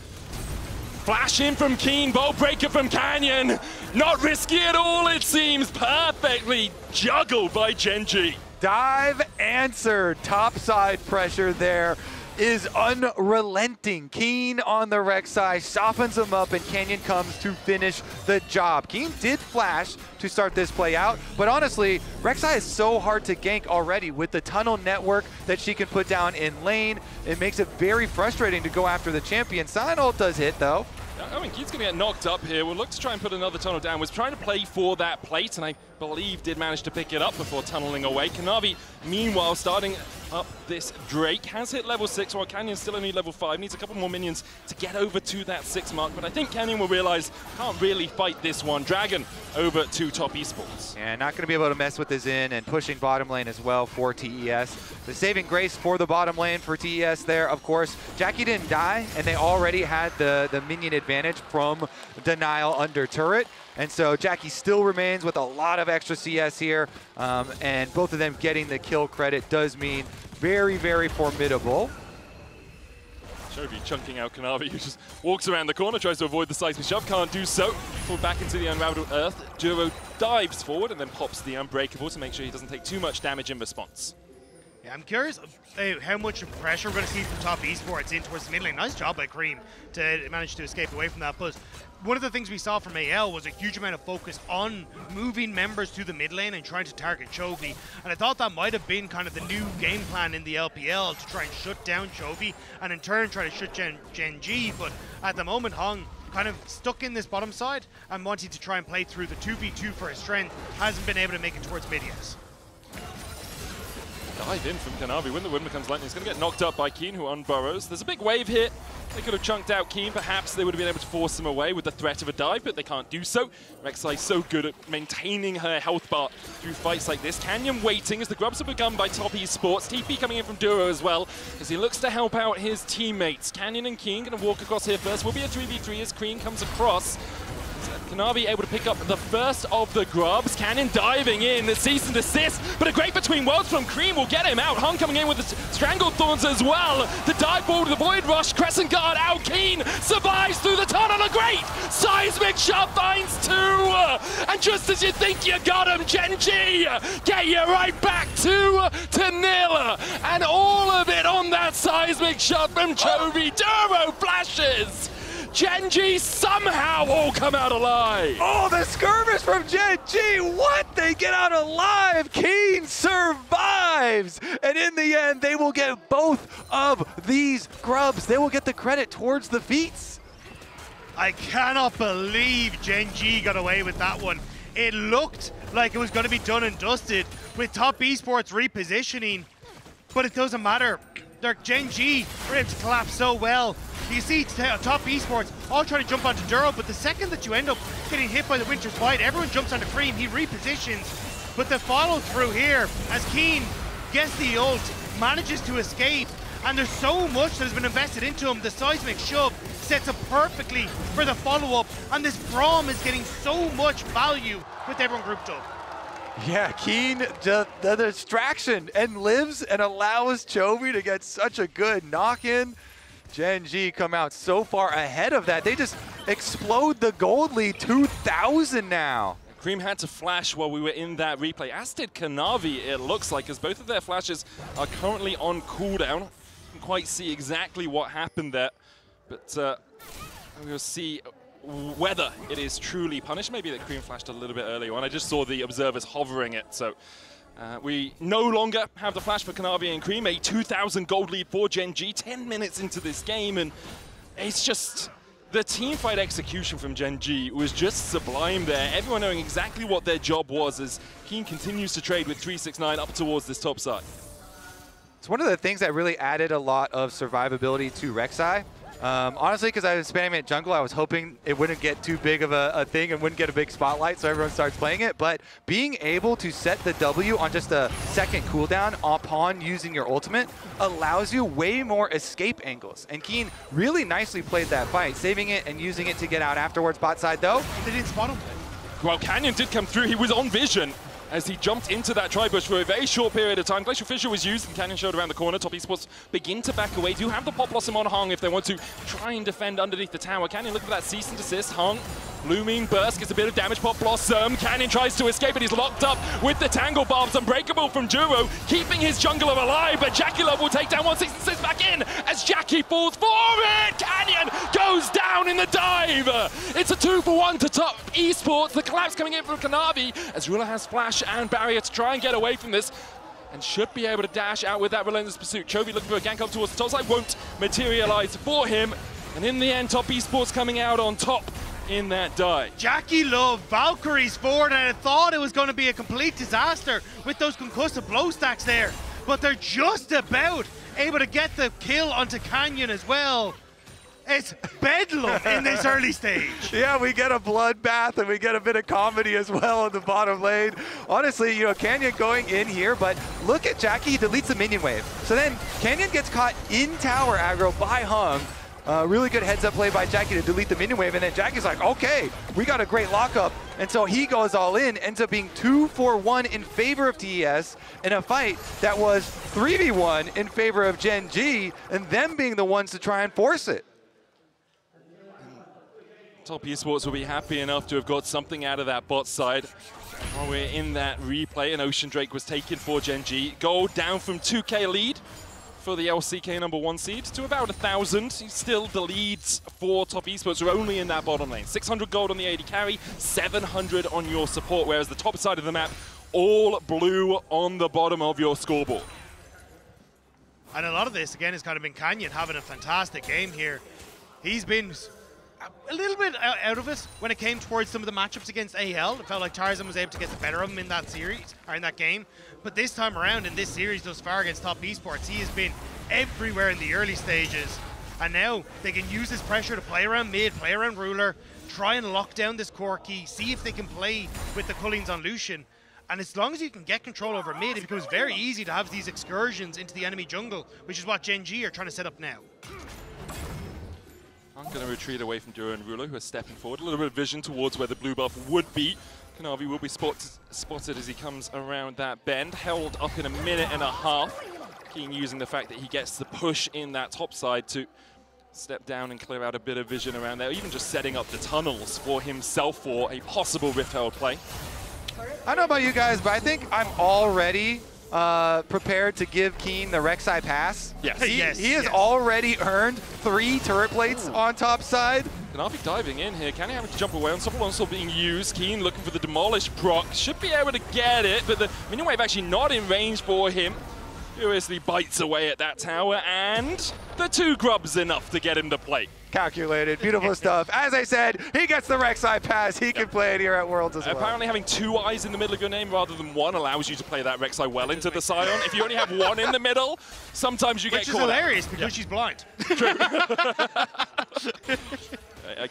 Flash in from Keen, bow breaker from Canyon. Not risky at all, it seems. Perfectly juggled by Gen.G. Dive answered. Topside pressure there is unrelenting. Keen on the Rek'Sai softens him up, and Canyon comes to finish the job. Keen did flash to start this play out, but honestly, Rek'Sai is so hard to gank already with the tunnel network that she can put down in lane. It makes it very frustrating to go after the champion. Sign ult does hit though. I mean, Keen's going to get knocked up here. We'll look to try and put another tunnel down. Was trying to play for that plate, and I believe did manage to pick it up before tunneling away. Kanavi, meanwhile, starting up this Drake, has hit level 6, while Canyon's still only level 5. Needs a couple more minions to get over to that 6 mark, but I think Canyon will realize can't really fight this one. Dragon over to Top Esports. And not going to be able to mess with his in, and pushing bottom lane as well for TES. The saving grace for the bottom lane for TES there, of course. Jackie didn't die, and they already had the minion advantage from denial under turret. And so Jackie still remains with a lot of extra CS here, and both of them getting the kill credit does mean very, very formidable. Chovy chunking out Kanavi, who just walks around the corner, tries to avoid the seismic shove, can't do so. Pulled back into the unraveled earth. Duro dives forward and then pops the unbreakable to make sure he doesn't take too much damage in response. Yeah, I'm curious how much pressure we're going to see from Top Esports in towards the mid lane. Nice job by Cream to manage to escape away from that. But one of the things we saw from AL was a huge amount of focus on moving members to the mid lane and trying to target Chovy. And I thought that might have been kind of the new game plan in the LPL to try and shut down Chovy and in turn try to shut Gen.G. But at the moment, Hong kind of stuck in this bottom side and wanting to try and play through the 2v2 for his strength, hasn't been able to make it towards mid yet. Dive in from Kanavi. When the wind becomes lightning, he's going to get knocked up by Keen, who unburrows. There's a big wave here. They could have chunked out Keen. Perhaps they would have been able to force him away with the threat of a dive, but they can't do so. Rek'Sai so good at maintaining her health bar through fights like this. Canyon waiting as the grubs are begun by Top Esports. TP coming in from Duro as well as he looks to help out his teammates. Canyon and Keen going to walk across here first. Will be a 3v3 as Cream comes across. Kanavi able to pick up the first of the grubs. Canyon diving in, the cease and desist, but a great between worlds from Cream will get him out. Hung coming in with the strangled thorns as well. The dive ball to the void rush, crescent guard out. Keen survives through the tunnel. A great seismic shot finds 2, and just as you think you got him, Gen.G get you right back to nil, and all of it on that seismic shot from Chovy. Duro flashes. Gen.G somehow all come out alive. Oh, the skirmish from Gen.G. What? They get out alive. Keen survives. And in the end, they will get both of these grubs. They will get the credit towards the feats. I cannot believe Gen.G got away with that one. It looked like it was going to be done and dusted with Top Esports repositioning, but it doesn't matter. Their Gen.G were able to collapse so well. You see Top Esports all trying to jump onto Duro, but the second that you end up getting hit by the Winter's Bite, everyone jumps onto Cream, he repositions. But the follow through here, as Keen gets the ult, manages to escape, and there's so much that has been invested into him. The seismic shove sets up perfectly for the follow-up, and this Braum is getting so much value with everyone grouped up. Yeah, Keen, just the distraction, and lives and allows Chovy to get such a good knock-in. Gen G come out so far ahead of that. They just explode the gold lead, 2,000 now. Cream had to flash while we were in that replay, as did Kanavi, it looks like, as both of their flashes are currently on cooldown. Can't quite see exactly what happened there, but we'll see whether it is truly punished. Maybe that Cream flashed a little bit earlier on. I just saw the observers hovering it, so we no longer have the flash for Kanavi and Cream. A 2,000 gold lead for Gen G, 10 minutes into this game, and it's just... the team fight execution from Gen G was just sublime there. Everyone knowing exactly what their job was as Keen continues to trade with 369 up towards this top side. It's one of the things that really added a lot of survivability to Rek'Sai. Honestly, because I was spamming at jungle, I was hoping it wouldn't get too big of a thing and wouldn't get a big spotlight so everyone starts playing it. But being able to set the W on just a second cooldown upon using your ultimate allows you way more escape angles. And Keen really nicely played that fight, saving it and using it to get out afterwards. Bot side though, They didn't spot him. Well, Canyon did come through. He was on vision as he jumped into that tri-bush for a very short period of time. Glacial Fissure was used and Canyon showed around the corner. Top Esports begin to back away. Do have the Pop Blossom on Hung if they want to try and defend underneath the tower. Canyon looking for that cease and desist. Hung, Blooming Burst gets a bit of damage. Pop Blossom. Canyon tries to escape, but he's locked up with the Tangle Barbs. Unbreakable from Duro, keeping his jungler alive, but Jackie Love will take down 166 back in as Jackie falls for it. Canyon goes down in the dive. It's a 2-for-1 to Top Esports. The collapse coming in from Kanavi as Ruler has flash and barrier to try and get away from this, and should be able to dash out with that relentless pursuit. Chovy looking for a gank up towards the top side, won't materialize for him, and in the end, Top Esports coming out on top in that dive. Jackie Love, Valkyries forward, and I thought it was going to be a complete disaster with those concussive blow stacks there, but they're just about able to get the kill onto Canyon as well. It's bedlam in this early stage. Yeah, we get a bloodbath and we get a bit of comedy as well in the bottom lane. Honestly, you know, Canyon going in here, but look at Jackie, he deletes the minion wave. So then Canyon gets caught in tower aggro by Hung. Really good heads up play by Jackie to delete the minion wave, and then Jackie's like, okay, we got a great lockup. And so he goes all in, ends up being 2-for-1 in favor of TES in a fight that was 3v1 in favor of Gen G, and them being the ones to try and force it. Top Esports will be happy enough to have got something out of that bot side. While we're in that replay, an Ocean Drake was taken for Gen G. Gold down from 2k lead for the LCK #1 seed to about 1,000. Still the leads for Top Esports are only in that bottom lane. 600 gold on the AD carry, 700 on your support, whereas the top side of the map, all blue on the bottom of your scoreboard. And a lot of this, again, has kind of been Canyon having a fantastic game here. He's been a little bit out of it when it came towards some of the matchups against AL. It felt like Tarzan was able to get the better of him in that series, or in that game. But this time around, in this series thus far against Top Esports, he has been everywhere in the early stages. And now they can use this pressure to play around mid, play around Ruler, try and lock down this Corki, see if they can play with the Cullings on Lucian. And as long as you can get control over mid, it becomes very easy to have these excursions into the enemy jungle, which is what Gen G are trying to set up now. I'm going to retreat away from Duro and Ruler, who are stepping forward. A little bit of vision towards where the blue buff would be. Kanavi will be spotted as he comes around that bend. Held up in a minute and a half. Keen using the fact that he gets the push in that top side to step down and clear out a bit of vision around there. Even just setting up the tunnels for himself for a possible Rift Herald play. I don't know about you guys, but I think I'm already prepared to give Keen the Rek'Sai pass. Yes. He has already earned 3 turret plates on top side. Kanavi diving in here. Can he have to jump away? Unstoppable also being used. Keen looking for the Demolish proc. Should be able to get it, but the minion wave actually not in range for him. Furiously bites away at that tower, and the 2 grubs enough to get him to play. Calculated, beautiful stuff. As I said, he gets the Rek'Sai pass. He can play it here at Worlds as well. Apparently having 2 eyes in the middle of your name rather than 1 allows you to play that Rek'Sai well into the Scion. If you only have 1 in the middle, sometimes you get caught out. Which is hilarious because she's blind. True.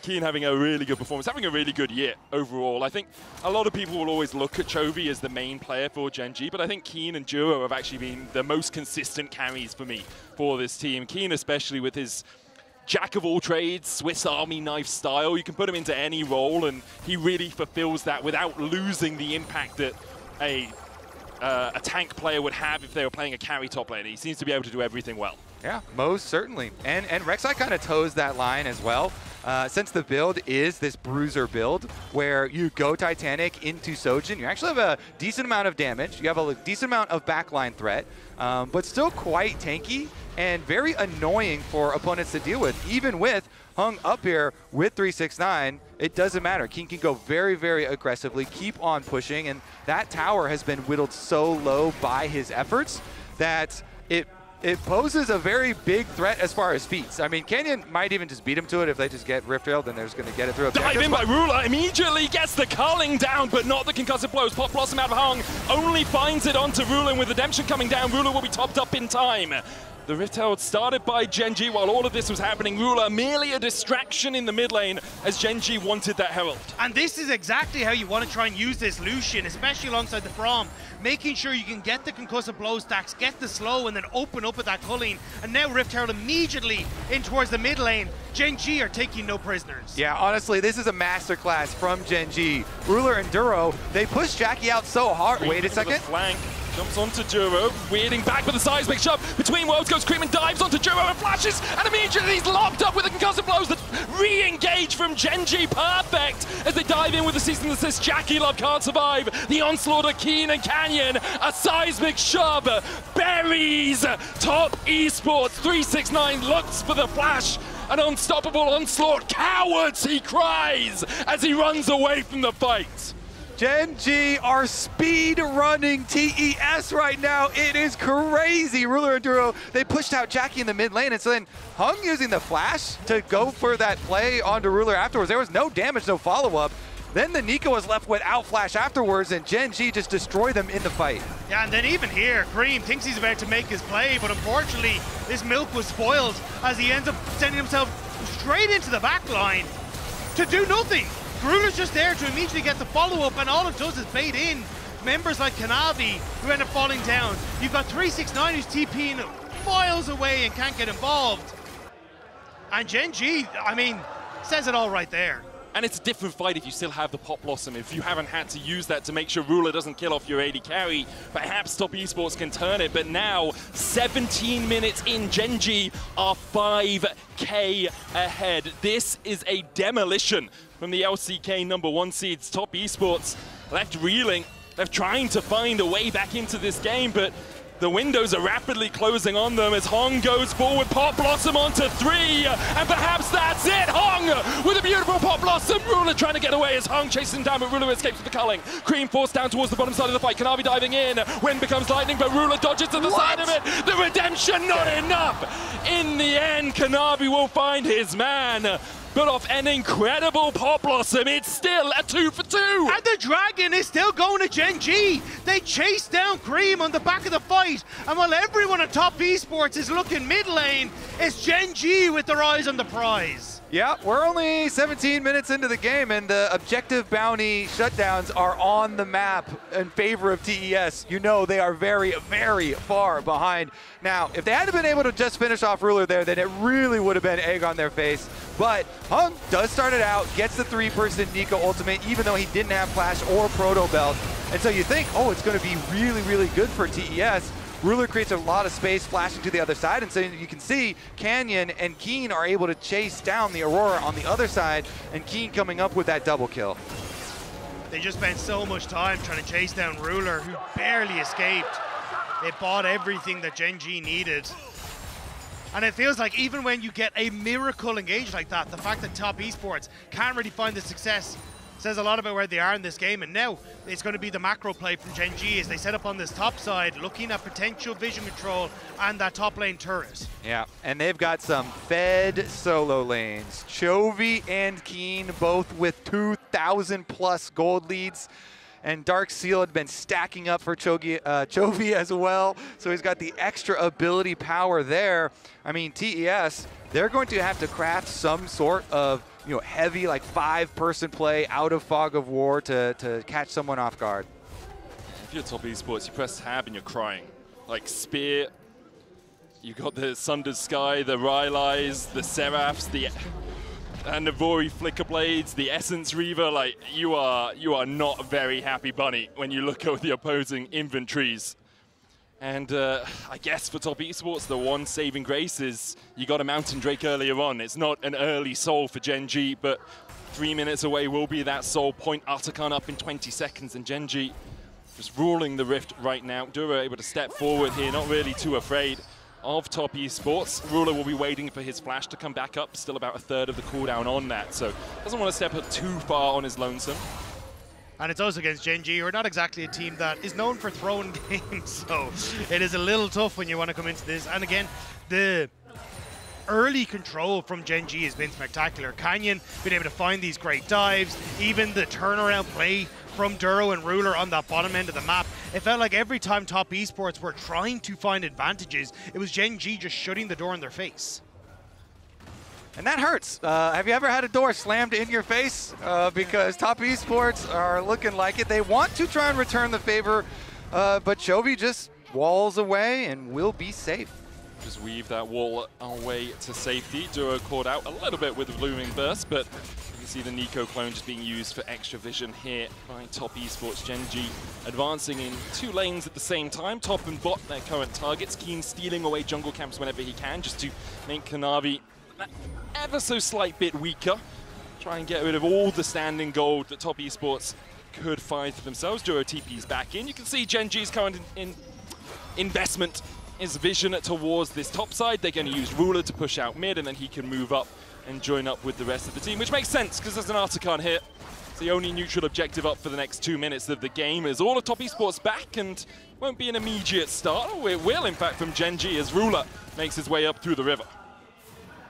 Keen having a really good performance, having a really good year overall. I think a lot of people will always look at Chovy as the main player for Gen G, but I think Keen and Duro have actually been the most consistent carries for me for this team. Keen especially with his jack of all trades, Swiss Army knife style. You can put him into any role and he really fulfills that without losing the impact that a tank player would have if they were playing a carry top lane. He seems to be able to do everything well. Yeah, most certainly. And Rek'Sai kind of toes that line as well. Since the build is this bruiser build where you go Titanic into Sojin, you actually have a decent amount of damage. You have a decent amount of backline threat, but still quite tanky and very annoying for opponents to deal with. Even with Hung up here with 369, it doesn't matter. King can go very, very aggressively, keep on pushing, and that tower has been whittled so low by his efforts that it poses a very big threat as far as feats. I mean, Canyon might even just beat him to it if they just get Rift Railed, then they're just going to get it through. Dive in by Ruler, immediately gets the culling down, but not the concussive blows. Pop Blossom out of Hung, only finds it onto Ruler, and with Redemption coming down, Ruler will be topped up in time. The Rift Herald started by Gen G while all of this was happening. Ruler merely a distraction in the mid lane as Gen G wanted that Herald. And this is exactly how you want to try and use this Lucian, especially alongside the Braum, making sure you can get the concussive blow stacks, get the slow, and then open up with that culling. And now Rift Herald immediately in towards the mid lane. Gen G are taking no prisoners. Yeah, honestly, this is a masterclass from Gen G. Ruler and Duro, they push Jackie out so hard. Wait a second. Flank. Jumps onto Duro, weirding back with a seismic shove. Between worlds goes Cream and dives onto Duro and flashes, and immediately he's locked up with the concussive blows that re-engage from Gen G. Perfect as they dive in with the cease and desist. Jackie Love can't survive. The onslaught of Keen and Canyon. A seismic shove buries Top Esports. 369 looks for the flash. An unstoppable onslaught. Cowards, he cries as he runs away from the fight. Gen G are speed running TES right now. It is crazy. Ruler and Duro, they pushed out Jackie in the mid lane, and so then Hung using the flash to go for that play onto Ruler afterwards. There was no damage, no follow-up. Then the Nico was left without flash afterwards, and Gen G just destroyed them in the fight. Yeah, and then even here, Cream thinks he's about to make his play, but unfortunately, this milk was spoiled as he ends up sending himself straight into the back line to do nothing. Ruler's just there to immediately get the follow-up, and all it does is bait in members like Kanavi, who end up falling down. You've got 369 who's TPing miles away and can't get involved. And Gen G, I mean, says it all right there. And it's a different fight if you still have the Pop Blossom. If you haven't had to use that to make sure Ruler doesn't kill off your AD carry, perhaps Top Esports can turn it. But now, 17 minutes in, Gen G are 5K ahead. This is a demolition from the LCK #1 seeds. Top Esports left reeling, left trying to find a way back into this game, but the windows are rapidly closing on them as Hong goes forward. Pop Blossom onto 3, and perhaps that's it. Hong with a beautiful Pop Blossom. Ruler trying to get away as Hong chases him down, but Ruler escapes with the culling. Cream forced down towards the bottom side of the fight. Kanavi diving in. Wind becomes lightning, but Ruler dodges to the side of it. The redemption not enough. In the end, Kanavi will find his man. But off an incredible Pop Blossom, it's still a 2 for 2. And the Dragon is still going to Gen G. They chase down Cream on the back of the fight. And while everyone at Top Esports is looking mid lane, it's Gen G with their eyes on the prize. Yeah, we're only 17 minutes into the game, and the objective bounty shutdowns are on the map in favor of TES. You know they are very, very far behind. Now, if they hadn't been able to just finish off Ruler there, then it really would have been egg on their face. But Hung does start it out, gets the 3-person Nico ultimate, even though he didn't have flash or proto belt. And so you think, oh, it's going to be really, really good for TES. Ruler creates a lot of space flashing to the other side, and so you can see Canyon and Keen are able to chase down the Aurora on the other side, and Keen coming up with that double kill. They just spent so much time trying to chase down Ruler, who barely escaped. They bought everything that Gen G needed. And it feels like even when you get a miracle engage like that, the fact that Top Esports can't really find the success says a lot about where they are in this game. And now it's going to be the macro play from Gen G as they set up on this top side, looking at potential vision control and that top lane turret. Yeah, and they've got some fed solo lanes. Chovy and Keen both with 2,000 plus gold leads. And Dark Seal had been stacking up for Chovy as well, so he's got the extra ability power there. I mean, TES, they're going to have to craft some sort of heavy, like 5-person play out of Fog of War to catch someone off guard. If you're Top Esports, you press tab and you're crying. Like Spear, you got the Sundered Sky, the Rylai's, the Seraphs, and the Vori Flicker Blades, the Essence Reaver, like, you are not a very happy bunny when you look at the opposing inventories. And I guess for Top Esports, the one saving grace is you got a Mountain Drake earlier on. It's not an early soul for Gen.G, but 3 minutes away will be that soul. Point Artican up in 20 seconds, and Gen.G just ruling the Rift right now. Duro able to step forward here, not really too afraid of Top Esports. Ruler will be waiting for his flash to come back up, still about a third of the cooldown on that, so doesn't want to step up too far on his lonesome. And it's also against Gen.G, who are not exactly a team that is known for throwing games, so it is a little tough when you want to come into this. And again, the early control from Gen.G has been spectacular. Canyon been able to find these great dives, even the turnaround play from Duro and Ruler on that bottom end of the map. It felt like every time Top Esports were trying to find advantages, it was Gen.G just shutting the door in their face. And that hurts. Have you ever had a door slammed in your face? Because Top Esports are looking like it. They want to try and return the favor, but Chovy just walls away and will be safe. Just weave that wall away to safety. Duro caught out a little bit with the Blooming Burst, but you can see the Nico clone just being used for extra vision here by Top Esports. Gen.G advancing in 2 lanes at the same time. Top and bot, their current targets. Keen stealing away jungle camps whenever he can, just to make Kanavi ever so slight bit weaker. Try and get rid of all the standing gold that Top Esports could find for themselves. Duro TP's back in. You can see Gen.G's current investment is vision towards this top side. They're going to use Ruler to push out mid, and then he can move up and join up with the rest of the team, which makes sense because there's an Artican here. It's the only neutral objective up for the next 2 minutes of the game. Is all of Top Esports back, and won't be an immediate start. Oh, it will, in fact, from Gen.G as Ruler makes his way up through the river.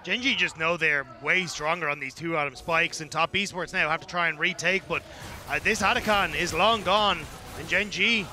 Gen.G just know they're way stronger on these 2 autumn spikes, and Top Esports now have to try and retake, but this Artican is long gone, and Gen.G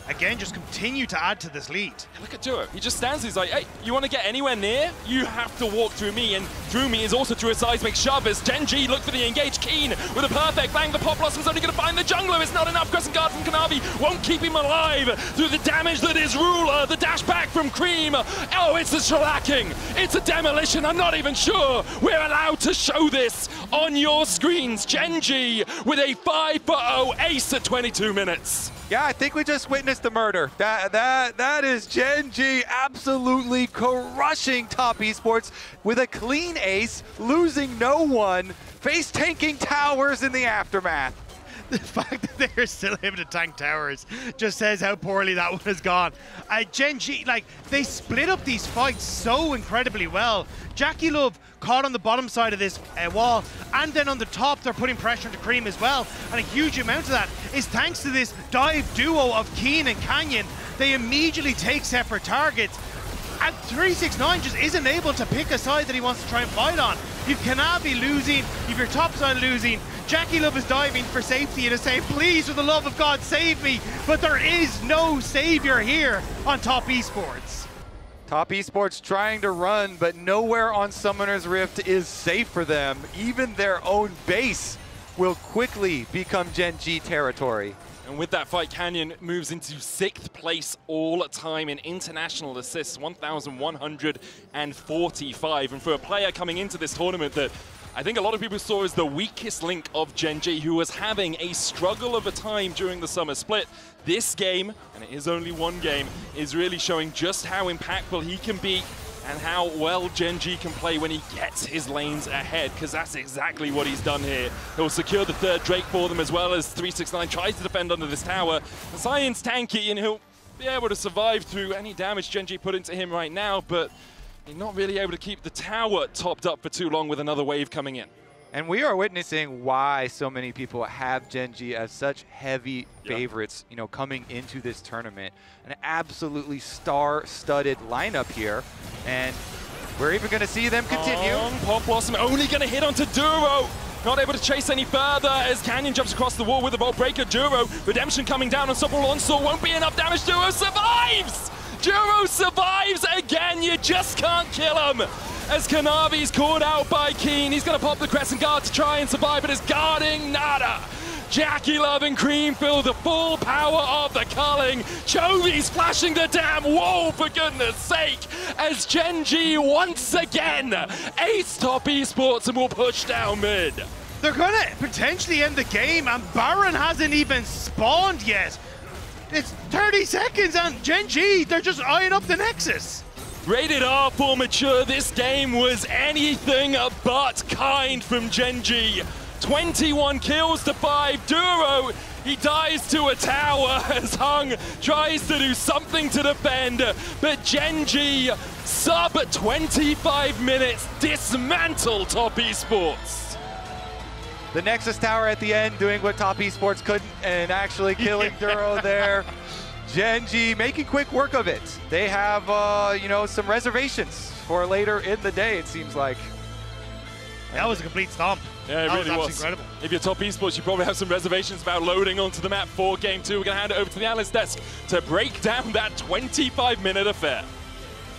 again just continue to add to this lead. Look at Duro. He just stands, he's like, hey, you want to get anywhere near? You have to walk through me, and through me is also through a seismic shove as Gen.G look for the engage. Keen with a perfect bang. The Pop Blossom's only going to find the jungler. It's not enough. Crescent Guard from Kanavi won't keep him alive through the damage that is Ruler. The dash back from Cream. Oh, it's a shellacking. It's a demolition. I'm not even sure we're allowed to show this on your screens. Gen.G with a 5-0 ace at 22 minutes. Yeah, I think we just witnessed the murder. That is Gen.G absolutely crushing Top Esports with a clean ace, losing no one, face tanking towers in the aftermath. The fact that they're still able to tank towers just says how poorly that one has gone. Gen.G, like, they split up these fights so incredibly well. Jackie Love caught on the bottom side of this wall, and then on the top they're putting pressure into Cream as well, and a huge amount of that is thanks to this dive duo of Keen and Canyon. They immediately take separate targets, and 369 just isn't able to pick a side that he wants to try and fight on. You cannot be losing, if your top side losing. Jackie Love is diving for safety and is saying, please, for the love of God, save me. But there is no savior here on Top Esports. Top Esports trying to run, but nowhere on Summoner's Rift is safe for them. Even their own base will quickly become Gen.G territory. And with that fight, Canyon moves into 6th place all-time in international assists, 1,145. And for a player coming into this tournament that I think a lot of people saw as the weakest link of Gen.G, who was having a struggle of a time during the summer split, this game, and it is only one game, is really showing just how impactful he can be and how well Gen.G can play when he gets his lanes ahead, because that's exactly what he's done here. He'll secure the 3rd Drake for them, as well as 369 tries to defend under this tower. Zion's tanky, and he'll be able to survive through any damage Gen.G put into him right now, but he's not really able to keep the tower topped up for too long with another wave coming in. And we are witnessing why so many people have Gen.G as such heavy favorites, you know, coming into this tournament. An absolutely star-studded lineup here, and we're even going to see them continue. Pop Blossom only going to hit onto Duro. Not able to chase any further as Canyon jumps across the wall with a Vault Breaker. Duro, Redemption coming down on Supple Onslaught. Won't be enough damage. Duro survives! Duro survives again. You just can't kill him. As Kanavi's caught out by Keen, he's going to pop the Crescent Guard to try and survive, but is guarding nada. Jackie Love and Cream feel the full power of the culling. Chovy's flashing the damn wall, for goodness sake, as Gen G once again ace top esports and will push down mid. They're gonna potentially end the game, and Baron hasn't even spawned yet. It's 30 seconds and Gen G, they're just eyeing up the Nexus. Rated R for mature, this game was anything but kind from Gen G. 21 kills to 5. Duro, he dies to a tower as Hung tries to do something to defend, but Gen G, sub 25 minutes, dismantle top esports. The Nexus Tower at the end doing what top esports couldn't and actually killing Duro there. Gen G making quick work of it. They have, you know, some reservations for later in the day, it seems like. That was a complete stomp. Yeah, it really was. Incredible. If you're top esports, you probably have some reservations about loading onto the map for Game 2. We're going to hand it over to the analyst desk to break down that 25-minute affair.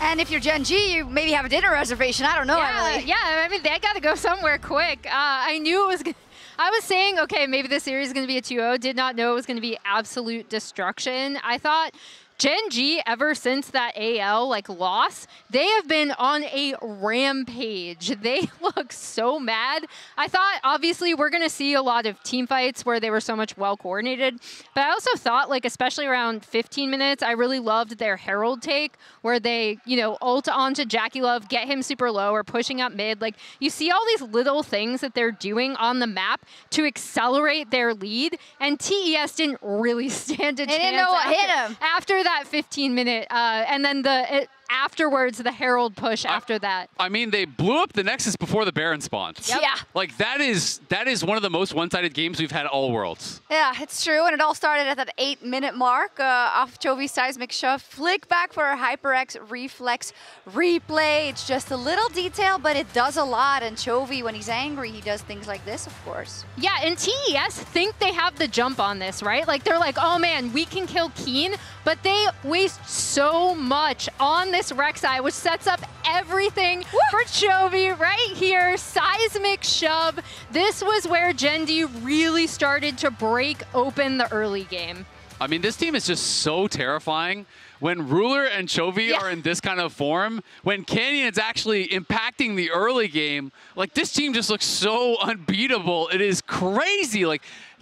And if you're Gen G, you maybe have a dinner reservation. I don't know, Emily. Yeah, I mean, they got to go somewhere quick. I knew it was... I was saying, okay, maybe this series is going to be a 2-0. Did not know it was going to be absolute destruction. I thought Gen G, ever since that AL loss, they have been on a rampage. They look so mad. I thought, obviously, we're going to see a lot of team fights where they were so much well-coordinated. But I also thought, especially around 15 minutes, I really loved their Herald take, where they, ult onto Jackie Love, get him super low, or pushing up mid. You see all these little things that they're doing on the map to accelerate their lead, and TES didn't really stand a chance. They didn't know what hit him. After that 15-minute, and then afterwards, the Herald push after that. I mean, they blew up the Nexus before the Baron spawned. Yep. Yeah. That is one of the most one-sided games we've had all Worlds. Yeah, it's true, and it all started at that 8-minute mark off Chovy's seismic shove. Flick back for a HyperX reflex replay. It's just a little detail, but it does a lot, and Chovy, when he's angry, he does things like this, of course. Yeah, and TES think they have the jump on this, right? They're like, oh man, we can kill Keen, but they waste so much on this Rek'Sai, which sets up everything for Chovy right here. Seismic shove. This was where Gen D really started to break open the early game. I mean, this team is just so terrifying. When Ruler and Chovy are in this kind of form, when Canyon is actually impacting the early game, this team just looks so unbeatable. It is crazy.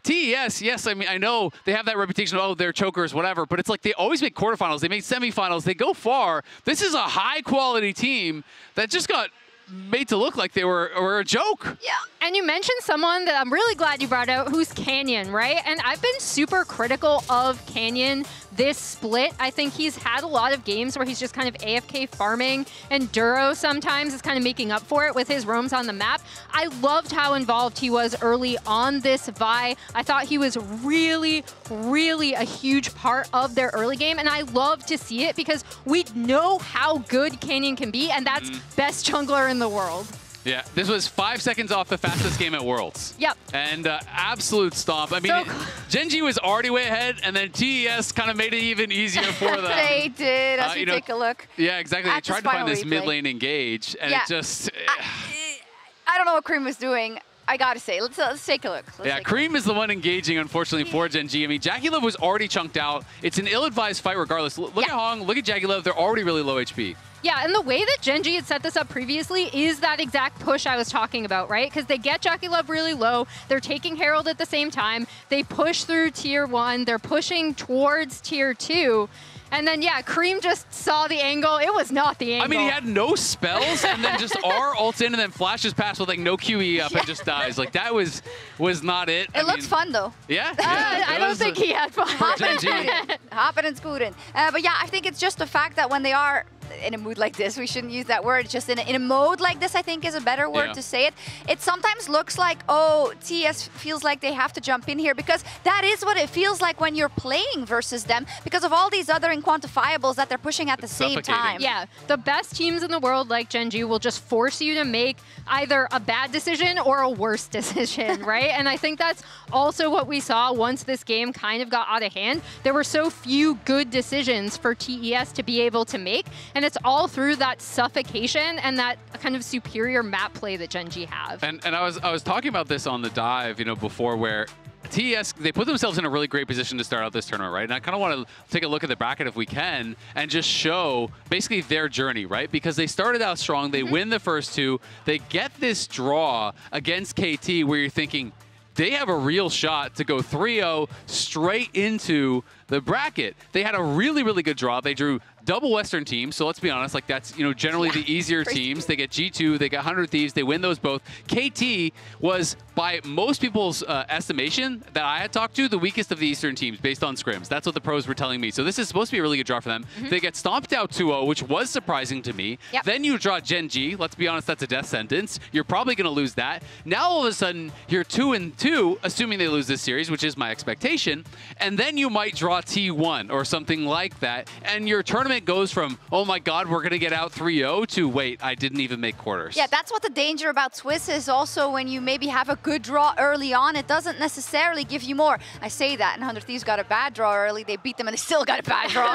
TES, yes, I mean, I know they have that reputation of, oh, they're chokers, whatever, but it's they always make quarterfinals, they make semifinals, they go far. This is a high-quality team that just got made to look like they were a joke. Yeah, and you mentioned someone that I'm really glad you brought out, who's Canyon, right? And I've been super critical of Canyon this split. I think he's had a lot of games where he's just kind of AFK farming, and Duro sometimes is kind of making up for it with his roams on the map. I loved how involved he was early on this Vi. I thought he was really, really a huge part of their early game, and I love to see it because we know how good Canyon can be, and that's best jungler in the world. Yeah, this was 5 seconds off the fastest game at Worlds. Yep. And absolute stomp. I mean, Gen G was already way ahead, and then TES kind of made it even easier for them. They did, as we take a look. Yeah, exactly. They tried to find this mid lane engage, and it just... I don't know what Cream was doing. I gotta say, let's take a look. Cream is the one engaging, unfortunately, for Gen G. I mean, Jackie Love was already chunked out. It's an ill-advised fight regardless. Look at Hong, look at Jackie Love. They're already really low HP. Yeah, and the way that Gen G had set this up previously is that exact push I was talking about, right? Because they get Jackie Love really low. They're taking Herald at the same time. They push through Tier 1. They're pushing towards Tier 2. And then, Cream just saw the angle. It was not the angle. I mean, he had no spells, and then just R ults in and then flashes past with no QE up and just dies. That was not it. It looks fun, though. Yeah. I don't think he had fun. Hopping and scooting. But yeah, I think it's just the fact that when they are in a mood like this, we shouldn't use that word, just in a mode like this, I think is a better word to say it. It sometimes looks like, oh, TS feels like they have to jump in here, because that is what it feels like when you're playing versus them, because of all these other inquantifiables that they're pushing at the same time. Yeah, the best teams in the world like Gen G will just force you to make either a bad decision or a worse decision, right? And I think that's also what we saw once this game kind of got out of hand. There were so few good decisions for TES to be able to make, and it's all through that suffocation and that kind of superior map play that Gen G have. And I was talking about this on the dive, before, where TES, they put themselves in a really great position to start out this tournament, right? And I kind of want to take a look at the bracket if we can and just show basically their journey, right? Because they started out strong, they win the first two, they get this draw against KT where you're thinking, they have a real shot to go 3-0 straight into the bracket. They had a really, really good draw. They drew double Western teams, so let's be honest, like that's generally the easier teams. They get G2, they got 100 Thieves, they win those both. KT was, by most people's estimation that I had talked to, the weakest of the Eastern teams based on scrims. That's what the pros were telling me. So this is supposed to be a really good draw for them. They get stomped out 2-0, which was surprising to me. Then you draw Gen G. Let's be honest, that's a death sentence. You're probably going to lose that. Now all of a sudden, you're 2-2, assuming they lose this series, which is my expectation. And then you might draw T1 or something like that. And your tournament goes from, oh my God, we're going to get out 3-0 to, wait, I didn't even make quarters. Yeah, that's what the danger about Swiss is also when you maybe have a good draw early on, it doesn't necessarily give you more. I say that, and 100 Thieves got a bad draw early. They beat them, and they still got a bad draw.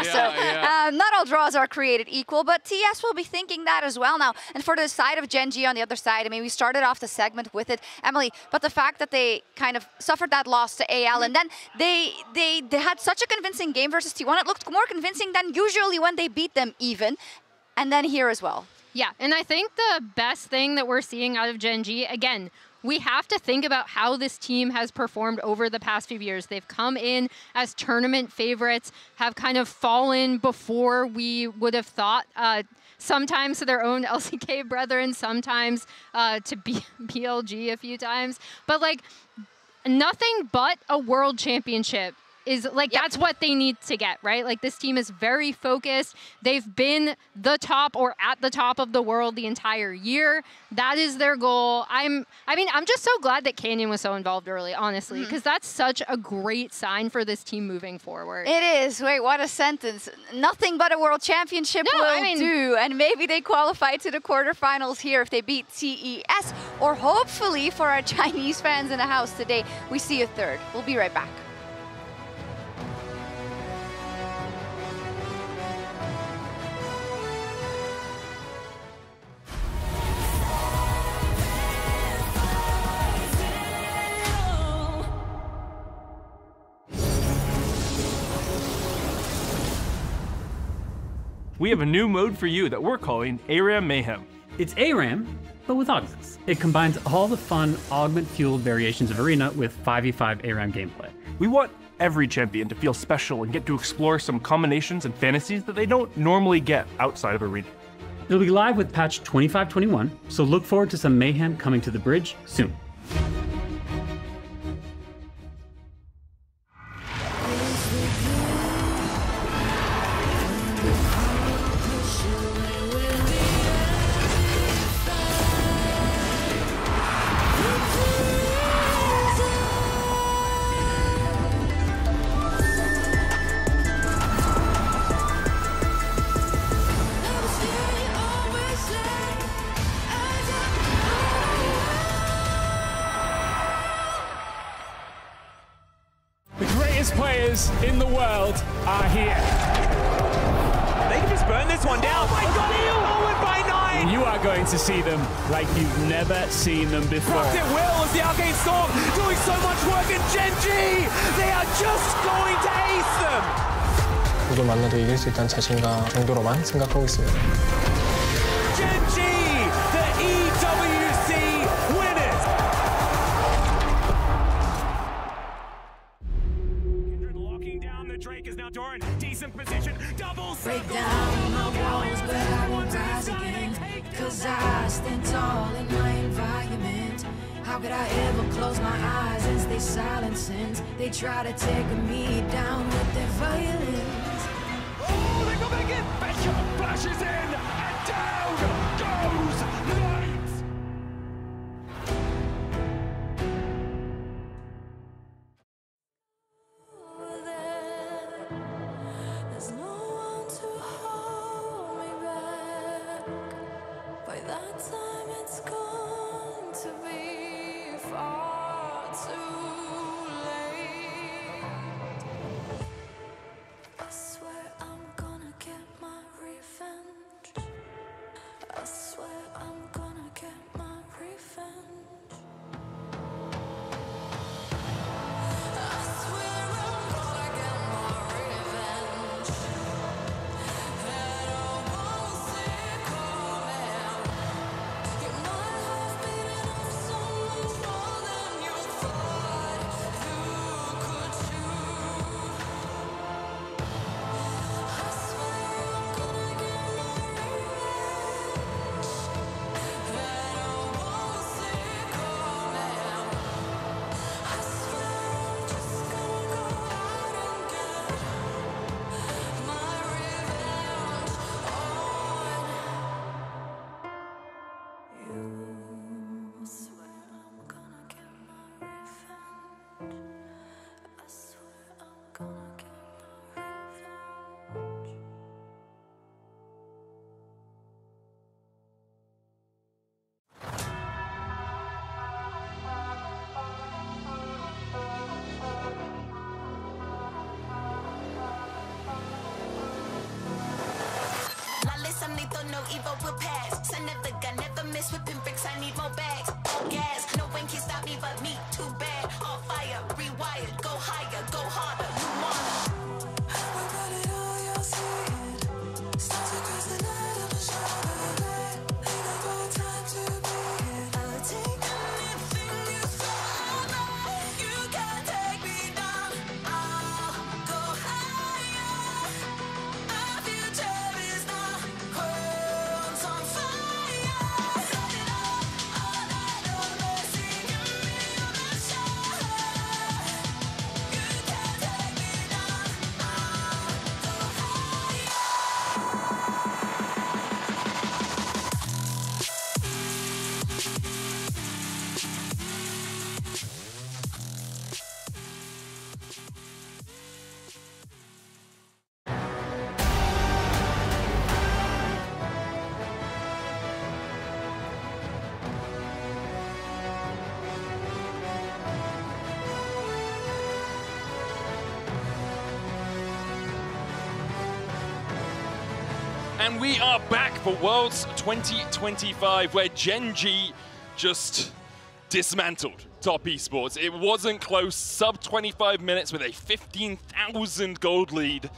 Not all draws are created equal, but TES will be thinking that as well now. And for the side of Gen G on the other side, I mean, we started off the segment with it, Emily, but the fact that they kind of suffered that loss to AL, and then they had such a convincing game versus T1. It looked more convincing than usually when they beat them even, and then here as well. Yeah, and I think the best thing that we're seeing out of Gen G, again, we have to think about how this team has performed over the past few years. They've come in as tournament favorites, have kind of fallen before we would have thought, sometimes to their own LCK brethren, sometimes to BLG a few times. But like, nothing but a world championship is like, that's what they need to get, right? Like, this team is very focused. They've been the top or at the top of the world the entire year. That is their goal. I mean, I'm just so glad that Canyon was so involved early, honestly, because that's such a great sign for this team moving forward. It is. Wait, what a sentence. Nothing but a world championship will do. And maybe they qualify to the quarterfinals here if they beat TES. Or hopefully, for our Chinese fans in the house today, we see a third. We'll be right back. We have a new mode for you that we're calling ARAM Mayhem. It's ARAM, but with augments. It combines all the fun, augment-fueled variations of Arena with 5v5 ARAM gameplay. We want every champion to feel special and get to explore some combinations and fantasies that they don't normally get outside of Arena. It'll be live with patch 2521, so look forward to some mayhem coming to the bridge soon. Players in the world are here. They can just burn this one down. Oh my God, forward by 9. You are going to see them like you've never seen them before. Rocked at will as the Arcane Storm doing so much work, and Gen G, they are just going to ace them. 누구 만나도 이길 수 있다는 자신감 정도로만 생각하고 있습니다. Gen G, the EWC winners. Drake is now Doran, decent position, double Break down my walls, but I won't rise again. Cause I stand tall in my environment. How could I ever close my eyes and stay silent since they try to take me down with their violence? Oh, they go back in! Bishop flashes in, and down goes Knights! There's no one to hold me back. By that time it's going to be far too late. I swear I'm gonna get my revenge. never pass. Son of the gun, never miss whipping bricks. I need more bags. All gas, no one can stop me but me. Too bad. On fire, rewired, go higher, go harder. You wanna? I got it all, you'll see it. Stars across the night of a shot. Ain't no more time to be it. I'll take anything you throw. You can't take me down. I'll go higher. Our future is now. World's on fire. Set it up all night, no mercy. Give me all the shot. You can't take me down. I'll go higher. And we are back for Worlds 2025, where Gen G just dismantled Top Esports. It wasn't close, sub 25 minutes with a 15,000 gold lead.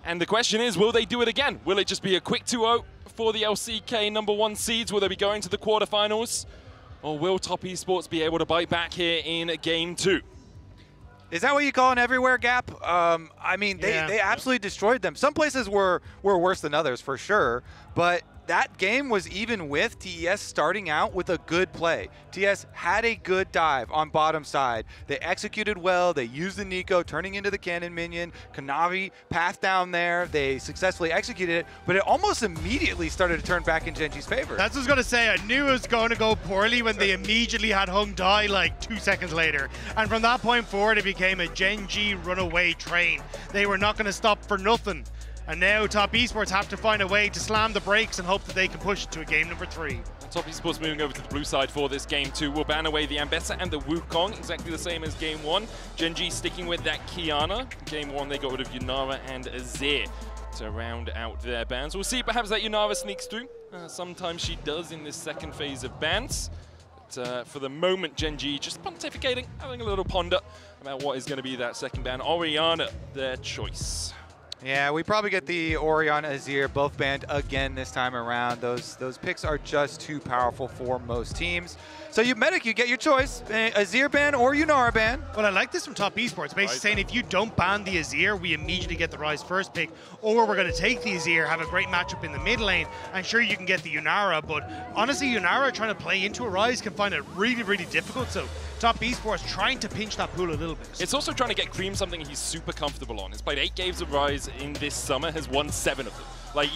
And the question is, will they do it again? Will it just be a quick 2-0 for the LCK #1 seeds? Will they be going to the quarterfinals? Or will Top Esports be able to bite back here in game 2? Is that what you call an everywhere gap? I mean, they absolutely destroyed them. Some places were worse than others, for sure. But that game was even with TES starting out with a good play. TES had a good dive on bottom side. They executed well. They used the Nico, turning into the cannon minion. Kanavi path down there. They successfully executed it, but it almost immediately started to turn back in Gen G's favor. That's what I was going to say. I knew it was going to go poorly when they immediately had Hung die like 2 seconds later. And from that point forward, it became a Gen G runaway train. They were not going to stop for nothing. And now Top Esports have to find a way to slam the brakes and hope that they can push it to a game number 3. Top Esports moving over to the blue side for this game 2. Will ban away the Ambessa and the Wukong, exactly the same as game 1. Gen G sticking with that Kiana. Game 1 they got rid of Yunara and Azir to round out their bans. We'll see perhaps that Yunara sneaks through. Sometimes she does in this second phase of bans. But for the moment, Gen G just pontificating, having a little ponder about what is going to be that second ban. Orianna, their choice. Yeah, we probably get the Orianna Azir both banned again this time around. Those picks are just too powerful for most teams. So you Medic, you get your choice, Azir ban or Yunara ban. Well, I like this from Top Esports, basically saying if you don't ban the Azir, we immediately get the Ryze first pick, or we're going to take the Azir, have a great matchup in the mid lane, and sure, you can get the Yunara, but honestly, Yunara trying to play into a Ryze can find it really, really difficult, so Top Esports trying to pinch that pool a little bit. It's also trying to get Cream something he's super comfortable on. He's played 8 games of Ryze in this summer, has won 7 of them. Like,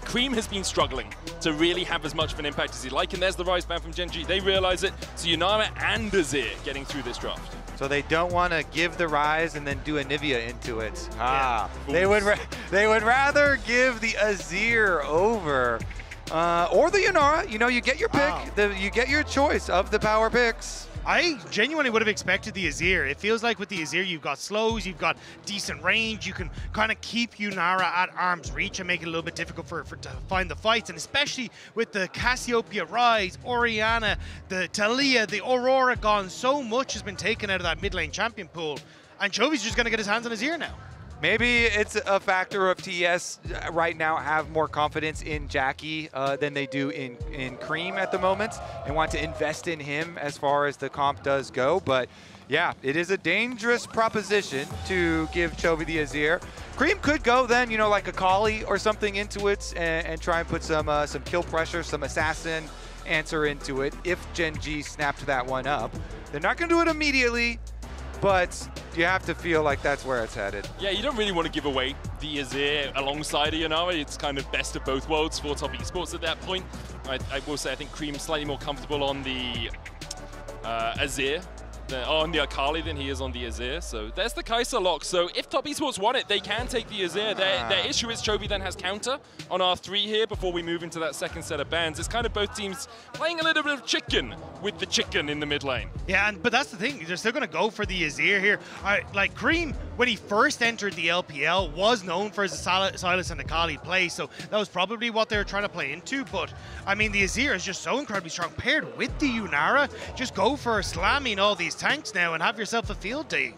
Cream has been struggling to really have as much of an impact as he'd like, and there's the Ryze ban from Gen G. They realize it, so Yunara and Azir getting through this draft. So they don't want to give the Ryze and then do a Nivea into it. Yeah. They would rather give the Azir over. Or the Yunara. You know, you get your pick. You get your choice of the power picks. I genuinely would have expected the Azir. It feels like with the Azir, you've got slows, you've got decent range, you can kind of keep Yunara at arm's reach and make it a little bit difficult for to find the fights, and especially with the Cassiopeia Ryze, Orianna, the Talia, the Aurora gone, so much has been taken out of that mid lane champion pool, and Chovy's just going to get his hands on Azir now. Maybe it's a factor of TES right now have more confidence in Jackie than they do in Cream at the moment and want to invest in him as far as the comp does go. But yeah, it is a dangerous proposition to give Chovy the Azir. Cream could go then, you know, like a Kali or something into it and try and put some kill pressure, some assassin answer into it if Gen G snapped that one up. They're not going to do it immediately, but you have to feel like that's where it's headed. Yeah, you don't really want to give away the Azir alongside Yunara. It's kind of best of both worlds for Top Esports at that point. I will say I think Cream's slightly more comfortable on the Azir on the Akali than he is on the Azir. So there's the Kai'Sa lock. So if Top Esports want it, they can take the Azir. Their issue is Chovy then has counter on R3 here before we move into that second set of bans. It's kind of both teams playing a little bit of chicken with the chicken in the mid lane. Yeah, but that's the thing. They're still going to go for the Azir here. Like Cream, when he first entered the LPL, was known for his Silas and Akali play. So that was probably what they were trying to play into. But I mean, the Azir is just so incredibly strong paired with the Yunara. Just go for slamming all these tanks now and have yourself a field day.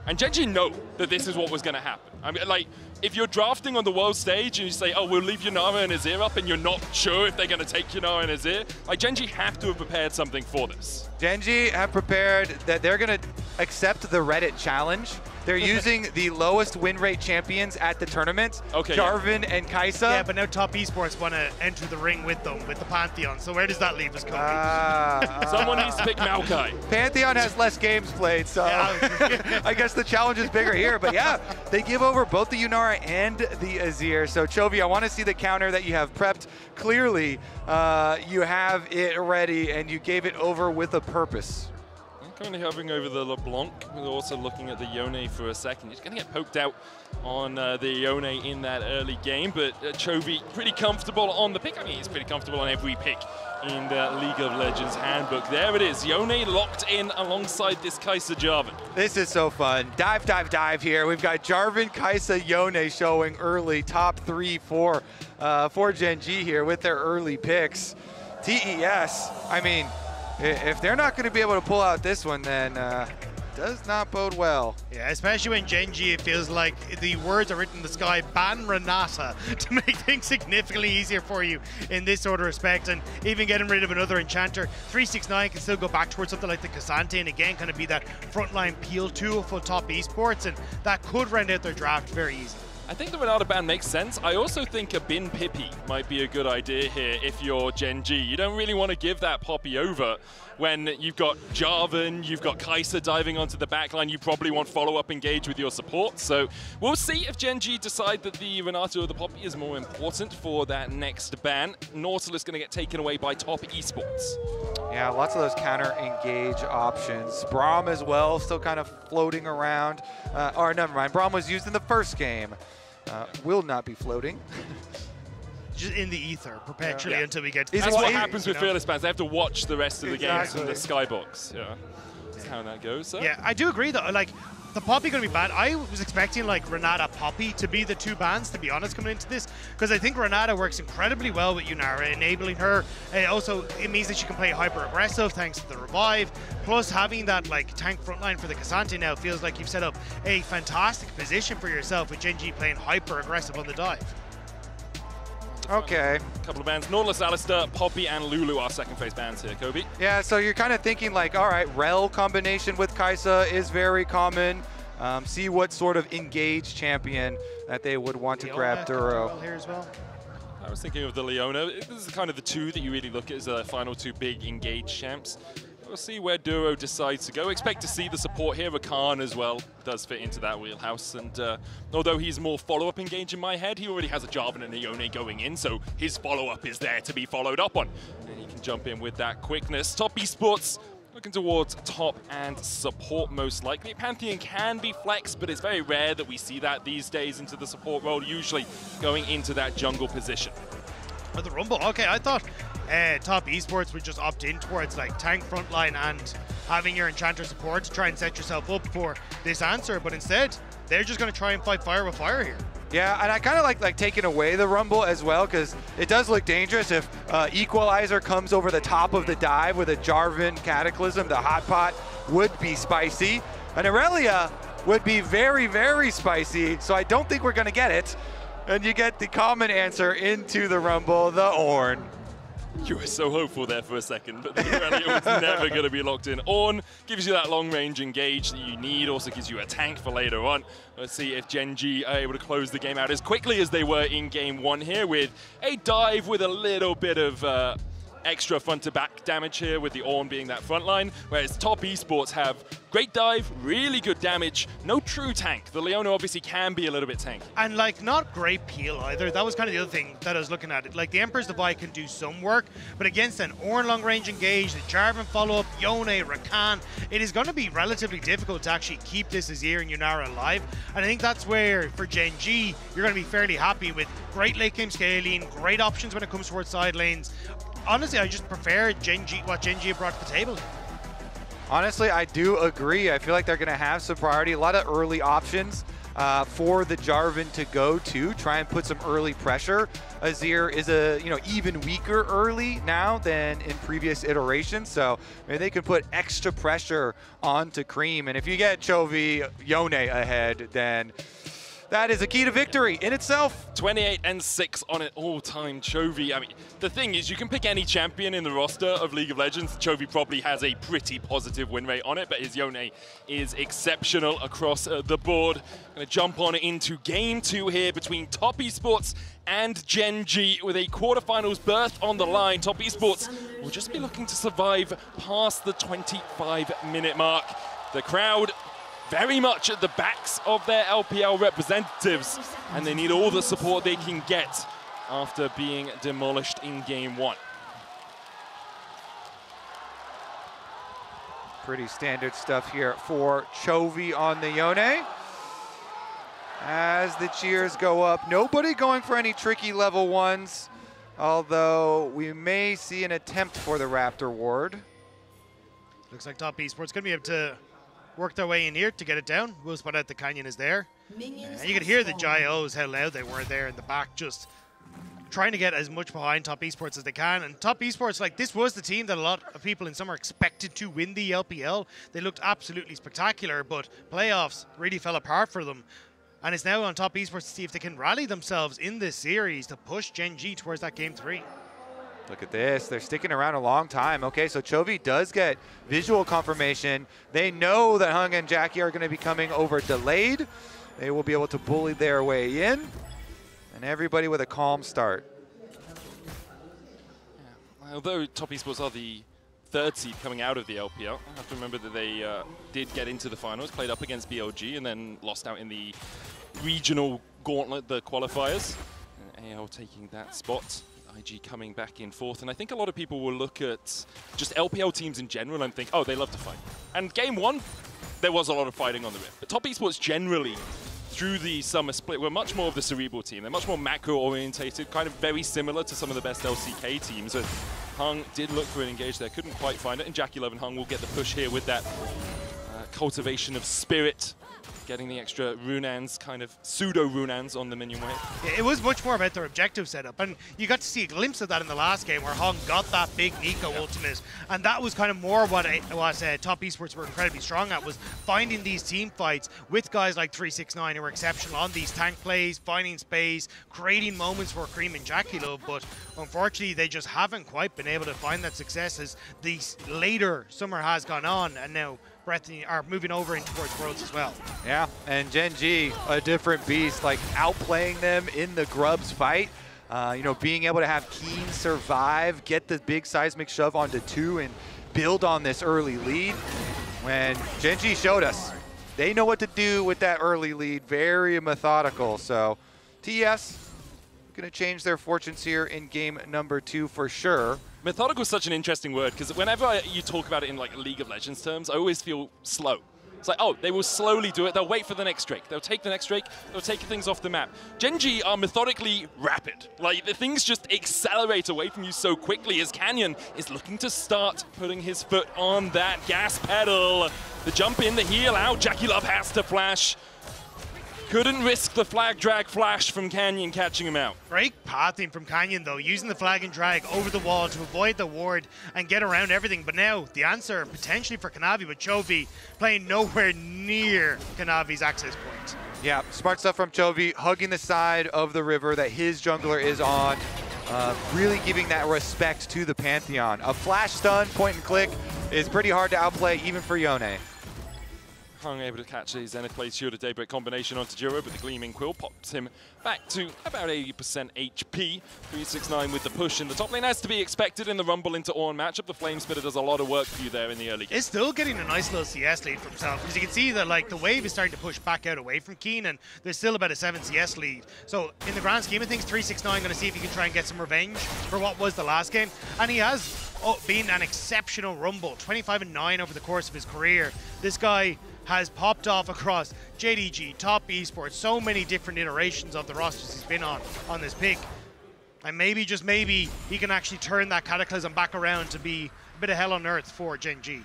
And Genji know that this is what was going to happen. I mean, like, if you're drafting on the world stage and you say, oh, we'll leave Yunara and Azir up, and you're not sure if they're going to take Yunara and Azir, like, Genji have to have prepared something for this. Genji have prepared that they're going to accept the Reddit challenge. They're using the lowest win rate champions at the tournament, Jarvan and Kai'Sa. Yeah, but now Top Esports want to enter the ring with them, with the Pantheon. So where does that leave us, Kobe? Someone needs to pick Maokai. Pantheon has less games played, so I guess the challenge is bigger here. But yeah, they give over both the Yunara and the Azir. So Chovy, I want to see the counter that you have prepped. Clearly, you have it ready, and you gave it over with a purpose. Currently hovering over the LeBlanc. We're also looking at the Yone for a second. He's going to get poked out on the Yone in that early game, but Chovy pretty comfortable on the pick. I mean, he's pretty comfortable on every pick in the League of Legends handbook. There it is, Yone locked in alongside this Kai'Sa Jarvan. This is so fun. Dive, dive, dive here. We've got Jarvan, Kai'Sa, Yone showing early top 3 for Genji here with their early picks. TES, I mean, if they're not going to be able to pull out this one, then does not bode well. Yeah, especially when Genji, it feels like the words are written in the sky, ban Renata, to make things significantly easier for you in this sort of respect. And even getting rid of another enchanter, 369 can still go back towards something like the Cassante, and again, kind of be that frontline peel tool for Top Esports, and that could round out their draft very easily. I think the Renata ban makes sense. I also think a Bin Pippi might be a good idea here if you're Genji. You don't really want to give that Poppy over when you've got Jarvan, you've got Kai'Sa diving onto the backline. You probably want follow-up engage with your support. So we'll see if Genji decide that the Renata or the Poppy is more important for that next ban. Nautilus going to get taken away by Top Esports. Yeah, lots of those counter engage options. Braum as well, still kind of floating around. Or never mind, Braum was used in the first game. Will not be floating. Just in the ether perpetually until we get to That's what happens with Fearless bans. They have to watch the rest of the games in the skybox. Yeah, that's how that goes. So. Yeah, I do agree though. Like, the Poppy going to be bad. I was expecting like Renata Poppy to be the two bans, to be honest, coming into this, because I think Renata works incredibly well with Yunara, enabling her. Also, it means that she can play hyper aggressive thanks to the revive. Plus, having that like tank frontline for the Cassante now feels like you've set up a fantastic position for yourself with Genji playing hyper aggressive on the dive. Okay. A couple of bans. Nautilus, Alistar, Poppy, and Lulu are second phase bans here, Kobe. Yeah, so you're kind of thinking like, all right, Rel combination with Kai'Sa is very common. See what sort of engaged champion that they would want to grab Duro. Here as well. I was thinking of the Leona. This is kind of the two that you really look at as the final two big engaged champs. We'll see where Duro decides to go. Expect to see the support here. Rakan as well does fit into that wheelhouse. And although he's more follow-up engage in my head, he already has a Jarvan and a Yone going in, so his follow-up is there to be followed up on. And he can jump in with that quickness. Top Esports looking towards top and support most likely. Pantheon can be flex, but it's very rare that we see that these days into the support role, usually going into that jungle position. For the Rumble, okay, I thought Top Esports would just opt in towards like tank frontline and having your enchanter support to try and set yourself up for this answer, but instead they're just going to try and fight fire with fire here. Yeah, and I kind of like taking away the Rumble as well, because it does look dangerous if Equalizer comes over the top of the dive with a Jarvan Cataclysm. The hot pot would be spicy, and Aurelia would be very, very spicy, so I don't think we're going to get it. And you get the common answer into the Rumble, the Ornn. You were so hopeful there for a second, but the Aurelia was never going to be locked in. Ornn gives you that long-range engage that you need, also gives you a tank for later on. Let's see if Genji are able to close the game out as quickly as they were in game one here with a dive with a little bit of extra front-to-back damage here with the Ornn being that front line, whereas top esports have great dive, really good damage, no true tank. The Leona obviously can be a little bit tanky. And like not great peel either. That was kind of the other thing that I was looking at. Like the Emperor's Divide can do some work, but against an Ornn long range engage, the Jarvan follow-up, Yone, Rakan, it is going to be relatively difficult to actually keep this Azir and Yunara alive. And I think that's where for Gen G, you're going to be fairly happy with great late game scaling, great options when it comes towards side lanes. Honestly, I just prefer Gen G, what Gen G have brought to the table. Honestly, I do agree. I feel like they're going to have some priority, a lot of early options for the Jarvan to go to, try and put some early pressure. Azir is even weaker early now than in previous iterations, so maybe they can put extra pressure onto Cream. And if you get Chovy, Yone ahead, then that is a key to victory in itself. 28-6 on an all-time Chovy. I mean, the thing is, you can pick any champion in the roster of League of Legends. Chovy probably has a pretty positive win rate on it, but his Yone is exceptional across the board. Going to jump on into Game 2 here between Top Esports and Gen G with a quarterfinals berth on the line. Top Esports will just be looking to survive past the 25-minute mark. The crowd very much at the backs of their LPL representatives, and they need all the support they can get after being demolished in Game 1. Pretty standard stuff here for Chovy on the Yone. As the cheers go up, nobody going for any tricky level 1s, although we may see an attempt for the Raptor ward. Looks like Top Esports going to be able to work their way in here to get it down. We'll spot out the Canyon is there. And you could hear the Gyos, how loud they were there in the back, just trying to get as much behind Top Esports as they can. And Top Esports, like, this was the team that a lot of people in summer expected to win the LPL. They looked absolutely spectacular, but playoffs really fell apart for them. And it's now on Top Esports to see if they can rally themselves in this series to push Gen G towards that Game 3. Look at this, they're sticking around a long time. Okay, so Chovy does get visual confirmation. They know that Hung and Jackie are gonna be coming over delayed. They will be able to bully their way in. And everybody with a calm start. Yeah. Although Top Esports are the third seed coming out of the LPL, I have to remember that they did get into the finals, played up against BLG, and then lost out in the regional gauntlet, the qualifiers. And AL taking that spot. IG coming back in fourth, and I think a lot of people will look at just LPL teams in general and think, oh, they love to fight. And Game 1, there was a lot of fighting on the Rift. But Top Esports generally, through the summer split, were much more of the cerebral team. They're much more macro-orientated, kind of very similar to some of the best LCK teams. And Hung did look for an engage there, couldn't quite find it, and Jackie Love and Hung will get the push here with that cultivation of spirit, getting the extra Runans, kind of pseudo-Runans on the minion wave. Yeah, it was much more about their objective setup, and you got to see a glimpse of that in the last game where Hung got that big Nico ultimate, and that was kind of more what Top Esports were incredibly strong at, was finding these team fights with guys like 369 who were exceptional on these tank plays, finding space, creating moments for Cream and Jackie Love, but unfortunately they just haven't quite been able to find that success as the later summer has gone on, and now are moving over into towards Worlds as well. Yeah, and Gen G, a different beast, like outplaying them in the Grubs fight. Being able to have Keen survive, get the big seismic shove onto 2 and build on this early lead. When Gen G showed us, they know what to do with that early lead, very methodical. So TES gonna change their fortunes here in game number 2 for sure. Methodical is such an interesting word, because whenever you talk about it in like League of Legends terms, I always feel slow. It's like, oh, they will slowly do it. They'll wait for the next Drake. They'll take the next Drake. They'll take things off the map. Gen G are methodically rapid. Like, the things just accelerate away from you so quickly as Canyon is looking to start putting his foot on that gas pedal. The jump in, the heal out. Jackie Love has to flash. Couldn't risk the flag drag flash from Canyon catching him out. Great pathing from Canyon though, using the flag and drag over the wall to avoid the ward and get around everything. But now the answer potentially for Kanavi with Chovy playing nowhere near Kanavi's access point. Yeah, smart stuff from Chovy, hugging the side of the river that his jungler is on. Really giving that respect to the Pantheon. A flash stun, point and click, is pretty hard to outplay even for Yone. Hung able to catch a Zenith Blade Shield of Daybreak combination onto Jiro, but the Gleaming Quill pops him back to about 80% HP. 369 with the push in the top lane, as to be expected in the Rumble into Ornn matchup. The Flame Spitter does a lot of work for you there in the early game. It's still getting a nice little CS lead for himself, because you can see that like the wave is starting to push back out away from Keen, and there's still about a 7 CS lead. So in the grand scheme of things, 369 going to see if he can try and get some revenge for what was the last game, and he has been an exceptional Rumble, 25-9 over the course of his career. This guy has popped off across JDG, Top Esports, so many different iterations of the rosters he's been on this pick. And maybe, just maybe, he can actually turn that Cataclysm back around to be a bit of hell on earth for Gen G.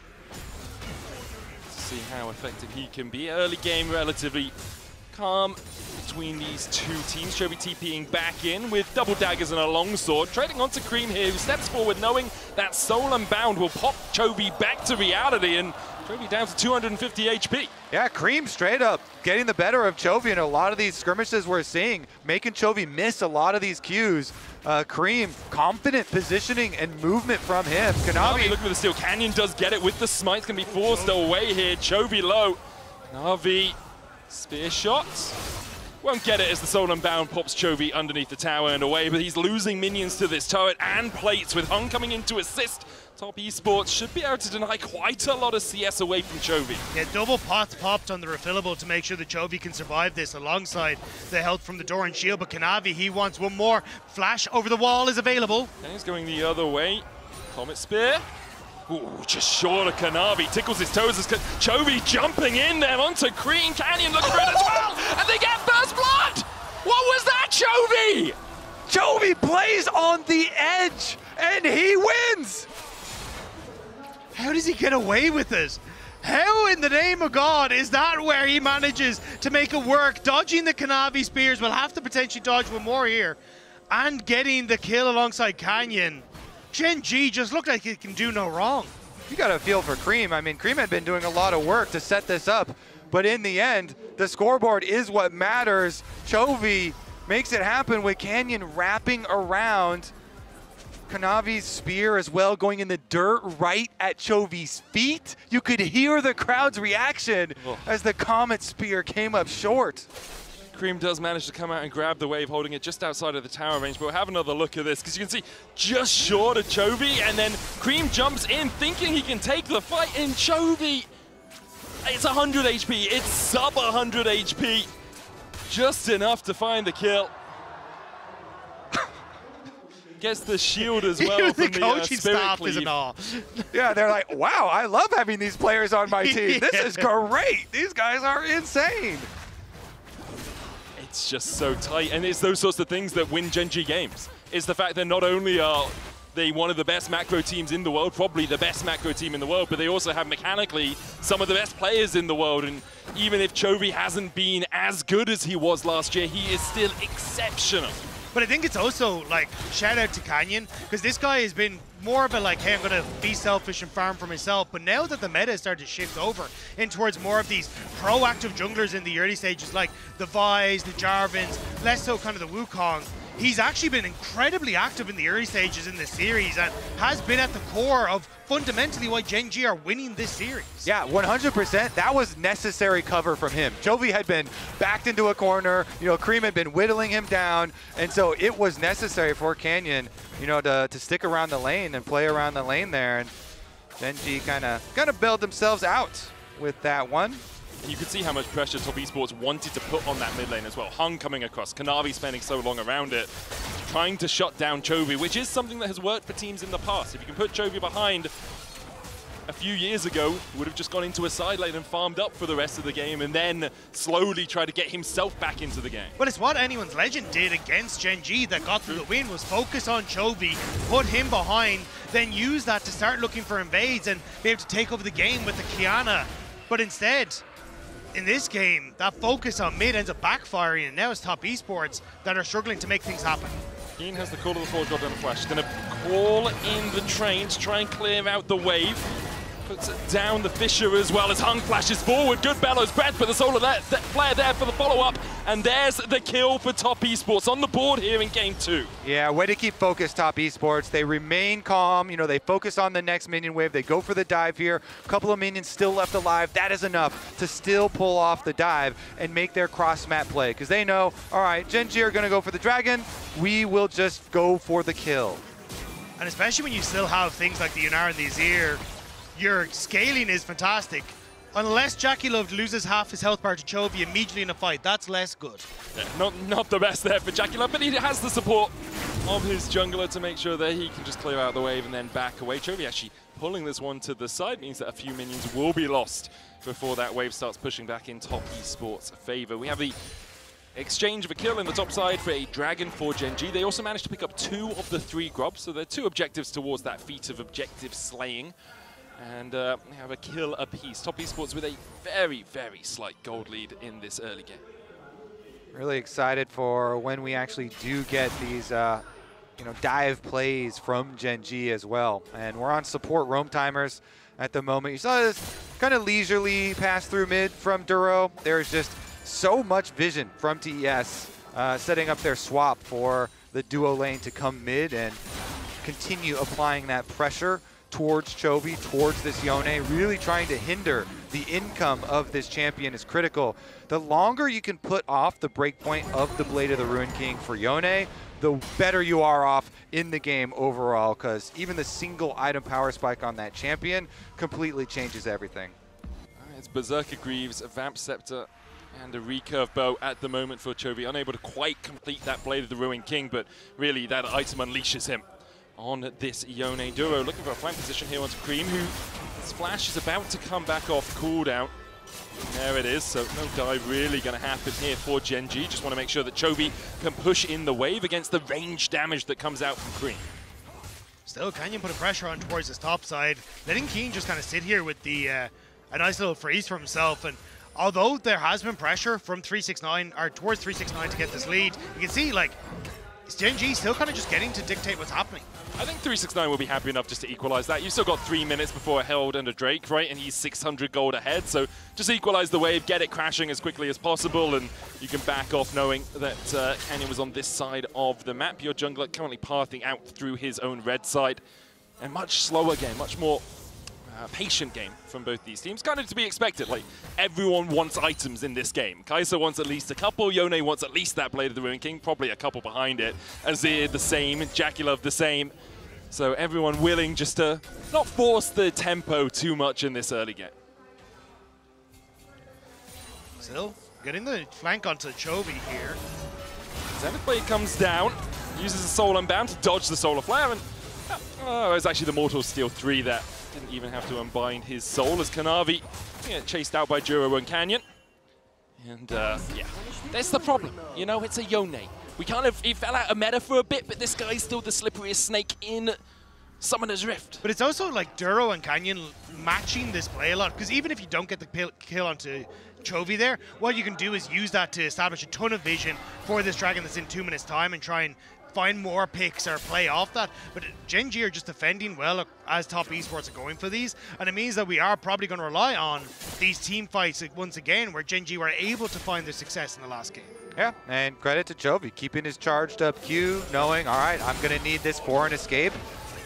See how effective he can be. Early game relatively calm between these two teams. Chovy TPing back in with double daggers and a longsword. Trading onto Cream here, who steps forward knowing that Soul Unbound will pop Chovy back to reality, and Chovy down to 250 HP. Yeah, Cream straight up getting the better of Chovy in a lot of these skirmishes we're seeing, making Chovy miss a lot of these cues. Cream, confident positioning and movement from him. Kanavi looking for the steal. Canyon does get it with the smite's going to be forced away here. Chovy low. Navi, spear shots. Won't get it as the Soul Unbound pops Chovy underneath the tower and away, but he's losing minions to this turret and plates with Hung coming in to assist. Top Esports should be able to deny quite a lot of CS away from Chovy. Yeah, double pots popped on the refillable to make sure that Chovy can survive this alongside the help from the Doran shield, but Kanavi, he wants one more. Flash over the wall is available. And he's going the other way. Comet Spear. Ooh, just short of Kanavi. Tickles his toes as Chovy jumping in there onto Green Canyon looking for it as well. And they get first blood! What was that, Chovy? Chovy plays on the edge and he wins! How does he get away with this? How in the name of God is that where he manages to make it work? Dodging the Kanavi spears, will have to potentially dodge one more here, and getting the kill alongside Canyon. Gen G just looked like it can do no wrong. You got to feel for Cream. I mean, Cream had been doing a lot of work to set this up, but in the end, the scoreboard is what matters. Chovy makes it happen with Canyon wrapping around. Kanavi's spear as well going in the dirt right at Chovy's feet. You could hear the crowd's reaction as the Comet Spear came up short. Cream does manage to come out and grab the wave, holding it just outside of the tower range, but we'll have another look at this, because you can see just short of Chovy, and then Cream jumps in thinking he can take the fight, and Chovy, it's 100 HP, it's sub 100 HP, just enough to find the kill. Gets the shield as well from the coaching Spirit staff Cleave. is in awe. Yeah, they're like, wow, I love having these players on my team. This is great. These guys are insane. It's just so tight, and it's those sorts of things that win Gen G games. It's the fact that not only are they one of the best macro teams in the world, probably the best macro team in the world, but they also have mechanically some of the best players in the world, and even if Chovy hasn't been as good as he was last year, he is still exceptional. But I think it's also like, shout out to Canyon, because this guy has been more of a like, hey, I'm going to be selfish and farm for myself. But now that the meta has started to shift over in towards more of these proactive junglers in the early stages, like the Vi's, the Jarvins, less so kind of the Wukong, he's actually been incredibly active in the early stages in this series and has been at the core of fundamentally why Gen G are winning this series. Yeah, 100%. That was necessary cover from him. Chovy had been backed into a corner. You know, Cream had been whittling him down. And so it was necessary for Canyon, you know, to stick around the lane and play around the lane there. And Gen G kind of bailed themselves out with that one. You could see how much pressure Top Esports wanted to put on that mid lane as well. Hung coming across, Kanavi spending so long around it, trying to shut down Chovy, which is something that has worked for teams in the past. If you can put Chovy behind, a few years ago, would have just gone into a side lane and farmed up for the rest of the game and then slowly try to get himself back into the game. But it's what Anyone's Legend did against Gen G that got through the win, was focus on Chovy, put him behind, then use that to start looking for invades and be able to take over the game with the Kiana. But instead, in this game, that focus on mid ends up backfiring, and now it's Top Esports that are struggling to make things happen. Keen has the call of the Forge God and Flash. Going to call in the train to try and clear out the wave. Puts it down the Fisher as well as Hung flashes forward. Good Bellows breath, but the solar flare there for the follow-up. And there's the kill for Top Esports on the board here in game 2. Yeah, way to keep focused, Top Esports. They remain calm. You know, they focus on the next minion wave. They go for the dive here. A couple of minions still left alive. That is enough to still pull off the dive and make their cross-map play. Because they know, all right, Gen G are going to go for the dragon. We will just go for the kill. And especially when you still have things like the Yunar and the Azir, your scaling is fantastic. Unless Jackie Love loses half his health bar to Chovy immediately in a fight, that's less good. Yeah, not the best there for Jackie Love, but he has the support of his jungler to make sure that he can just clear out the wave and then back away. Chovy actually pulling this one to the side means that a few minions will be lost before that wave starts pushing back in Top Esports' favor. We have the exchange of a kill in the top side for a dragon for Gen G. They also managed to pick up 2 of the 3 grubs, so there are 2 objectives towards that feat of objective slaying. And they have a kill apiece. Top Esports with a very, very slight gold lead in this early game. Really excited for when we actually do get these dive plays from Gen G as well. And we're on support roam timers at the moment. You saw this kind of leisurely pass through mid from Duro. There's just so much vision from TES setting up their swap for the duo lane to come mid and continue applying that pressure towards Chovy, towards this Yone, really trying to hinder the income of this champion is critical. The longer you can put off the breakpoint of the Blade of the Ruined King for Yone, the better you are off in the game overall, because even the single item power spike on that champion completely changes everything. It's Berserker Greaves, a Vamp Scepter, and a recurve bow at the moment for Chovy. Unable to quite complete that Blade of the Ruined King, but really that item unleashes him on this Yone. Duro looking for a flank position here onto Cream, who his flash is about to come back off cooldown. There it is, so no dive really going to happen here for Gen G. Just want to make sure that Chovy can push in the wave against the range damage that comes out from Cream. Still, Canyon putting pressure on towards his top side, letting Keen just kind of sit here with the a nice little freeze for himself. And although there has been pressure from 369 or towards 369 to get this lead, you can see like Gen G still kind of just getting to dictate what's happening. I think 369 will be happy enough just to equalize that. You've still got 3 minutes before a Herald and a Drake, right? And he's 600 gold ahead, so just equalize the wave, get it crashing as quickly as possible, and you can back off knowing that Canyon was on this side of the map. Your jungler currently pathing out through his own red side. And much slower game, much more patient game from both these teams. Kind of to be expected, like everyone wants items in this game. Kai'Sa wants at least a couple, Yone wants at least that Blade of the Ruined King, probably a couple behind it. Azir the same, Jackie Love the same. So everyone willing just to not force the tempo too much in this early game. Still getting the flank onto Chovy here. Zenith Blade comes down, uses the Soul Unbound to dodge the Solar Flare, and oh, it's actually the Mortal Steel 3 that didn't even have to unbind his soul as Kanavi chased out by Duro and Canyon. And yeah, that's the problem. You know, it's a Yone. We kind of, he fell out of meta for a bit, but this guy's still the slipperiest snake in Summoner's Rift. But it's also like Duro and Canyon matching this play a lot, because even if you don't get the kill onto Chovy there, what you can do is use that to establish a ton of vision for this dragon that's in 2 minutes time and try and find more picks or play off that. But Gen G are just defending well as Top Esports are going for these, and it means that we are probably going to rely on these team fights once again, where Gen G were able to find their success in the last game. Yeah, and credit to Chovy, keeping his charged up Q, knowing, all right, I'm going to need this for an escape.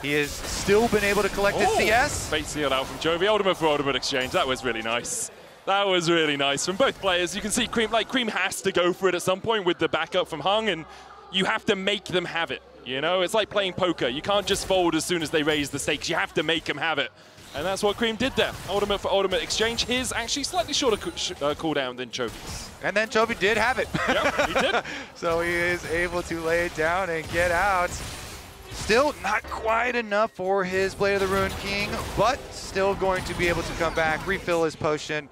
He has still been able to collect his CS. Fate sealed out from Chovy, ultimate for ultimate exchange. That was really nice. That was really nice from both players. You can see Cream has to go for it at some point with the backup from Hung, and you have to make them have it. You know, it's like playing poker. You can't just fold as soon as they raise the stakes. You have to make them have it. And that's what Cream did there. Ultimate for ultimate exchange. His actually slightly shorter cooldown than Chovy's. And then Chovy did have it. Yep, he did. So he is able to lay it down and get out. Still not quite enough for his Blade of the Ruined King, but still going to be able to come back, refill his potion,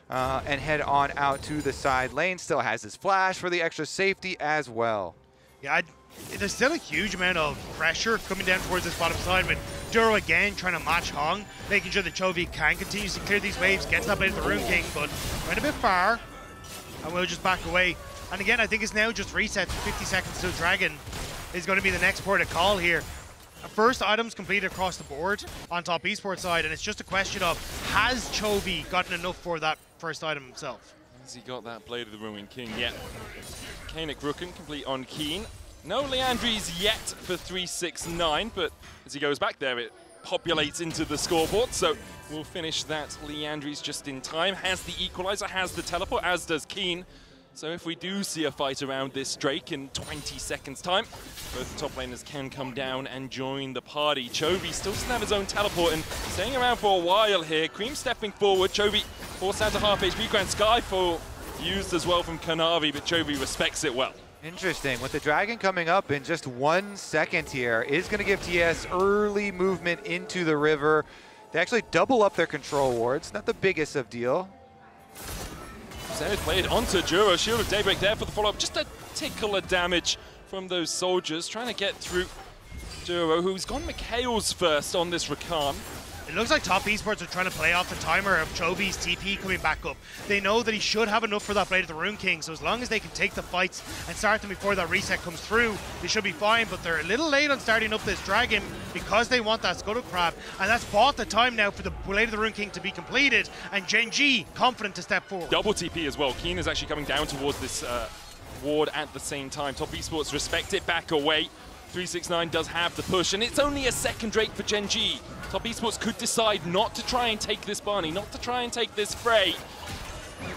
and head on out to the side lane. Still has his flash for the extra safety as well. Yeah, there's still a huge amount of pressure coming down towards this bottom side, but Duro again trying to match Hung, making sure that Chovy can continue to clear these waves, get to that Blade of the Ruined King, but went a bit far, and we'll just back away. And again, I think it's now just reset. 50 seconds to Dragon is going to be the next port of call here. first items completed across the board on top esports side, and it's just a question of, has Chovy gotten enough for that first item himself? Has he got that Blade of the Ruined King? Yeah. Kanik Rukken complete on Keen. No Leandries yet for 369, but as he goes back there, it populates into the scoreboard, so we'll finish that Leandries just in time. Has the equalizer, has the teleport, as does Keen. So if we do see a fight around this Drake in 20 seconds time, both the top laners can come down and join the party. Chovy still doesn't have his own teleport and staying around for a while here. Cream stepping forward, Chovy forced down to half HP. Grand Skyfall used as well from Kanavi, but Chovy respects it well. Interesting, with the Dragon coming up in just 1 second here, is going to give TES early movement into the river. They actually double up their control wards, not the biggest of deal. Zenith played onto Juro, Shield of Daybreak there for the follow-up. Just a tickle of damage from those soldiers, trying to get through Juro, who's gone Mikhail's first on this Rakan. It looks like top esports are trying to play off the timer of Chovy's TP coming back up. They know that he should have enough for that Blade of the Ruined King, so as long as they can take the fights and start them before that reset comes through, they should be fine, but they're a little late on starting up this Dragon because they want that Scuttle Crab, and that's bought the time now for the Blade of the Ruined King to be completed, and Gen G confident to step forward. Double TP as well. Keen is actually coming down towards this ward at the same time. Top esports respect it, back away. 369 does have the push, and it's only a second Drake for Gen G. Top esports could decide not to try and take this Barney, not to try and take this Frey.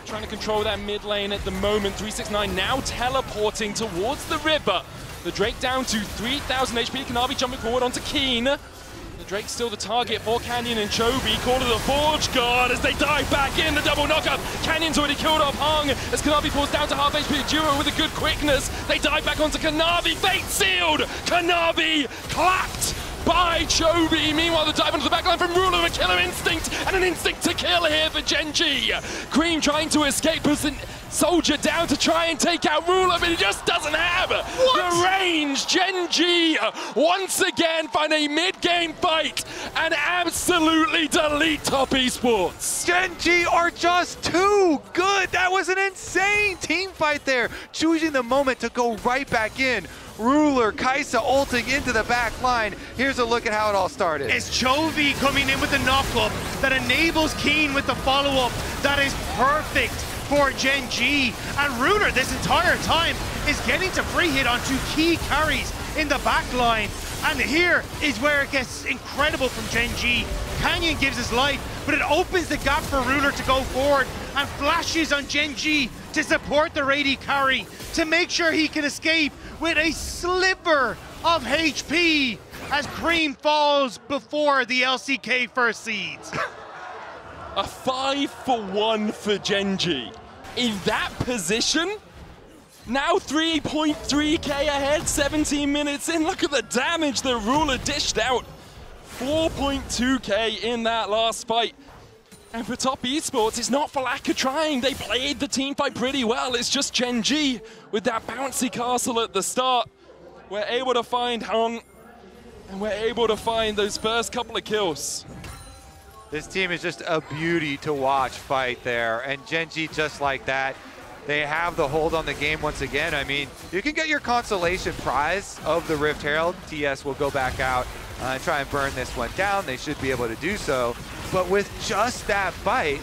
Trying to control that mid lane at the moment. 369 now teleporting towards the river. The Drake down to 3,000 HP. Kanavi jumping forward onto Keen. The Drake's still the target for Canyon and Chovy. Call to the Forge Guard as they dive back in. The double knockup. Canyon's already killed off Hung as Kanavi falls down to half HP. Duo with a good quickness. They dive back onto Kanavi. Fate sealed. Kanavi clapped by Chovy. Meanwhile, the dive onto the backline from Ruler, a killer instinct, and an instinct to kill here for Gen G. Cream trying to escape as a soldier down to try and take out Ruler, but he just doesn't have the range. Gen G once again find a mid-game fight and absolutely delete top esports. Gen G are just too good. That was an insane team fight there. Choosing the moment to go right back in. Ruler, Kaisa ulting into the back line. Here's a look at how it all started. It's Chovy coming in with the knock-up that enables Keen with the follow-up. That is perfect for Gen G. And Ruler this entire time is getting to free hit on 2 key carries in the back line. And here is where it gets incredible from Gen G. Canyon gives his life, but it opens the gap for Ruler to go forward and flashes on Gen G to support the Rady carry to make sure he can escape with a sliver of HP as Cream falls before the LCK first seeds. A 5-for-1 for Gen G. In that position, now 3.3k ahead, 17 minutes in. Look at the damage the Ruler dished out. 4.2k in that last fight. And for top esports, it's not for lack of trying. They played the team fight pretty well. It's just Gen G with that bouncy castle at the start. We're able to find Hung, and we're able to find those first couple of kills. This team is just a beauty to watch fight there, and Gen G just like that. They have the hold on the game once again. I mean, you can get your consolation prize of the Rift Herald. TS will go back out and try and burn this one down. They should be able to do so. But with just that fight,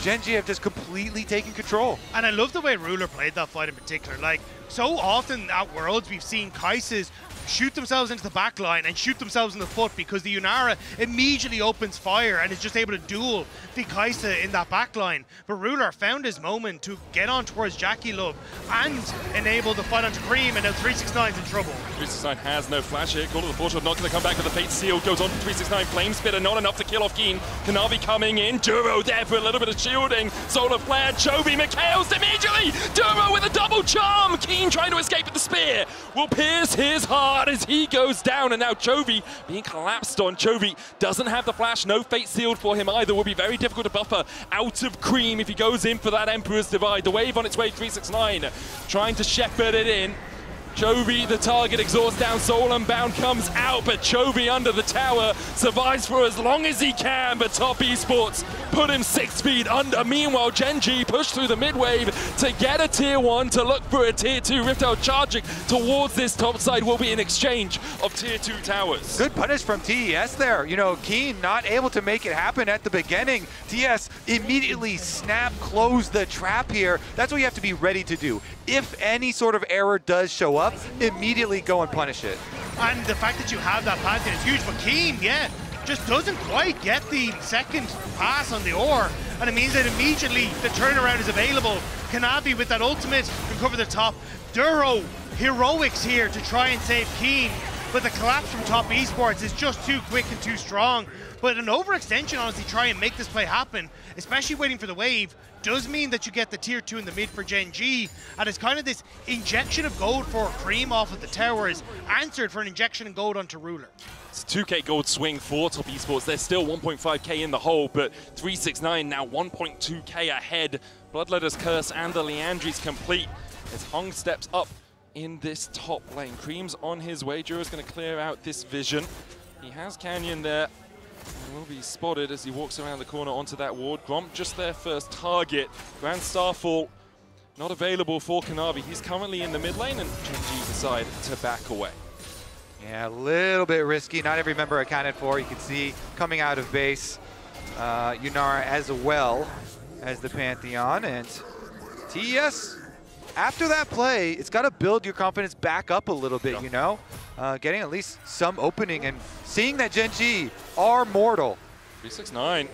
Gen G have just completely taken control. And I love the way Ruler played that fight in particular. Like, so often at Worlds, we've seen Kai'Sa's shoot themselves into the back line and shoot themselves in the foot because the Yunara immediately opens fire and is just able to duel the Kaisa in that back line. But Ruler found his moment to get on towards Jackie Love and enable the fight onto Cream, and now 369's in trouble. 369 has no flash here. Call to the Fortune, not going to come back with the Fate Seal. Goes on to 369. Flame Spitter, not enough to kill off Keen. Kanavi coming in. Duro there for a little bit of shielding. Solar Flare, Chovy, Mikhail's immediately. Duro with a double charm. Keen trying to escape with the spear. Will pierce his heart as he goes down, and now Chovy being collapsed on. Chovy doesn't have the flash, no Fate Sealed for him either. Will be very difficult to buffer out of Cream if he goes in for that Emperor's Divide. The wave on its way, 369 trying to shepherd it in. Chovy, the target, exhaust down, Soul Unbound comes out, but Chovy under the tower survives for as long as he can, but Top Esports put him 6 feet under. Meanwhile, Gen G pushed through the mid-wave to get a tier 1 to look for a tier 2. Riftel charging towards this top side will be an exchange of tier 2 towers. Good punish from TES there. You know, Keen not able to make it happen at the beginning. TES immediately close the trap here. That's what you have to be ready to do. If any sort of error does show up, immediately go and punish it. And the fact that you have that Pantheon is huge, but Keen, yeah, just doesn't quite get the second pass on the ore, and it means that immediately the turnaround is available. Kanavi with that ultimate can cover the top. Duro, heroics here to try and save Keen, but the collapse from Top Esports is just too quick and too strong. But an overextension, honestly, try and make this play happen, especially waiting for the wave, does mean that you get the tier 2 in the mid for Gen G, and it's kind of this injection of gold for Cream off of the towers, answered for an injection of gold onto Ruler. It's a 2k gold swing for Top Esports. They're still 1.5k in the hole, but 369 now 1.2k ahead. Bloodletter's Curse and the Leandry's complete as Hong steps up in this top lane. Cream's on his way. Juro's going to clear out this vision. He has Canyon there. He will be spotted as he walks around the corner onto that ward. Gromp just their first target. Grand Starfall not available for Kanavi. He's currently in the mid lane, and Gen G decide to back away. Yeah, a little bit risky. Not every member accounted for. You can see coming out of base, Yunara as well as the Pantheon. And TES, after that play, it's got to build your confidence back up a little bit, you know? Getting at least some opening and seeing that Gen G are mortal. 369.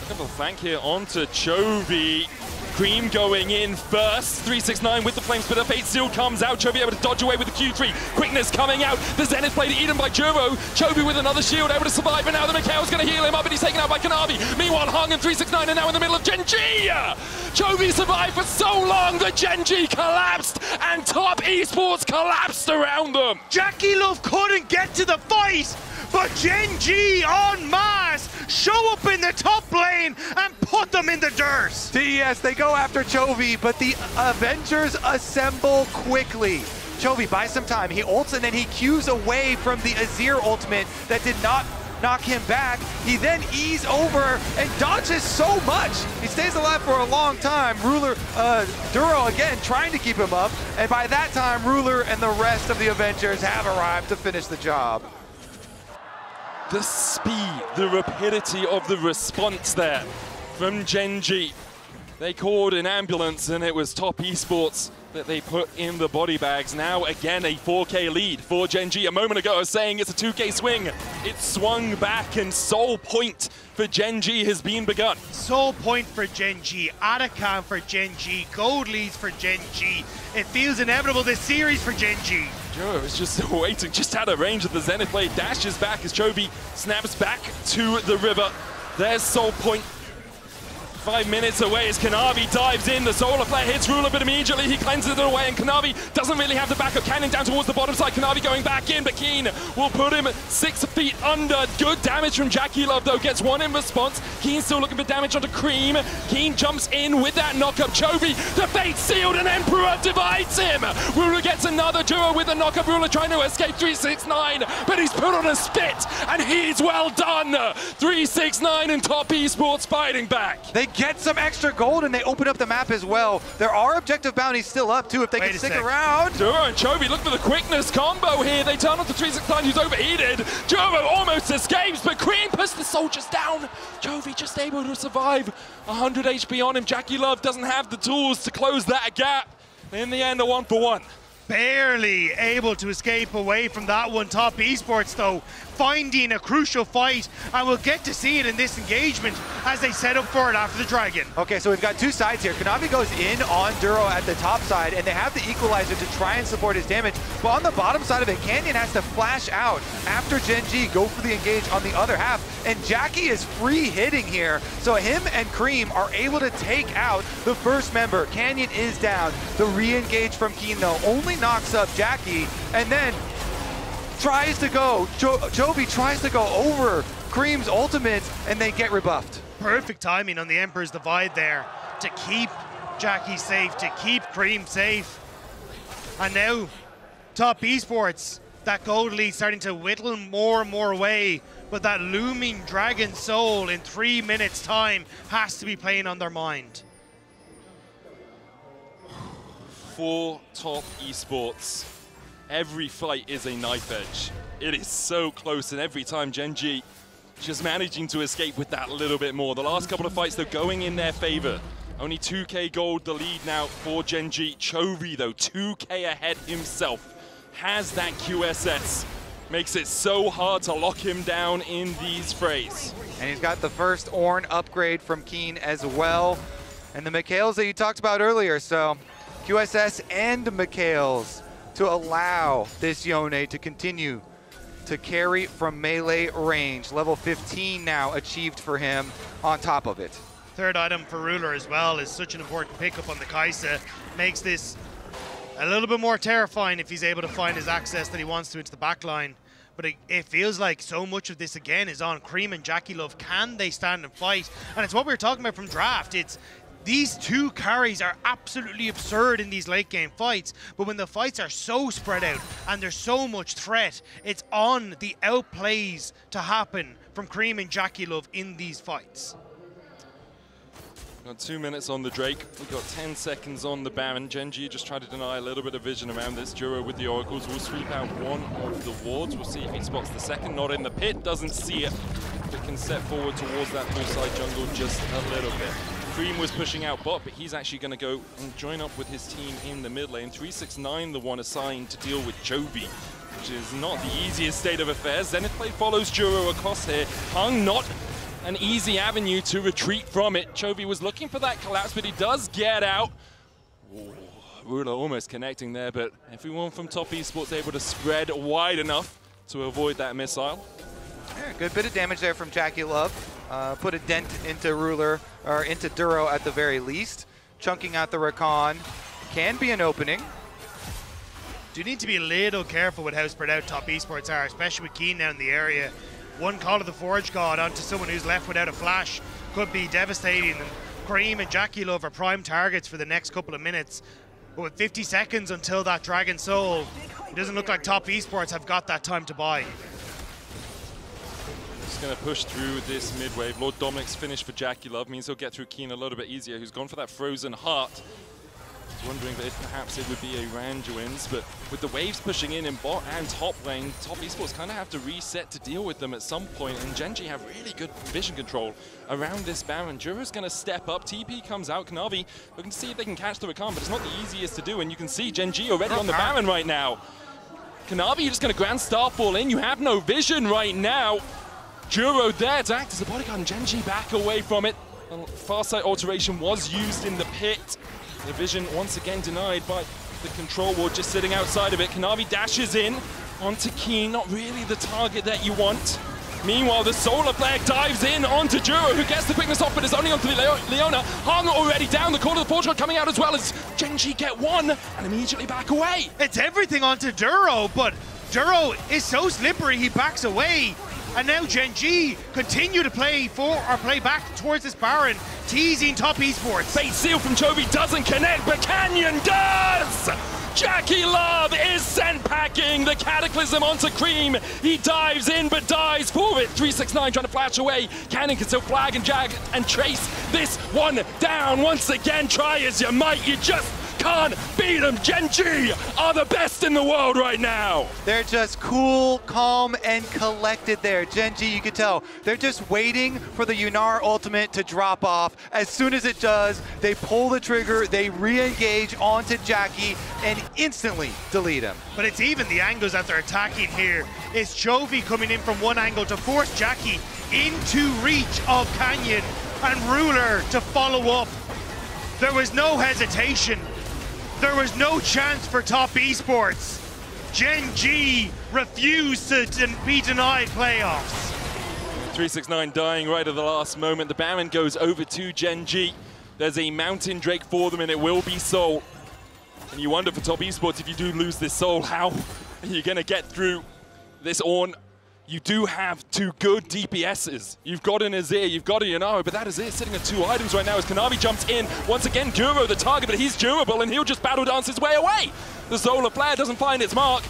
Look at the flank here onto Chovy. Cream going in first. 369 with the flame spitter. Fate Seal comes out. Chovy able to dodge away with the Q3. Quickness coming out. The Zenith blade eaten by Juro. Chovy with another shield able to survive. And now the Mikhail's going to heal him up, and he's taken out by Kanavi. Meanwhile, Hung and 369 are now in the middle of Gen G. Chovy survived for so long that Gen G collapsed, and Top Esports collapsed around them. Jackie Love couldn't get to the fight, but Gen G en masse show up in the top lane and put them in the dirt. TES, they go after Chovy, but the Avengers assemble quickly. Chovy buys some time. He ults and then he Qs away from the Azir ultimate that did not knock him back. He then ease over and dodges so much. He stays alive for a long time. Ruler, Duro again trying to keep him up. And by that time, Ruler and the rest of the Avengers have arrived to finish the job. The speed, the rapidity of the response there from Gen G. They called an ambulance, and it was Top Esports that they put in the body bags. Now again a 4k lead for Gen G. A moment ago I was saying it's a 2k swing. It swung back, and Soul Point for Gen G has been begun. Soul Point for Gen G, Atacam for Gen G, gold leads for Gen G. It feels inevitable this series for Gen G. Joe is just still waiting, just out of range of the Zenith blade, dashes back as Chovy snaps back to the river. There's Soul Point. 5 minutes away as Kanavi dives in. The solar flare hits Ruler, but immediately he cleanses it away, and Kanavi doesn't really have the backup. Cannon down towards the bottom side. Kanavi going back in, but Keen will put him 6 feet under. Good damage from Jackie Love, though. Gets one in response. Keen still looking for damage onto Cream. Keen jumps in with that knockup. Chovy, the fate sealed, and Emperor divides him. Ruler gets another duo with a knockup. Ruler trying to escape 369, but he's put on a spit, and he's well done. 369 and Top Esports fighting back. They get some extra gold, and they open up the map as well. There are objective bounties still up too if they can stick around. Duro and Chovy look for the quickness combo here. They turn on to 369 who's overheated. Duro almost escapes, but Cream puts the soldiers down. Chovy just able to survive. 100 HP on him. Jackie Love doesn't have the tools to close that gap. In the end, a 1-for-1. Barely able to escape away from that one. Top Esports, though, finding a crucial fight, and we'll get to see it in this engagement as they set up for it after the Dragon. Okay, so we've got two sides here. Kanavi goes in on Duro at the top side, and they have the equalizer to try and support his damage. But on the bottom side of it, Canyon has to flash out after Gen G go for the engage on the other half. And Jackie is free hitting here, so him and Cream are able to take out the first member. Canyon is down. The re-engage from Keen, though, only knocks up Jackie, and then tries to go, Chovy tries to go over Cream's ultimate, and they get rebuffed. Perfect timing on the Emperor's Divide there to keep Jackie safe, to keep Cream safe. And now Top Esports, that gold lead starting to whittle more and more away, but that looming Dragon Soul in 3 minutes time has to be playing on their mind. For Top Esports, every fight is a knife edge. It is so close, and every time Gen.G just managing to escape with that little bit more. The last couple of fights, they're going in their favor. Only 2k gold the lead now for Gen.G. Chovy, though, 2k ahead himself, has that QSS. Makes it so hard to lock him down in these frays. And he's got the first Ornn upgrade from Keen as well. And the Mikhails that you talked about earlier, so QSS and Mikhails to allow this Yone to continue to carry from melee range. Level 15 now achieved for him on top of it. Third item for Ruler as well is such an important pickup on the Kai'Sa. Makes this a little bit more terrifying if he's able to find his access that he wants to into the back line. But it feels like so much of this again is on Cream and Jackie Love. Can they stand and fight? And it's what we were talking about from draft. It's these two carries are absolutely absurd in these late game fights, but when the fights are so spread out and there's so much threat, it's on the outplays to happen from Cream and Jackie Love in these fights. Got 2 minutes on the Drake. We've got 10 seconds on the Baron. Gen.G just tried to deny a little bit of vision around this. Duro with the Oracles will sweep out one of the wards. We'll see if he spots the second. Not in the pit, doesn't see it, but can step forward towards that full side jungle just a little bit. Cream was pushing out bot, but he's actually going to go and join up with his team in the mid lane. 369, the one assigned to deal with Chovy, which is not the easiest state of affairs. Zenith Play follows Duro across here. Hung not an easy avenue to retreat from it. Chovy was looking for that collapse, but he does get out. Ooh, Ruler almost connecting there, but everyone from Top Esports able to spread wide enough to avoid that missile. Yeah, good bit of damage there from Jackie Love. Put a dent into Ruler, or into Duro at the very least. Chunking out the Rakan can be an opening. Do need to be a little careful with how spread out Top Esports are, especially with Keen now in the area. One call of the Forge God onto someone who's left without a flash could be devastating. And Cream and Jackie Love are prime targets for the next couple of minutes. But with 50 seconds until that Dragon Soul, it doesn't look like Top Esports have got that time to buy. Just going to push through this mid wave. Lord Dominic's finish for Jackie Love means he'll get through Keen a little bit easier, who's gone for that Frozen Heart. Wondering if perhaps it would be a Randuin's, but with the waves pushing in bot and top lane, Top Esports kind of have to reset to deal with them at some point, and Gen.G have really good vision control around this Baron. Juro's going to step up, TP comes out, Knavi looking to see if they can catch the Rakan, but it's not the easiest to do, and you can see Gen.G already on the Baron right now. Knavi, you're just going to Grand Starfall in, you have no vision right now. Juro there to act as a bodyguard, and Gen.G back away from it. Farsight alteration was used in the pit. The vision once again denied by the control ward just sitting outside of it. Knavi dashes in onto Keen, not really the target that you want. Meanwhile, the Solar Flare dives in onto Juro, who gets the quickness off, but it's only onto Leona. Hung already down, the corner of the Forge God coming out as well as Gen.G get one and immediately back away. It's everything onto Duro, but Duro is so slippery he backs away. And now Gen.G continue to play back towards this Baron, teasing Top Esports. Bait seal from Chovy doesn't connect, but Canyon does! Jackie Love is sent packing the Cataclysm onto Cream. He dives in but dies for it. 369 trying to flash away. Cannon can still flag and jag and chase this one down. Once again, try as you might, you just can't beat them. Gen.G are the best in the world right now. They're just cool, calm, and collected there. Gen.G, you can tell, they're just waiting for the Yunar ultimate to drop off. As soon as it does, they pull the trigger, they re-engage onto Jackie, and instantly delete him. But it's even the angles that they're attacking here. It's Chovy coming in from one angle to force Jackie into reach of Canyon, and Ruler to follow up. There was no hesitation. There was no chance for Top Esports. Gen.G refused to be denied playoffs. 369 dying right at the last moment. The Baron goes over to Gen.G. There's a Mountain Drake for them, and it will be Soul. And you wonder for Top Esports, if you do lose this Soul, how are you going to get through this Ornn? you do have two good DPSs. You've got an Azir, you've got a Yanaro, but that Azir sitting at 2 items right now as Kanavi jumps in. Once again, Guro the target, but he's durable and he'll just battle dance his way away. The Solar Flare doesn't find its mark.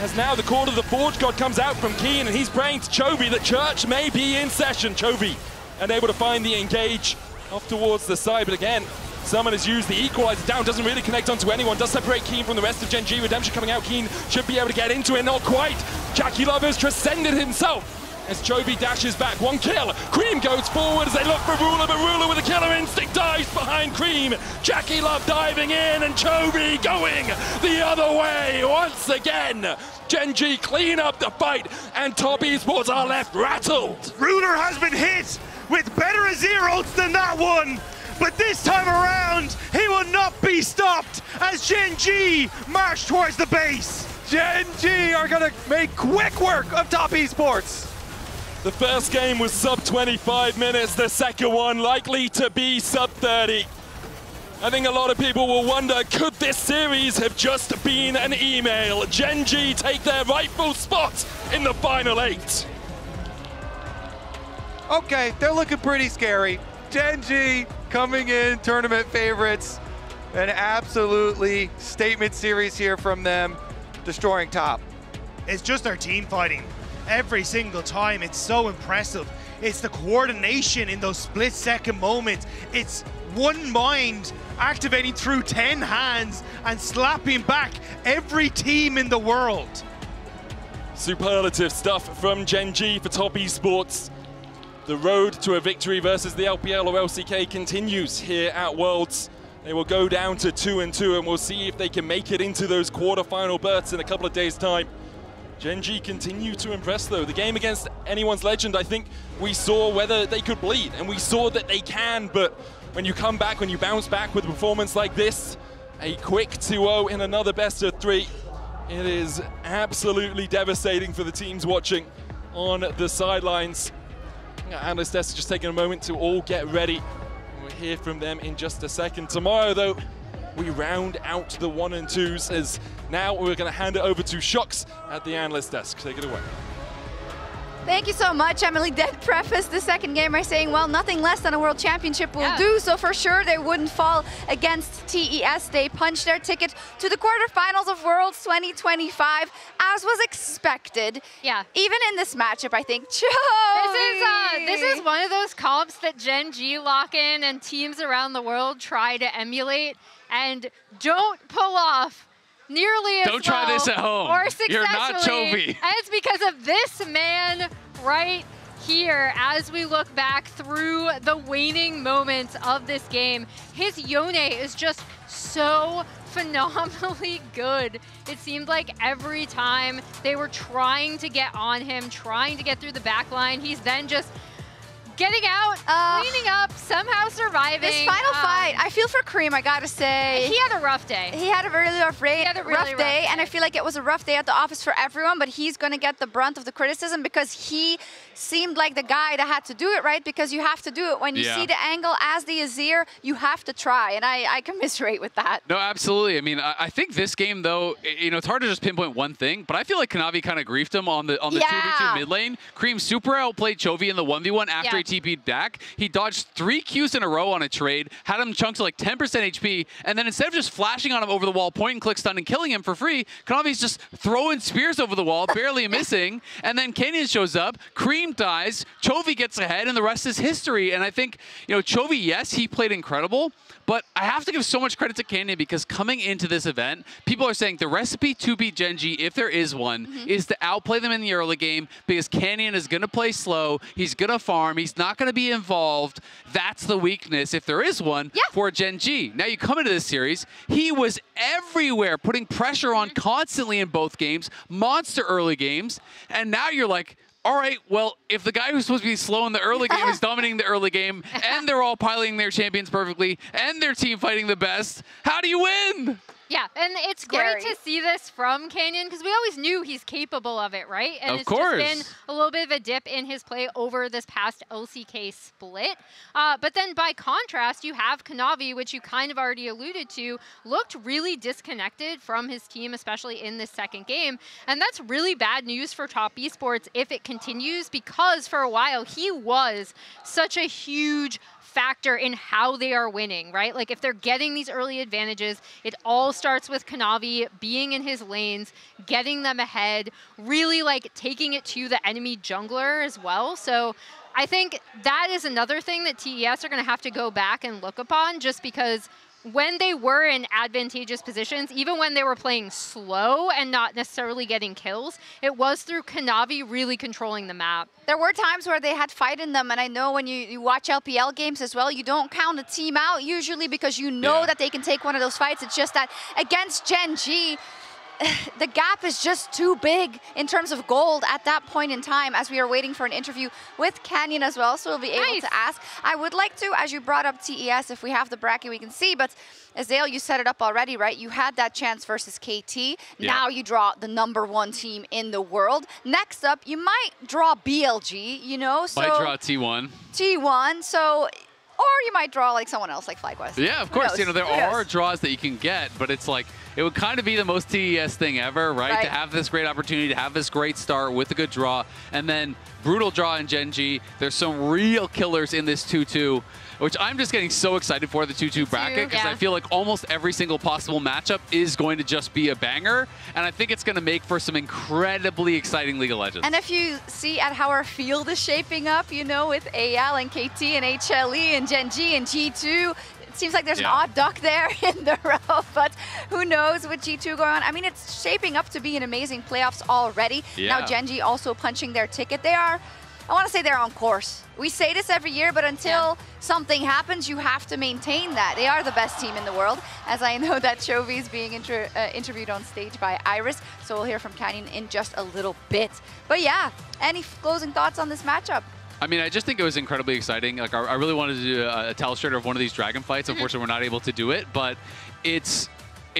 As now the Call of the Forge God comes out from Keen and he's praying to Chovy that Church may be in session. Chovy unable to find the engage off towards the side, but again, Summon has used the equalizer down, doesn't really connect onto anyone, does separate Keen from the rest of Gen G. Redemption coming out, Keen should be able to get into it, not quite. Jackie Love has transcended himself as Chovy dashes back, 1 kill. Cream goes forward as they look for Ruler, but Ruler with a killer instinct dives behind Cream. Jackie Love diving in and Chovy going the other way once again. Gen G clean up the fight and Top Esports are left rattled. Ruler has been hit with better Azir ults than that one. But this time around, he will not be stopped as Gen G march towards the base. Gen G are going to make quick work of Top Esports. The first game was sub 25 minutes, the second one likely to be sub 30. I think a lot of people will wonder, could this series have just been an email? Gen G take their rightful spot in the final 8. Okay, they're looking pretty scary. Gen G coming in, tournament favorites. An absolutely statement series here from them, destroying top. It's just their team fighting. Every single time, it's so impressive. It's the coordination in those split-second moments. It's one mind activating through 10 hands and slapping back every team in the world. Superlative stuff from Gen G for Top Esports. The road to a victory versus the LPL or LCK continues here at Worlds. They will go down to 2-2 and we'll see if they can make it into those quarterfinal berths in a couple of days' time. Gen G continue to impress though. The game against Anyone's Legend, I think we saw whether they could bleed and we saw that they can, but when you come back, when you bounce back with a performance like this, a quick 2-0 in another best of 3, it is absolutely devastating for the teams watching on the sidelines. Analyst desk just taking a moment to all get ready. We'll hear from them in just a second. Tomorrow, though, we round out the 1 and 2s as now we're going to hand it over to Shocks at the analyst desk. Take it away. Thank you so much, Emily. Did preface the second game by saying, well, nothing less than a world championship will do, so for sure they wouldn't fall against TES. They punched their ticket to the quarterfinals of Worlds 2025, as was expected. Yeah. Even in this matchup, I think. This is one of those comps that Gen G lock in and teams around the world try to emulate and don't pull off nearly as Don't try this at home. Or successfully. You're not Chovy. And it's because of this man right here as we look back through the waning moments of this game. His Yone is just so phenomenally good. It seemed like every time they were trying to get on him, trying to get through the back line, he's then just getting out, cleaning up, somehow surviving. This final fight, I feel for Cream, I gotta say. He had a rough day. He had a really rough day, and I feel like it was a rough day at the office for everyone, but he's gonna get the brunt of the criticism because he seemed like the guy that had to do it, right? Because you have to do it. When you see the angle as the Azir, you have to try, and I commiserate with that. No, absolutely. I mean, I think this game, though, you know, it's hard to just pinpoint one thing, but I feel like Kanavi kind of griefed him on the 2v2 mid lane. Cream super outplayed Chovy in the 1v1 after he TP'd back. He dodged 3 Qs in a row on a trade, had him chunked to like 10% HP, and then instead of just flashing on him over the wall, point and click stun and killing him for free, Kanavi's just throwing spears over the wall, barely missing, and then Kenyan shows up, Cream dies, Chovy gets ahead, and the rest is history. And I think, you know, Chovy, yes, he played incredible, but I have to give so much credit to Kenyan because coming into this event, people are saying the recipe to beat Gen G, if there is one, is to outplay them in the early game because Kenyan is going to play slow, he's going to farm, he's not going to be involved. That's the weakness, if there is one, for Gen G. Now you come into this series, he was everywhere, putting pressure on constantly in both games, monster early games, and now you're like, all right, well, if the guy who's supposed to be slow in the early game is dominating the early game, and they're all piloting their champions perfectly, and their team fighting the best, how do you win? Yeah, and it's great to see this from Canyon because we always knew he's capable of it, right? And it's just been a little bit of a dip in his play over this past LCK split. But then by contrast, you have Kanavi, which you kind of already alluded to, looked really disconnected from his team, especially in this second game. And that's really bad news for Top Esports if it continues, because for a while he was such a huge factor in how they are winning, right? Like if they're getting these early advantages, it all starts with Kanavi being in his lanes, getting them ahead, really like taking it to the enemy jungler as well. So I think that is another thing that TES are going to have to go back and look upon, just because when they were in advantageous positions, even when they were playing slow and not necessarily getting kills, it was through Kanavi really controlling the map. There were times where they had fight in them, and I know when you watch LPL games as well, you don't count a team out usually because you know that they can take one of those fights. It's just that against Gen G, the gap is just too big in terms of gold at that point in time, as we are waiting for an interview with Canyon as well, so we'll be able to ask. I would like to, as you brought up TES, if we have the bracket we can see, but Azale, you set it up already, right? You had that chance versus KT. Now you draw the #1 team in the world. Next up, you might draw BLG, you know? So might draw T1. T1, so... Or you might draw like someone else, like FlyQuest. Yeah, of course. You know, there are draws that you can get, but it's like, it would kind of be the most TES thing ever, right? To have this great opportunity, to have this great start with a good draw, and then brutal draw in Gen G. There's some real killers in this 2-2, which I'm just getting so excited for, the 2-2 bracket, because I feel like almost every single possible matchup is going to just be a banger, and I think it's going to make for some incredibly exciting League of Legends. And if you see at how our field is shaping up, you know, with AL and KT and HLE and Gen G and G2, it seems like there's an odd duck there in the row, but who knows with G2 going on. I mean, it's shaping up to be an amazing playoffs already. Now Gen G also punching their ticket. They are, I want to say they're on course. We say this every year, but until something happens, you have to maintain that. They are the best team in the world, as I know that Chovy is being interviewed on stage by Iris, so we'll hear from Canyon in just a little bit. But yeah, any closing thoughts on this matchup? I mean, I just think it was incredibly exciting. Like, I really wanted to do a telestrator of one of these Dragon fights. Unfortunately, we're not able to do it, but it's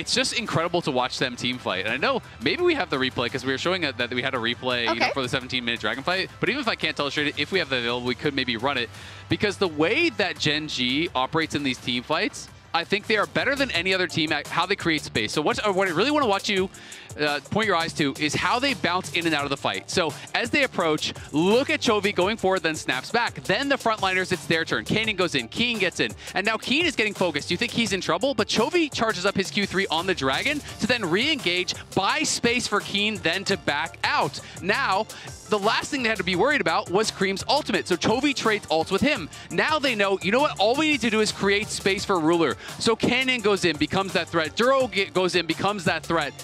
just incredible to watch them team fight. And I know maybe we have the replay, because we were showing that we had a replay you know, for the 17-minute Dragon fight. But even if I can't telestrate it, if we have that available, we could maybe run it. Because the way that Gen G operates in these team fights, I think they are better than any other team at how they create space. So what I really want to watch you point your eyes to is how they bounce in and out of the fight. So as they approach, look at Chovy going forward, then snaps back. Then the frontliners, it's their turn. Canyon goes in, Keen gets in. And now Keen is getting focused. You think he's in trouble, but Chovy charges up his Q3 on the Dragon to then re-engage, buy space for Keen, then to back out. Now, the last thing they had to be worried about was Cream's ultimate. So Chovy trades ults with him. Now they know, you know what? All we need to do is create space for Ruler. So Canyon goes in, becomes that threat. Duro goes in, becomes that threat.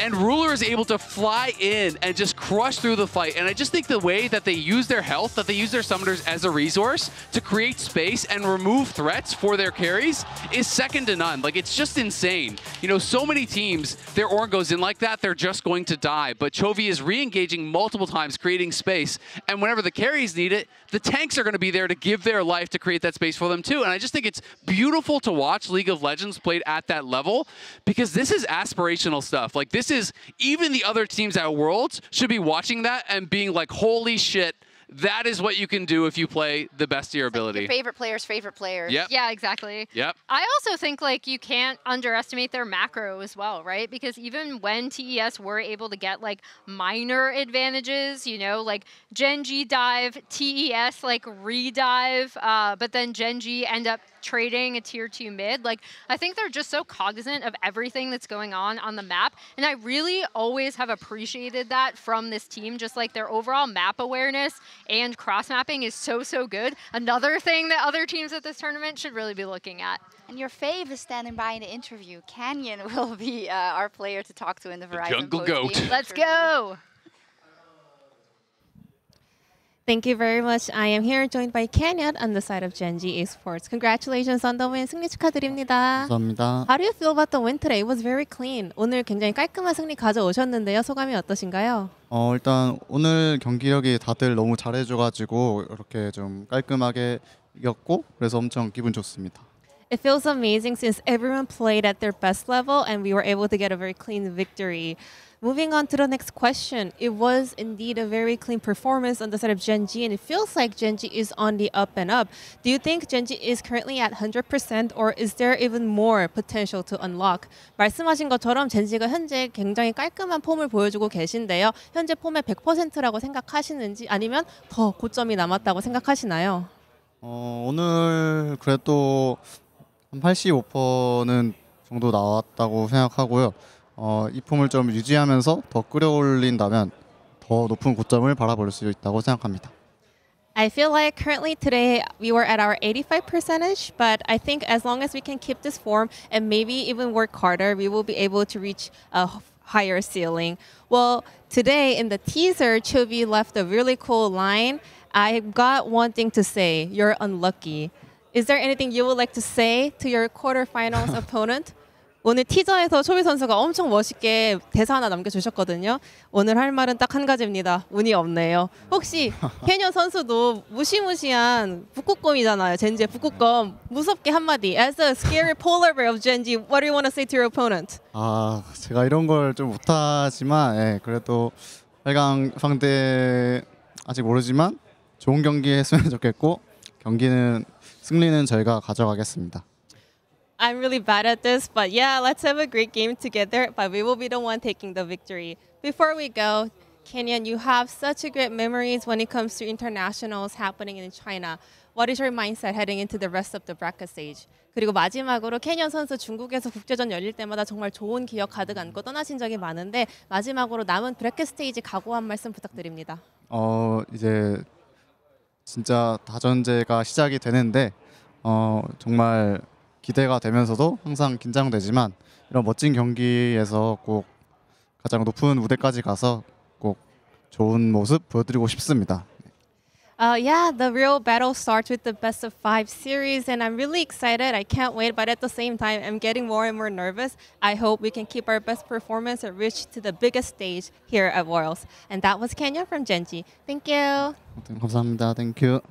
And Ruler is able to fly in and just crush through the fight. And I just think the way that they use their health, that they use their summoners as a resource to create space and remove threats for their carries is second to none. Like, it's just insane. You know, so many teams, their Ornn goes in like that, they're just going to die. But Chovy is re-engaging multiple times, creating space. And whenever the carries need it, the tanks are going to be there to give their life to create that space for them too. And I just think it's beautiful to watch League of Legends played at that level, because this is aspirational stuff. Like, this is, even the other teams at Worlds should be watching that and being like, holy shit, that is what you can do if you play the best of your ability. Your favorite players. Yep. Yeah, exactly. Yep. I also think like you can't underestimate their macro as well, right? Because even when TES were able to get like minor advantages, you know, like Gen G dive, TES like re-dive, but then Gen G end up trading a tier 2 mid. Like, I think they're just so cognizant of everything that's going on the map. And I really always have appreciated that from this team. Just like their overall map awareness and cross mapping is so good. Another thing that other teams at this tournament should really be looking at. And your fave is standing by in the interview. Canyon will be our player to talk to in the Verizon Jungle Goat. Let's go. Thank you very much. I am here joined by Canyon on the side of Gen G Esports. Congratulations on the win. 승리 축하드립니다. 감사합니다. How do you feel about the win today? It was very clean. 오늘 굉장히 깔끔한 승리 가져오셨는데요. 소감이 어떠신가요? 일단 오늘 경기력이 다들 너무 잘해줘가지고 이렇게 좀 깔끔하게 이겼고 그래서 엄청 기분 좋습니다. It feels amazing since everyone played at their best level and we were able to get a very clean victory. Moving on to the next question. It was indeed a very clean performance on the side of Gen.G, and it feels like Gen.G is on the up and up. Do you think Gen.G is currently at 100% or is there even more potential to unlock? 말씀하신 것처럼 젠지가 현재 굉장히 깔끔한 폼을 보여주고 계신데요. 현재 폼의 100%라고 생각하시는지 아니면 더 고점이 남았다고 생각하시나요? 오늘 그래도 한 85%는 정도 나왔다고 생각하고요. 이 폼을 좀 유지하면서 더 끌어올린다면 더 높은 고점을 바라볼 수 있다고 생각합니다. I feel like currently today we were at our 85%, but I think as long as we can keep this form and maybe even work harder, we will be able to reach a higher ceiling. Well, today in the teaser, Chobi left a really cool line. I got one thing to say, you're unlucky. Is there anything you would like to say to your quarterfinals opponent? 오늘 티저에서 초비 선수가 엄청 멋있게 대사 하나 남겨주셨거든요. 오늘 할 말은 딱 한 가지입니다. 운이 없네요. 혹시 캐년 선수도 무시무시한 북극곰이잖아요. 젠지의 북극곰. 무섭게 한마디. As a scary polar bear of Gen.G, what do you want to say to your opponent? 제가 이런 걸 좀 못하지만 그래도 8강 상대 아직 모르지만 좋은 경기 했으면 좋겠고 승리는 저희가 가져가겠습니다. I'm really bad at this, but yeah, let's have a great game together, but we will be the one taking the victory. Before we go, Kenyon, you have such a great memories when it comes to internationals happening in China. What is your mindset heading into the rest of the bracket stage? 그리고 마지막으로 캐년 선수 중국에서 국제전 열릴 때마다 정말 좋은 기억 가득 안고 떠나신 적이 많은데 마지막으로 남은 브래켓 스테이지 각오 한 말씀 부탁드립니다. 이제 진짜 다전제가 시작이 되는데 정말 기대가 되면서도 항상 긴장되지만 이런 멋진 경기에서 꼭 가장 높은 무대까지 가서 꼭 좋은 모습 보여드리고 싶습니다. Yeah, the real battle starts with the best of 5 series and I'm really excited. I can't wait, but at the same time, I'm getting more and more nervous. I hope we can keep our best performance and reach to the biggest stage here at Worlds. And that was Kenya from Gen.G. Thank you. 감사합니다. Thank you.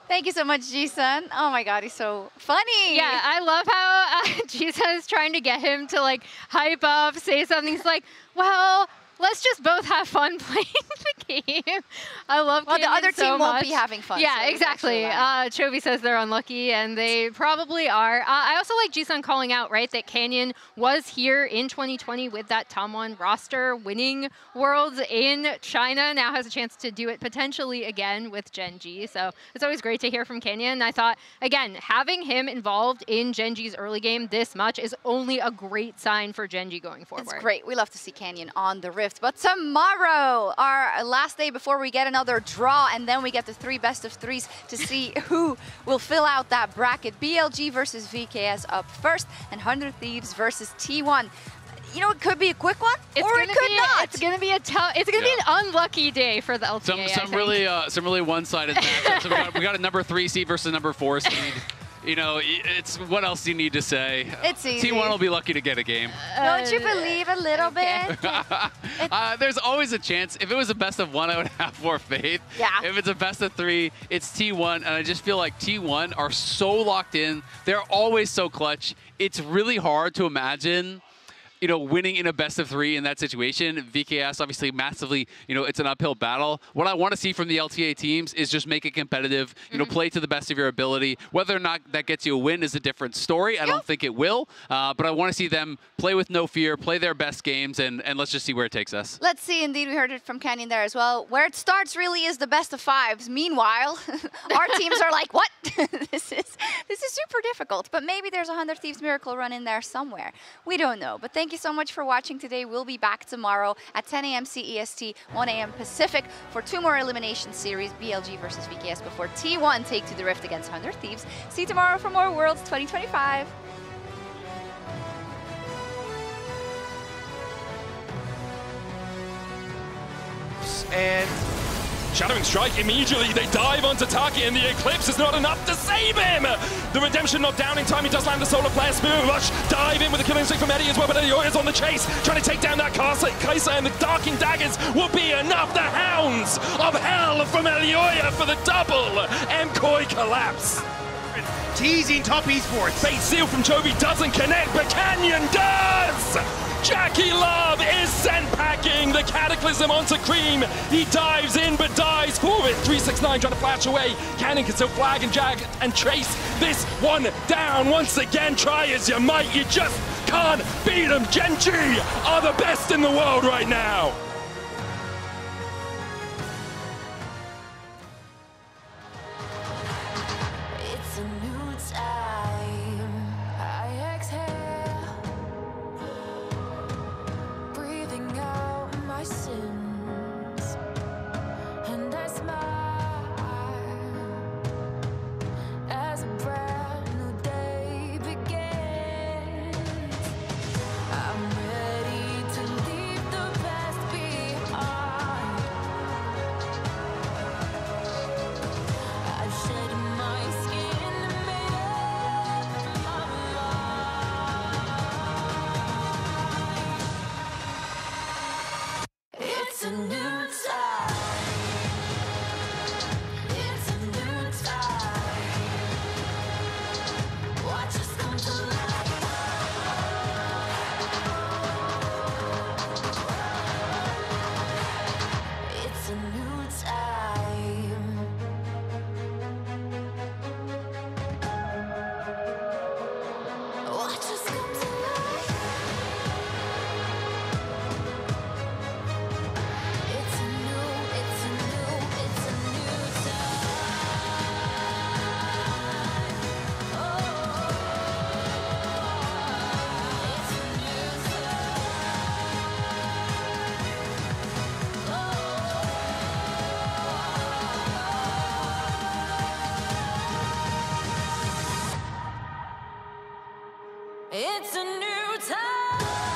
Thank you so much, Ji-sun. Oh my God, he's so funny. Yeah, I love how Ji-sun is trying to get him to like hype up, say something. He's like, well, let's just both have fun playing the game. I love Well, the other so team won't much. be having fun. Yeah, so exactly. Chobi says they're unlucky, and they probably are. I also like Ji-sun calling out, right, that Canyon was here in 2020 with that Tom1 roster, winning Worlds in China, now has a chance to do it potentially again with Gen.G. So it's always great to hear from Canyon. I thought, again, having him involved in Gen.G's early game this much is only a great sign for Gen.G going forward. It's great. We love to see Canyon on the Rift. But tomorrow, our last day before we get another draw, and then we get the 3 best-of-3s to see who will fill out that bracket. BLG versus VKS up first, and 100 Thieves versus T1. You know, it could be a quick one, or it could not. It's gonna be an unlucky day for the LTA. Some really one-sided matchups. We got a number 3 seed versus a number 4 seed. You know, it's what else do you need to say? It's easy. T1 will be lucky to get a game. Don't you believe a little bit? There's always a chance. If it was a best of 1, I would have more faith. Yeah. If it's a best of 3, it's T1, and I just feel like T1 are so locked in. They're always so clutch. It's really hard to imagine, you know, winning in a best of 3 in that situation. VKS obviously massively, you know, it's an uphill battle. What I want to see from the LTA teams is just make it competitive, you know, play to the best of your ability. Whether or not that gets you a win is a different story. I don't think it will, but I want to see them play with no fear, play their best games, and let's just see where it takes us. Let's see. Indeed, we heard it from Canyon there as well. Where it starts really is the best of 5s. Meanwhile, our teams are like, what? This is super difficult, but maybe there's a 100 Thieves miracle run in there somewhere. We don't know, but thank you so much for watching today. We'll be back tomorrow at 10 a.m. CEST, 1 a.m. Pacific for 2 more elimination series, BLG versus VKS, before T1 take to the Rift against 100 Thieves. See you tomorrow for more Worlds 2025. And Shadowing Strike, immediately they dive onto Taki, and the Eclipse is not enough to save him! The Redemption not down in time, he does land the Solar Flare, Spirit Rush, dive in with the killing streak from Eddie as well, but Elioya's on the chase, trying to take down that Kai'Sa, and the Darking Daggers will be enough! The Hounds of Hell from Elioya for the double! Mkoi collapse! Doran teasing top esports. Bait seal from Chovy doesn't connect, but Canyon does! Jackie Love is sent packing the Cataclysm onto Cream. He dives in but dies for it. 369 trying to flash away. Cannon can still flag and jag and trace this one down. Once again, try as you might, you just can't beat them. Gen G are the best in the world right now. It's a new time. I exhale, breathing out my sins, and I smile as a brand new day begins. I'm ready to leave the past behind. I've shed my skin and made up my mind. It's a new time. It's a new time. Watch us come to life. It's a new time. Watch us come to life. It's a new It's a new time.